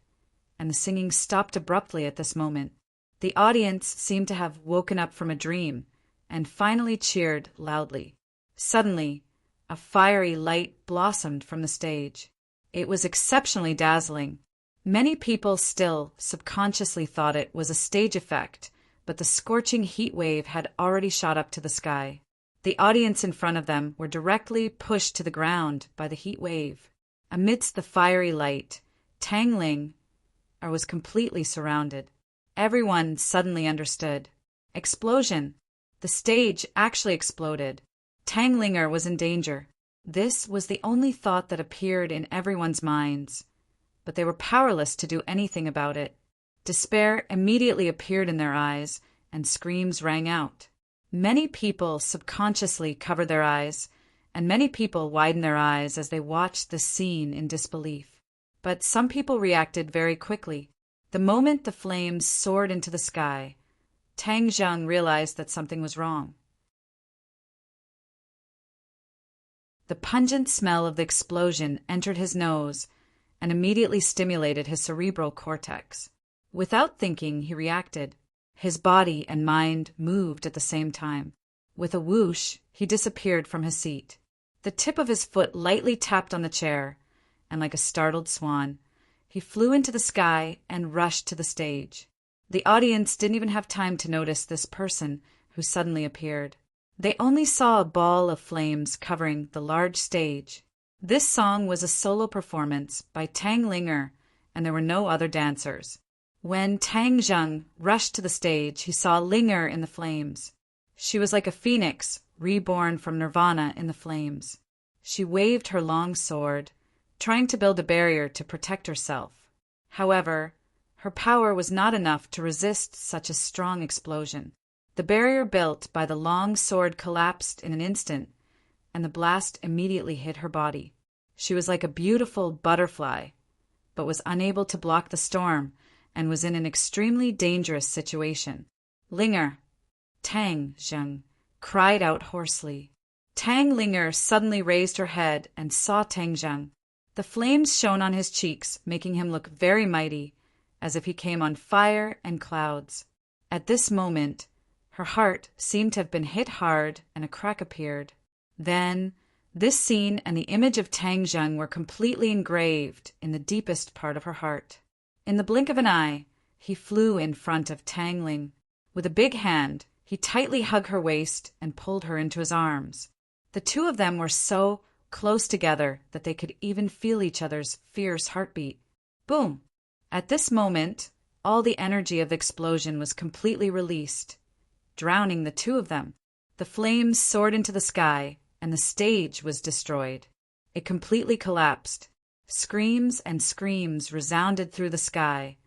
and the singing stopped abruptly at this moment. The audience seemed to have woken up from a dream, and finally cheered loudly. Suddenly, a fiery light blossomed from the stage. It was exceptionally dazzling. Many people still subconsciously thought it was a stage effect, but the scorching heat wave had already shot up to the sky. The audience in front of them were directly pushed to the ground by the heat wave. Amidst the fiery light, Tang Ling or was completely surrounded. Everyone suddenly understood. Explosion! The stage actually exploded. Tang Linger was in danger. This was the only thought that appeared in everyone's minds, but they were powerless to do anything about it. Despair immediately appeared in their eyes, and screams rang out. Many people subconsciously covered their eyes, and many people widened their eyes as they watched the scene in disbelief. But some people reacted very quickly. The moment the flames soared into the sky, Tang Zheng realized that something was wrong. The pungent smell of the explosion entered his nose and immediately stimulated his cerebral cortex. Without thinking, he reacted. His body and mind moved at the same time. With a whoosh, he disappeared from his seat. The tip of his foot lightly tapped on the chair, and like a startled swan, he flew into the sky and rushed to the stage. The audience didn't even have time to notice this person who suddenly appeared. They only saw a ball of flames covering the large stage. This song was a solo performance by Tang Linger, and there were no other dancers. When Tang Zheng rushed to the stage, he saw Linger in the flames. She was like a phoenix, reborn from nirvana in the flames. She waved her long sword, trying to build a barrier to protect herself. However, her power was not enough to resist such a strong explosion. The barrier built by the long sword collapsed in an instant, and the blast immediately hit her body. She was like a beautiful butterfly, but was unable to block the storm and was in an extremely dangerous situation. Linger, Tang Zheng, cried out hoarsely. Tang Linger suddenly raised her head and saw Tang Zheng. The flames shone on his cheeks, making him look very mighty, as if he came on fire and clouds. At this moment, her heart seemed to have been hit hard, and a crack appeared. Then, this scene and the image of Tang Zheng were completely engraved in the deepest part of her heart. In the blink of an eye, he flew in front of Tang Ling. With a big hand, he tightly hugged her waist and pulled her into his arms. The two of them were so close together that they could even feel each other's fierce heartbeat. Boom! At this moment, all the energy of the explosion was completely released, drowning the two of them. The flames soared into the sky, and the stage was destroyed. It completely collapsed. Screams and screams resounded through the sky,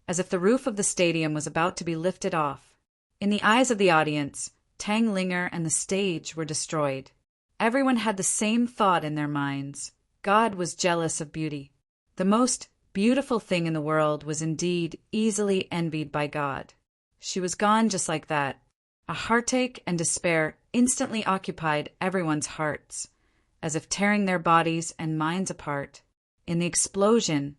as if the roof of the stadium was about to be lifted off. In the eyes of the audience, Tang Linger and the stage were destroyed. Everyone had the same thought in their minds. God was jealous of beauty. The most beautiful thing in the world was indeed easily envied by God. She was gone just like that. A heartache and despair instantly occupied everyone's hearts, as if tearing their bodies and minds apart. In the explosion,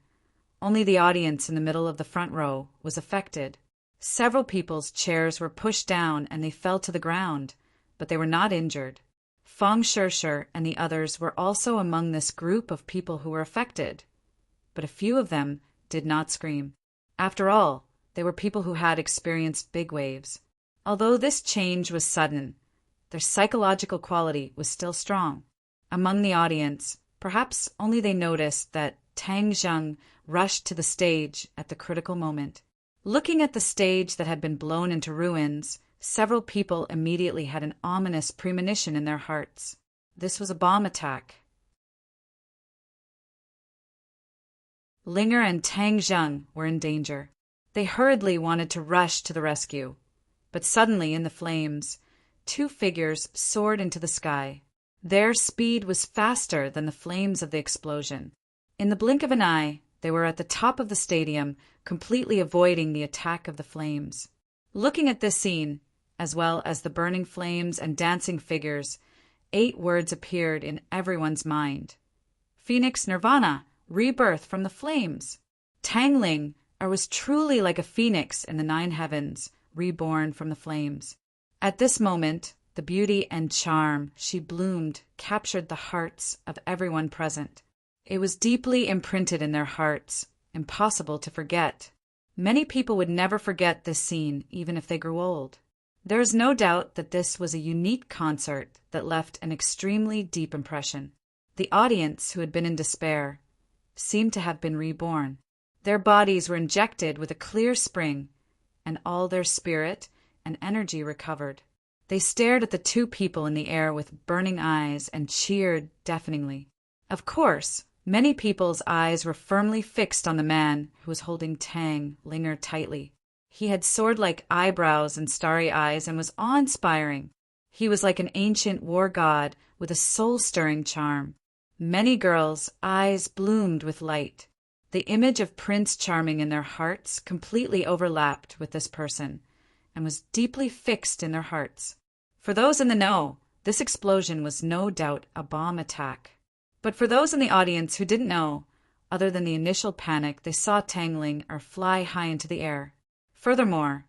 only the audience in the middle of the front row was affected. Several people's chairs were pushed down and they fell to the ground, but they were not injured. Feng Shishir and the others were also among this group of people who were affected, but a few of them did not scream. After all, they were people who had experienced big waves. Although this change was sudden, their psychological quality was still strong. Among the audience, perhaps only they noticed that Tang Zheng rushed to the stage at the critical moment. Looking at the stage that had been blown into ruins, several people immediately had an ominous premonition in their hearts. This was a bomb attack. Linger and Tang Zheng were in danger. They hurriedly wanted to rush to the rescue, but suddenly in the flames, two figures soared into the sky. Their speed was faster than the flames of the explosion. In the blink of an eye, they were at the top of the stadium, completely avoiding the attack of the flames. Looking at this scene, as well as the burning flames and dancing figures, 8 words appeared in everyone's mind. Phoenix Nirvana, rebirth from the flames. Tang Ling was truly like a phoenix in the 9 heavens, reborn from the flames. At this moment, the beauty and charm she bloomed captured the hearts of everyone present. It was deeply imprinted in their hearts, impossible to forget. Many people would never forget this scene, even if they grew old. There is no doubt that this was a unique concert that left an extremely deep impression. The audience, who had been in despair, seemed to have been reborn. Their bodies were injected with a clear spring, and all their spirit and energy recovered. They stared at the two people in the air with burning eyes and cheered deafeningly. Of course, many people's eyes were firmly fixed on the man who was holding Tang Linger tightly. He had sword-like eyebrows and starry eyes and was awe-inspiring. He was like an ancient war god with a soul-stirring charm. Many girls' eyes bloomed with light. The image of Prince Charming in their hearts completely overlapped with this person and was deeply fixed in their hearts. For those in the know, this explosion was no doubt a bomb attack. But for those in the audience who didn't know, other than the initial panic, they saw Tang Linger fly high into the air. Furthermore,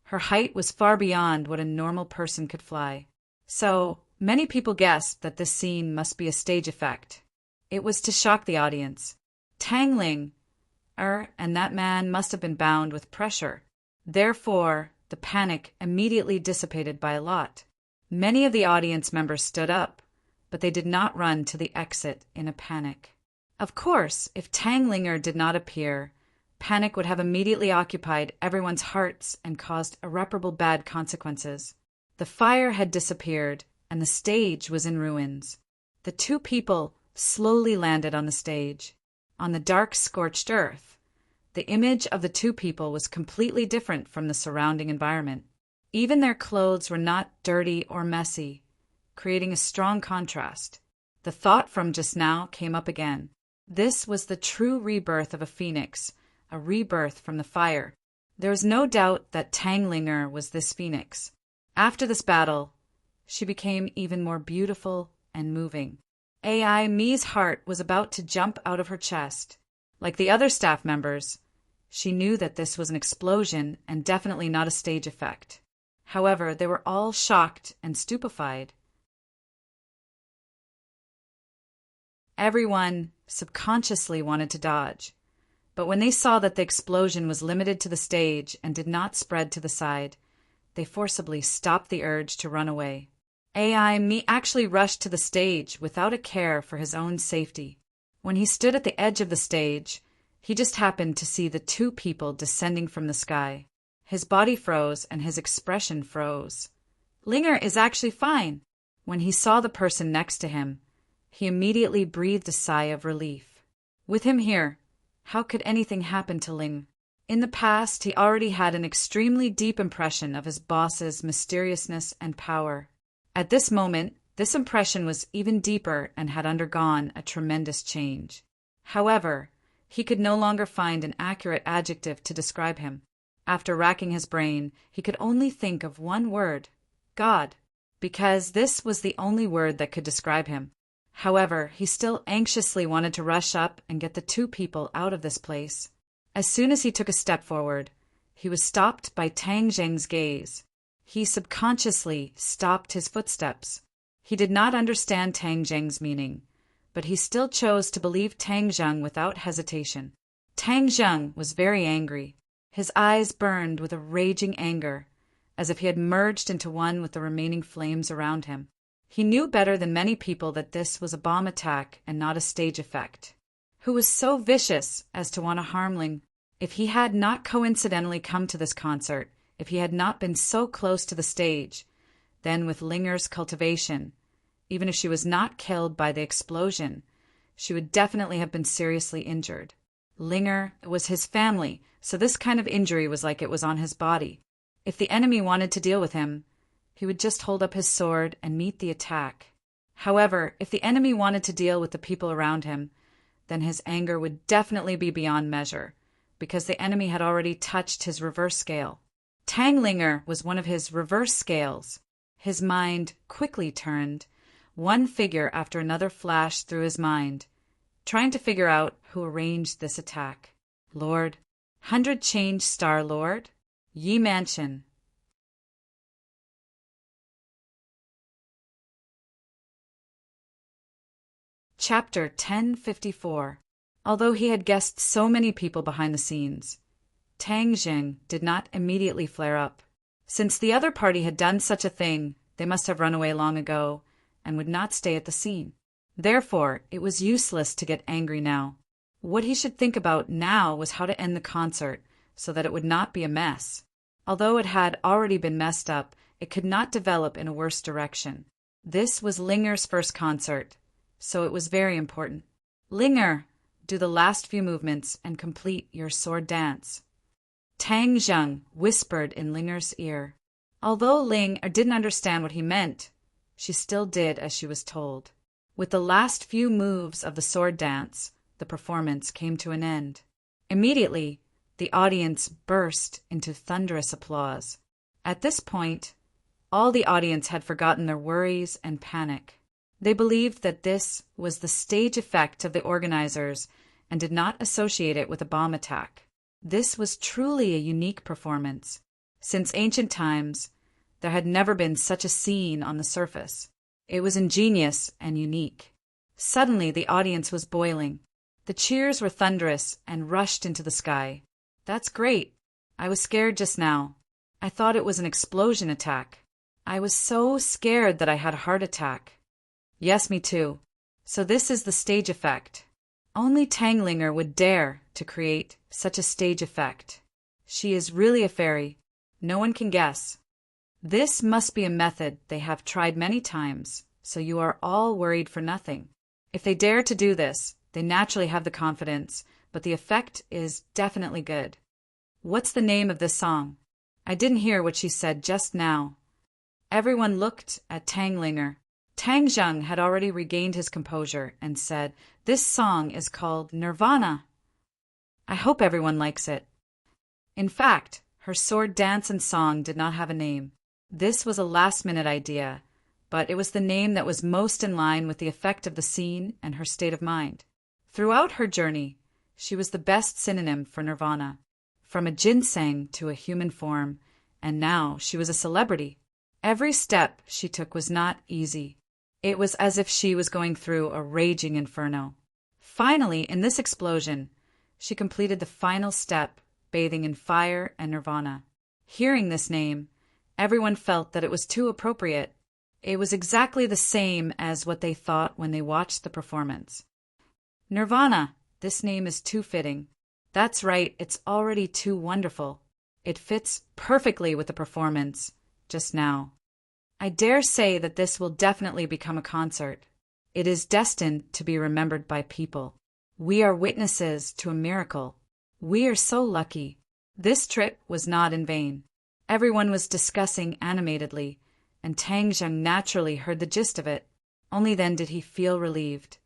her height was far beyond what a normal person could fly. So, many people guessed that this scene must be a stage effect. It was to shock the audience. Tang Linger and that man must have been bound with pressure. Therefore, the panic immediately dissipated by a lot. Many of the audience members stood up, but they did not run to the exit in a panic. Of course, if Tang Linger did not appear, panic would have immediately occupied everyone's hearts and caused irreparable bad consequences. The fire had disappeared, and the stage was in ruins. The two people slowly landed on the stage. On the dark, scorched earth, the image of the two people was completely different from the surrounding environment. Even their clothes were not dirty or messy, creating a strong contrast. The thought from just now came up again. This was the true rebirth of a phoenix, a rebirth from the fire. There was no doubt that Tang Linger was this phoenix. After this battle, she became even more beautiful and moving. AI Mi's heart was about to jump out of her chest. Like the other staff members, she knew that this was an explosion and definitely not a stage effect. However, they were all shocked and stupefied. Everyone subconsciously wanted to dodge, but when they saw that the explosion was limited to the stage and did not spread to the side, they forcibly stopped the urge to run away. AI Mi actually rushed to the stage without a care for his own safety. When he stood at the edge of the stage, he just happened to see the two people descending from the sky. His body froze and his expression froze. Linger is actually fine. When he saw the person next to him, he immediately breathed a sigh of relief. With him here, how could anything happen to Ling? In the past, he already had an extremely deep impression of his boss's mysteriousness and power. At this moment, this impression was even deeper and had undergone a tremendous change. However, he could no longer find an accurate adjective to describe him. After racking his brain, he could only think of one word: God, because this was the only word that could describe him. However, he still anxiously wanted to rush up and get the two people out of this place. As soon as he took a step forward, he was stopped by Tang Zheng's gaze. He subconsciously stopped his footsteps. He did not understand Tang Zheng's meaning, but he still chose to believe Tang Zheng without hesitation. Tang Zheng was very angry. His eyes burned with a raging anger, as if he had merged into one with the remaining flames around him. He knew better than many people that this was a bomb attack and not a stage effect. Who was so vicious as to want to harm Ling? If he had not coincidentally come to this concert, if he had not been so close to the stage, then with Linger's cultivation, even if she was not killed by the explosion, she would definitely have been seriously injured. Linger was his family, so this kind of injury was like it was on his body. If the enemy wanted to deal with him, he would just hold up his sword and meet the attack. However, if the enemy wanted to deal with the people around him, then his anger would definitely be beyond measure, because the enemy had already touched his reverse scale. Tang Linger was one of his reverse scales. His mind quickly turned. One figure after another flashed through his mind, trying to figure out who arranged this attack. Lord, 100 Change Star Lord, Yi Mansion. Chapter 1054. Although he had guessed so many people behind the scenes, Tang Zheng did not immediately flare up. Since the other party had done such a thing, they must have run away long ago and would not stay at the scene. Therefore, it was useless to get angry now. What he should think about now was how to end the concert so that it would not be a mess. Although it had already been messed up, it could not develop in a worse direction. This was Linger's first concert, so it was very important. Linger, do the last few movements and complete your sword dance. Tang Zheng whispered in Linger's ear. Although Ling didn't understand what he meant, she still did as she was told. With the last few moves of the sword dance, the performance came to an end. Immediately, the audience burst into thunderous applause. At this point, all the audience had forgotten their worries and panic. They believed that this was the stage effect of the organizers and did not associate it with a bomb attack. This was truly a unique performance. Since ancient times, there had never been such a scene on the surface. It was ingenious and unique. Suddenly, the audience was boiling. The cheers were thunderous and rushed into the sky. That's great. I was scared just now. I thought it was an explosion attack. I was so scared that I had a heart attack. Yes, me too. So this is the stage effect. Only Tanglinger would dare to create such a stage effect. She is really a fairy. No one can guess. This must be a method they have tried many times, so you are all worried for nothing. If they dare to do this, they naturally have the confidence, but the effect is definitely good. What's the name of this song? I didn't hear what she said just now. Everyone looked at Tanglinger. Tang Zheng had already regained his composure and said, "This song is called Nirvana. I hope everyone likes it." In fact, her sword dance and song did not have a name. This was a last-minute idea, but it was the name that was most in line with the effect of the scene and her state of mind. Throughout her journey, she was the best synonym for Nirvana, from a ginseng to a human form, and now she was a celebrity. Every step she took was not easy. It was as if she was going through a raging inferno. Finally, in this explosion, she completed the final step, bathing in fire and nirvana. Hearing this name, everyone felt that it was too appropriate. It was exactly the same as what they thought when they watched the performance. Nirvana, this name is too fitting. That's right, it's already too wonderful. It fits perfectly with the performance just now. I dare say that this will definitely become a concert. It is destined to be remembered by people. We are witnesses to a miracle. We are so lucky. This trip was not in vain. Everyone was discussing animatedly, and Tang Zheng naturally heard the gist of it. Only then did he feel relieved.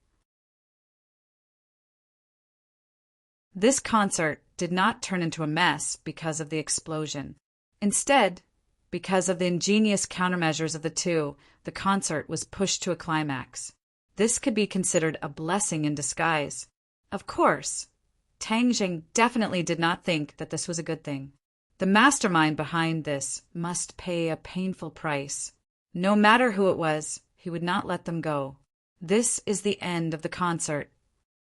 This concert did not turn into a mess because of the explosion. Instead, because of the ingenious countermeasures of the two, the concert was pushed to a climax. This could be considered a blessing in disguise. Of course, Tang Zheng definitely did not think that this was a good thing. The mastermind behind this must pay a painful price. No matter who it was, he would not let them go. This is the end of the concert.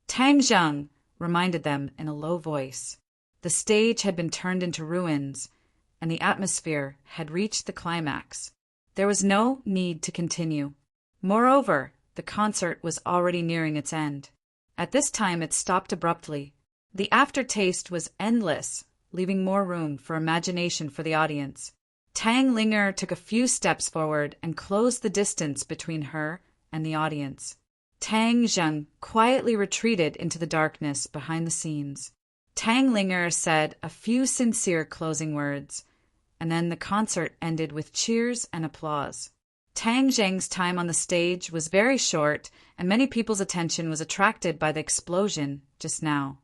Tang Zheng reminded them in a low voice. The stage had been turned into ruins, and the atmosphere had reached the climax. There was no need to continue. Moreover, the concert was already nearing its end. At this time it stopped abruptly. The aftertaste was endless, leaving more room for imagination for the audience. Tang Linger took a few steps forward and closed the distance between her and the audience. Tang Zheng quietly retreated into the darkness behind the scenes. Tang Linger said a few sincere closing words, and then the concert ended with cheers and applause. Tang Zheng's time on the stage was very short, and many people's attention was attracted by the explosion just now.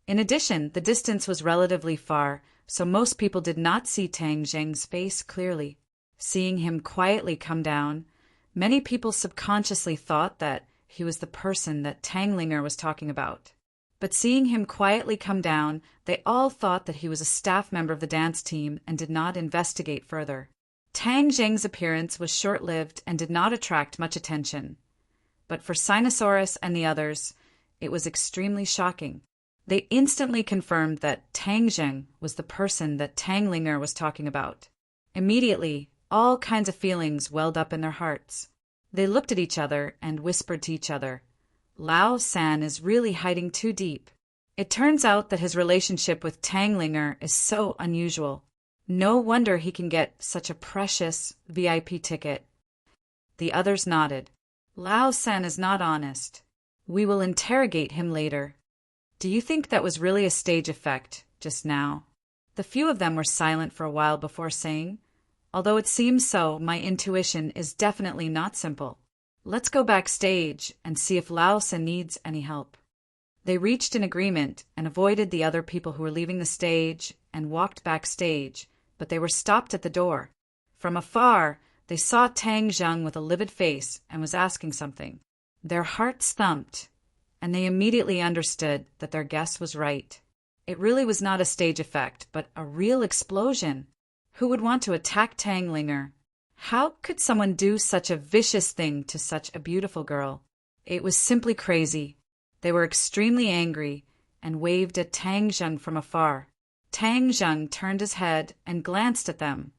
In addition, the distance was relatively far, so most people did not see Tang Zheng's face clearly. Seeing him quietly come down, many people subconsciously thought that he was the person that Tang Linger was talking about. But seeing him quietly come down, they all thought that he was a staff member of the dance team and did not investigate further. Tang Zheng's appearance was short-lived and did not attract much attention. But for Sinosaurus and the others, it was extremely shocking. They instantly confirmed that Tang Zheng was the person that Tang Linger was talking about. Immediately, all kinds of feelings welled up in their hearts. They looked at each other and whispered to each other, "Lao San is really hiding too deep. It turns out that his relationship with Tang Linger is so unusual. No wonder he can get such a precious VIP ticket. The others nodded. Lao San is not honest. We will interrogate him later. Do you think that was really a stage effect, just now? The few of them were silent for a while before saying, although it seems so, my intuition is definitely not simple. Let's go backstage and see if Lao San needs any help. They reached an agreement and avoided the other people who were leaving the stage and walked backstage, but they were stopped at the door. From afar, they saw Tang Zheng with a livid face and was asking something. Their hearts thumped, and they immediately understood that their guess was right. It really was not a stage effect, but a real explosion. Who would want to attack Tang Linger? How could someone do such a vicious thing to such a beautiful girl? It was simply crazy. They were extremely angry and waved at Tang Zheng from afar. Tang Zheng turned his head and glanced at them,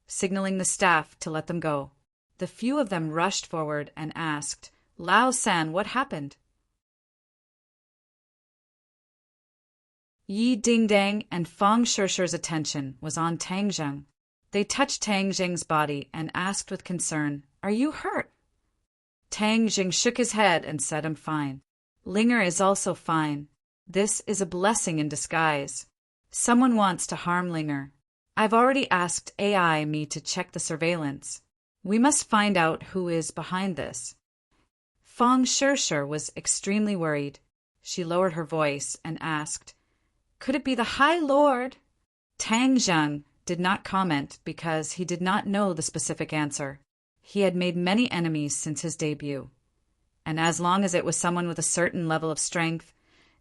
signaling the staff to let them go. The few of them rushed forward and asked, Lao San, what happened? Yi Dingdang and Fang Shishi's attention was on Tang Zheng. They touched Tang Zheng's body and asked with concern, Are you hurt? Tang Zheng shook his head and said, I'm fine. Linger is also fine. This is a blessing in disguise. Someone wants to harm Linger. I've already asked AI me to check the surveillance. We must find out who is behind this. Fang Shishi was extremely worried. She lowered her voice and asked, Could it be the High Lord? Tang Zheng did not comment because he did not know the specific answer. He had made many enemies since his debut, and as long as it was someone with a certain level of strength,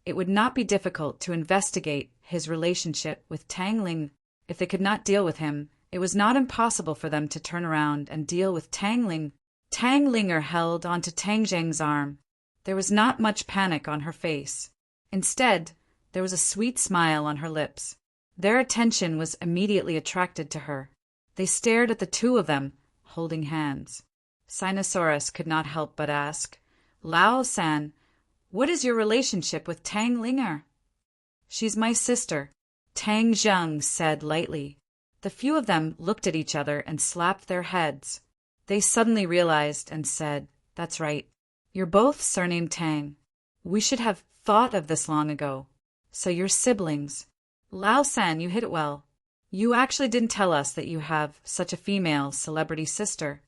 it would not be difficult to investigate his relationship with Tang Ling. If they could not deal with him, it was not impossible for them to turn around and deal with Tang Ling. Tang Linger held onto Tang Zheng's arm. There was not much panic on her face. Instead, there was a sweet smile on her lips. Their attention was immediately attracted to her. They stared at the two of them, holding hands. Sinosaurus could not help but ask, Lao San, what is your relationship with Tang Linger? She's my sister, Tang Zheng said lightly. The few of them looked at each other and slapped their heads. They suddenly realized and said, That's right. You're both surnamed Tang. We should have thought of this long ago. So you're siblings. Lao San, you hit it well. You actually didn't tell us that you have such a female celebrity sister.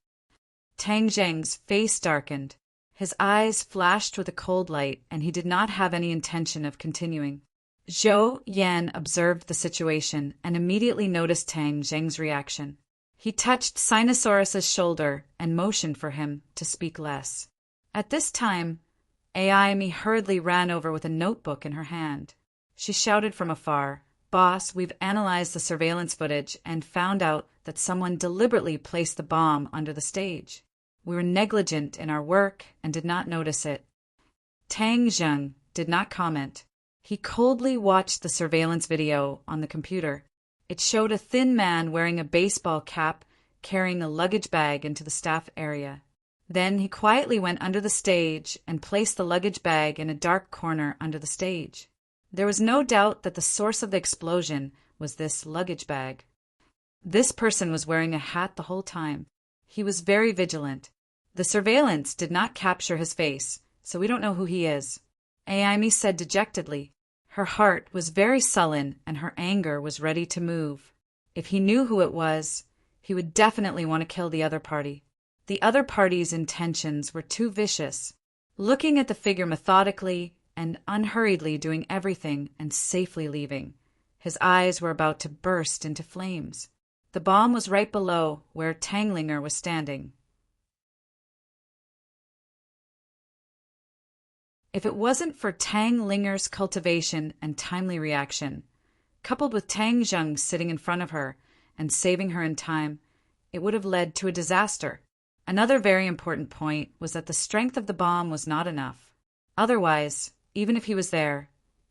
Tang Zheng's face darkened. His eyes flashed with a cold light, and he did not have any intention of continuing. Zhou Yan observed the situation and immediately noticed Tang Zheng's reaction. He touched Sinosaurus's shoulder and motioned for him to speak less. At this time, Aimi hurriedly ran over with a notebook in her hand. She shouted from afar, Boss, we've analyzed the surveillance footage and found out that someone deliberately placed the bomb under the stage. We were negligent in our work and did not notice it. Tang Zheng did not comment. He coldly watched the surveillance video on the computer. It showed a thin man wearing a baseball cap carrying a luggage bag into the staff area. Then he quietly went under the stage and placed the luggage bag in a dark corner under the stage. There was no doubt that the source of the explosion was this luggage bag. This person was wearing a hat the whole time. He was very vigilant. The surveillance did not capture his face, so we don't know who he is. Aimi said dejectedly. Her heart was very sullen and her anger was ready to move. If he knew who it was, he would definitely want to kill the other party. The other party's intentions were too vicious. Looking at the figure methodically and unhurriedly doing everything and safely leaving, his eyes were about to burst into flames. The bomb was right below where Tang Linger was standing. If it wasn't for Tang Linger's cultivation and timely reaction, coupled with Tang Zheng sitting in front of her and saving her in time, it would have led to a disaster. Another very important point was that the strength of the bomb was not enough. Otherwise, even if he was there,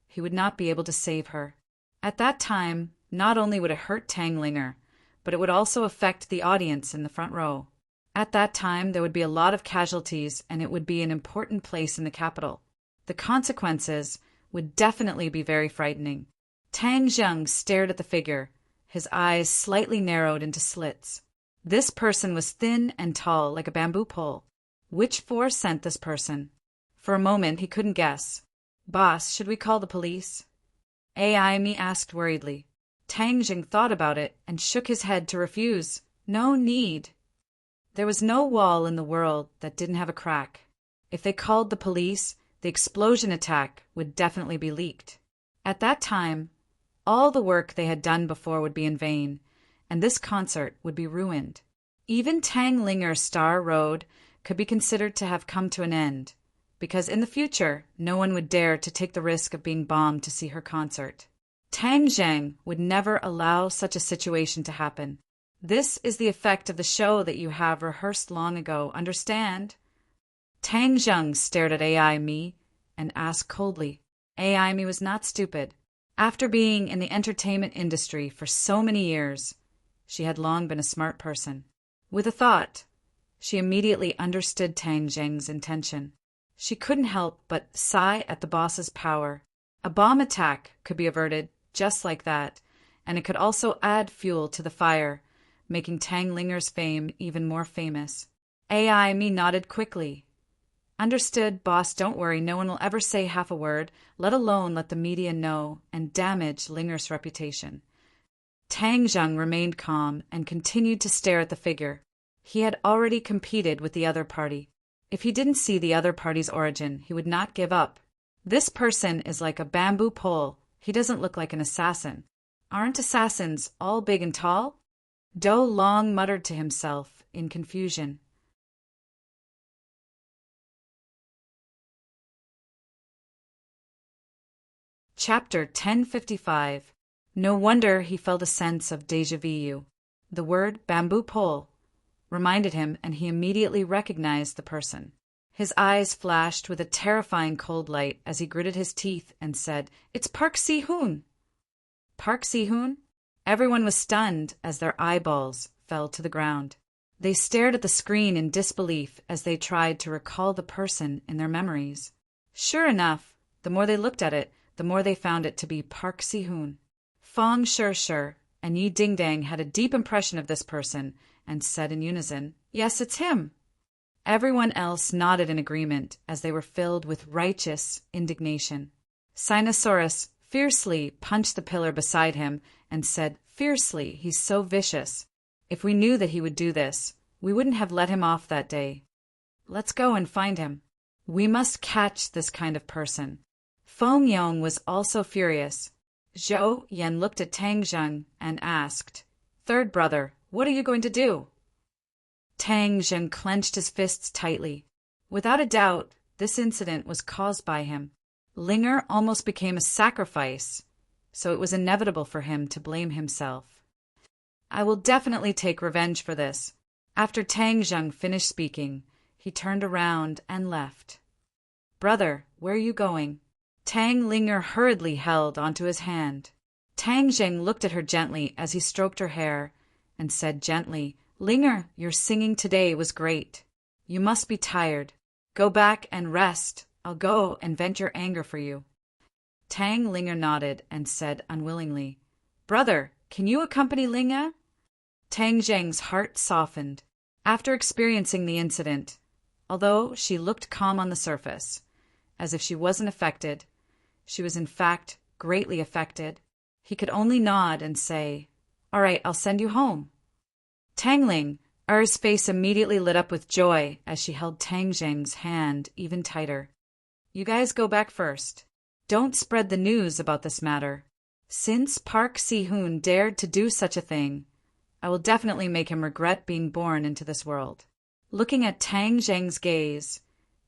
he would not be able to save her. At that time, not only would it hurt Tang Linger, but it would also affect the audience in the front row. At that time, there would be a lot of casualties and it would be an important place in the capital. The consequences would definitely be very frightening. Tang Zheng stared at the figure, his eyes slightly narrowed into slits. This person was thin and tall like a bamboo pole. Which force sent this person? For a moment he couldn't guess. Boss, should we call the police? AI Me asked worriedly. Tang Jing thought about it and shook his head to refuse. No need. There was no wall in the world that didn't have a crack. If they called the police, the explosion attack would definitely be leaked. At that time, all the work they had done before would be in vain, and this concert would be ruined. Even Tang Linger's Star Road could be considered to have come to an end, because in the future, no one would dare to take the risk of being bombed to see her concert. Tang Zheng would never allow such a situation to happen. This is the effect of the show that you have rehearsed long ago, understand? Tang Zheng stared at AI Me and asked coldly. AI Me was not stupid. After being in the entertainment industry for so many years, she had long been a smart person. With a thought, she immediately understood Tang Zheng's intention. She couldn't help but sigh at the boss's power. A bomb attack could be averted just like that, and it could also add fuel to the fire, making Tang Linger's fame even more famous. AI Me nodded quickly. Understood, boss, don't worry, no one will ever say half a word, let alone let the media know and damage Linger's reputation. Tang Zheng remained calm and continued to stare at the figure. He had already competed with the other party. If he didn't see the other party's origin, he would not give up. This person is like a bamboo pole. He doesn't look like an assassin. Aren't assassins all big and tall? Do Long muttered to himself in confusion. Chapter 1055. No wonder he felt a sense of déjà vu. The word bamboo pole reminded him, and he immediately recognized the person. His eyes flashed with a terrifying cold light as he gritted his teeth and said, "It's Park Si-hoon!" Park Si-hoon? Everyone was stunned as their eyeballs fell to the ground. They stared at the screen in disbelief as they tried to recall the person in their memories. Sure enough, the more they looked at it, the more they found it to be Park Si-hoon. Fong Shi and Yi Dingdang had a deep impression of this person and said in unison, "Yes, it's him." Everyone else nodded in agreement as they were filled with righteous indignation. Sinosaurus fiercely punched the pillar beside him and said fiercely, "He's so vicious. If we knew that he would do this, we wouldn't have let him off that day. Let's go and find him. We must catch this kind of person." Feng Yong was also furious. Zhou Yan looked at Tang Zheng and asked, "Third brother, what are you going to do?" Tang Zheng clenched his fists tightly. Without a doubt, this incident was caused by him. Linger almost became a sacrifice, so it was inevitable for him to blame himself. "I will definitely take revenge for this." After Tang Zheng finished speaking, he turned around and left. "Brother, where are you going?" Tang Linger hurriedly held onto his hand. Tang Zheng looked at her gently as he stroked her hair and said gently, "Linger, your singing today was great. You must be tired. Go back and rest. I'll go and vent your anger for you." Tang Linger nodded and said unwillingly, "Brother, can you accompany Linga?" Tang Zheng's heart softened. After experiencing the incident, although she looked calm on the surface, as if she wasn't affected, she was in fact greatly affected. He could only nod and say, "All right, I'll send you home." Tangling, Er's face immediately lit up with joy as she held Tang Zheng's hand even tighter. "You guys go back first. Don't spread the news about this matter. Since Park Si-hoon dared to do such a thing, I will definitely make him regret being born into this world." Looking at Tang Zheng's gaze,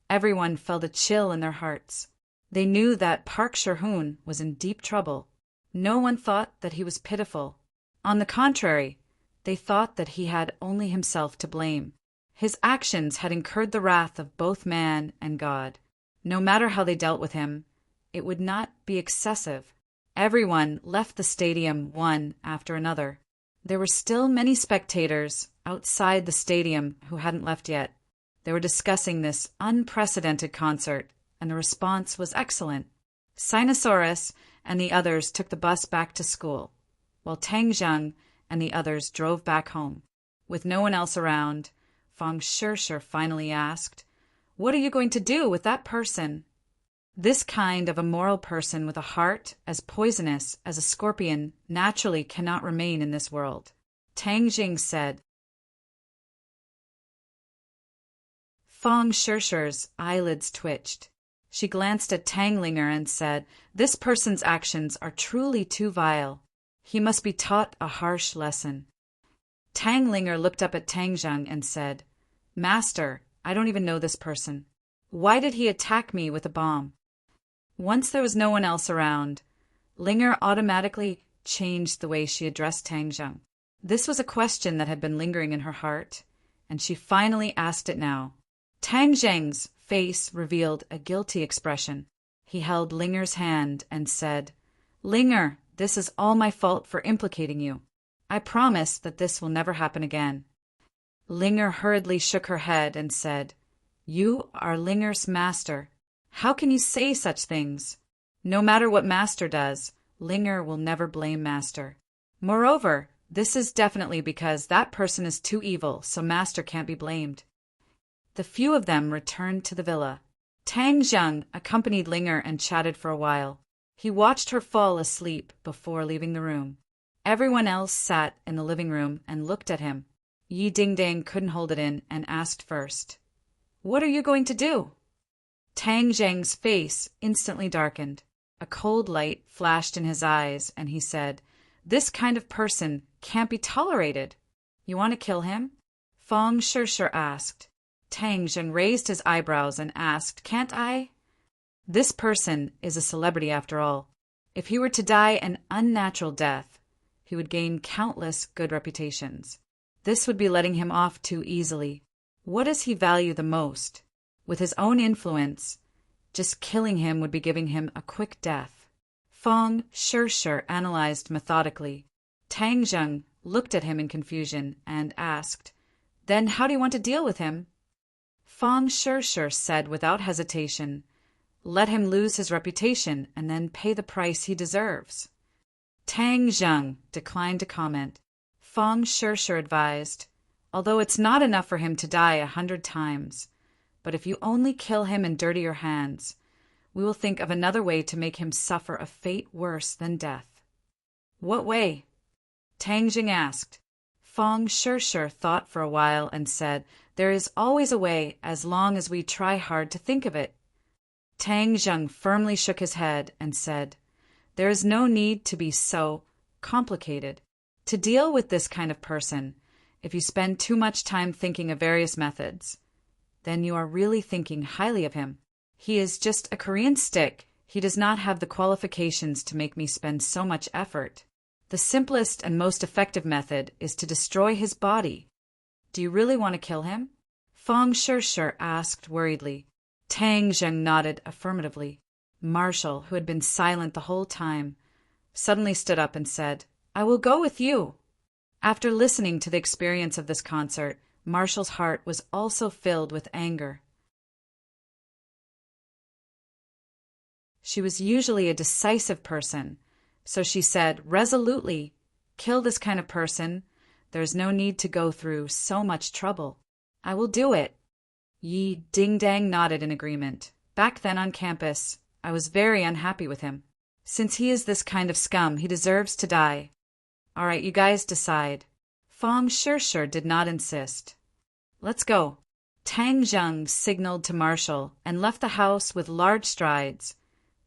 everyone felt a chill in their hearts. They knew that Park Si-hoon was in deep trouble. No one thought that he was pitiful. On the contrary, they thought that he had only himself to blame. His actions had incurred the wrath of both man and God. No matter how they dealt with him, it would not be excessive. Everyone left the stadium one after another. There were still many spectators outside the stadium who hadn't left yet. They were discussing this unprecedented concert, and the response was excellent. Sinosaurus and the others took the bus back to school, while Tang Zheng and the others drove back home. With no one else around, Fang Shirshir finally asked, "What are you going to do with that person?" This kind of immoral person with a heart as poisonous as a scorpion naturally cannot remain in this world, Tang Jing said. Fang Shirshir's eyelids twitched. She glanced at Tang Linger and said, "This person's actions are truly too vile. He must be taught a harsh lesson." Tang Linger looked up at Tang Zheng and said, "Master, I don't even know this person. Why did he attack me with a bomb?" Once there was no one else around, Linger automatically changed the way she addressed Tang Zheng. This was a question that had been lingering in her heart, and she finally asked it now. Tang Zheng's face revealed a guilty expression. He held Linger's hand and said, "Linger, this is all my fault for implicating you. I promise that this will never happen again." Linger hurriedly shook her head and said, "You are Linger's master. How can you say such things? No matter what Master does, Linger will never blame Master. Moreover, this is definitely because that person is too evil, so Master can't be blamed." The few of them returned to the villa. Tang Zheng accompanied Linger and chatted for a while. He watched her fall asleep before leaving the room. Everyone else sat in the living room and looked at him. Yi Dingdang couldn't hold it in and asked first, "What are you going to do?" Tang Zheng's face instantly darkened. A cold light flashed in his eyes, and he said, "This kind of person can't be tolerated. You want to kill him?" Fang Shirshir asked. Tang Zheng raised his eyebrows and asked, "Can't I?" This person is a celebrity after all. If he were to die an unnatural death, he would gain countless good reputations. This would be letting him off too easily. What does he value the most? With his own influence, just killing him would be giving him a quick death. Fang Shirshir analyzed methodically. Tang Zheng looked at him in confusion and asked, "Then how do you want to deal with him?" Fang Shirshir said without hesitation, "Let him lose his reputation and then pay the price he deserves." Tang Zheng declined to comment. Fang Shirshir advised, "Although it's not enough for him to die 100 times, but if you only kill him and dirty your hands, we will think of another way to make him suffer a fate worse than death." "What way?" Tang Jing asked. Fang Shirshir thought for a while and said, "There is always a way as long as we try hard to think of it." Tang Zheng firmly shook his head and said, "There is no need to be so complicated. To deal with this kind of person, if you spend too much time thinking of various methods, then you are really thinking highly of him. He is just a Korean stick. He does not have the qualifications to make me spend so much effort. The simplest and most effective method is to destroy his body. Do you really want to kill him?" Fang Shirshir asked worriedly. Tang Zheng nodded affirmatively. Marshall, who had been silent the whole time, suddenly stood up and said, "I will go with you." After listening to the experience of this concert, Marshall's heart was also filled with anger. She was usually a decisive person, so she said resolutely, "Kill this kind of person. There's no need to go through so much trouble. I will do it." Yi Dingdang nodded in agreement. "Back then on campus, I was very unhappy with him. Since he is this kind of scum, he deserves to die. All right, you guys decide." Fang Shirshir did not insist. "Let's go." Tang Zheng signaled to Marshall and left the house with large strides,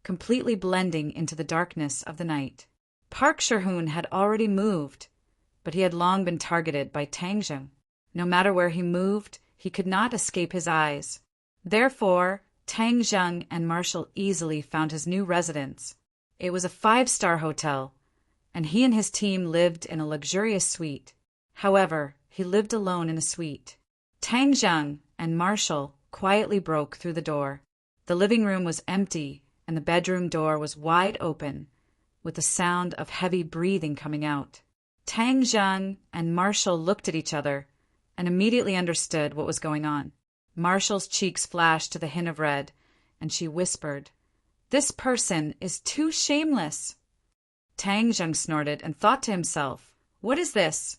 completely blending into the darkness of the night. Park Sherhoon had already moved, but he had long been targeted by Tang Zheng. No matter where he moved, he could not escape his eyes. Therefore, Tang Zheng and Marshall easily found his new residence. It was a 5-star hotel, and he and his team lived in a luxurious suite. However, he lived alone in a suite. Tang Zheng and Marshall quietly broke through the door. The living room was empty, and the bedroom door was wide open, with the sound of heavy breathing coming out. Tang Zheng and Marshall looked at each other and immediately understood what was going on. Marshall's cheeks flashed to the hint of red, and she whispered, This person is too shameless. Tang Zheng snorted and thought to himself, what is this?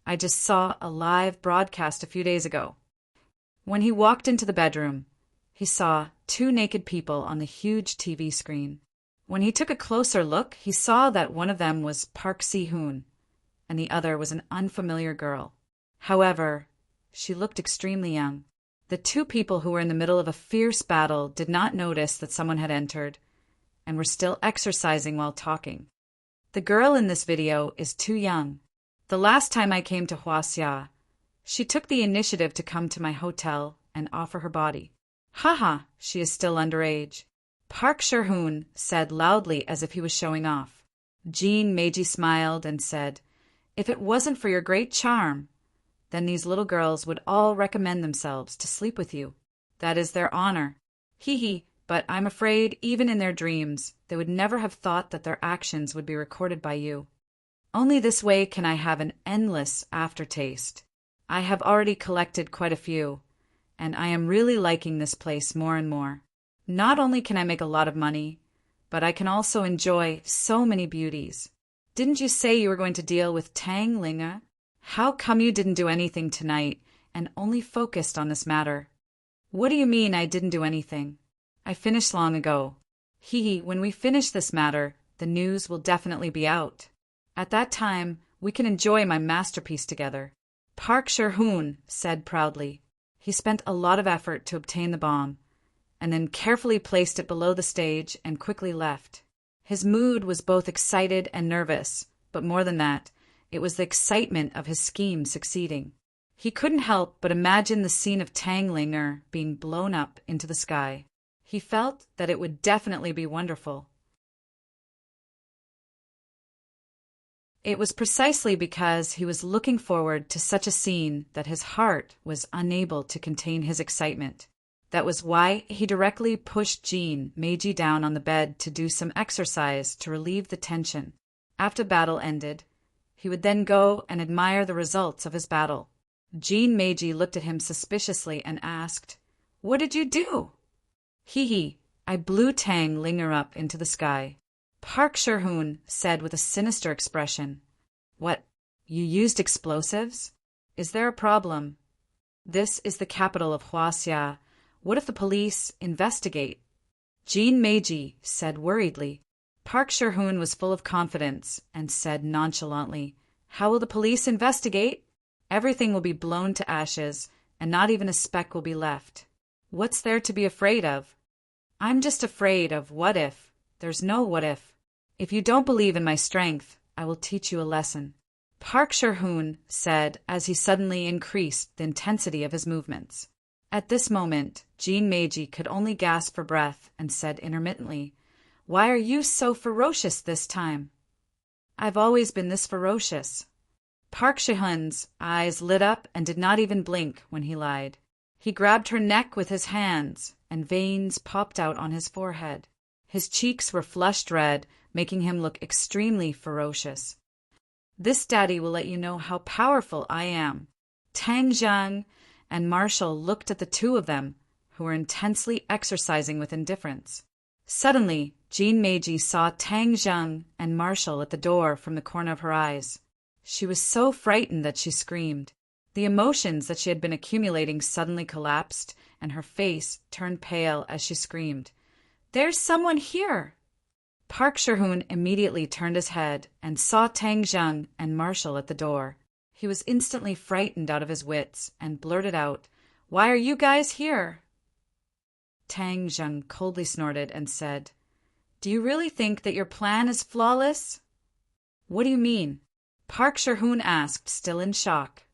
I just saw a live broadcast a few days ago. When he walked into the bedroom, he saw two naked people on the huge TV screen. When he took a closer look, he saw that one of them was Park Si-hoon, and the other was an unfamiliar girl. However, she looked extremely young. The two people who were in the middle of a fierce battle did not notice that someone had entered and were still exercising while talking. The girl in this video is too young. The last time I came to Huaxia, she took the initiative to come to my hotel and offer her body. Haha, she is still underage. Park Si-hoon said loudly as if he was showing off. Jean Meiji smiled and said, if it wasn't for your great charm, then these little girls would all recommend themselves to sleep with you. That is their honor. Hee hee, but I'm afraid even in their dreams, they would never have thought that their actions would be recorded by you. Only this way can I have an endless aftertaste. I have already collected quite a few, and I am really liking this place more and more. Not only can I make a lot of money, but I can also enjoy so many beauties. Didn't you say you were going to deal with Tang Linga? How come you didn't do anything tonight and only focused on this matter? What do you mean I didn't do anything? I finished long ago. Hee, when we finish this matter, the news will definitely be out. At that time, we can enjoy my masterpiece together. Park Si-hoon said proudly. He spent a lot of effort to obtain the bomb, and then carefully placed it below the stage and quickly left. His mood was both excited and nervous, but more than that, it was the excitement of his scheme succeeding. He couldn't help but imagine the scene of Tang Linger being blown up into the sky. He felt that it would definitely be wonderful. It was precisely because he was looking forward to such a scene that his heart was unable to contain his excitement. That was why he directly pushed Jean Meiji down on the bed to do some exercise to relieve the tension. After battle ended, he would then go and admire the results of his battle. Jean Meiji looked at him suspiciously and asked, what did you do? Hee, I blew Tang Linger up into the sky. Park Si-hoon said with a sinister expression. What, you used explosives? Is there a problem? This is the capital of Huaxia. What if the police investigate? Jean Meiji said worriedly. Park Si-hoon was full of confidence and said nonchalantly, how will the police investigate? Everything will be blown to ashes, and not even a speck will be left. What's there to be afraid of? I'm just afraid of what if. There's no what if. If you don't believe in my strength, I will teach you a lesson. Park Si-hoon said as he suddenly increased the intensity of his movements. At this moment, Jean Meiji could only gasp for breath and said intermittently, why are you so ferocious this time? I've always been this ferocious. Park Si-hoon's eyes lit up and did not even blink when he lied. He grabbed her neck with his hands, and veins popped out on his forehead. His cheeks were flushed red, making him look extremely ferocious. This daddy will let you know how powerful I am. Tang Zhang and Marshall looked at the two of them, who were intensely exercising with indifference. Suddenly, Jean Meiji saw Tang Zhang and Marshall at the door from the corner of her eyes. She was so frightened that she screamed. The emotions that she had been accumulating suddenly collapsed, and her face turned pale as she screamed, there's someone here! Park Si-hoon immediately turned his head and saw Tang Zhang and Marshall at the door. He was instantly frightened out of his wits and blurted out, why are you guys here? Tang Zhang coldly snorted and said, do you really think that your plan is flawless? What do you mean? Park Si-hoon asked, still in shock.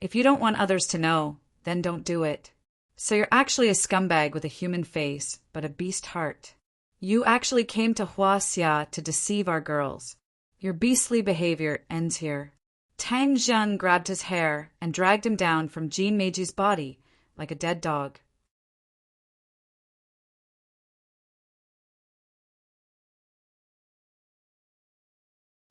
If you don't want others to know, then don't do it. So you're actually a scumbag with a human face, but a beast heart. You actually came to Huaxia to deceive our girls. Your beastly behavior ends here. Tang Zhang grabbed his hair and dragged him down from Jean Meiji's body like a dead dog.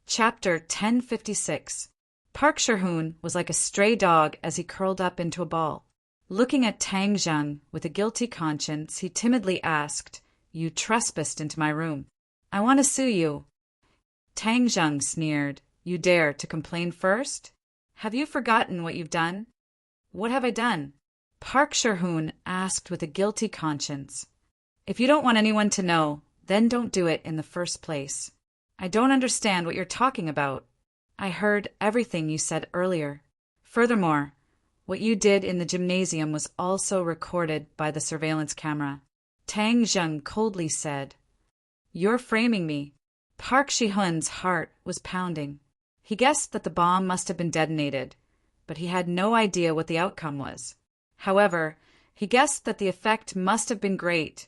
Chapter 1056. Park Si-hoon was like a stray dog as he curled up into a ball. Looking at Tang Zhang with a guilty conscience, he timidly asked, You trespassed into my room. I want to sue you." Tang Zheng sneered. "You dare to complain first? Have you forgotten what you've done?" "What have I done?" Park Sherhoon asked with a guilty conscience. "If you don't want anyone to know, then don't do it in the first place." "I don't understand what you're talking about." "I heard everything you said earlier. Furthermore, what you did in the gymnasium was also recorded by the surveillance camera." Tang Zheng coldly said. "You're framing me." Park Shi-hun's heart was pounding. He guessed that the bomb must have been detonated, but he had no idea what the outcome was. However, he guessed that the effect must have been great,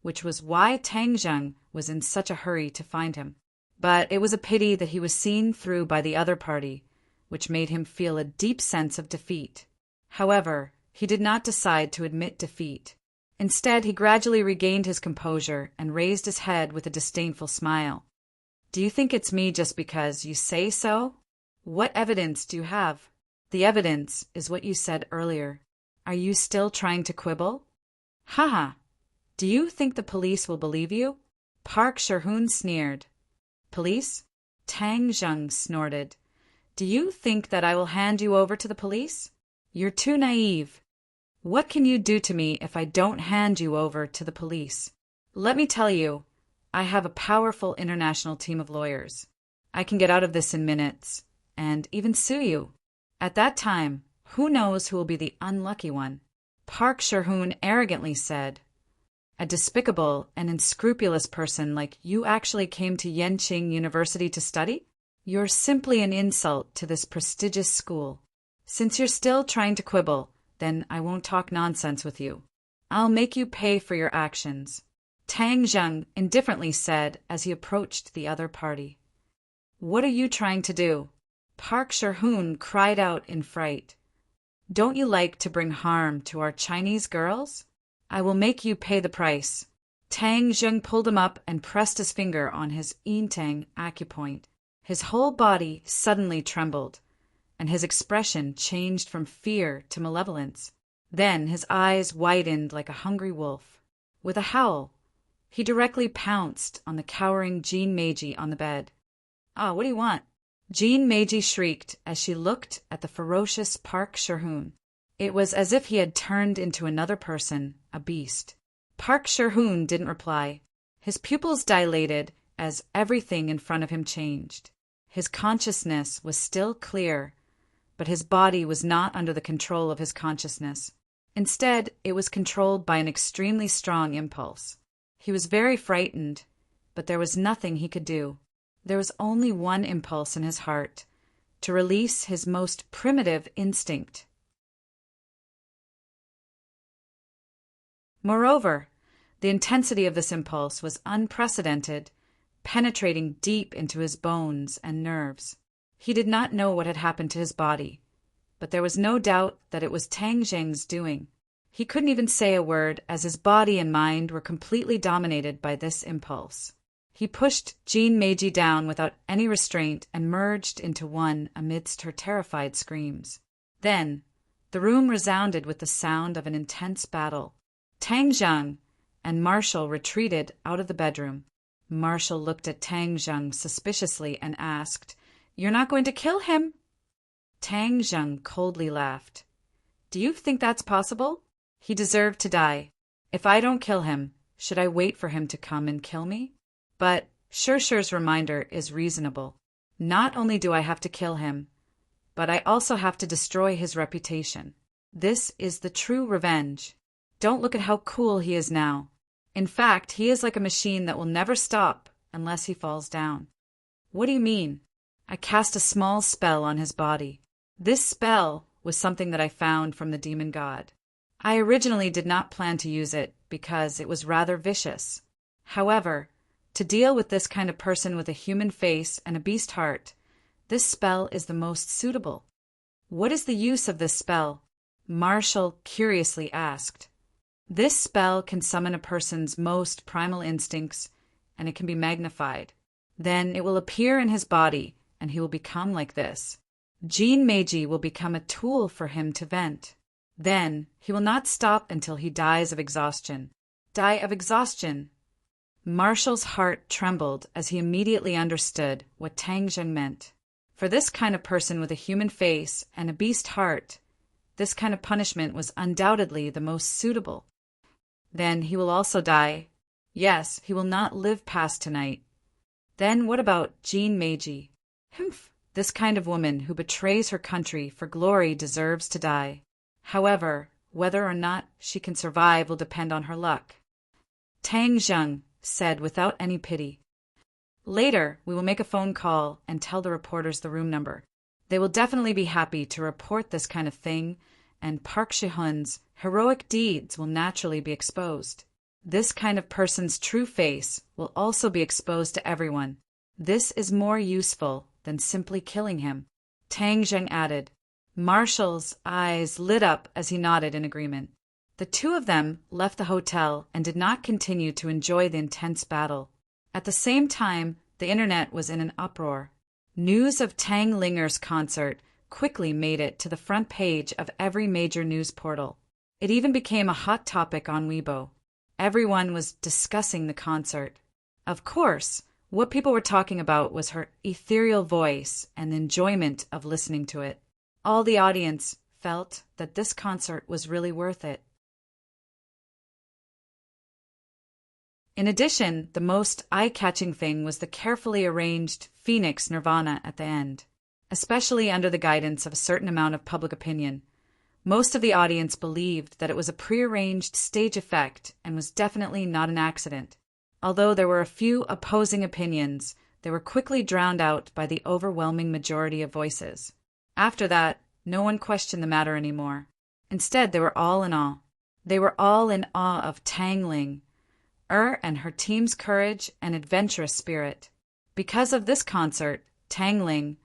which was why Tang Zheng was in such a hurry to find him. But it was a pity that he was seen through by the other party, which made him feel a deep sense of defeat. However, he did not decide to admit defeat. Instead, he gradually regained his composure and raised his head with a disdainful smile. "Do you think it's me just because you say so? What evidence do you have?" "The evidence is what you said earlier." "Are you still trying to quibble?" "Haha. Do you think the police will believe you?" Park Sherhoon sneered. "Police?" Tang Zheng snorted. "Do you think that I will hand you over to the police? You're too naive. What can you do to me if I don't hand you over to the police? Let me tell you, I have a powerful international team of lawyers. I can get out of this in minutes, and even sue you. At that time, who knows who will be the unlucky one?" Park Sherhoon arrogantly said. "A despicable and unscrupulous person like you actually came to Yenching University to study? You're simply an insult to this prestigious school. Since you're still trying to quibble, then I won't talk nonsense with you. I'll make you pay for your actions," Tang Zheng indifferently said as he approached the other party. "What are you trying to do?" Park Sherhoon cried out in fright. "Don't you like to bring harm to our Chinese girls? I will make you pay the price." Tang Zheng pulled him up and pressed his finger on his Yintang acupoint. His whole body suddenly trembled, and his expression changed from fear to malevolence. Then his eyes widened like a hungry wolf. With a howl, he directly pounced on the cowering Jean Meiji on the bed. "Ah, what do you want?" Jean Meiji shrieked as she looked at the ferocious Park Sherhoon. It was as if he had turned into another person, a beast. Park Sherhoon didn't reply. His pupils dilated as everything in front of him changed. His consciousness was still clear, but his body was not under the control of his consciousness. Instead, it was controlled by an extremely strong impulse. He was very frightened, but there was nothing he could do. There was only one impulse in his heart, to release his most primitive instinct. Moreover, the intensity of this impulse was unprecedented, penetrating deep into his bones and nerves. He did not know what had happened to his body, but there was no doubt that it was Tang Zheng's doing. He couldn't even say a word as his body and mind were completely dominated by this impulse. He pushed Jean Meiji down without any restraint and merged into one amidst her terrified screams. Then, the room resounded with the sound of an intense battle. Tang Zheng and Marshall retreated out of the bedroom. Marshall looked at Tang Zheng suspiciously and asked, "You're not going to kill him?" Tang Zheng coldly laughed. "Do you think that's possible? He deserved to die. If I don't kill him, should I wait for him to come and kill me? But Shershur's reminder is reasonable. Not only do I have to kill him, but I also have to destroy his reputation. This is the true revenge. Don't look at how cool he is now. In fact, he is like a machine that will never stop unless he falls down." "What do you mean?" "I cast a small spell on his body. This spell was something that I found from the demon god. I originally did not plan to use it because it was rather vicious. However, to deal with this kind of person with a human face and a beast heart, this spell is the most suitable." "What is the use of this spell?" Marshall curiously asked. "This spell can summon a person's most primal instincts, and it can be magnified. Then it will appear in his body, and he will become like this. Jean Meiji will become a tool for him to vent. Then he will not stop until he dies of exhaustion." "Die of exhaustion? Marshall's heart trembled as he immediately understood what Tang Zheng meant. For this kind of person with a human face and a beast heart, this kind of punishment was undoubtedly the most suitable. Then he will also die. Yes, he will not live past tonight. Then what about Jean Meiji? Humph! This kind of woman who betrays her country for glory deserves to die. However, whether or not she can survive will depend on her luck. Tang Zheng said without any pity. Later, we will make a phone call and tell the reporters the room number. They will definitely be happy to report this kind of thing, and Park Shi-hun's heroic deeds will naturally be exposed. This kind of person's true face will also be exposed to everyone. This is more useful than simply killing him. Tang Zheng added. Marshall's eyes lit up as he nodded in agreement. The two of them left the hotel and did not continue to enjoy the intense battle. At the same time, the internet was in an uproar. News of Tang Linger's concert quickly made it to the front page of every major news portal. It even became a hot topic on Weibo. Everyone was discussing the concert. Of course, what people were talking about was her ethereal voice and the enjoyment of listening to it. All the audience felt that this concert was really worth it. In addition, the most eye-catching thing was the carefully arranged Phoenix Nirvana at the end, especially under the guidance of a certain amount of public opinion. Most of the audience believed that it was a prearranged stage effect and was definitely not an accident. Although there were a few opposing opinions, they were quickly drowned out by the overwhelming majority of voices. After that, no one questioned the matter anymore. Instead, they were all in awe. They were all in awe of Tang Ling, and her team's courage and adventurous spirit. Because of this concert, Tang Ling,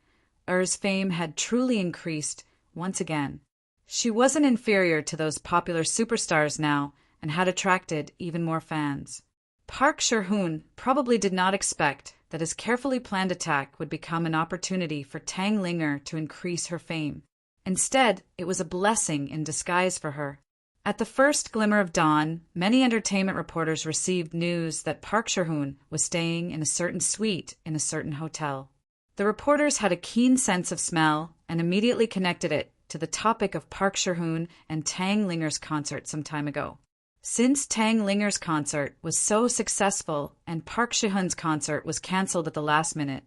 fame had truly increased once again. She wasn't inferior to those popular superstars now and had attracted even more fans. Park Shi-hun probably did not expect that his carefully planned attack would become an opportunity for Tang Linger to increase her fame. Instead, it was a blessing in disguise for her. At the first glimmer of dawn, many entertainment reporters received news that Park Shi-hun was staying in a certain suite in a certain hotel. The reporters had a keen sense of smell and immediately connected it to the topic of Park Shi-hun and Tang Linger's concert some time ago. Since Tang Linger's concert was so successful and Park Shi-hun's concert was cancelled at the last minute,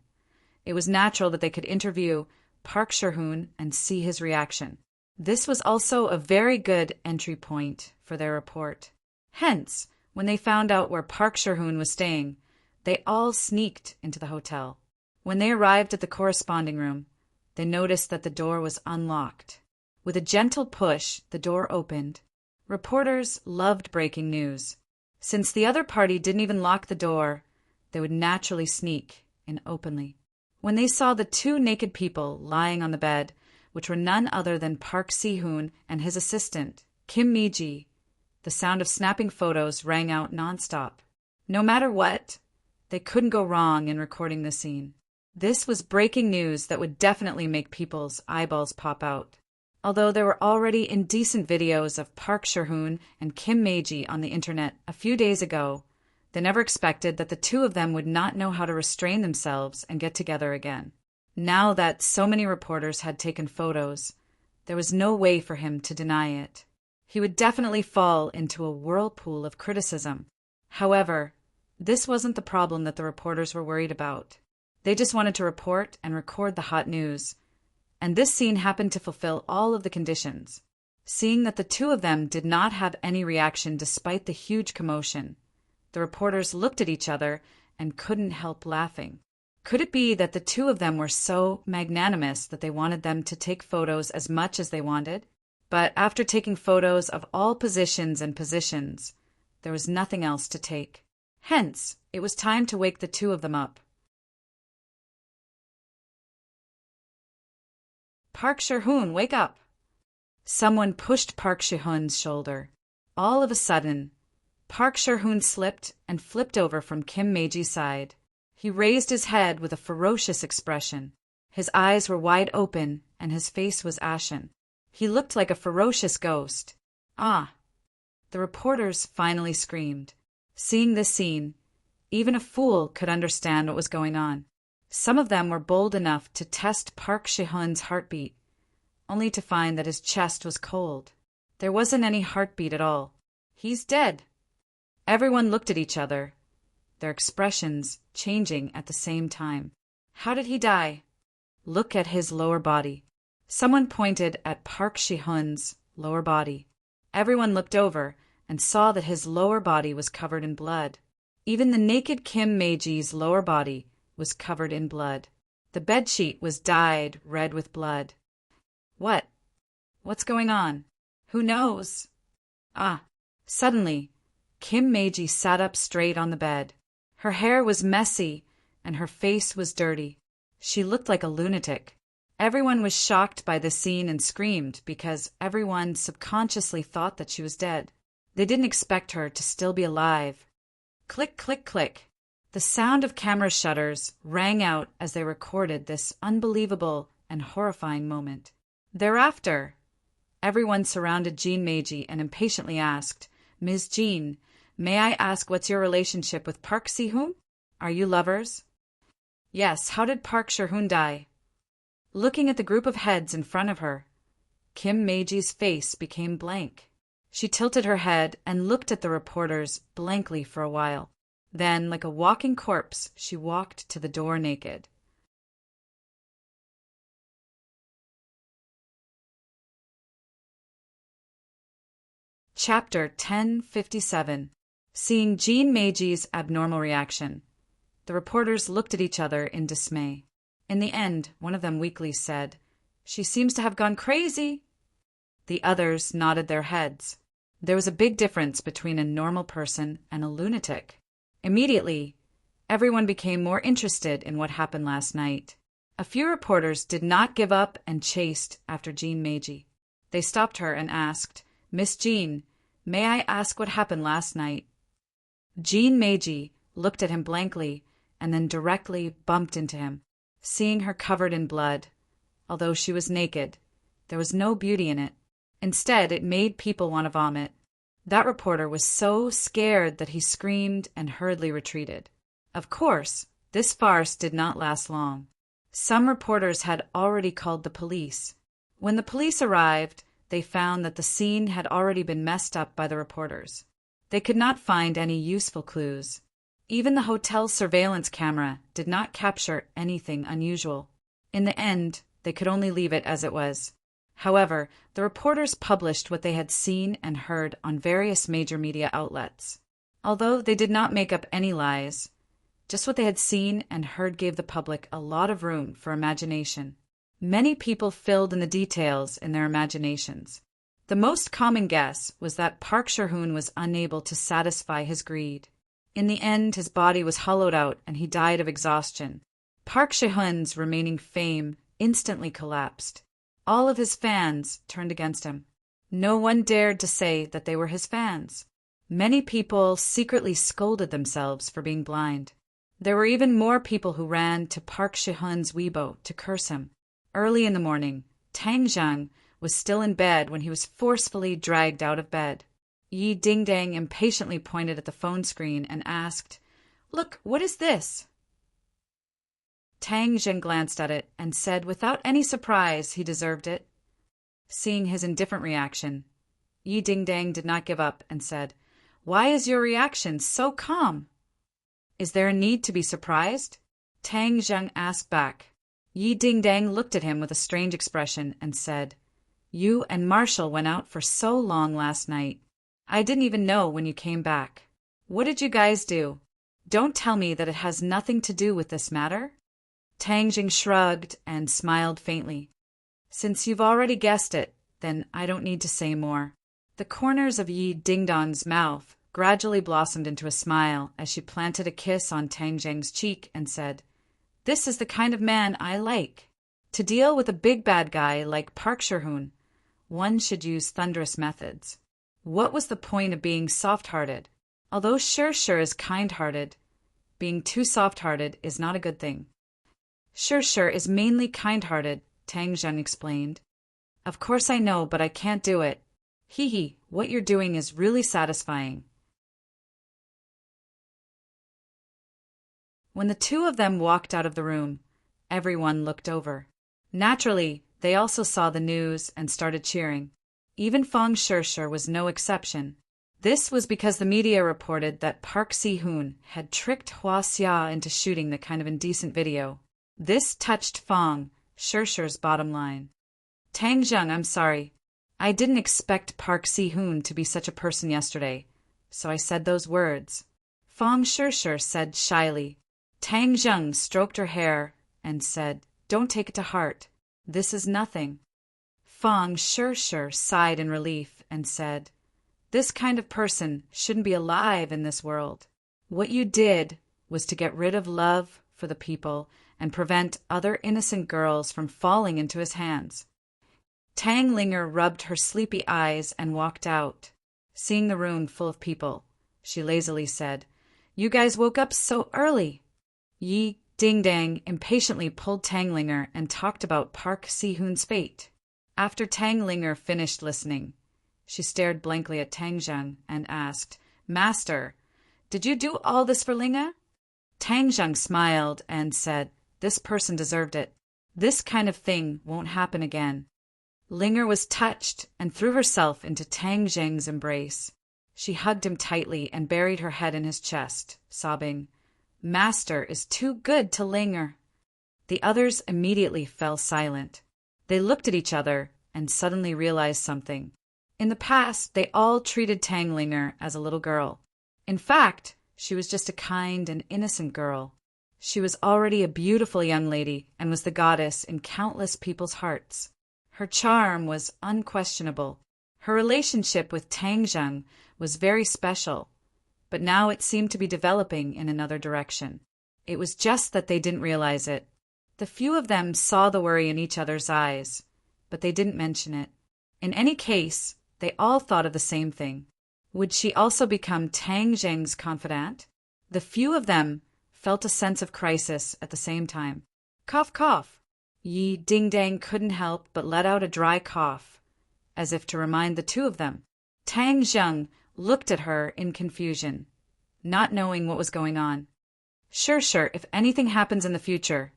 it was natural that they could interview Park Shi-hun and see his reaction. This was also a very good entry point for their report. Hence, when they found out where Park Shi-hun was staying, they all sneaked into the hotel. When they arrived at the corresponding room, they noticed that the door was unlocked. With a gentle push, the door opened. Reporters loved breaking news. Since the other party didn't even lock the door, they would naturally sneak in openly. When they saw the two naked people lying on the bed, which were none other than Park Si-hoon and his assistant, Kim Mi-ji, the sound of snapping photos rang out nonstop. No matter what, they couldn't go wrong in recording the scene. This was breaking news that would definitely make people's eyeballs pop out. Although there were already indecent videos of Park Shi-hoon and Kim Mi-ji on the internet a few days ago, they never expected that the two of them would not know how to restrain themselves and get together again. Now that so many reporters had taken photos, there was no way for him to deny it. He would definitely fall into a whirlpool of criticism. However, this wasn't the problem that the reporters were worried about. They just wanted to report and record the hot news. And this scene happened to fulfill all of the conditions. Seeing that the two of them did not have any reaction despite the huge commotion, the reporters looked at each other and couldn't help laughing. Could it be that the two of them were so magnanimous that they wanted them to take photos as much as they wanted? But after taking photos of all positions and positions, there was nothing else to take. Hence, it was time to wake the two of them up. Park Shi-hun, wake up! Someone pushed Park Shi-hun's shoulder. All of a sudden, Park Shi-hun slipped and flipped over from Kim Mi-ji's side. He raised his head with a ferocious expression. His eyes were wide open and his face was ashen. He looked like a ferocious ghost. Ah! The reporters finally screamed. Seeing this scene, Even a fool could understand what was going on. Some of them were bold enough to test Park Shi-hun's heartbeat, only to find that his chest was cold. There wasn't any heartbeat at all. He's dead. Everyone looked at each other, their expressions changing at the same time. How did he die? Look at his lower body. Someone pointed at Park Shi-hun's lower body. Everyone looked over and saw that his lower body was covered in blood. Even the naked Kim Mae-ji's lower body was covered in blood. The bedsheet was dyed red with blood. What's going on? Who knows? Suddenly, Kim Mae-ji sat up straight on the bed. Her hair was messy and her face was dirty. She looked like a lunatic. Everyone was shocked by the scene and screamed because everyone subconsciously thought that she was dead. They didn't expect her to still be alive. Click, click, click. The sound of camera shutters rang out as they recorded this unbelievable and horrifying moment. Thereafter, everyone surrounded Jean Mae-ji and impatiently asked, "Ms. Jean, may I ask what's your relationship with Park Si-hun? Are you lovers?" "Yes, how did Park Shi-hun die?" Looking at the group of heads in front of her, Kim Mae-ji's face became blank. She tilted her head and looked at the reporters blankly for a while. Then, like a walking corpse, she walked to the door naked. Chapter 1057. Seeing Jean Mae-ji's abnormal reaction, the reporters looked at each other in dismay. In the end, one of them weakly said, "She seems to have gone crazy." The others nodded their heads. There was a big difference between a normal person and a lunatic. Immediately, everyone became more interested in what happened last night. A few reporters did not give up and chased after Jean Mae-ji. They stopped her and asked, "Miss Jean, may I ask what happened last night?" Jean Mae-ji looked at him blankly and then directly bumped into him. Seeing her covered in blood, although she was naked, there was no beauty in it. Instead, it made people want to vomit. That reporter was so scared that he screamed and hurriedly retreated. Of course, this farce did not last long. Some reporters had already called the police. When the police arrived, they found that the scene had already been messed up by the reporters. They could not find any useful clues. Even the hotel surveillance camera did not capture anything unusual. In the end, they could only leave it as it was. However, the reporters published what they had seen and heard on various major media outlets. Although they did not make up any lies, just what they had seen and heard gave the public a lot of room for imagination. Many people filled in the details in their imaginations. The most common guess was that Park Shi-hun was unable to satisfy his greed. In the end, his body was hollowed out and he died of exhaustion. Park Shi-hun's remaining fame instantly collapsed. All of his fans turned against him. No one dared to say that they were his fans. Many people secretly scolded themselves for being blind. There were even more people who ran to Park Shi-hun's Weibo to curse him. Early in the morning, Tang Zhang was still in bed when he was forcefully dragged out of bed. Yi Dingdang impatiently pointed at the phone screen and asked, "Look, what is this?" Tang Zheng glanced at it and said without any surprise he deserved it. Seeing his indifferent reaction, Yi Dingdang did not give up and said, "Why is your reaction so calm?" "Is there a need to be surprised?" Tang Zheng asked back. Yi Dingdang looked at him with a strange expression and said, "You and Marshall went out for so long last night. I didn't even know when you came back. What did you guys do? Don't tell me that it has nothing to do with this matter?" Tang Jing shrugged and smiled faintly. "Since you've already guessed it, then I don't need to say more." The corners of Yi Dingdong's mouth gradually blossomed into a smile as she planted a kiss on Tang Jing's cheek and said, "This is the kind of man I like. To deal with a big bad guy like Park Shi-hun, one should use thunderous methods. What was the point of being soft-hearted? Although Shir is kind-hearted, being too soft-hearted is not a good thing." "Shir is mainly kind-hearted," Tang Zhen explained. "Of course I know, but I can't do it. Hee, what you're doing is really satisfying." When the two of them walked out of the room, everyone looked over. Naturally, they also saw the news and started cheering. Even Fong Shirshir was no exception. This was because the media reported that Park Si-hoon had tricked Hua Xia into shooting the kind of indecent video. This touched Fong Shirshir's bottom line. Tang Zheng, I'm sorry. I didn't expect Park Si-hoon to be such a person yesterday, so I said those words. Fong Shirshir said shyly. Tang Zheng stroked her hair and said, Don't take it to heart. This is nothing. Fong Shirshir sighed in relief and said, This kind of person shouldn't be alive in this world. What you did was to get rid of love for the people and prevent other innocent girls from falling into his hands. Tang Linger rubbed her sleepy eyes and walked out. Seeing the room full of people, she lazily said, You guys woke up so early. Yi Ding Dang impatiently pulled Tang Linger and talked about Park Si-hoon's fate. After Tang Linger finished listening, she stared blankly at Tang Zheng and asked, Master, did you do all this for Linga? Tang Zheng smiled and said, This person deserved it. This kind of thing won't happen again. Linger was touched and threw herself into Tang Zheng's embrace. She hugged him tightly and buried her head in his chest, sobbing, Master is too good to Linger. The others immediately fell silent. They looked at each other and suddenly realized something. In the past, they all treated Tang Linger as a little girl. In fact, she was just a kind and innocent girl. She was already a beautiful young lady and was the goddess in countless people's hearts. Her charm was unquestionable. Her relationship with Tang Zheng was very special, but now it seemed to be developing in another direction. It was just that they didn't realize it. The few of them saw the worry in each other's eyes, but they didn't mention it. In any case, they all thought of the same thing. Would she also become Tang Zheng's confidant? The few of them felt a sense of crisis at the same time. Cough, cough. Yi Ding Dang couldn't help but let out a dry cough, as if to remind the two of them. Tang Zheng looked at her in confusion, not knowing what was going on. Sure, if anything happens in the future,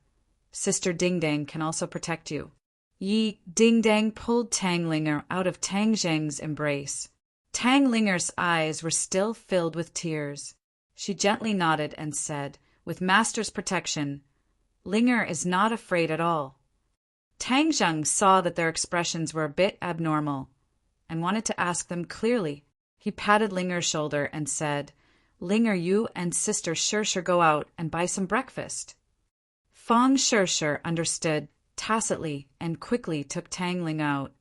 Sister Ding Dang can also protect you. Yi Ding Dang pulled Tang Linger out of Tang Zheng's embrace. Tang Linger's eyes were still filled with tears. She gently nodded and said, With Master's protection, Linger is not afraid at all. Tang Zheng saw that their expressions were a bit abnormal and wanted to ask them clearly. He patted Linger's shoulder and said, Linger, you and Sister Shirshir go out and buy some breakfast. Fong Shirshir understood tacitly and quickly took Tang Ling out.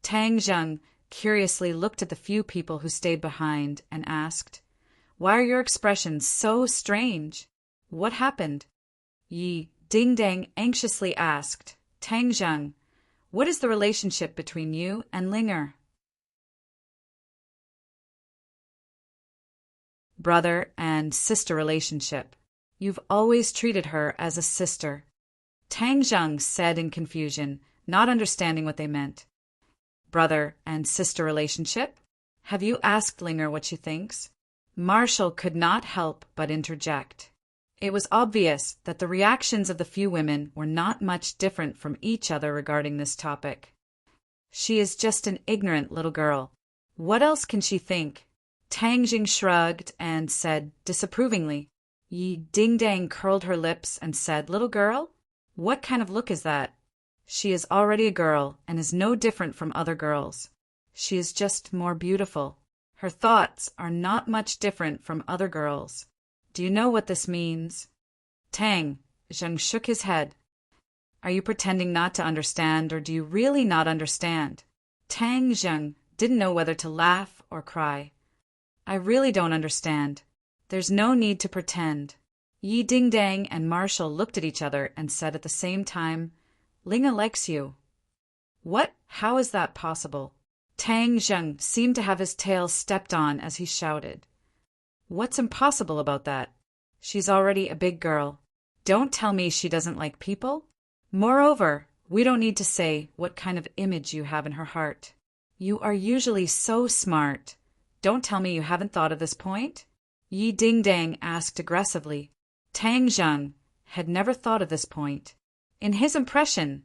Tang Zheng curiously looked at the few people who stayed behind and asked, Why are your expressions so strange? What happened? Yi Ding Dang anxiously asked, Tang Zheng, what is the relationship between you and Linger? Brother and sister relationship. You've always treated her as a sister. Tang Zheng said in confusion, not understanding what they meant. Brother and sister relationship? Have you asked Linger what she thinks? Marshall could not help but interject. It was obvious that the reactions of the few women were not much different from each other regarding this topic. She is just an ignorant little girl. What else can she think? Tang Jing shrugged and said disapprovingly. Yi Ding Dang curled her lips and said, Little girl? What kind of look is that? She is already a girl and is no different from other girls. She is just more beautiful. Her thoughts are not much different from other girls. Do you know what this means? Tang Zheng shook his head. Are you pretending not to understand, or do you really not understand? Tang Zheng didn't know whether to laugh or cry. I really don't understand. There's no need to pretend. Yi Ding Dang and Marshall looked at each other and said at the same time, Linga likes you. What? How is that possible? Tang Zheng seemed to have his tail stepped on as he shouted. What's impossible about that? She's already a big girl. Don't tell me she doesn't like people. Moreover, we don't need to say what kind of image you have in her heart. You are usually so smart. Don't tell me you haven't thought of this point? Yi Ding Dang asked aggressively. Tang Zheng had never thought of this point. In his impression,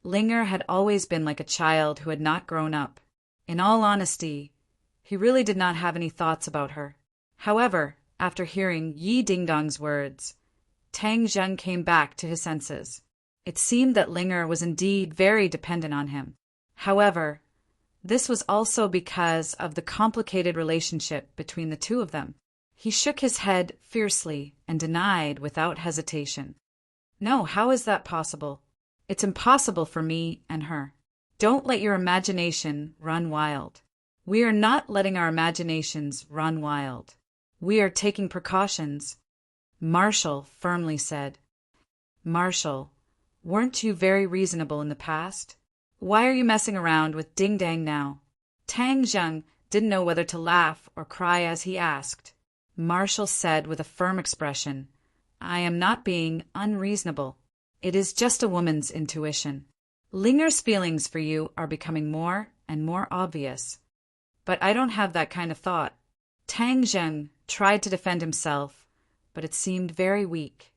Linger had always been like a child who had not grown up. In all honesty, he really did not have any thoughts about her. However, after hearing Yi Dingdong's words, Tang Zheng came back to his senses. It seemed that Linger was indeed very dependent on him. However, this was also because of the complicated relationship between the two of them. He shook his head fiercely and denied without hesitation. No, how is that possible? It's impossible for me and her. Don't let your imagination run wild. We are not letting our imaginations run wild. We are taking precautions, Marshall firmly said. Marshall, weren't you very reasonable in the past? Why are you messing around with Ding Dang now? Tang Zheng didn't know whether to laugh or cry as he asked. Marshall said with a firm expression, I am not being unreasonable. It is just a woman's intuition. Linger's feelings for you are becoming more and more obvious. But I don't have that kind of thought. Tang Zheng tried to defend himself, but it seemed very weak.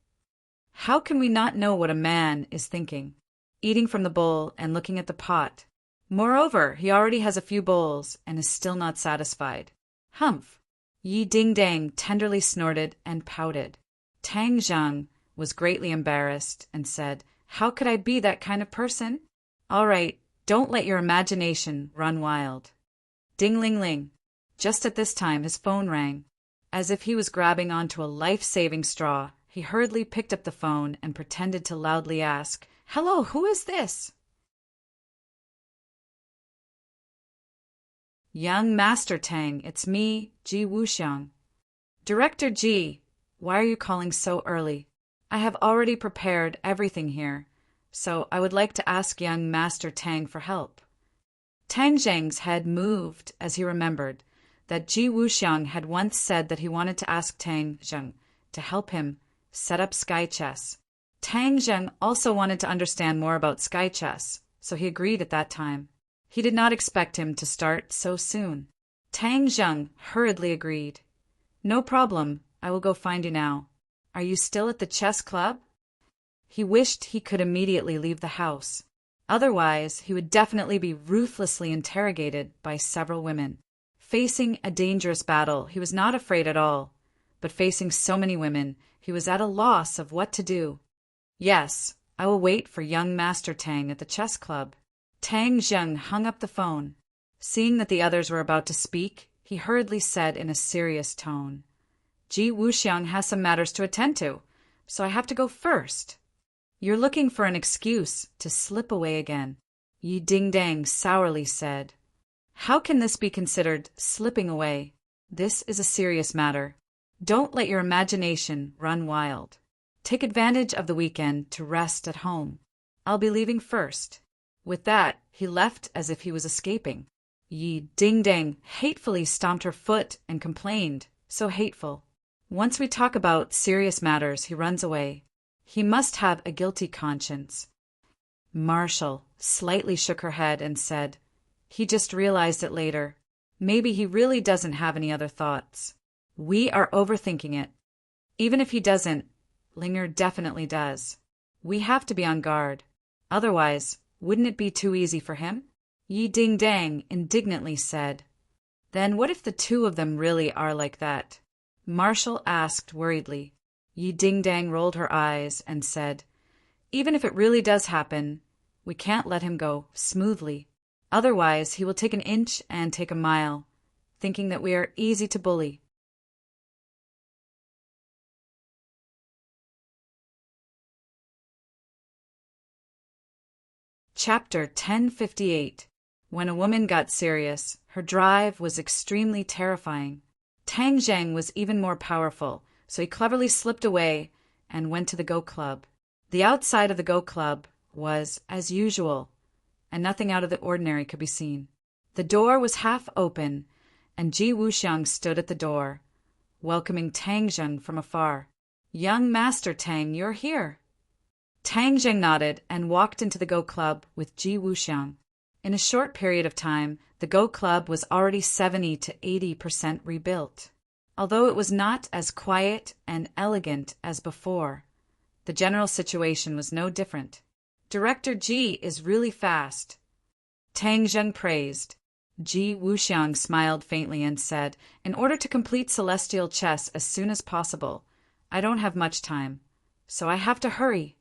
How can we not know what a man is thinking? Eating from the bowl and looking at the pot. Moreover, he already has a few bowls and is still not satisfied. Humph! Yi Ding Dang tenderly snorted and pouted. Tang Zheng was greatly embarrassed and said, How could I be that kind of person? All right, don't let your imagination run wild. Ding-ling-ling. Just at this time his phone rang. As if he was grabbing onto a life-saving straw, he hurriedly picked up the phone and pretended to loudly ask, Hello, who is this? Young Master Tang, it's me, Ji Wuxiang. Director Ji, why are you calling so early? I have already prepared everything here, so I would like to ask young Master Tang for help. Tang Zheng's head moved as he remembered that Ji Wuxiang had once said that he wanted to ask Tang Zheng to help him set up sky chess. Tang Zheng also wanted to understand more about sky chess, so he agreed at that time. He did not expect him to start so soon. Tang Zheng hurriedly agreed. No problem, I will go find you now. Are you still at the chess club? He wished he could immediately leave the house. Otherwise, he would definitely be ruthlessly interrogated by several women. Facing a dangerous battle, he was not afraid at all, but facing so many women, he was at a loss of what to do. Yes, I will wait for young Master Tang at the chess club. Tang Zheng hung up the phone. Seeing that the others were about to speak, he hurriedly said in a serious tone, Ji Wuxiang has some matters to attend to, so I have to go first. You're looking for an excuse to slip away again, Yi Ding Dang sourly said. How can this be considered slipping away? This is a serious matter. Don't let your imagination run wild. Take advantage of the weekend to rest at home. I'll be leaving first. With that, he left as if he was escaping. Yi Ding Dang hatefully stomped her foot and complained, so hateful. Once we talk about serious matters, he runs away. He must have a guilty conscience. Marshall slightly shook her head and said, He just realized it later. Maybe he really doesn't have any other thoughts. We are overthinking it. Even if he doesn't, Linger definitely does. We have to be on guard. Otherwise, wouldn't it be too easy for him? Yi Ding Dang indignantly said. Then what if the two of them really are like that? Marshall asked worriedly. Yi Ding Dang rolled her eyes and said, Even if it really does happen, we can't let him go smoothly. Otherwise, he will take an inch and take a mile, thinking that we are easy to bully. Chapter 1058. When a woman got serious, her drive was extremely terrifying. Tang Zheng was even more powerful, so he cleverly slipped away and went to the Go Club. The outside of the Go Club was as usual, and nothing out of the ordinary could be seen. The door was half open, and Ji Wuxiang stood at the door, welcoming Tang Zheng from afar. Young Master Tang, you're here. Tang Zheng nodded and walked into the Go Club with Ji Wuxiang. In a short period of time, the Go Club was already 70 to 80% rebuilt. although it was not as quiet and elegant as before. The general situation was no different. Director Ji is really fast, Tang Zheng praised. Ji Wuxiang smiled faintly and said, in order to complete celestial chess as soon as possible, I don't have much time, so I have to hurry.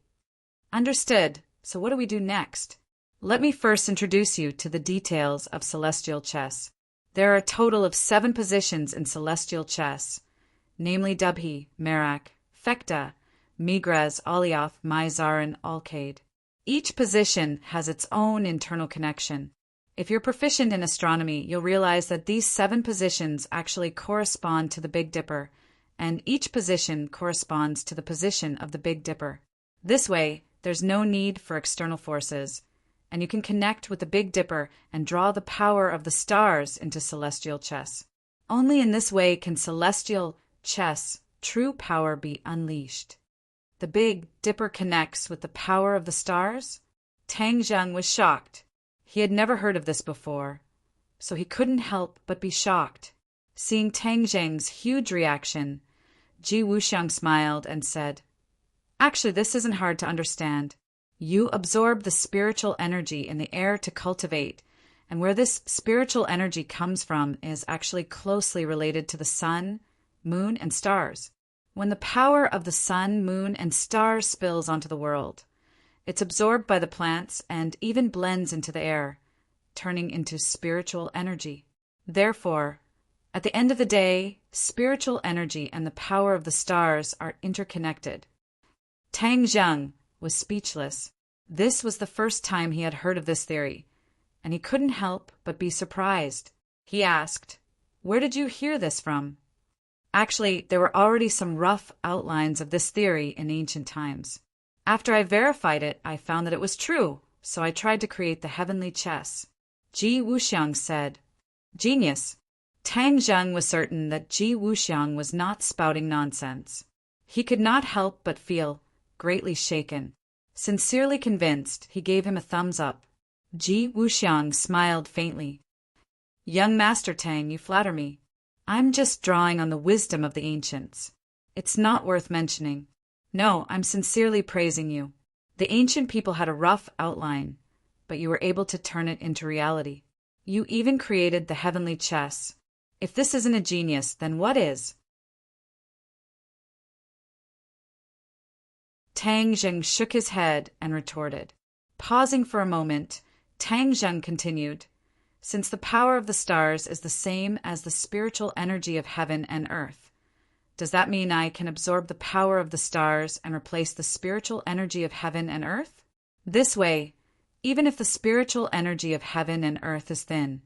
Understood. So what do we do next? Let me first introduce you to the details of celestial chess. There are a total of 7 positions in celestial chess, namely Dubhe, Merak, Fekta, Migraz, Alioth, Mizar, and Alkaid. Each position has its own internal connection. If you're proficient in astronomy, you'll realize that these 7 positions actually correspond to the Big Dipper, and each position corresponds to the position of the Big Dipper. This way, there's no need for external forces, and you can connect with the Big Dipper and draw the power of the stars into celestial chess. Only in this way can celestial chess true power be unleashed. The Big Dipper connects with the power of the stars? Tang Zheng was shocked. He had never heard of this before, so he couldn't help but be shocked. Seeing Tang Zheng's huge reaction, Ji Wuxiang smiled and said, actually, this isn't hard to understand. You absorb the spiritual energy in the air to cultivate, and where this spiritual energy comes from is actually closely related to the sun, moon, and stars. When the power of the sun, moon, and stars spills onto the world, it's absorbed by the plants and even blends into the air, turning into spiritual energy. Therefore, at the end of the day, spiritual energy and the power of the stars are interconnected. Tang Zheng was speechless. This was the first time he had heard of this theory, and he couldn't help but be surprised. He asked, where did you hear this from? Actually, there were already some rough outlines of this theory in ancient times. After I verified it, I found that it was true, so I tried to create the heavenly chess. Ji Wuxiang said, genius. Tang Zheng was certain that Ji Wuxiang was not spouting nonsense. He could not help but feel greatly shaken. Sincerely convinced, he gave him a thumbs up. Ji Wuxiang smiled faintly. Young Master Tang, you flatter me. I'm just drawing on the wisdom of the ancients. It's not worth mentioning. No, I'm sincerely praising you. The ancient people had a rough outline, but you were able to turn it into reality. You even created the heavenly chess. If this isn't a genius, then what is? Tang Zheng shook his head and retorted. Pausing for a moment, Tang Zheng continued, since the power of the stars is the same as the spiritual energy of heaven and earth, does that mean I can absorb the power of the stars and replace the spiritual energy of heaven and earth? This way, even if the spiritual energy of heaven and earth is thin,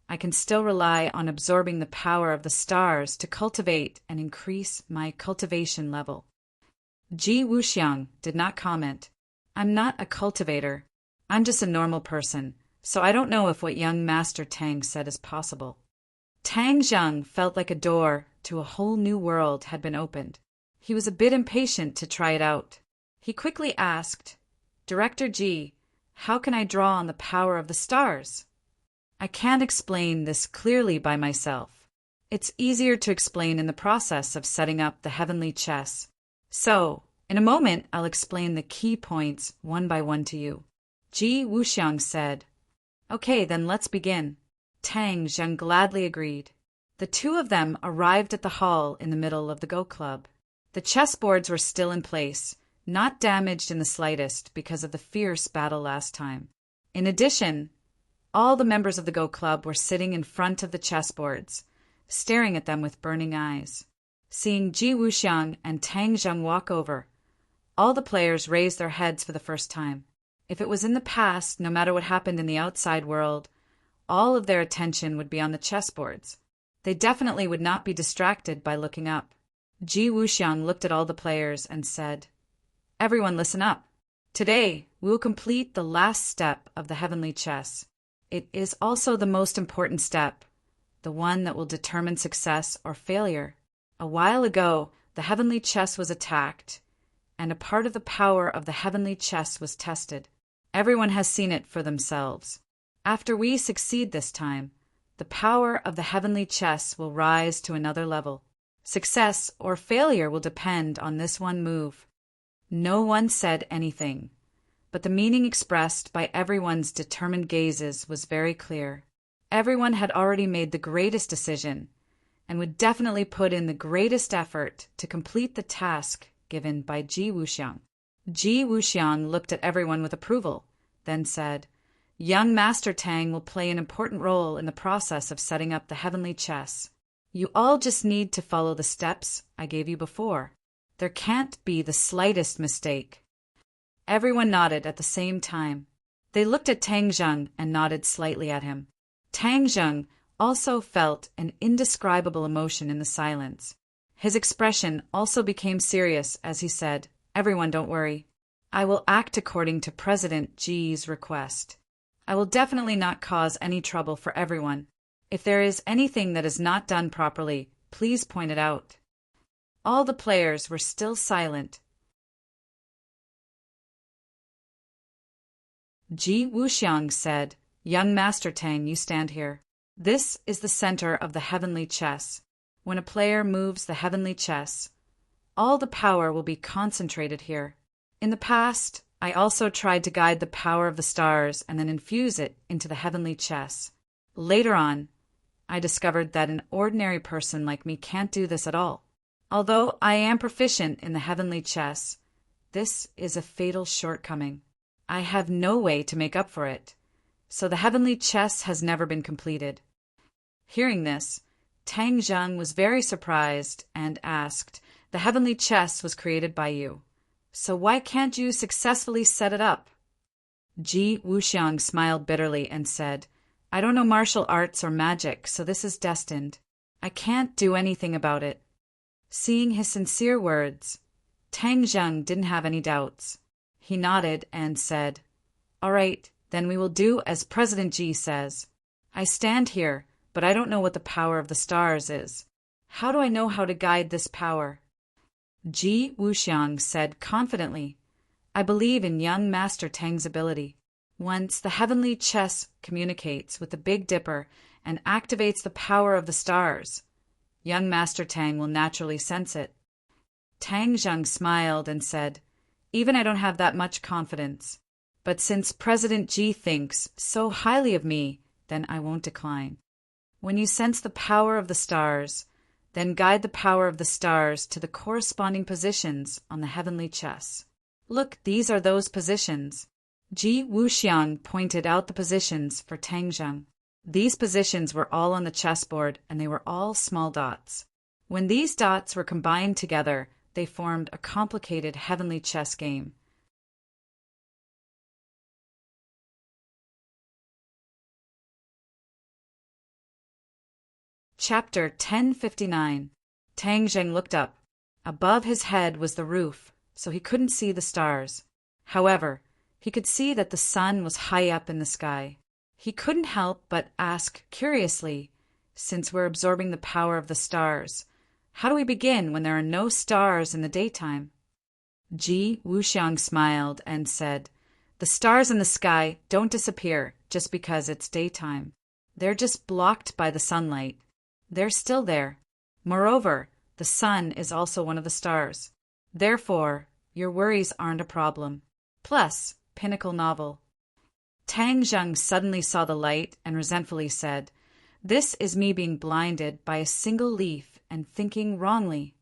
I can still rely on absorbing the power of the stars to cultivate and increase my cultivation level. Ji Wuxiang did not comment. I'm not a cultivator. I'm just a normal person, so I don't know if what young Master Tang said is possible. Tang Zheng felt like a door to a whole new world had been opened. He was a bit impatient to try it out. He quickly asked, Director Ji, how can I draw on the power of the stars? I can't explain this clearly by myself. It's easier to explain in the process of setting up the heavenly chess. So, in a moment, I'll explain the key points one by one to you. Ji Wuxiang said, Okay, then let's begin. Tang Zheng gladly agreed. The two of them arrived at the hall in the middle of the Go Club. The chessboards were still in place, not damaged in the slightest because of the fierce battle last time. In addition, all the members of the Go Club were sitting in front of the chessboards, staring at them with burning eyes. Seeing Ji Wuxiang and Tang Zheng walk over, all the players raised their heads for the first time. If it was in the past, no matter what happened in the outside world, all of their attention would be on the chessboards. They definitely would not be distracted by looking up. Ji Wuxiang looked at all the players and said, Everyone listen up. Today, we will complete the last step of the heavenly chess. It is also the most important step, the one that will determine success or failure. A while ago, the heavenly chess was attacked, and a part of the power of the heavenly chess was tested. Everyone has seen it for themselves. After we succeed this time, the power of the heavenly chess will rise to another level. Success or failure will depend on this one move. No one said anything, but the meaning expressed by everyone's determined gazes was very clear. Everyone had already made the greatest decision, and would definitely put in the greatest effort to complete the task given by Ji Wuxiang. Ji Wuxiang looked at everyone with approval, then said, "Young Master Tang will play an important role in the process of setting up the heavenly chess. You all just need to follow the steps I gave you before. There can't be the slightest mistake." Everyone nodded at the same time. They looked at Tang Zheng and nodded slightly at him. Tang Zheng also felt an indescribable emotion in the silence. His expression also became serious as he said, "Everyone, don't worry. I will act according to President Ji's request. I will definitely not cause any trouble for everyone. If there is anything that is not done properly, please point it out." All the players were still silent. Ji Wuxiang said, "Young Master Tang, you stand here. This is the center of the heavenly chess. When a player moves the heavenly chess, all the power will be concentrated here. In the past, I also tried to guide the power of the stars and then infuse it into the heavenly chess. Later on, I discovered that an ordinary person like me can't do this at all. Although I am proficient in the heavenly chess, this is a fatal shortcoming. I have no way to make up for it, so the heavenly chess has never been completed." Hearing this, Tang Zheng was very surprised and asked, "The heavenly chess was created by you, so why can't you successfully set it up?" Ji Wuxiang smiled bitterly and said, "I don't know martial arts or magic, so this is destined. I can't do anything about it." Seeing his sincere words, Tang Zheng didn't have any doubts. He nodded and said, "All right, then we will do as President Ji says. I stand here, but I don't know what the power of the stars is. How do I know how to guide this power?" Ji Wuxiang said confidently, "I believe in young Master Tang's ability. Once the heavenly chess communicates with the Big Dipper and activates the power of the stars, young Master Tang will naturally sense it." Tang Zheng smiled and said, "Even I don't have that much confidence. But since President Ji thinks so highly of me, then I won't decline. When you sense the power of the stars, then guide the power of the stars to the corresponding positions on the heavenly chess. Look, these are those positions." Ji Wuxiang pointed out the positions for Tang Zheng. These positions were all on the chessboard, and they were all small dots. When these dots were combined together, they formed a complicated heavenly chess game. Chapter 1059. Tang Zheng looked up. Above his head was the roof, so he couldn't see the stars. However, he could see that the sun was high up in the sky. He couldn't help but ask curiously, "Since we're absorbing the power of the stars, how do we begin when there are no stars in the daytime?" Ji Wuxiang smiled and said, "The stars in the sky don't disappear just because it's daytime. They're just blocked by the sunlight. They're still there. Moreover, the sun is also one of the stars. Therefore, your worries aren't a problem." Plus, Pinnacle Novel. Tang Zheng suddenly saw the light and resentfully said, "This is me being blinded by a single leaf and thinking wrongly.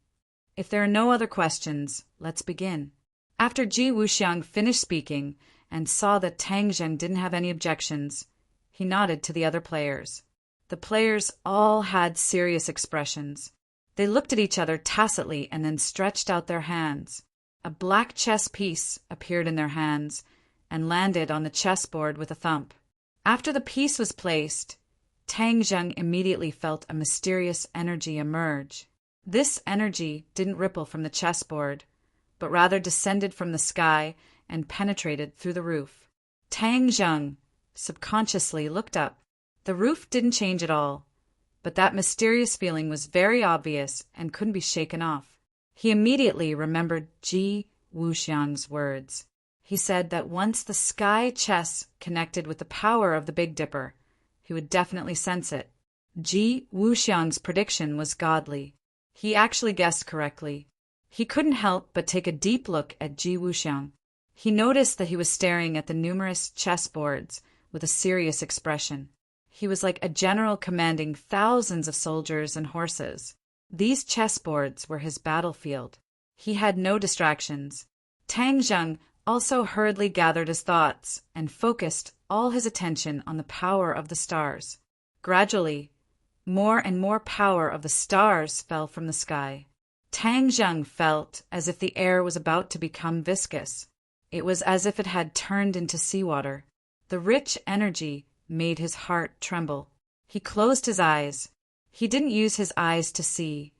If there are no other questions, let's begin." After Ji Wuxiang finished speaking and saw that Tang Zheng didn't have any objections, he nodded to the other players. The players all had serious expressions. They looked at each other tacitly and then stretched out their hands. A black chess piece appeared in their hands and landed on the chessboard with a thump. After the piece was placed, Tang Zheng immediately felt a mysterious energy emerge. This energy didn't ripple from the chessboard, but rather descended from the sky and penetrated through the roof. Tang Zheng subconsciously looked up. The roof didn't change at all, but that mysterious feeling was very obvious and couldn't be shaken off. He immediately remembered Ji Wuxiang's words. He said that once the sky chess connected with the power of the Big Dipper, he would definitely sense it. Ji Wuxiang's prediction was godly. He actually guessed correctly. He couldn't help but take a deep look at Ji Wuxiang. He noticed that he was staring at the numerous chessboards with a serious expression. He was like a general commanding thousands of soldiers and horses. These chessboards were his battlefield. He had no distractions. Tang Zheng also hurriedly gathered his thoughts and focused all his attention on the power of the stars. Gradually, more and more power of the stars fell from the sky. Tang Zheng felt as if the air was about to become viscous. It was as if it had turned into seawater. The rich energy made his heart tremble. He closed his eyes. He didn't use his eyes to see,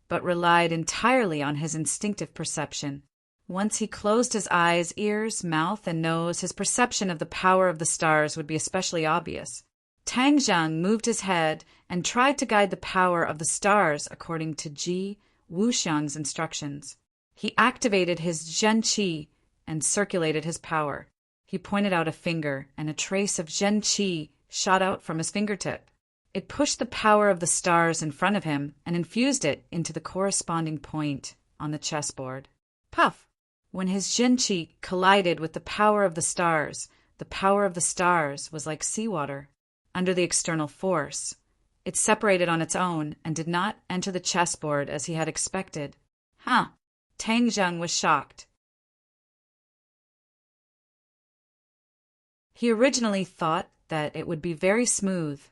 but relied entirely on his instinctive perception. Once he closed his eyes, ears, mouth, and nose, his perception of the power of the stars would be especially obvious. Tang Zheng moved his head and tried to guide the power of the stars according to Ji Wuxiang's instructions. He activated his Zhen Qi and circulated his power. He pointed out a finger, and a trace of Zhen Qi shot out from his fingertip. It pushed the power of the stars in front of him and infused it into the corresponding point on the chessboard. Puff! When his Zhen Qi collided with the power of the stars was like seawater. Under the external force, it separated on its own and did not enter the chessboard as he had expected. Tang Zheng was shocked. He originally thought that it would be very smooth,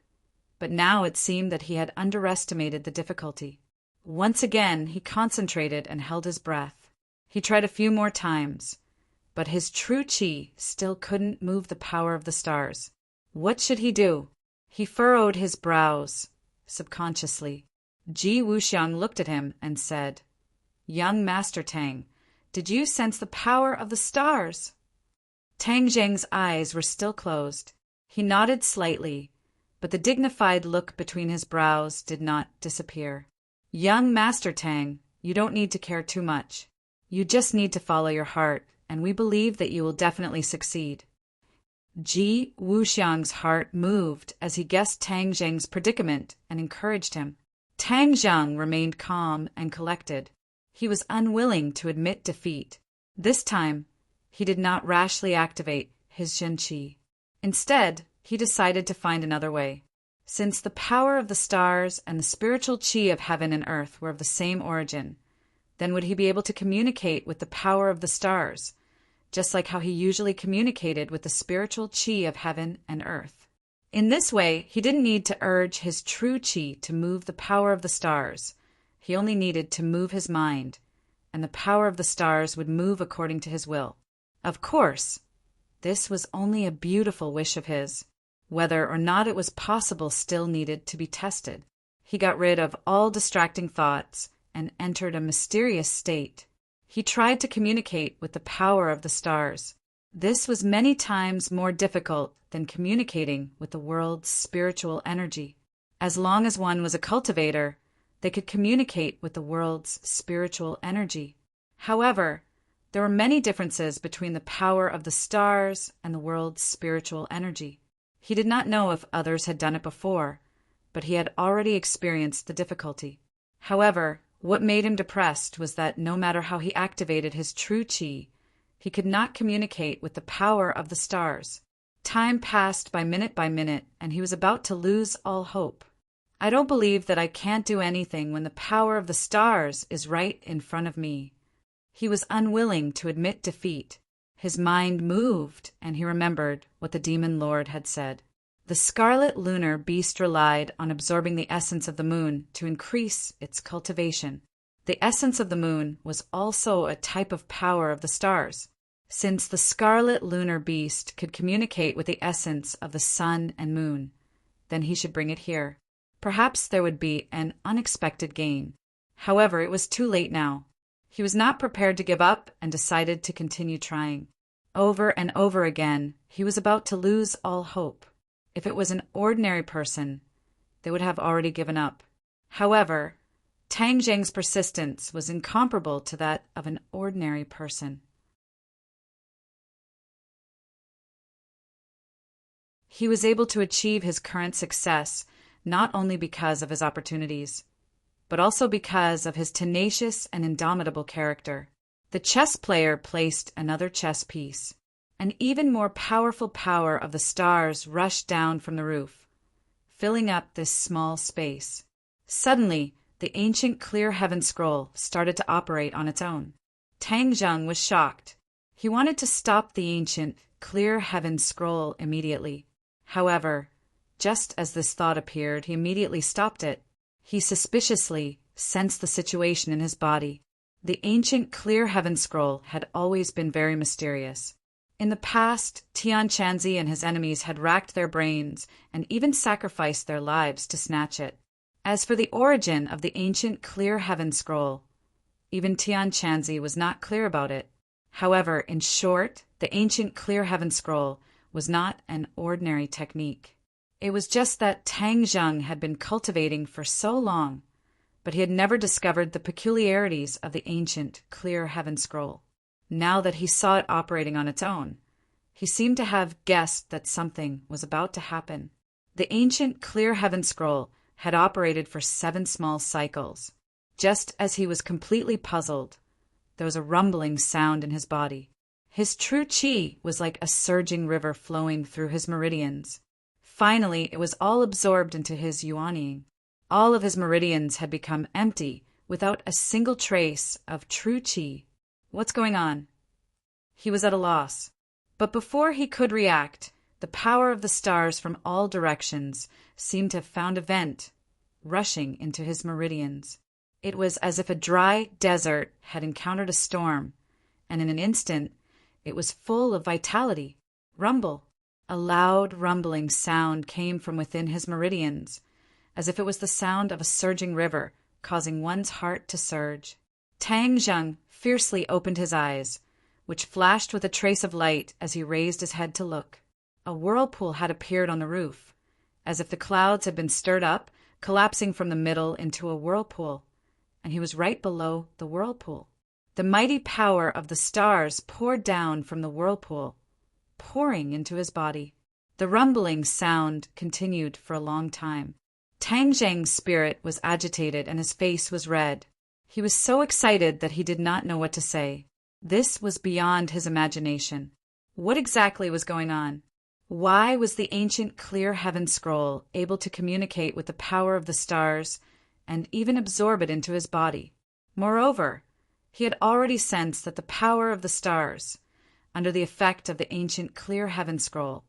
but now it seemed that he had underestimated the difficulty. Once again, he concentrated and held his breath. He tried a few more times, but his true qi still couldn't move the power of the stars. What should he do? He furrowed his brows subconsciously. Ji Wuxiang looked at him and said, "Young Master Tang, did you sense the power of the stars?" Tang Zheng's eyes were still closed. He nodded slightly, but the dignified look between his brows did not disappear. "Young Master Tang, you don't need to care too much. You just need to follow your heart, and we believe that you will definitely succeed." Ji Wuxiang's heart moved as he guessed Tang Zheng's predicament and encouraged him. Tang Zheng remained calm and collected. He was unwilling to admit defeat. This time, he did not rashly activate his Zhen Qi. Instead, he decided to find another way. Since the power of the stars and the spiritual qi of heaven and earth were of the same origin, then would he be able to communicate with the power of the stars, just like how he usually communicated with the spiritual qi of heaven and earth. In this way, he didn't need to urge his true qi to move the power of the stars. He only needed to move his mind, and the power of the stars would move according to his will. Of course, this was only a beautiful wish of his. Whether or not it was possible still needed to be tested. He got rid of all distracting thoughts and entered a mysterious state. He tried to communicate with the power of the stars. This was many times more difficult than communicating with the world's spiritual energy. As long as one was a cultivator, they could communicate with the world's spiritual energy. However, there were many differences between the power of the stars and the world's spiritual energy. He did not know if others had done it before, but he had already experienced the difficulty. However, what made him depressed was that no matter how he activated his true qi, he could not communicate with the power of the stars. Time passed by minute, and he was about to lose all hope. "I don't believe that I can't do anything when the power of the stars is right in front of me." He was unwilling to admit defeat. His mind moved, and he remembered what the demon lord had said. The scarlet lunar beast relied on absorbing the essence of the moon to increase its cultivation. The essence of the moon was also a type of power of the stars. Since the scarlet lunar beast could communicate with the essence of the sun and moon, then he should bring it here. Perhaps there would be an unexpected gain. However, it was too late now. He was not prepared to give up and decided to continue trying. Over and over again, he was about to lose all hope. If it was an ordinary person, they would have already given up. However, Tang Zheng's persistence was incomparable to that of an ordinary person. He was able to achieve his current success not only because of his opportunities, but also because of his tenacious and indomitable character. The chess player placed another chess piece. An even more powerful power of the stars rushed down from the roof, filling up this small space. Suddenly, the ancient clear heaven scroll started to operate on its own. Tang Zheng was shocked. He wanted to stop the ancient clear heaven scroll immediately. However, just as this thought appeared, he immediately stopped it. He suspiciously sensed the situation in his body. The ancient clear heaven scroll had always been very mysterious. In the past, Tian Chanzi and his enemies had racked their brains and even sacrificed their lives to snatch it. As for the origin of the ancient clear heaven scroll, even Tian Chanzi was not clear about it. However, in short, the ancient clear heaven scroll was not an ordinary technique. It was just that Tang Zheng had been cultivating for so long, but he had never discovered the peculiarities of the ancient clear heaven scroll. Now that he saw it operating on its own, he seemed to have guessed that something was about to happen. The ancient clear heaven scroll had operated for 7 small cycles. Just as he was completely puzzled, there was a rumbling sound in his body. His true qi was like a surging river flowing through his meridians. Finally, it was all absorbed into his yuanying. All of his meridians had become empty, without a single trace of true qi. What's going on? He was at a loss. But before he could react, the power of the stars from all directions seemed to have found a vent, rushing into his meridians. It was as if a dry desert had encountered a storm, and in an instant it was full of vitality. Rumble. A loud rumbling sound came from within his meridians, as if it was the sound of a surging river, causing one's heart to surge. Tang Zheng fiercely opened his eyes, which flashed with a trace of light as he raised his head to look. A whirlpool had appeared on the roof, as if the clouds had been stirred up, collapsing from the middle into a whirlpool, and he was right below the whirlpool. The mighty power of the stars poured down from the whirlpool, pouring into his body. The rumbling sound continued for a long time. Tang Zheng's spirit was agitated and his face was red. He was so excited that he did not know what to say. This was beyond his imagination. What exactly was going on? Why was the ancient clear heaven scroll able to communicate with the power of the stars and even absorb it into his body? Moreover, he had already sensed that the power of the stars, under the effect of the ancient clear heaven scroll,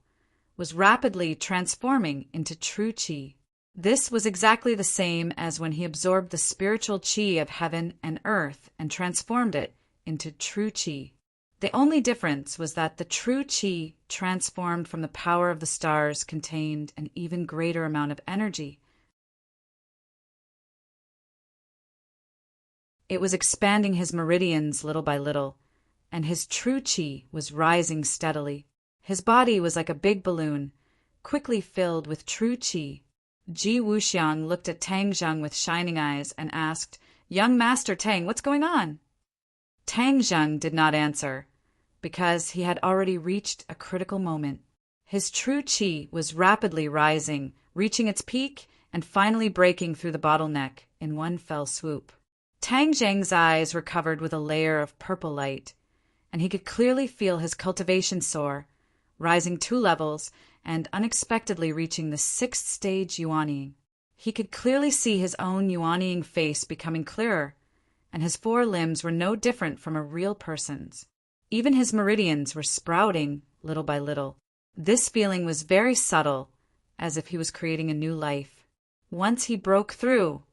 was rapidly transforming into true qi. This was exactly the same as when he absorbed the spiritual qi of heaven and earth and transformed it into true qi. The only difference was that the true qi transformed from the power of the stars contained an even greater amount of energy. It was expanding his meridians little by little, and his true qi was rising steadily. His body was like a big balloon, quickly filled with true qi. Ji Wuxiang looked at Tang Zheng with shining eyes and asked, "Young Master Tang, what's going on?" Tang Zheng did not answer, because he had already reached a critical moment. His true qi was rapidly rising, reaching its peak and finally breaking through the bottleneck in one fell swoop. Tang Zheng's eyes were covered with a layer of purple light, and he could clearly feel his cultivation soar, rising 2 levels and unexpectedly reaching the 6th stage yuanying. He could clearly see his own yuanying face becoming clearer, and his 4 limbs were no different from a real person's. Even his meridians were sprouting little by little. This feeling was very subtle, as if he was creating a new life. Once he broke through,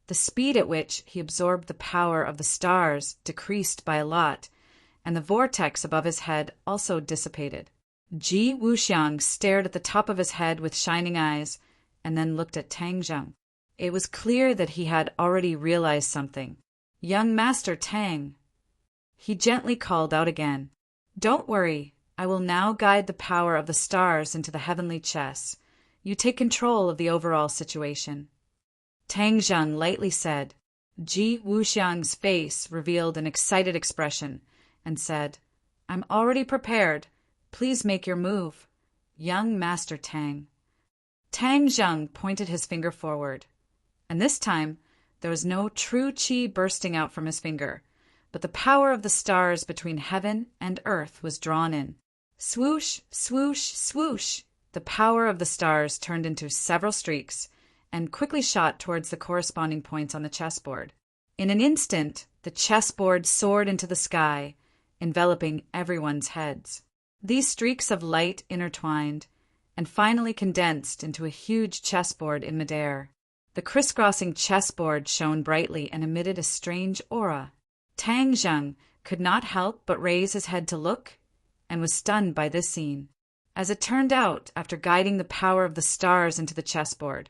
the speed at which he absorbed the power of the stars decreased by a lot, and the vortex above his head also dissipated. Ji Wuxiang stared at the top of his head with shining eyes, and then looked at Tang Zheng. It was clear that he had already realized something. "Young Master Tang," he gently called out again. "Don't worry, I will now guide the power of the stars into the heavenly chess. You take control of the overall situation." Tang Zheng lightly said. Ji Wuxiang's face revealed an excited expression, and said, "I'm already prepared. Please make your move, young Master Tang." Tang Zheng pointed his finger forward, and this time There was no true chi bursting out from his finger, but the power of the stars between heaven and earth was drawn in. Swoosh, swoosh, swoosh! The power of the stars turned into several streaks and quickly shot towards the corresponding points on the chessboard. In an instant, the chessboard soared into the sky, enveloping everyone's heads. These streaks of light intertwined and finally condensed into a huge chessboard in midair. The crisscrossing chessboard shone brightly and emitted a strange aura. Tang Zheng could not help but raise his head to look, and was stunned by this scene. As it turned out, after guiding the power of the stars into the chessboard,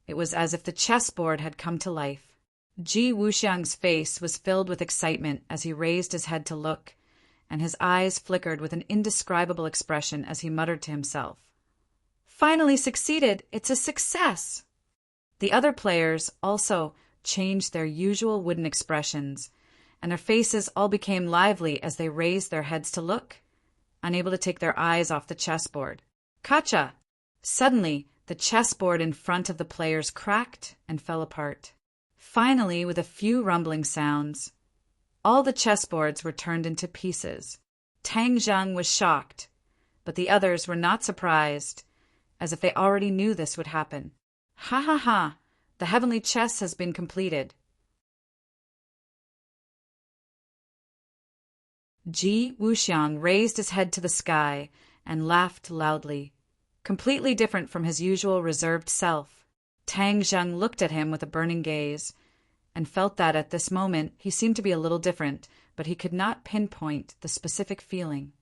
it was as if the chessboard had come to life. Ji Wuxiang's face was filled with excitement as he raised his head to look, and his eyes flickered with an indescribable expression as he muttered to himself, "Finally succeeded! It's a success!" The other players also changed their usual wooden expressions, and their faces all became lively as they raised their heads to look, unable to take their eyes off the chessboard. Kacha! Suddenly, the chessboard in front of the players cracked and fell apart. Finally, with a few rumbling sounds, all the chessboards were turned into pieces. Tang Zheng was shocked, but the others were not surprised, as if they already knew this would happen. Ha ha ha! The heavenly chess has been completed. Ji Wuxiang raised his head to the sky and laughed loudly, completely different from his usual reserved self. Tang Zheng looked at him with a burning gaze, and felt that at this moment he seemed to be a little different, but he could not pinpoint the specific feeling.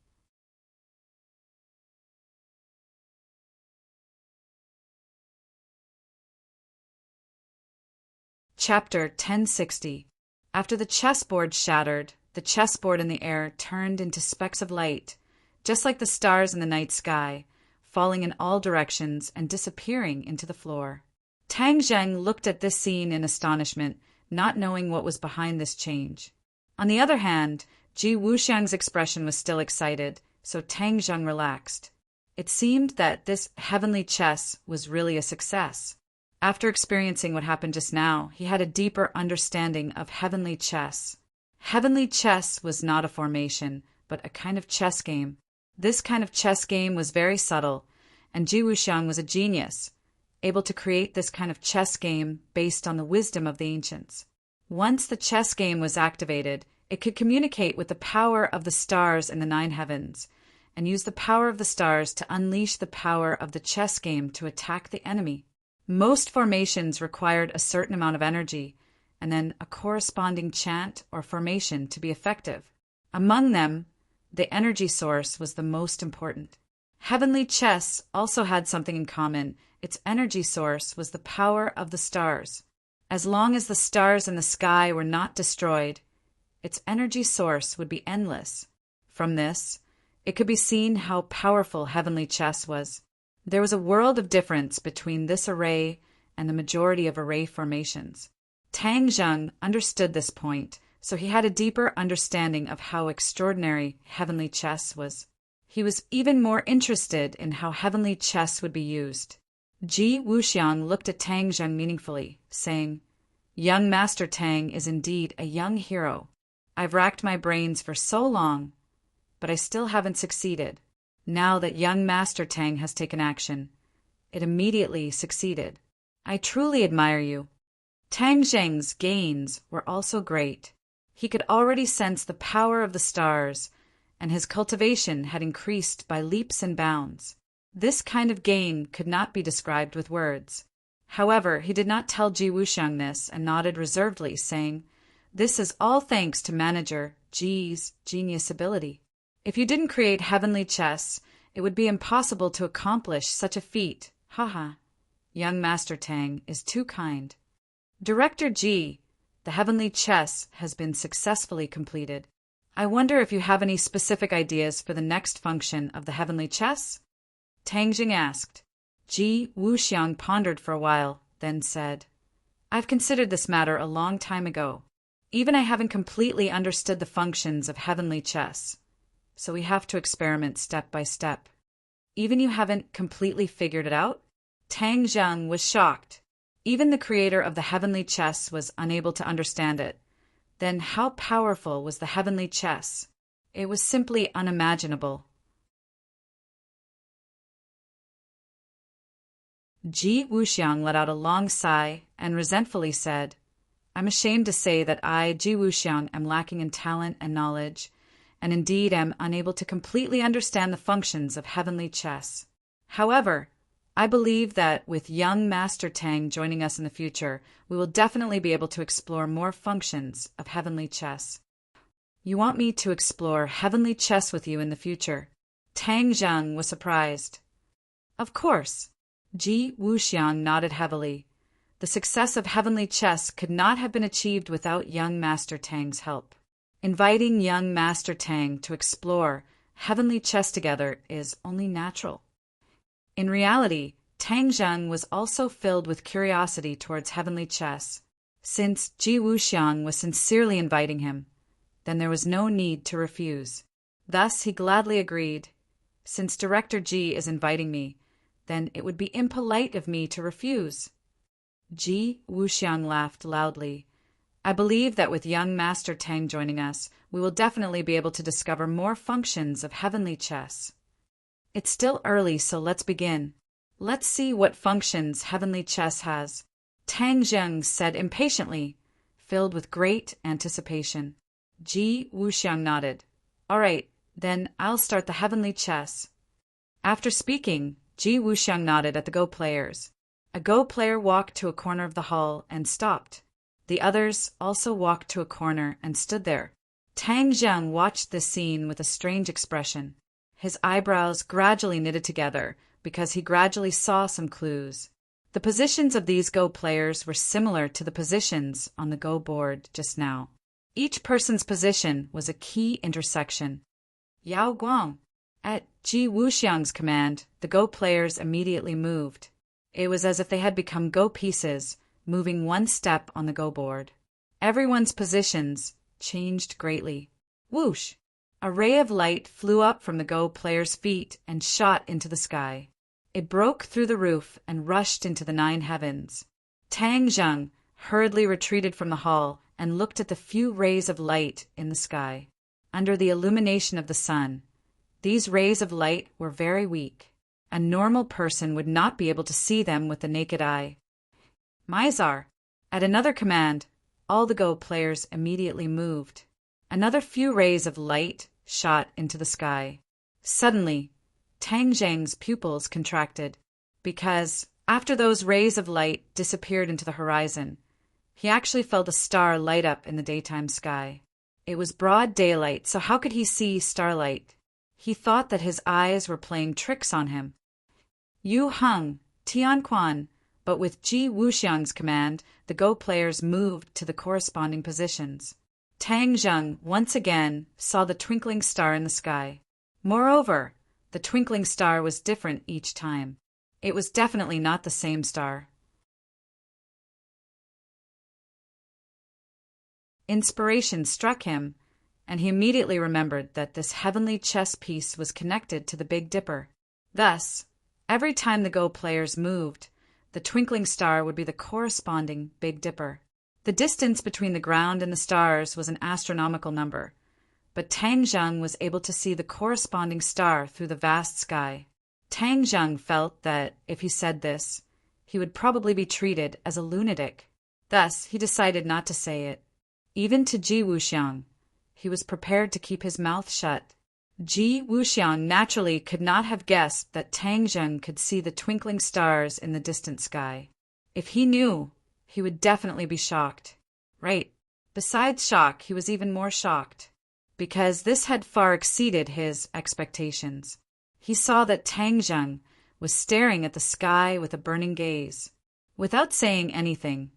Chapter 1060. After the chessboard shattered, the chessboard in the air turned into specks of light, just like the stars in the night sky, falling in all directions and disappearing into the floor. Tang Zheng looked at this scene in astonishment, not knowing what was behind this change. On the other hand, Ji Wuxiang's expression was still excited, so Tang Zheng relaxed. It seemed that this heavenly chess was really a success. After experiencing what happened just now, he had a deeper understanding of heavenly chess. Heavenly chess was not a formation, but a kind of chess game. This kind of chess game was very subtle, and Ji Wuxiang was a genius, able to create this kind of chess game based on the wisdom of the ancients. Once the chess game was activated, it could communicate with the power of the stars in the nine heavens, and use the power of the stars to unleash the power of the chess game to attack the enemy. Most formations required a certain amount of energy, and then a corresponding chant or formation to be effective. Among them, the energy source was the most important. Heavenly chess also had something in common. Its energy source was the power of the stars. As long as the stars in the sky were not destroyed, its energy source would be endless. From this, it could be seen how powerful heavenly chess was. There was a world of difference between this array and the majority of array formations. Tang Zheng understood this point, so he had a deeper understanding of how extraordinary heavenly chess was. He was even more interested in how heavenly chess would be used. Ji Wuxiang looked at Tang Zheng meaningfully, saying, "Young Master Tang is indeed a young hero. I've racked my brains for so long, but I still haven't succeeded. Now that young Master Tang has taken action, it immediately succeeded. I truly admire you." Tang Zheng's gains were also great. He could already sense the power of the stars, and his cultivation had increased by leaps and bounds. This kind of gain could not be described with words. However, he did not tell Ji Wuxiang this and nodded reservedly, saying, "This is all thanks to Manager Ji's genius ability. If you didn't create heavenly chess, it would be impossible to accomplish such a feat. Haha. Young Master Tang is too kind. Director Ji, the heavenly chess has been successfully completed. I wonder if you have any specific ideas for the next function of the heavenly chess?" Tang Jing asked. Ji Wuxiang pondered for a while, then said, "I've considered this matter a long time ago. Even I haven't completely understood the functions of heavenly chess, so we have to experiment step by step." "Even you haven't completely figured it out?" Tang Zheng was shocked. Even the creator of the heavenly chess was unable to understand it. Then how powerful was the heavenly chess? It was simply unimaginable. Ji Wuxiang let out a long sigh and resentfully said, I'm ashamed to say that I, Ji Wuxiang, am lacking in talent and knowledge, and indeed am unable to completely understand the functions of heavenly chess. However, I believe that with young Master Tang joining us in the future, we will definitely be able to explore more functions of heavenly chess. You want me to explore heavenly chess with you in the future? Tang Zheng was surprised. Of course. Ji Wuxiang nodded heavily. The success of heavenly chess could not have been achieved without young Master Tang's help. Inviting young Master Tang to explore heavenly chess together is only natural. In reality, Tang Zheng was also filled with curiosity towards heavenly chess. Since Ji Wuxiang was sincerely inviting him, then there was no need to refuse. Thus he gladly agreed. Since Director Ji is inviting me, then it would be impolite of me to refuse. Ji Wuxiang laughed loudly. I believe that with young Master Tang joining us, we will definitely be able to discover more functions of heavenly chess. It's still early, so let's begin. Let's see what functions heavenly chess has. Tang Zheng said impatiently, filled with great anticipation. Ji Wuxiang nodded. All right, then I'll start the heavenly chess. After speaking, Ji Wuxiang nodded at the Go players. A Go player walked to a corner of the hall and stopped. The others also walked to a corner and stood there. Tang Zheng watched this scene with a strange expression. His eyebrows gradually knitted together because he gradually saw some clues. The positions of these Go players were similar to the positions on the Go board just now. Each person's position was a key intersection. Yao Guang. At Ji Wuxiang's command, the Go players immediately moved. It was as if they had become Go pieces, moving one step on the Go board. Everyone's positions changed greatly. Whoosh! A ray of light flew up from the Go player's feet and shot into the sky. It broke through the roof and rushed into the 9 heavens. Tang Zheng hurriedly retreated from the hall and looked at the few rays of light in the sky. Under the illumination of the sun, these rays of light were very weak. A normal person would not be able to see them with the naked eye. Mizar. At another command, all the Go players immediately moved. Another few rays of light shot into the sky. Suddenly, Tang Zheng's pupils contracted, because after those rays of light disappeared into the horizon, he actually felt a star light up in the daytime sky. It was broad daylight, so how could he see starlight? He thought that his eyes were playing tricks on him. Yu Heng, Tianquan, but with Ji Wuxiang's command, the Go players moved to the corresponding positions. Tang Zheng once again saw the twinkling star in the sky. Moreover, the twinkling star was different each time. It was definitely not the same star. Inspiration struck him, and he immediately remembered that this heavenly chess piece was connected to the Big Dipper. Thus, every time the Go players moved, the twinkling star would be the corresponding Big Dipper. The distance between the ground and the stars was an astronomical number, but Tang Zheng was able to see the corresponding star through the vast sky. Tang Zheng felt that if he said this, he would probably be treated as a lunatic. Thus, he decided not to say it. Even to Ji Wuxiang, he was prepared to keep his mouth shut. Ji Wuxiang naturally could not have guessed that Tang Zheng could see the twinkling stars in the distant sky. If he knew, he would definitely be shocked. Right. Besides shock, he was even more shocked, because this had far exceeded his expectations. He saw that Tang Zheng was staring at the sky with a burning gaze. Without saying anything,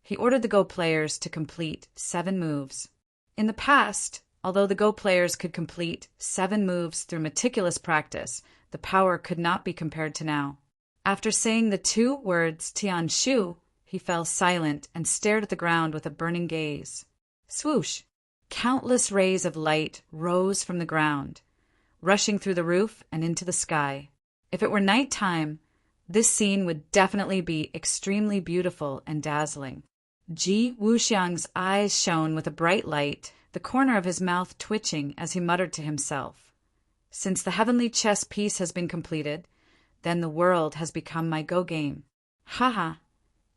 he ordered the Go players to complete 7 moves. In the past, although the Go players could complete 7 moves through meticulous practice, the power could not be compared to now. After saying the 2 words Tian Shu, he fell silent and stared at the ground with a burning gaze. Swoosh! Countless rays of light rose from the ground, rushing through the roof and into the sky. If it were night time, This scene would definitely be extremely beautiful and dazzling. Ji Wuxiang's eyes shone with a bright light, the corner of his mouth twitching as he muttered to himself, "Since the heavenly chess piece has been completed, then the world has become my go game. Haha,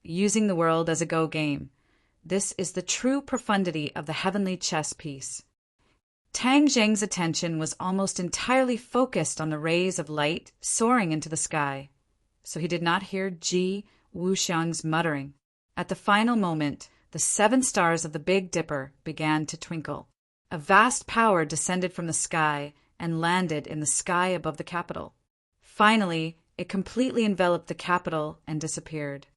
using the world as a go game. This is the true profundity of the heavenly chess piece." Tang Zheng's attention was almost entirely focused on the rays of light soaring into the sky, so he did not hear Ji Wuxiang's muttering. At the final moment, the 7 stars of the Big Dipper began to twinkle. A vast power descended from the sky and landed in the sky above the capital. Finally, it completely enveloped the capital and disappeared.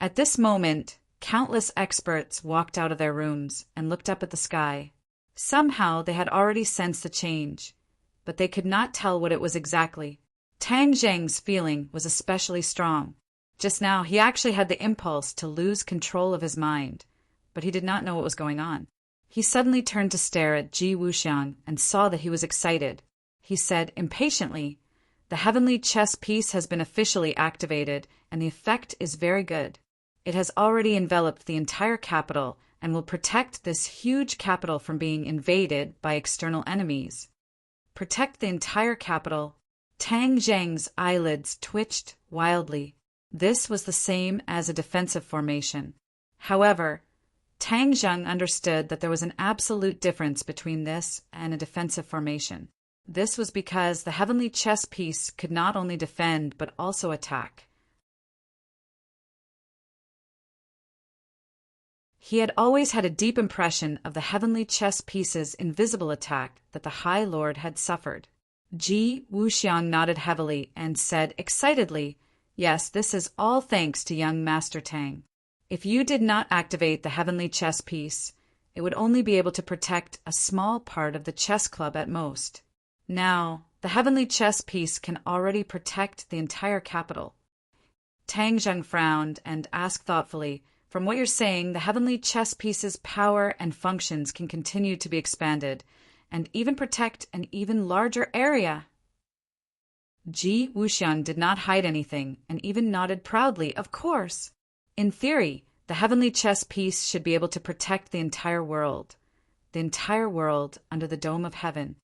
At this moment, countless experts walked out of their rooms and looked up at the sky. Somehow they had already sensed the change, but they could not tell what it was exactly. Tang Zheng's feeling was especially strong. Just now, he actually had the impulse to lose control of his mind, but he did not know what was going on. He suddenly turned to stare at Ji Wuxiang and saw that he was excited. He said impatiently, "The heavenly chess piece has been officially activated, and the effect is very good. It has already enveloped the entire capital and will protect this huge capital from being invaded by external enemies." Protect the entire capital. Tang Zheng's eyelids twitched wildly. This was the same as a defensive formation. However, Tang Zheng understood that there was an absolute difference between this and a defensive formation. This was because the heavenly chess piece could not only defend but also attack. He had always had a deep impression of the heavenly chess piece's invisible attack that the High Lord had suffered. Ji Wuxiang nodded heavily and said excitedly, "Yes, this is all thanks to young Master Tang. If you did not activate the heavenly chess piece, it would only be able to protect a small part of the chess club at most. Now, the heavenly chess piece can already protect the entire capital." Tang Zheng frowned and asked thoughtfully, "From what you're saying, the heavenly chess piece's power and functions can continue to be expanded, and even protect an even larger area." Ji Wuxiang did not hide anything and even nodded proudly, "Of course. In theory, the heavenly chess piece should be able to protect the entire world under the dome of heaven."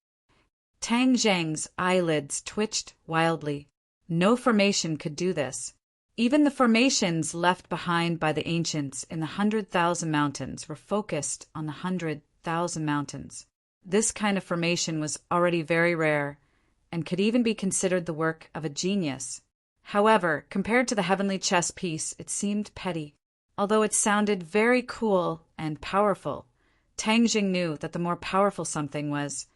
Tang Zheng's eyelids twitched wildly. No formation could do this. Even the formations left behind by the ancients in the 100,000 mountains were focused on the 100,000 mountains. This kind of formation was already very rare and could even be considered the work of a genius. However, compared to the heavenly chess piece, it seemed petty. Although it sounded very cool and powerful, Tang Zheng knew that the more powerful something was,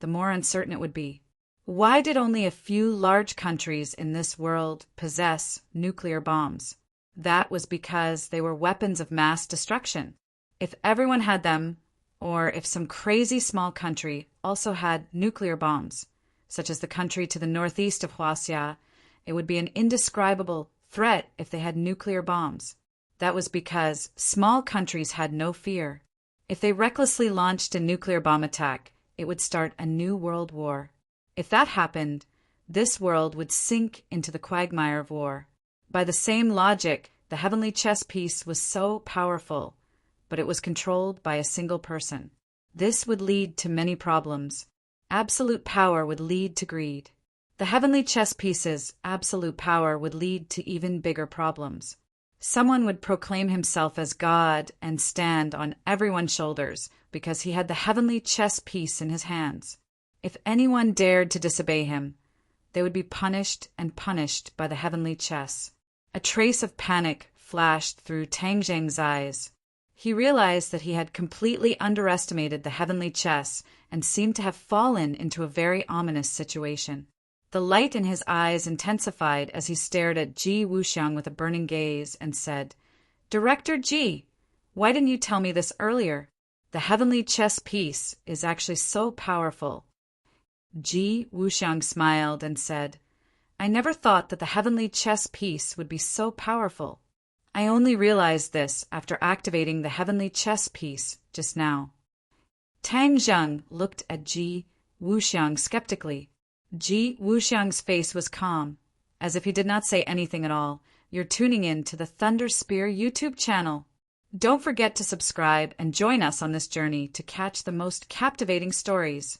the more uncertain it would be. Why did only a few large countries in this world possess nuclear bombs? That was because they were weapons of mass destruction. If everyone had them, or if some crazy small country also had nuclear bombs, such as the country to the northeast of Huaxia, it would be an indescribable threat if they had nuclear bombs. That was because small countries had no fear. If they recklessly launched a nuclear bomb attack, it would start a new world war. If that happened, this world would sink into the quagmire of war. By the same logic, the heavenly chess piece was so powerful, but it was controlled by a single person. This would lead to many problems. Absolute power would lead to greed. The heavenly chess piece's absolute power would lead to even bigger problems. Someone would proclaim himself as God and stand on everyone's shoulders because he had the heavenly chess piece in his hands. If anyone dared to disobey him, they would be punished and punished by the heavenly chess. A trace of panic flashed through Tang Zheng's eyes. He realized that he had completely underestimated the heavenly chess and seemed to have fallen into a very ominous situation. The light in his eyes intensified as he stared at Ji Wuxiang with a burning gaze and said, "Director Ji, why didn't you tell me this earlier? The heavenly chess piece is actually so powerful." Ji Wuxiang smiled and said, "I never thought that the heavenly chess piece would be so powerful. I only realized this after activating the heavenly chess piece just now." Tang Zheng looked at Ji Wuxiang skeptically. Ji Wuxiang's face was calm, As if he did not say anything at all, you're tuning in to the Thunder Spear YouTube channel. Don't forget to subscribe and join us on this journey to catch the most captivating stories.